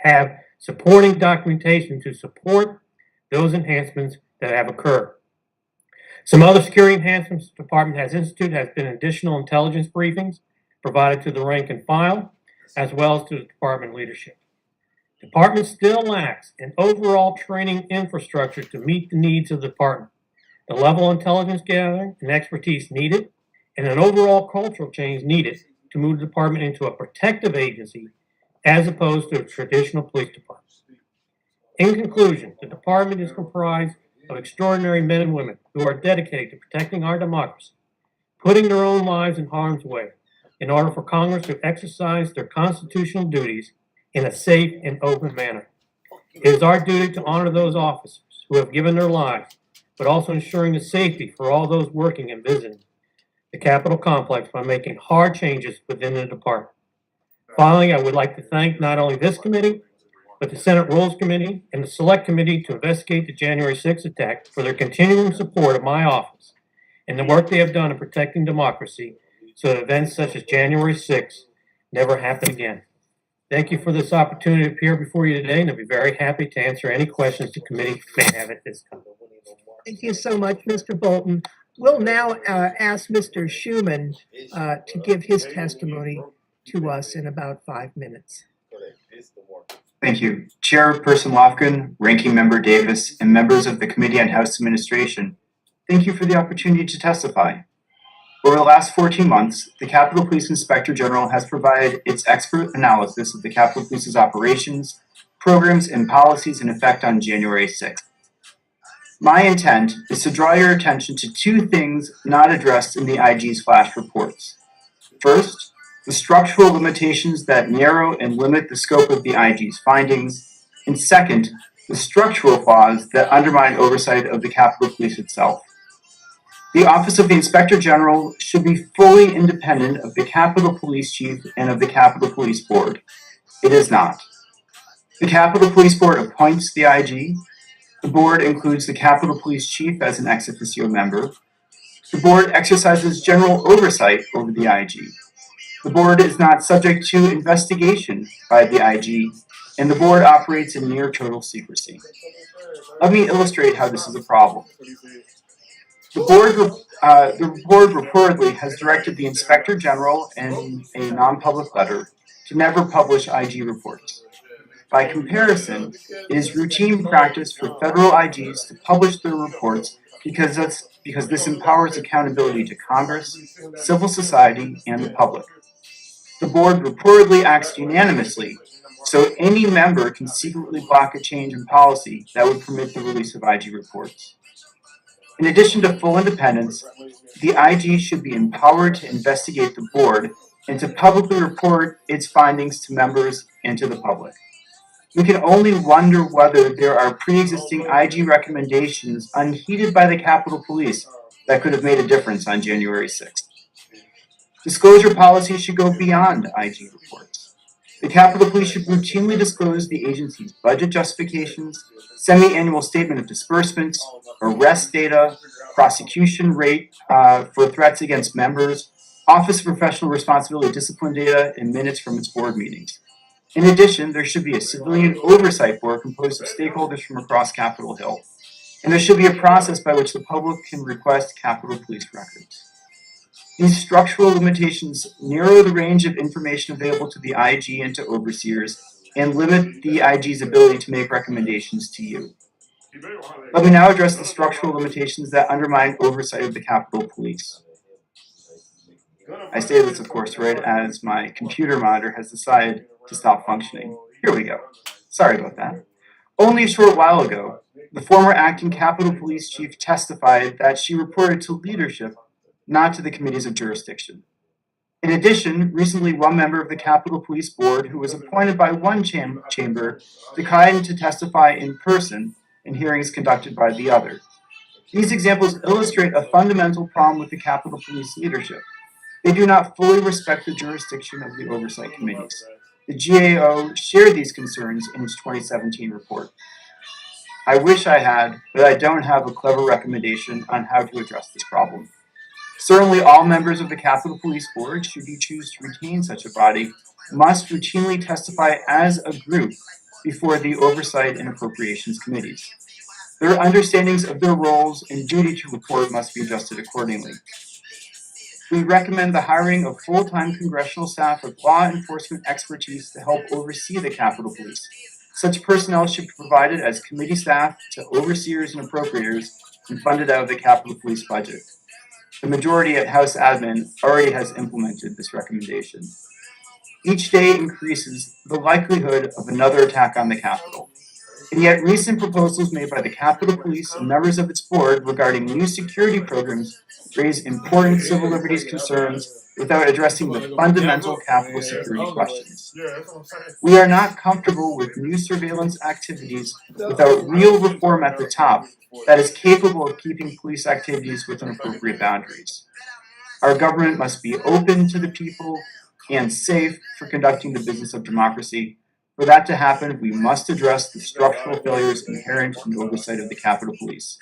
have supporting documentation to support those enhancements that have occurred. Some other security enhancements the department has instituted has been additional intelligence briefings provided to the rank and file, as well as to the department leadership. The department still lacks an overall training infrastructure to meet the needs of the department, the level of intelligence gathering and expertise needed, and an overall cultural change needed to move the department into a protective agency as opposed to a traditional police department. In conclusion, the department is comprised of extraordinary men and women who are dedicated to protecting our democracy, putting their own lives in harm's way in order for Congress to exercise their constitutional duties in a safe and open manner. It is our duty to honor those officers who have given their lives, but also ensuring the safety for all those working and visiting the Capitol complex by making hard changes within the department. Finally, I would like to thank not only this committee, but the Senate Rules Committee and the Select Committee to investigate the January 6th attack for their continuing support of my office and the work they have done in protecting democracy so that events such as January 6th never happen again. Thank you for this opportunity to appear before you today, and I'll be very happy to answer any questions the committee may have at this time. Thank you so much, Mr. Bolton. We'll now ask Mr. Schuman to give his testimony to us in about 5 minutes. Thank you. Chairperson Lofgren, Ranking Member Davis, and members of the Committee on House Administration, thank you for the opportunity to testify. Over the last 14 months, the Capitol Police Inspector General has provided its expert analysis of the Capitol Police's operations, programs, and policies in effect on January 6th. My intent is to draw your attention to two things not addressed in the IG's flash reports. First, the structural limitations that narrow and limit the scope of the IG's findings, and second, the structural flaws that undermine oversight of the Capitol Police itself. The Office of the Inspector General should be fully independent of the Capitol Police Chief and of the Capitol Police Board. It is not. The Capitol Police Board appoints the IG. The board includes the Capitol Police Chief as an ex officio member. The board exercises general oversight over the IG. The board is not subject to investigation by the IG, and the board operates in near total secrecy. Let me illustrate how this is a problem. The board reportedly has directed the Inspector General in a non-public letter to never publish IG reports. By comparison, it is routine practice for federal IGs to publish their reports because this empowers accountability to Congress, civil society, and the public. The board reportedly acts unanimously, so any member can secretly block a change in policy that would permit the release of IG reports. In addition to full independence, the IG should be empowered to investigate the board and to publicly report its findings to members and to the public. We can only wonder whether there are pre-existing IG recommendations unheeded by the Capitol Police that could have made a difference on January 6th. Disclosure policy should go beyond IG reports. The Capitol Police should routinely disclose the agency's budget justifications, semi-annual statement of disbursements, arrest data, prosecution rate for threats against members, Office of Professional Responsibility discipline data, and minutes from its board meetings. In addition, there should be a civilian oversight board composed of stakeholders from across Capitol Hill, and there should be a process by which the public can request Capitol Police records. These structural limitations narrow the range of information available to the IG and to overseers and limit the IG's ability to make recommendations to you. Let me now address the structural limitations that undermine oversight of the Capitol Police. I say this, of course, right as my computer monitor has decided to stop functioning. Here we go. Sorry about that. Only a short while ago, the former acting Capitol Police Chief testified that she reported to leadership, not to the committees of jurisdiction. In addition, recently one member of the Capitol Police Board who was appointed by one chamber declined to testify in person in hearings conducted by the other. These examples illustrate a fundamental problem with the Capitol Police leadership. They do not fully respect the jurisdiction of the oversight committees. The GAO shared these concerns in its 2017 report. I wish I had, but I don't have a clever recommendation on how to address this problem. Certainly all members of the Capitol Police Board, should you choose to retain such a body, must routinely testify as a group before the Oversight and Appropriations Committees. Their understandings of their roles and duty to report must be adjusted accordingly. We recommend the hiring of full-time congressional staff with law enforcement expertise to help oversee the Capitol Police. Such personnel should be provided as committee staff to overseers and appropriators and funded out of the Capitol Police budget. The majority at House Admin already has implemented this recommendation. Each day increases the likelihood of another attack on the Capitol. And yet recent proposals made by the Capitol Police and members of its board regarding new security programs raise important civil liberties concerns without addressing the fundamental Capitol security questions. We are not comfortable with new surveillance activities without real reform at the top that is capable of keeping police activities within appropriate boundaries. Our government must be open to the people and safe for conducting the business of democracy. For that to happen, we must address the structural failures inherent in the oversight of the Capitol Police.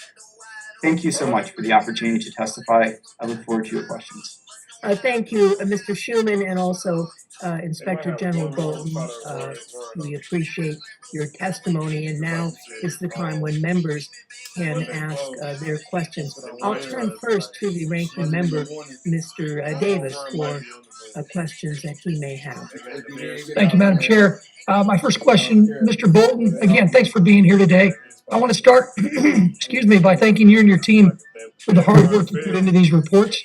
Thank you so much for the opportunity to testify. I look forward to your questions. Thank you, Mr. Schuman, and also Inspector General Bolton. We appreciate your testimony, and now is the time when members can ask their questions. I'll turn first to the ranking member, Mr. Davis, for questions that he may have. Thank you, Madam Chair. My first question, Mr. Bolton, again, thanks for being here today. I want to start, excuse me, by thanking you and your team for the hard work you put into these reports.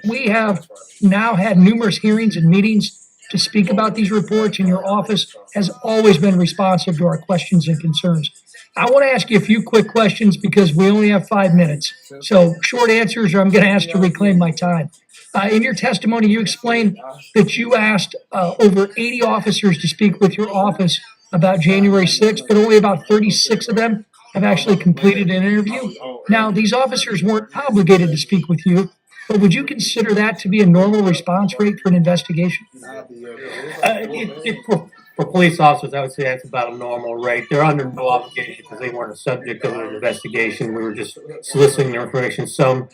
We have now had numerous hearings and meetings to speak about these reports, and your office has always been responsive to our questions and concerns. I want to ask you a few quick questions because we only have 5 minutes. So short answers, or I'm going to ask to reclaim my time. In your testimony, you explained that you asked over 80 officers to speak with your office about January 6th, but only about 36 of them have actually completed an interview. Now, these officers weren't obligated to speak with you, but would you consider that to be a normal response rate for an investigation? For For police officers, I would say that's about a normal rate. They're under no obligation because they weren't a subject of an investigation. We were just soliciting their information. Some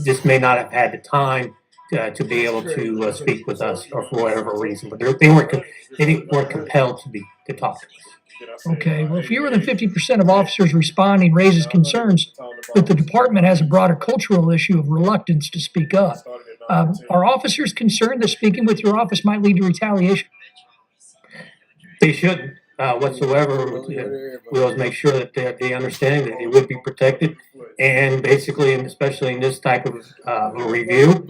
just may not have had the time to be able to speak with us, or for whatever reason, but they weren't compelled to talk to us. Okay, well, fewer than 50% of officers responding raises concerns that the department has a broader cultural issue of reluctance to speak up. Are officers concerned that speaking with your office might lead to retaliation? They shouldn't whatsoever. We always make sure that they understand that they would be protected. And basically, and especially in this type of review,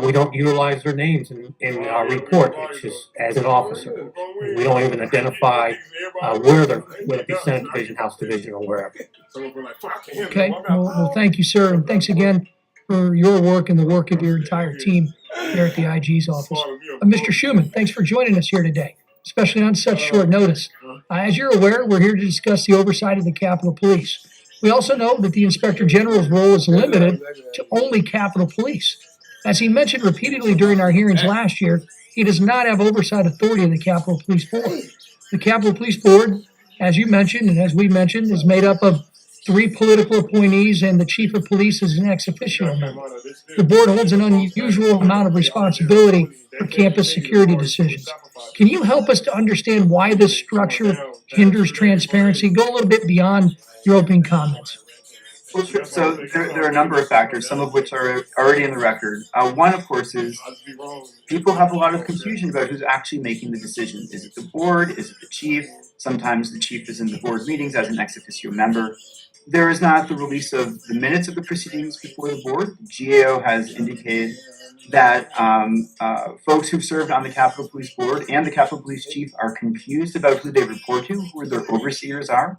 we don't utilize their names in our report. It's just as an officer. We don't even identify whether it be Senate Division, House Division, or wherever. Okay, well, thank you, sir, and thanks again for your work and the work of your entire team here at the IG's office. Mr. Schuman, thanks for joining us here today, especially on such short notice. As you're aware, we're here to discuss the oversight of the Capitol Police. We also know that the Inspector General's role is limited to only Capitol Police. As he mentioned repeatedly during our hearings last year, he does not have oversight authority of the Capitol Police Board. The Capitol Police Board, as you mentioned and as we mentioned, is made up of 3 political appointees, and the Chief of Police is an ex officio member. The board holds an unusual amount of responsibility for campus security decisions. Can you help us to understand why this structure hinders transparency? Go a little bit beyond your opening comments. Well, sure. So there are a number of factors, some of which are already in the record. One, of course, is people have a lot of confusion about who's actually making the decision. Is it the board? Is it the chief? Sometimes the chief is in the board meetings as an ex officio member. There is not the release of the minutes of the proceedings before the board. The GAO has indicated that folks who've served on the Capitol Police Board and the Capitol Police Chief are confused about who they report to, who their overseers are,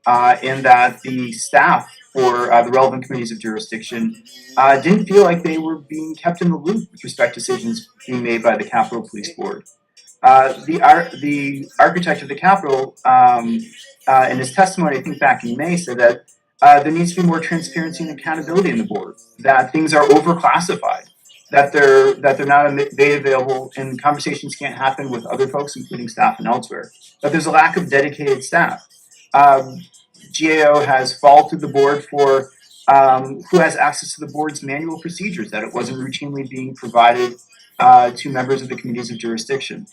and that the staff for the relevant committees of jurisdiction didn't feel like they were being kept in the loop with respect to decisions being made by the Capitol Police Board. The architect of the Capitol, in his testimony, I think back in May, said that there needs to be more transparency and accountability in the board, that things are overclassified, that they're not made available, and conversations can't happen with other folks, including staff and elsewhere, that there's a lack of dedicated staff. GAO has faulted the board for who has access to the board's manual procedures, that it wasn't routinely being provided to members of the committees of jurisdiction.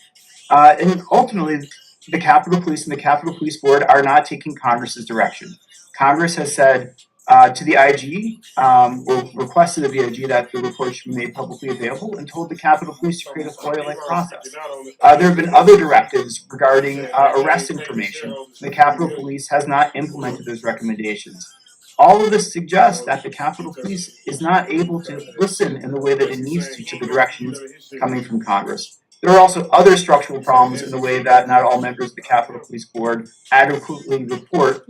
And ultimately, the Capitol Police and the Capitol Police Board are not taking Congress's direction. Congress has said to the IG, or requested of the IG, that the report should be made publicly available, and told the Capitol Police to create a FOIA-like process. There have been other directives regarding arrest information. The Capitol Police has not implemented those recommendations. All of this suggests that the Capitol Police is not able to listen in the way that it needs to the directions coming from Congress. There are also other structural problems in the way that not all members of the Capitol Police Board adequately report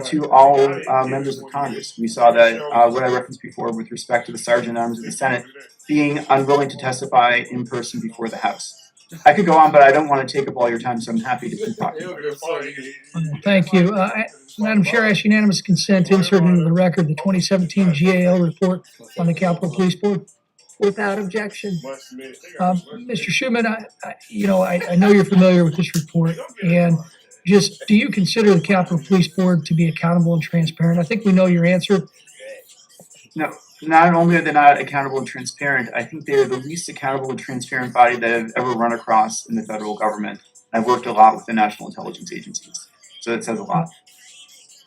to all members of Congress. We saw that what I referenced before with respect to the Sergeant at Arms of the Senate being unwilling to testify in person before the House. I could go on, but I don't want to take up all your time, so I'm happy to keep talking. Thank you. Madam Chair, I ask unanimous consent to insert into the record the 2017 GAO report on the Capitol Police Board. Without objection. Mr. Schuman, I know you're familiar with this report, and just do you consider the Capitol Police Board to be accountable and transparent? I think we know your answer. No, not only are they not accountable and transparent, I think they're the least accountable and transparent body that I've ever run across in the federal government. I've worked a lot with the national intelligence agencies, so it says a lot.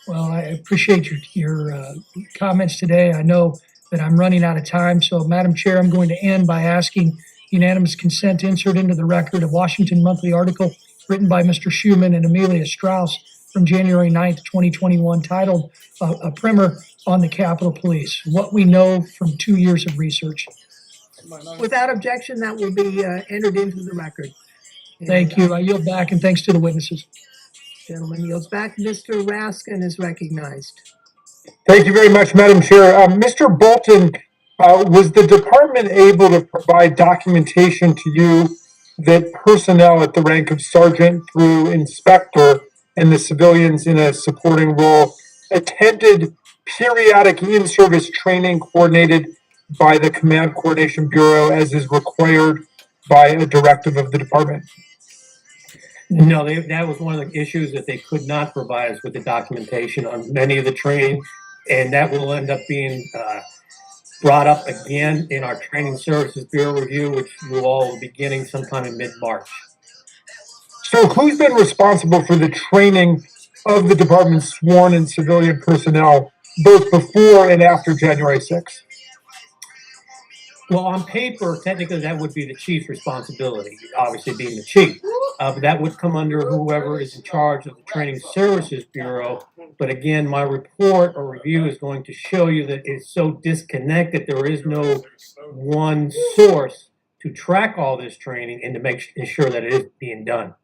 Well, I appreciate your comments today. I know that I'm running out of time, so Madam Chair, I'm going to end by asking unanimous consent to insert into the record a Washington Monthly article written by Mr. Schuman and Amelia Strauss from January 9th, 2021, titled A Primer on the Capitol Police, What We Know from 2 Years of Research. Without objection, that will be entered into the record. Thank you. I yield back, and thanks to the witnesses. Gentleman yields back. Mr. Raskin is recognized. Thank you very much, Madam Chair. Mr. Bolton, was the department able to provide documentation to you that personnel at the rank of sergeant through inspector and the civilians in a supporting role attended periodic in-service training coordinated by the Command Coordination Bureau as is required by a directive of the department? No, that was one of the issues that they could not provide us with the documentation on many of the training, and that will end up being brought up again in our Training Services Bureau review, which will all be beginning sometime in mid-March. So who's been responsible for the training of the department's sworn and civilian personnel, both before and after January 6th? Well, on paper, technically, that would be the chief's responsibility, obviously being the chief. But that would come under whoever is in charge of the Training Services Bureau. But again, my report or review is going to show you that it's so disconnected. There is no one source to track all this training and to ensure that it is being done.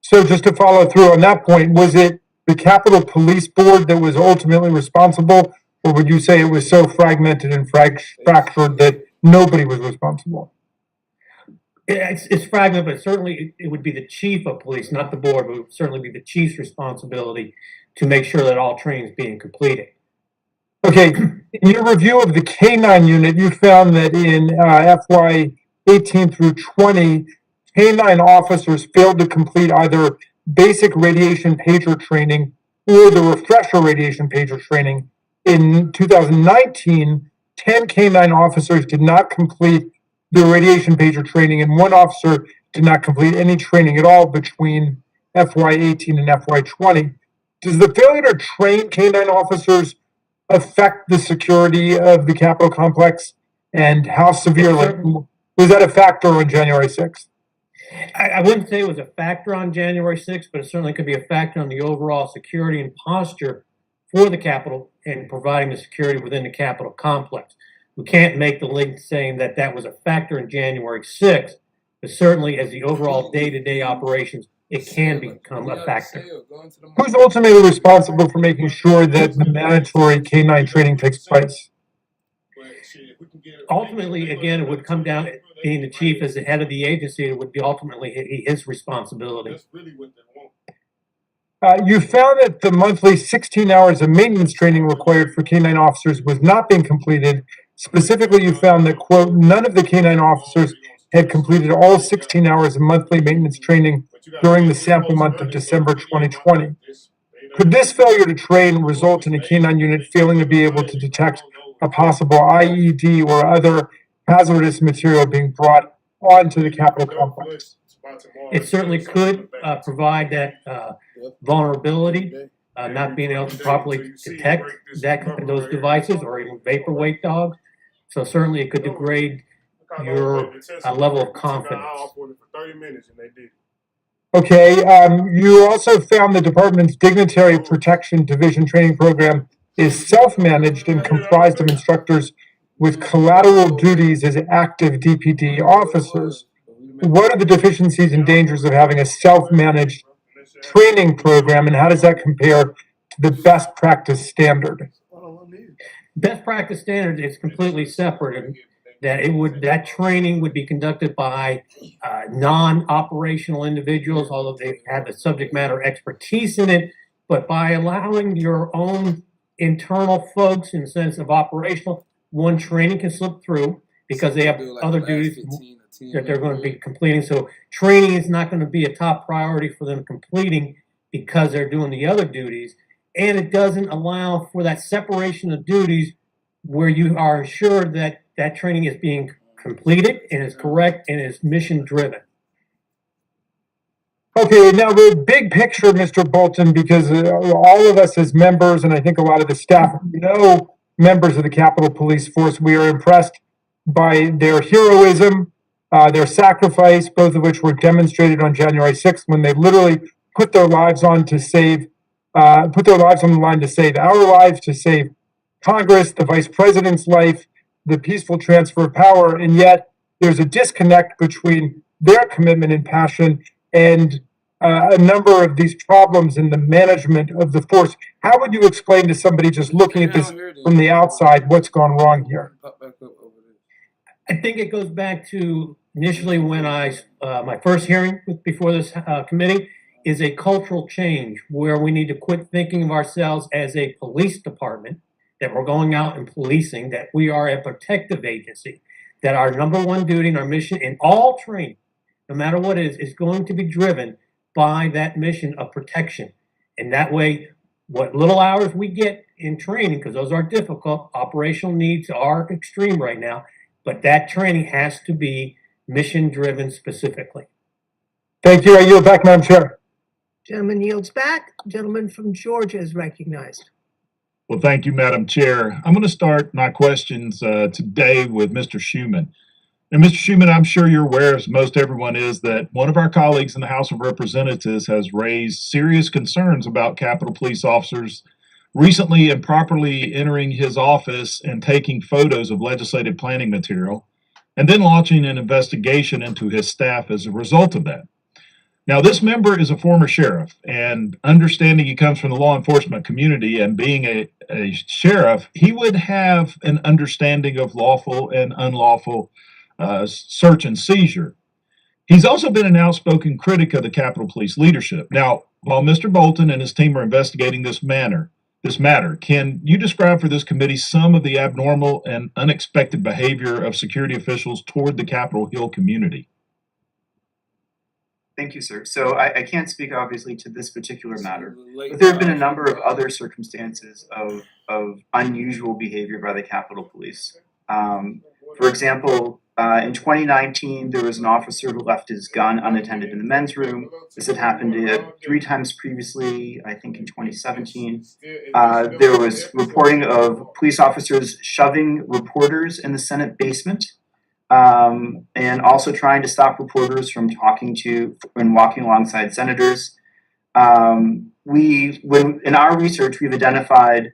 So just to follow through on that point, was it the Capitol Police Board that was ultimately responsible, or would you say it was so fragmented and fractured that nobody was responsible? It's fragmented, but certainly it would be the chief of police, not the board, but it would certainly be the chief's responsibility to make sure that all training is being completed. Okay, in your review of the K-9 unit, you found that in FY 18 through 20, K-9 officers failed to complete either basic radiation pager training or the refresher radiation pager training. In 2019, 10 K-9 officers did not complete the radiation pager training, and one officer did not complete any training at all between FY 18 and FY 20. Does the failure to train K-9 officers affect the security of the Capitol complex, and how severely was that a factor on January 6th? I wouldn't say it was a factor on January 6th, but it certainly could be a factor on the overall security and posture for the Capitol and providing the security within the Capitol complex. We can't make the link saying that that was a factor in January 6th, but certainly as the overall day-to-day operations, it can become a factor. Who's ultimately responsible for making sure that the mandatory K-9 training takes place? Ultimately, again, it would come down to being the chief as the head of the agency. It would be ultimately his responsibility. You found that the monthly 16 hours of maintenance training required for K-9 officers was not being completed. Specifically, you found that, quote, none of the K-9 officers had completed all 16 hours of monthly maintenance training during the sample month of December 2020. Could this failure to train result in a K-9 unit failing to be able to detect a possible IED or other hazardous material being brought onto the Capitol complex? It certainly could provide that vulnerability, not being able to properly detect those devices or even vaporwave dogs. So certainly it could degrade your level of confidence. Okay, you also found the department's Dignitary Protection Division training program is self-managed and comprised of instructors with collateral duties as active DPD officers. What are the deficiencies and dangers of having a self-managed training program, and how does that compare to the best practice standard? Best practice standard is completely separate, and that training would be conducted by non-operational individuals, although they have the subject matter expertise in it. But by allowing your own internal folks in the sense of operational, one training can slip through because they have other duties that they're going to be completing. So training is not going to be a top priority for them completing because they're doing the other duties. And it doesn't allow for that separation of duties where you are assured that that training is being completed and is correct and is mission driven. Okay, now the big picture, Mr. Bolton, because all of us as members, and I think a lot of the staff know members of the Capitol Police Force, we are impressed by their heroism, their sacrifice, both of which were demonstrated on January 6th when they literally put their lives on to save, put their lives on the line to save our lives, to save Congress, the Vice President's life, the peaceful transfer of power, and yet there's a disconnect between their commitment and passion and a number of these problems in the management of the force. How would you explain to somebody just looking at this from the outside what's gone wrong here? I think it goes back to initially when my first hearing before this committee is a cultural change where we need to quit thinking of ourselves as a police department, that we're going out and policing, that we are a protective agency, that our number one duty and our mission in all training, no matter what it is going to be driven by that mission of protection. And that way, what little hours we get in training, because those are difficult, operational needs are extreme right now, but that training has to be mission-driven specifically. Thank you. I yield back, Madam Chair. Gentleman yields back. Gentleman from Georgia is recognized. Well, thank you, Madam Chair. I'm going to start my questions today with Mr. Schuman. And Mr. Schuman, I'm sure you're aware, as most everyone is, that one of our colleagues in the House of Representatives has raised serious concerns about Capitol Police officers recently improperly entering his office and taking photos of legislative planning material, and then launching an investigation into his staff as a result of that. Now, this member is a former sheriff, and understanding he comes from the law enforcement community and being a sheriff, he would have an understanding of lawful and unlawful search and seizure. He's also been an outspoken critic of the Capitol Police leadership. Now, while Mr. Bolton and his team are investigating this matter, can you describe for this committee some of the abnormal and unexpected behavior of security officials toward the Capitol Hill community? Thank you, sir. So I can't speak obviously to this particular matter, but there have been a number of other circumstances of unusual behavior by the Capitol Police. For example, in 2019, there was an officer who left his gun unattended in the men's room. This had happened 3 times previously, I think in 2017. There was reporting of police officers shoving reporters in the Senate basement. And also trying to stop reporters from talking to and walking alongside senators. In our research, we've identified,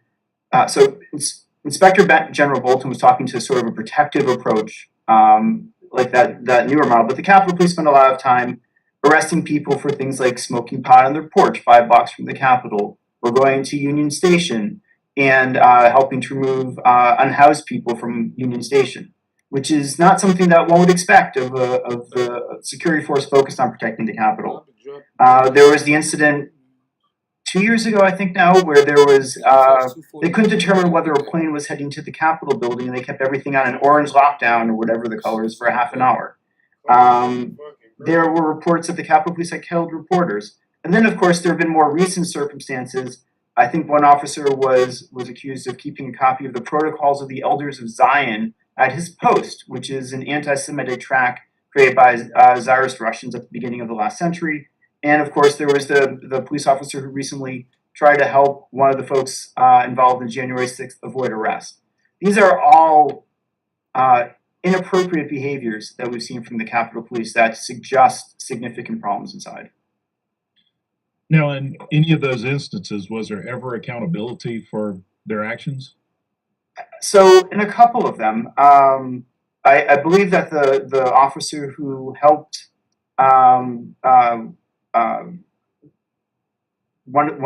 Inspector General Bolton was talking to sort of a protective approach, like that newer model, but the Capitol Police spend a lot of time arresting people for things like smoking pot on their porch 5 blocks from the Capitol, or going to Union Station and helping to remove unhoused people from Union Station, which is not something that one would expect of the security force focused on protecting the Capitol. There was the incident 2 years ago, I think now, where there was, they couldn't determine whether a plane was heading to the Capitol building, and they kept everything on an orange lockdown or whatever the color is for a half an hour. There were reports that the Capitol Police had killed reporters. And then, of course, there have been more recent circumstances. I think one officer was accused of keeping a copy of the Protocols of the Elders of Zion at his post, which is an anti-Semitic tract created by Tsarist Russians at the beginning of the last century. And of course, there was the police officer who recently tried to help one of the folks involved in January 6th avoid arrest. These are all inappropriate behaviors that we've seen from the Capitol Police that suggest significant problems inside. Now, in any of those instances, was there ever accountability for their actions? So in a couple of them, I believe that the officer who helped one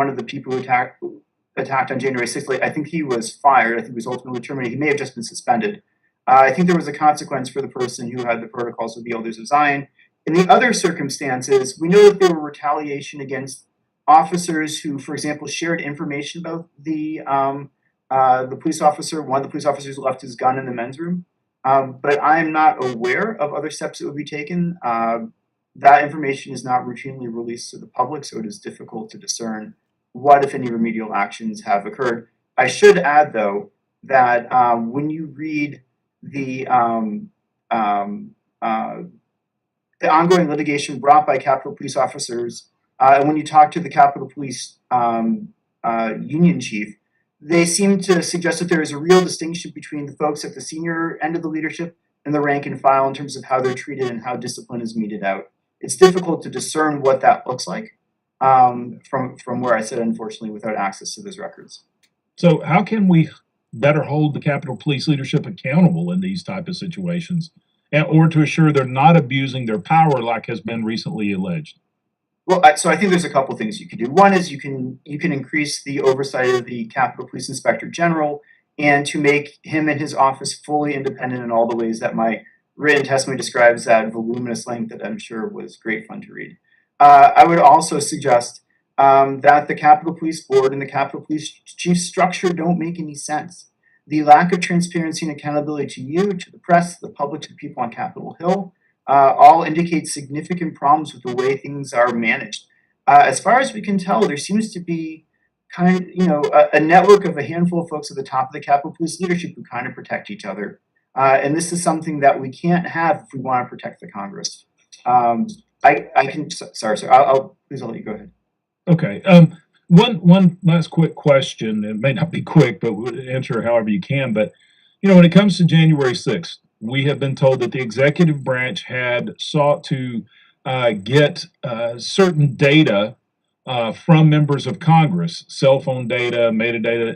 of the people who attacked on January 6th, I think he was fired. I think he was ultimately terminated. He may have just been suspended. I think there was a consequence for the person who had the Protocols of the Elders of Zion. In the other circumstances, we know that there were retaliation against officers who, for example, shared information about the police officer, one of the police officers left his gun in the men's room. But I am not aware of other steps that would be taken. That information is not routinely released to the public, so it is difficult to discern what, if any, remedial actions have occurred. I should add, though, that when you read the ongoing litigation brought by Capitol Police officers, and when you talk to the Capitol Police union chief, they seem to suggest that there is a real distinction between the folks at the senior end of the leadership and the rank and file in terms of how they're treated and how discipline is meted out. It's difficult to discern what that looks like from where I sit, unfortunately, without access to those records. So how can we better hold the Capitol Police leadership accountable in these type of situations, or to assure they're not abusing their power like has been recently alleged? Well, so I think there's a couple things you can do. One is you can increase the oversight of the Capitol Police Inspector General, and to make him and his office fully independent in all the ways that my written testimony describes, that voluminous length that I'm sure was great fun to read. I would also suggest that the Capitol Police Board and the Capitol Police Chief structure don't make any sense. The lack of transparency and accountability to you, to the press, the public, to the people on Capitol Hill, all indicate significant problems with the way things are managed. As far as we can tell, there seems to be a network of a handful of folks at the top of the Capitol Police leadership who kind of protect each other. And this is something that we can't have if we want to protect the Congress. Sorry, sir. I'll let you go ahead. Okay. One last quick question. It may not be quick, but we'll answer however you can. But, when it comes to January 6th, we have been told that the executive branch had sought to get certain data from members of Congress, cell phone data, metadata,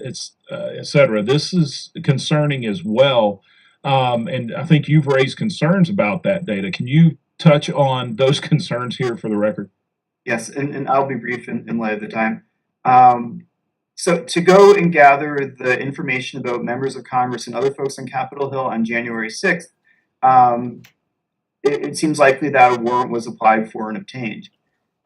et cetera. This is concerning as well. And I think you've raised concerns about that data. Can you touch on those concerns here for the record? Yes, and I'll be brief in light of the time. So to go and gather the information about members of Congress and other folks on Capitol Hill on January 6th, it seems likely that a warrant was applied for and obtained.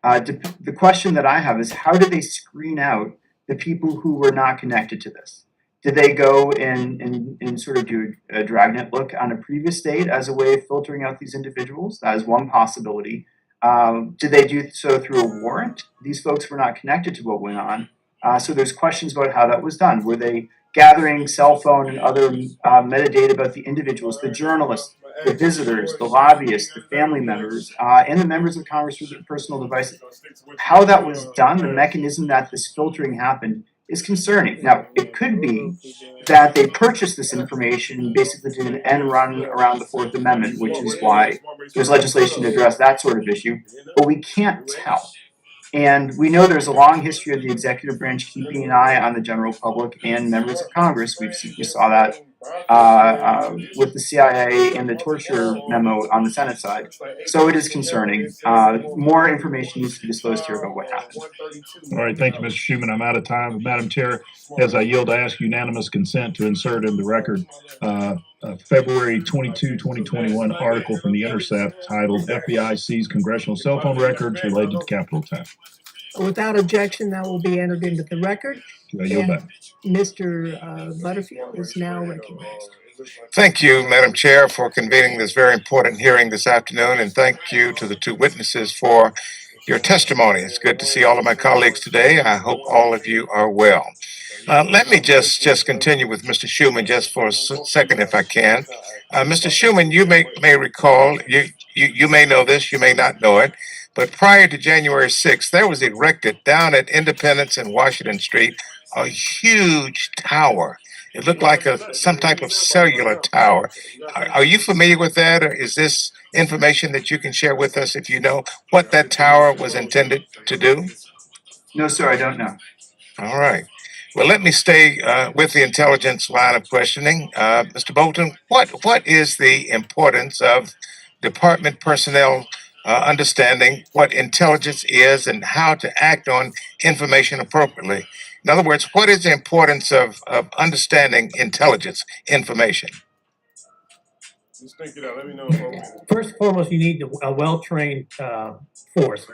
The question that I have is, how did they screen out the people who were not connected to this? Did they go and sort of do a dragnet look on a previous date as a way of filtering out these individuals? That is one possibility. Did they do so through a warrant? These folks were not connected to what went on. So there's questions about how that was done. Were they gathering cell phone and other metadata about the individuals, the journalists, the visitors, the lobbyists, the family members, and the members of Congress with their personal devices? How that was done, the mechanism that this filtering happened, is concerning. Now, it could be that they purchased this information and basically did an end run around the Fourth Amendment, which is why there's legislation to address that sort of issue, but we can't tell. And we know there's a long history of the executive branch keeping an eye on the general public and members of Congress. We saw that with the CIA and the torture memo on the Senate side. So it is concerning. More information needs to be disclosed here about what happened. All right, thank you, Mr. Schuman. I'm out of time. Madam Chair, as I yield, I ask unanimous consent to insert in the record February 22, 2021 article from The Intercept titled FBI Sees Congressional Cell Phone Records Related to Capitol Attack. Without objection, that will be entered into the record. I yield back. Mr. Butterfield is now recognized. Thank you, Madam Chair, for convening this very important hearing this afternoon, and thank you to the two witnesses for your testimony. It's good to see all of my colleagues today. I hope all of you are well. Let me just continue with Mr. Schuman just for a second, if I can. Mr. Schuman, you may recall, you may know this, you may not know it, but prior to January 6th, there was erected down at Independence and Washington Street a huge tower. It looked like some type of cellular tower. Are you familiar with that, or is this information that you can share with us if you know what that tower was intended to do? No, sir, I don't know. All right. Well, let me stay with the intelligence line of questioning. Mr. Bolton, what is the importance of department personnel understanding what intelligence is and how to act on information appropriately? In other words, what is the importance of understanding intelligence information? Just think it out. Let me know. First and foremost, you need a well-trained force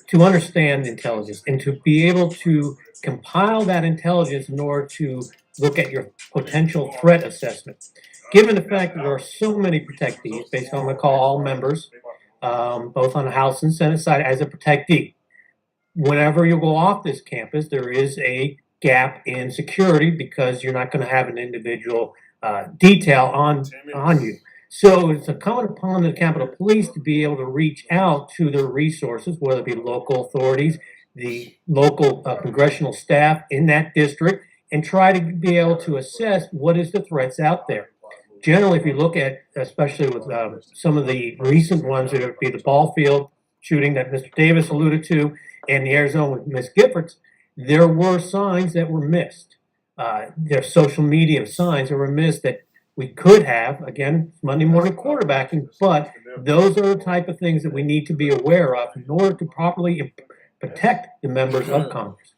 to understand intelligence and to be able to compile that intelligence in order to look at your potential threat assessment. Given the fact that there are so many protectees, based on what I call all members, both on the House and Senate side as a protectee, whenever you go off this campus, there is a gap in security because you're not going to have an individual detail on you. So it's incumbent upon the Capitol Police to be able to reach out to their resources, whether it be local authorities, the local congressional staff in that district, and try to be able to assess what is the threats out there. Generally, if you look at, especially with some of the recent ones, it would be the ball field shooting that Mr. Davis alluded to, and the Arizona with Ms. Giffords, there were signs that were missed. There are social media signs that were missed that we could have, again, Monday morning quarterbacking, but those are the type of things that we need to be aware of in order to properly protect the members of Congress.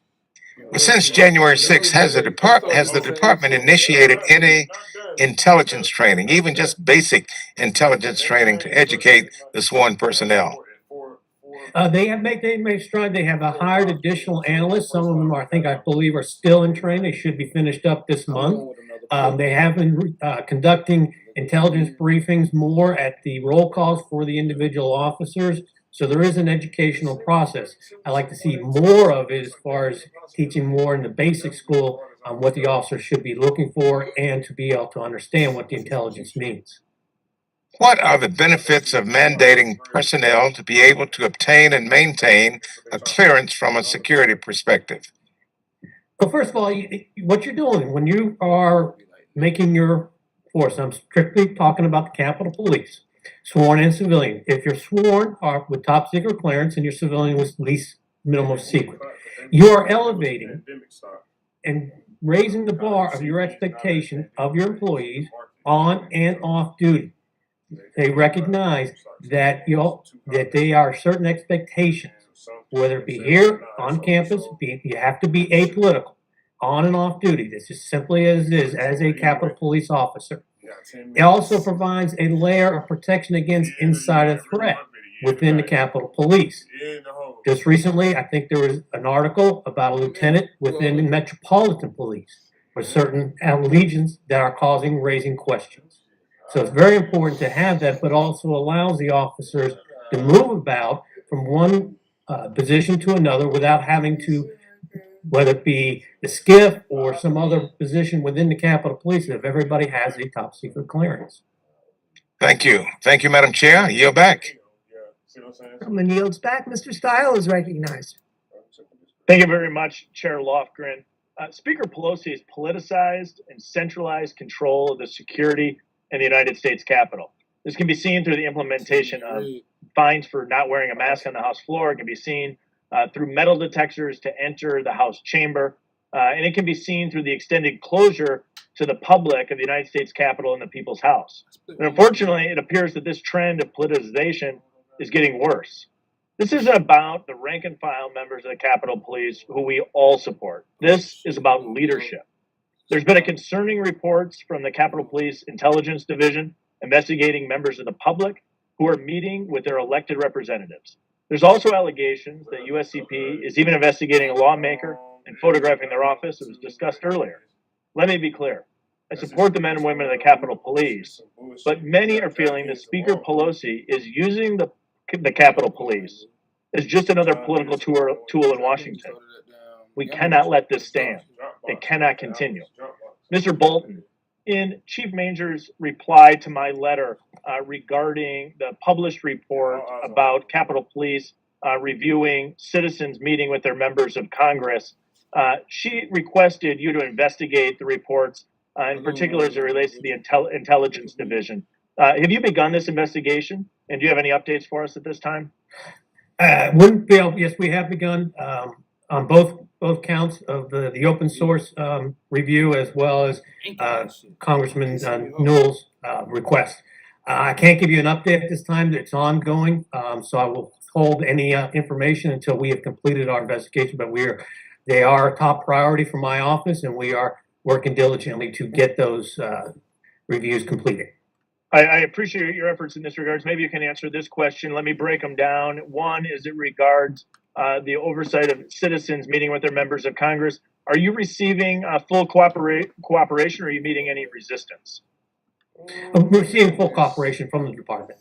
Well, since January 6th, has the department initiated any intelligence training, even just basic intelligence training to educate the sworn personnel? They made stride. They have hired additional analysts. Some of them, I believe, are still in training. They should be finished up this month. They have been conducting intelligence briefings more at the roll calls for the individual officers. So there is an educational process. I like to see more of it as far as teaching more in the basic school on what the officer should be looking for and to be able to understand what the intelligence means. What are the benefits of mandating personnel to be able to obtain and maintain a clearance from a security perspective? Well, first of all, what you're doing when you are making your force, I'm strictly talking about the Capitol Police, sworn and civilian. If you're sworn with top secret clearance and you're civilian with least minimum secret, you are elevating and raising the bar of your expectation of your employees on and off duty. They recognize that that they are certain expectations, whether it be here on campus, you have to be apolitical, on and off duty. This is simply as it is as a Capitol Police officer. It also provides a layer of protection against insider threat within the Capitol Police. Just recently, I think there was an article about a lieutenant within the Metropolitan Police with certain allegations that are raising questions. So it's very important to have that, but also allows the officers to move about from one position to another without having to, whether it be the SCIF or some other position within the Capitol Police, if everybody has a top secret clearance. Thank you. Thank you, Madam Chair. I yield back. Someone yields back. Mr. Style is recognized. Thank you very much, Chair Lofgren. Speaker Pelosi has politicized and centralized control of the security in the United States Capitol. This can be seen through the implementation of fines for not wearing a mask on the House floor. It can be seen through metal detectors to enter the House chamber. And it can be seen through the extended closure to the public of the United States Capitol and the People's House. And unfortunately, it appears that this trend of politicization is getting worse. This isn't about the rank and file members of the Capitol Police who we all support. This is about leadership. There's been a concerning reports from the Capitol Police Intelligence Division investigating members of the public who are meeting with their elected representatives. There's also allegations that USCP is even investigating a lawmaker and photographing their office, as was discussed earlier. Let me be clear. I support the men and women of the Capitol Police, but many are feeling that Speaker Pelosi is using the Capitol Police as just another political tool in Washington. We cannot let this stand. It cannot continue. Mr. Bolton, in Chief Manger's reply to my letter regarding the published report about Capitol Police reviewing citizens meeting with their members of Congress, she requested you to investigate the reports, in particular as it relates to the Intelligence Division. Have you begun this investigation? And do you have any updates for us at this time? Wouldn't be able, yes, we have begun on both counts of the open source review as well as Congressman Newell's request. I can't give you an update at this time. It's ongoing, so I will hold any information until we have completed our investigation. But they are a top priority for my office, and we are working diligently to get those reviews completed. I appreciate your efforts in this regards. Maybe you can answer this question. Let me break them down. One is it regards the oversight of citizens meeting with their members of Congress. Are you receiving full cooperation, or are you meeting any resistance? We're receiving full cooperation from the department.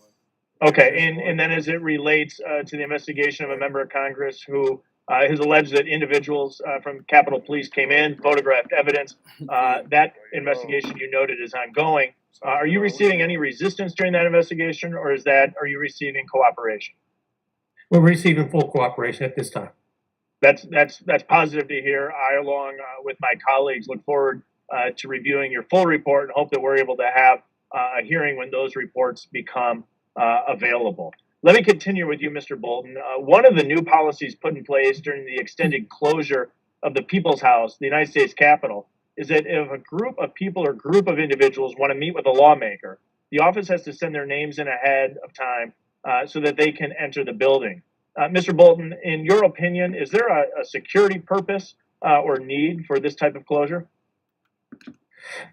Okay, and then as it relates to the investigation of a member of Congress who has alleged that individuals from Capitol Police came in, photographed evidence, that investigation you noted is ongoing. Are you receiving any resistance during that investigation, or are you receiving cooperation? We're receiving full cooperation at this time. That's positive to hear. I, along with my colleagues, look forward to reviewing your full report and hope that we're able to have a hearing when those reports become available. Let me continue with you, Mr. Bolton. One of the new policies put in place during the extended closure of the People's House, the United States Capitol, is that if a group of people or group of individuals want to meet with a lawmaker, the office has to send their names in ahead of time so that they can enter the building. Mr. Bolton, in your opinion, is there a security purpose or need for this type of closure?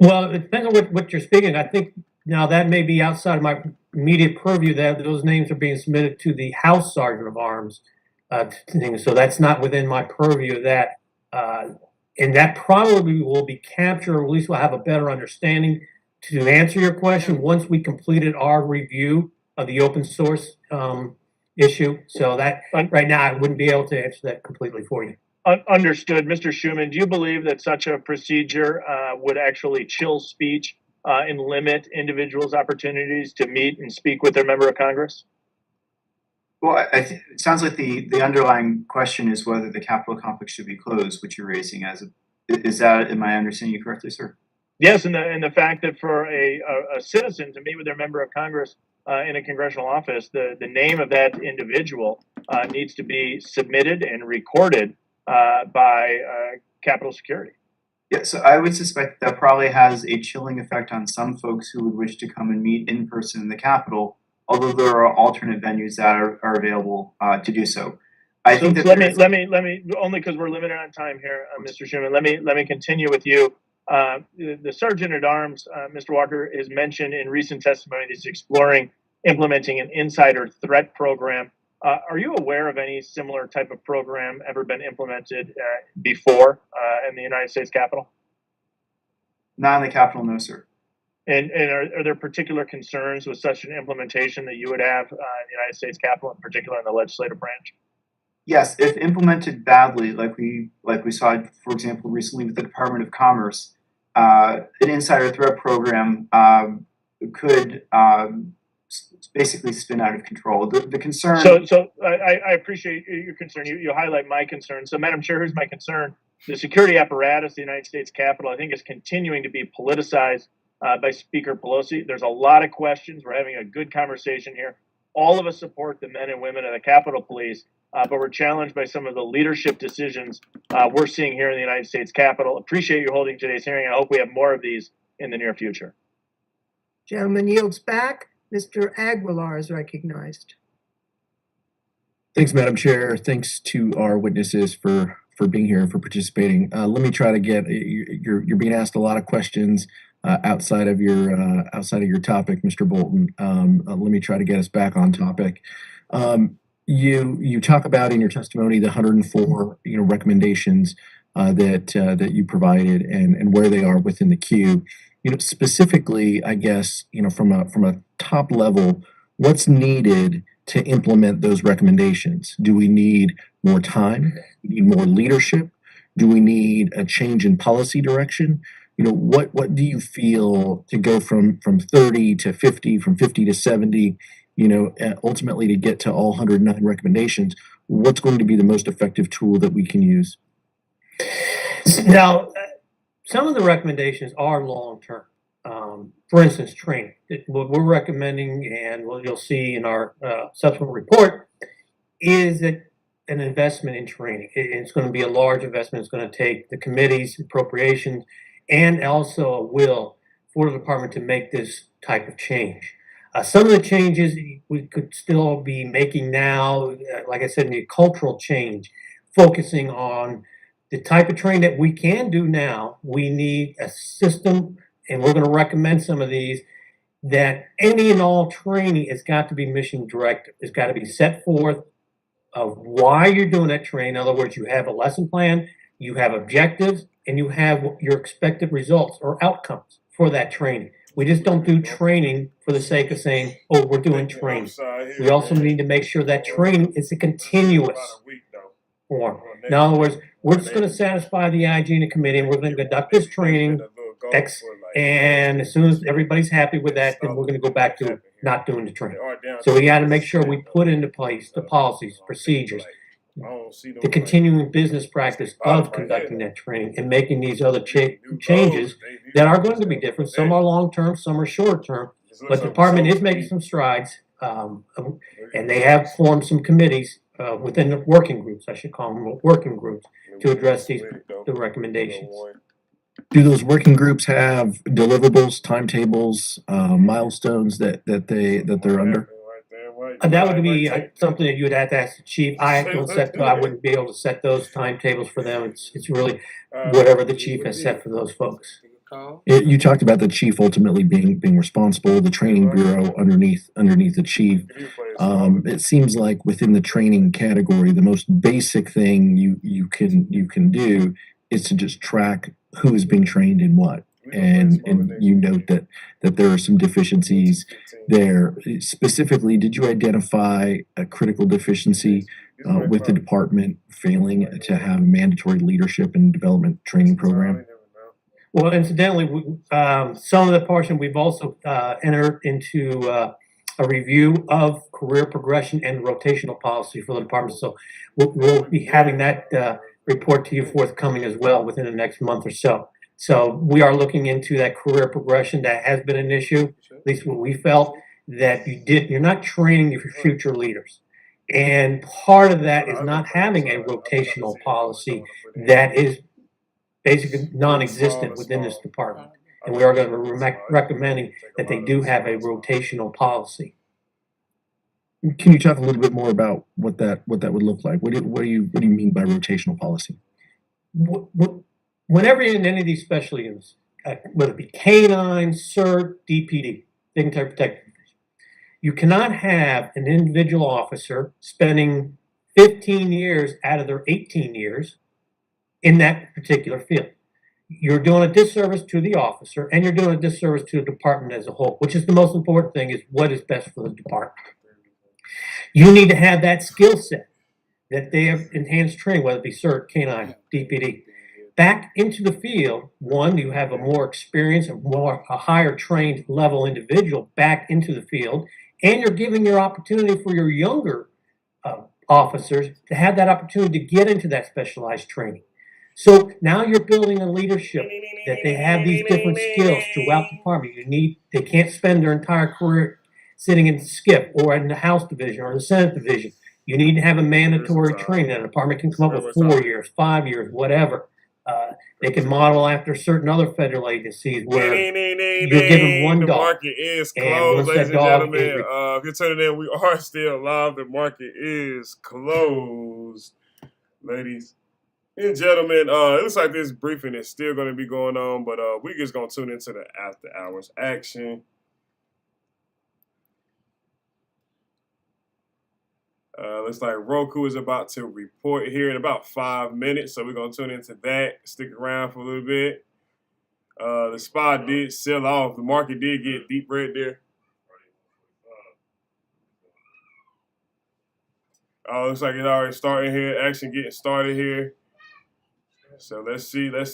Well, it depends on what you're speaking. I think now that may be outside of my immediate purview, that those names are being submitted to the House Sergeant of Arms. So that's not within my purview of that. And that probably will be captured, or at least we'll have a better understanding to answer your question once we completed our review of the open source issue. So that, right now, I wouldn't be able to answer that completely for you. Understood. Mr. Schuman, do you believe that such a procedure would actually chill speech and limit individuals' opportunities to meet and speak with their member of Congress? Well, it sounds like the underlying question is whether the Capitol complex should be closed, which you're raising as is that, am I understanding you correctly, sir? Yes, and the fact that for a citizen to meet with their member of Congress in a congressional office, the name of that individual needs to be submitted and recorded by Capitol Security. Yeah, so I would suspect that probably has a chilling effect on some folks who would wish to come and meet in person in the Capitol, although there are alternate venues that are available to do so. I think that let me only because we're limited on time here, Mr. Schuman. Let me continue with you. The Sergeant at Arms, Mr. Walker, has mentioned in recent testimony that he's exploring implementing an insider threat program. Are you aware of any similar type of program ever been implemented before in the United States Capitol? Not in the Capitol, no, sir. And are there particular concerns with such an implementation that you would have in the United States Capitol, in particular in the legislative branch? Yes, if implemented badly, like we saw, for example, recently with the Department of Commerce, an insider threat program could basically spin out of control. The concern. So I appreciate your concern. You highlight my concern. So, Madam Chair, here's my concern. The security apparatus of the United States Capitol, I think, is continuing to be politicized by Speaker Pelosi. There's a lot of questions. We're having a good conversation here. All of us support the men and women of the Capitol Police, but we're challenged by some of the leadership decisions we're seeing here in the United States Capitol. Appreciate you holding today's hearing. I hope we have more of these in the near future. Gentleman yields back. Mr. Aguilar is recognized. Thanks, Madam Chair. Thanks to our witnesses for being here and for participating. Let me try to get you're being asked a lot of questions outside of your topic, Mr. Bolton. Let me try to get us back on topic. You talk about in your testimony the 104 recommendations that you provided and where they are within the queue. Specifically, I guess from a top level, what's needed to implement those recommendations? Do we need more time? Do we need more leadership? Do we need a change in policy direction? What do you feel to go from 30 to 50, from 50 to 70? Ultimately to get to all 109 recommendations, what's going to be the most effective tool that we can use? Now, some of the recommendations are long-term. For instance, training. What we're recommending, and what you'll see in our subsequent report, is that an investment in training. It's going to be a large investment. It's going to take the committee's appropriations and also a will for the department to make this type of change. Some of the changes we could still be making now, like I said, the cultural change, focusing on the type of training that we can do now. We need a system, and we're going to recommend some of these, that any and all training has got to be mission directed. It's got to be set forth of why you're doing that training. In other words, you have a lesson plan, you have objectives, and you have your expected results or outcomes for that training. We just don't do training for the sake of saying, oh, we're doing training. We also need to make sure that training is a continuous form. In other words, we're just going to satisfy the IG and the committee, and we're going to conduct this training, and as soon as everybody's happy with that, then we're going to go back to not doing the training. So we got to make sure we put into place the policies, procedures, the continuing business practice of conducting that training and making these other changes that are going to be different. Some are long-term, some are short-term, but the department is making some strides, and they have formed some committees within the working groups, I should call them working groups, to address the recommendations. Do those working groups have deliverables, timetables, milestones that they're under? That would be something that you would have to ask the chief. I wouldn't be able to set those timetables for them. It's really whatever the chief has set for those folks. You talked about the chief ultimately being responsible, the training bureau underneath the chief. It seems like within the training category, the most basic thing you can do is to just track who is being trained in what. and you note that there are some deficiencies there. Specifically, did you identify a critical deficiency with the department failing to have a mandatory leadership and development training program? Well, incidentally, some of the portion we've also entered into a review of career progression and rotational policy for the department. So we'll be having that report to you forthcoming as well within the next month or so. So we are looking into that career progression. That has been an issue, at least what we felt, that you're not training your future leaders. And part of that is not having a rotational policy that is basically non-existent within this department. And we are going to be recommending that they do have a rotational policy. Can you talk a little bit more about what that would look like? What do you mean by rotational policy? Whenever you're in any of these special units, whether it be K9, CERT, DPD, Dignitary Protective Division, you cannot have an individual officer spending 15 years out of their 18 years in that particular field. You're doing a disservice to the officer, and you're doing a disservice to the department as a whole, which is the most important thing, is what is best for the department. You need to have that skill set that they have enhanced training, whether it be CERT, K9, DPD, back into the field. One, you have a more experienced, a higher trained level individual back into the field, and you're giving your opportunity for your younger officers to have that opportunity to get into that specialized training. So now you're building a leadership that they have these different skills throughout the department. They can't spend their entire career sitting in SCIP or in the House Division or the Senate Division. You need to have a mandatory training that a department can come up with 4 years, 5 years, whatever. They can model after certain other federal agencies where you're given one The dog. market is And closed, once ladies that and dog gentlemen. is If you're tuning in, we are still live. The market is closed, ladies and gentlemen. It looks like this briefing is still going to be going on, but we just going to tune into the after hours action. Looks like Roku is about to report here in about 5 minutes, so we're going to tune into that. Stick around for a little bit. The SPY did sell off. The market did get deep red there. Looks like it's already starting here. Action getting started here. So let's see. They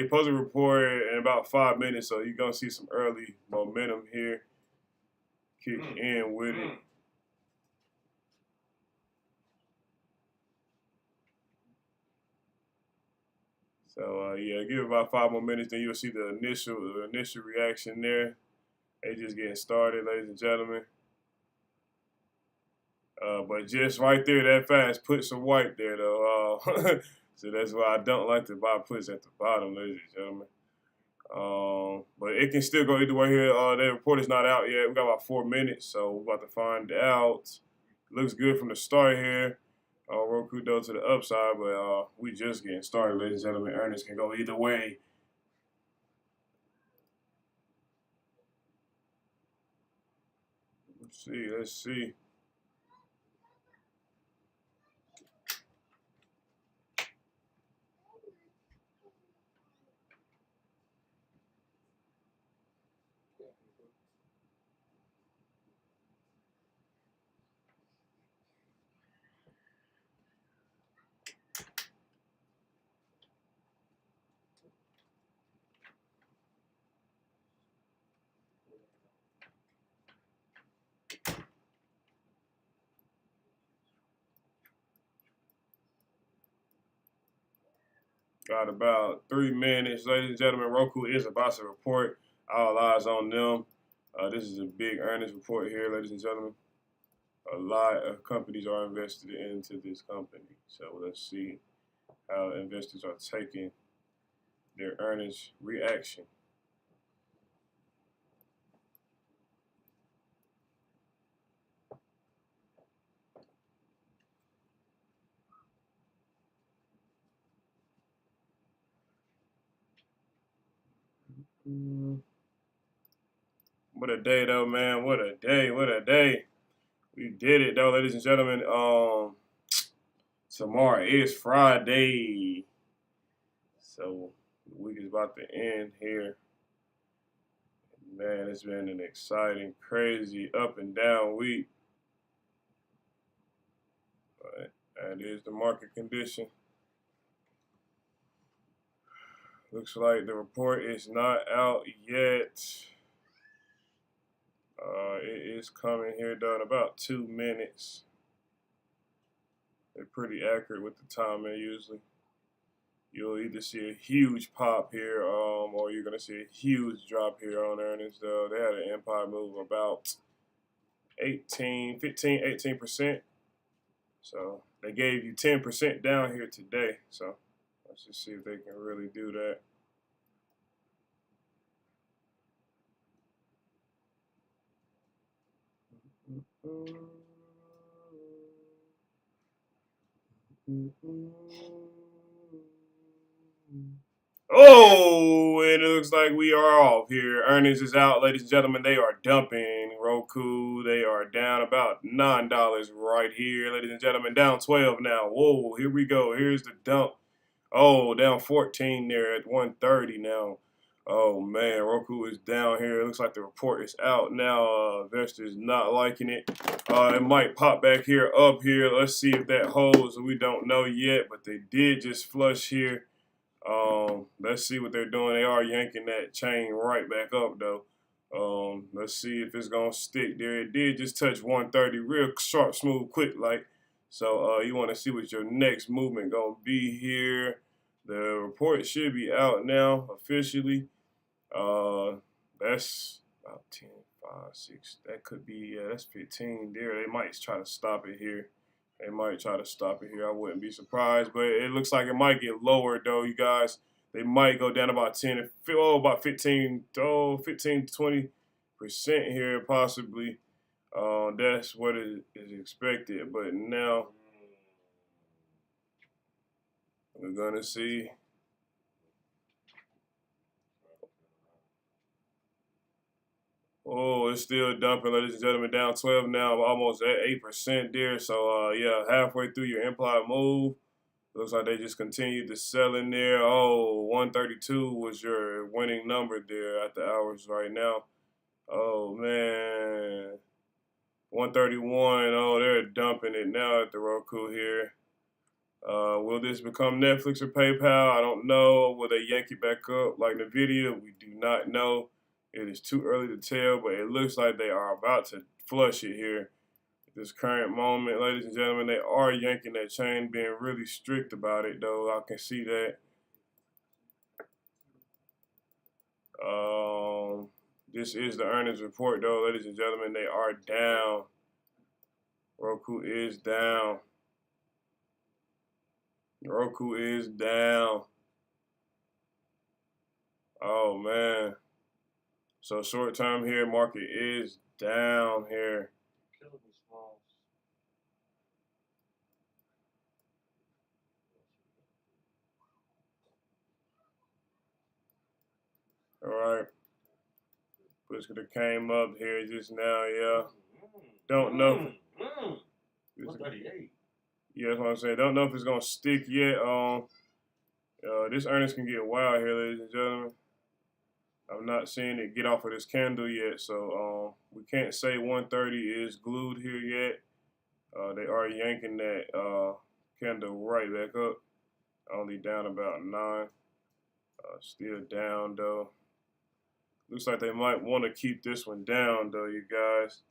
supposed to report in about 5 minutes, so you're going to see some early momentum here. Kick in with it. So yeah, give it about 5 more minutes, then you'll see the initial reaction there. They just getting started, ladies and gentlemen. But just right there, that fast, put some white there though. So that's why I don't like to buy puts at the bottom, ladies and gentlemen. But it can still go either way here. The report is not out yet. We got about 4 minutes, so we're about to find out. Looks good from the start here. Roku though to the upside, but we just getting started, ladies and gentlemen. Earnings can go either way. Let's see. Got about 3 minutes, ladies and gentlemen. Roku is about to report. All eyes on them. This is a big earnings report here, ladies and gentlemen. A lot of companies are invested into this company. So let's see how investors are taking their earnings reaction. What a day, though, man. What a day. What a day. We did it, though, ladies and gentlemen. Tomorrow is Friday. So The week is about to end here. Man, it's been an exciting, crazy, up and down week. But that is the market condition. Looks like the report is not out yet. It is coming here though in about 2 minutes. They're pretty accurate with the timing usually. You'll either see a huge pop here, or you're gonna see a huge drop here on earnings though. They had an empire move about 18%. So they gave you 10% down here today. So let's just see if they can really do that. Oh, and it looks like we are off here. Earnings is out, ladies and gentlemen. They are dumping. Roku, they are down about $9 right here, ladies and gentlemen. Down 12 now. Whoa, here we go. Here's the dump. Oh, down 14 there at 130 now. Oh, man, Roku is down here. It looks like the report is out now. Investors not liking it. It might pop back here, up here. Let's see if that holds. We don't know yet, but they did just flush here. Let's see what they're doing. They are yanking that chain right back up, though. Let's see if it's going to stick there. It did just touch 130 real sharp, smooth, quick like. So you want to see what your next movement going to be here. The report should be out now officially. That's about 10, 5, 6. That could be, yeah, that's 15 there. They might try to stop it here. They might try to stop it here. I wouldn't be surprised, but it looks like it might get lower though, you guys. They might go down about 10, about 15 to 20% here possibly. That's what is expected. But now we're gonna see. Oh, it's still dumping, ladies and gentlemen, down 12 now, almost at 8% there. So, yeah, halfway through your implied move. Looks like they just continued to sell in there. Oh, 132 was your winning number there at the hours right now. Oh, man. 131. Oh, they're dumping it now at the Roku here. Will this become Netflix or PayPal? I don't know. Will they yank it back up like NVIDIA? We do not know. It is too early to tell, but it looks like they are about to flush it here. At this current moment, ladies and gentlemen, they are yanking that chain, being really strict about it, though. I can see that. This is the earnings report, though, ladies and gentlemen. They are down. Roku is down. Roku is down. Oh, man. So short term here, market is down here. All right. This could have came up here just now, yeah. Don't know. Yeah, that's what I'm saying. Don't know if it's gonna stick yet. This earnings can get wild here, ladies and gentlemen. I'm not seeing it get off of this candle yet, so we can't say 130 is glued here yet. They are yanking that candle right back up, only down about 9. Still down though. Looks like they might want to keep this one down though, you guys.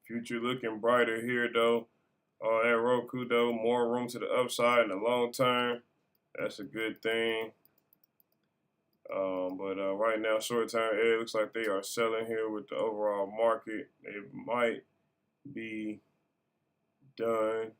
Future looking brighter here though. At Roku though, more room to the upside in the long term. That's a good thing. But right now, short term, it looks like they are selling here with the overall market. They might be done.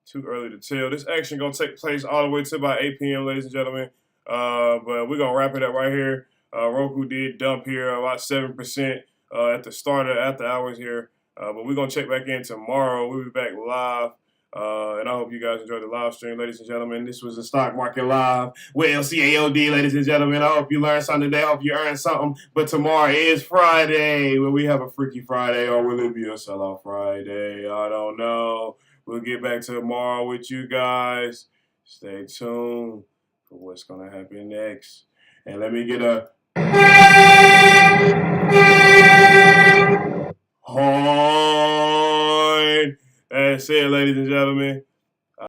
Too early to tell. This action gonna take place all the way to about 8 p.m., ladies and gentlemen. But we're gonna wrap it up right here. Roku did dump here about 7% at the start of after hours here. But we're going to check back in tomorrow. We'll be back live. And I hope you guys enjoyed the live stream, ladies and gentlemen. This was the Stock Market Live with LCAOD, ladies and gentlemen. I hope you learned something today. I hope you earned something. But tomorrow is Friday. Will we have a Freaky Friday or will it be a sell-off Friday? I don't know. We'll get back to tomorrow with you guys. Stay tuned for what's gonna happen next. And let me get a horn. That's it, ladies and gentlemen.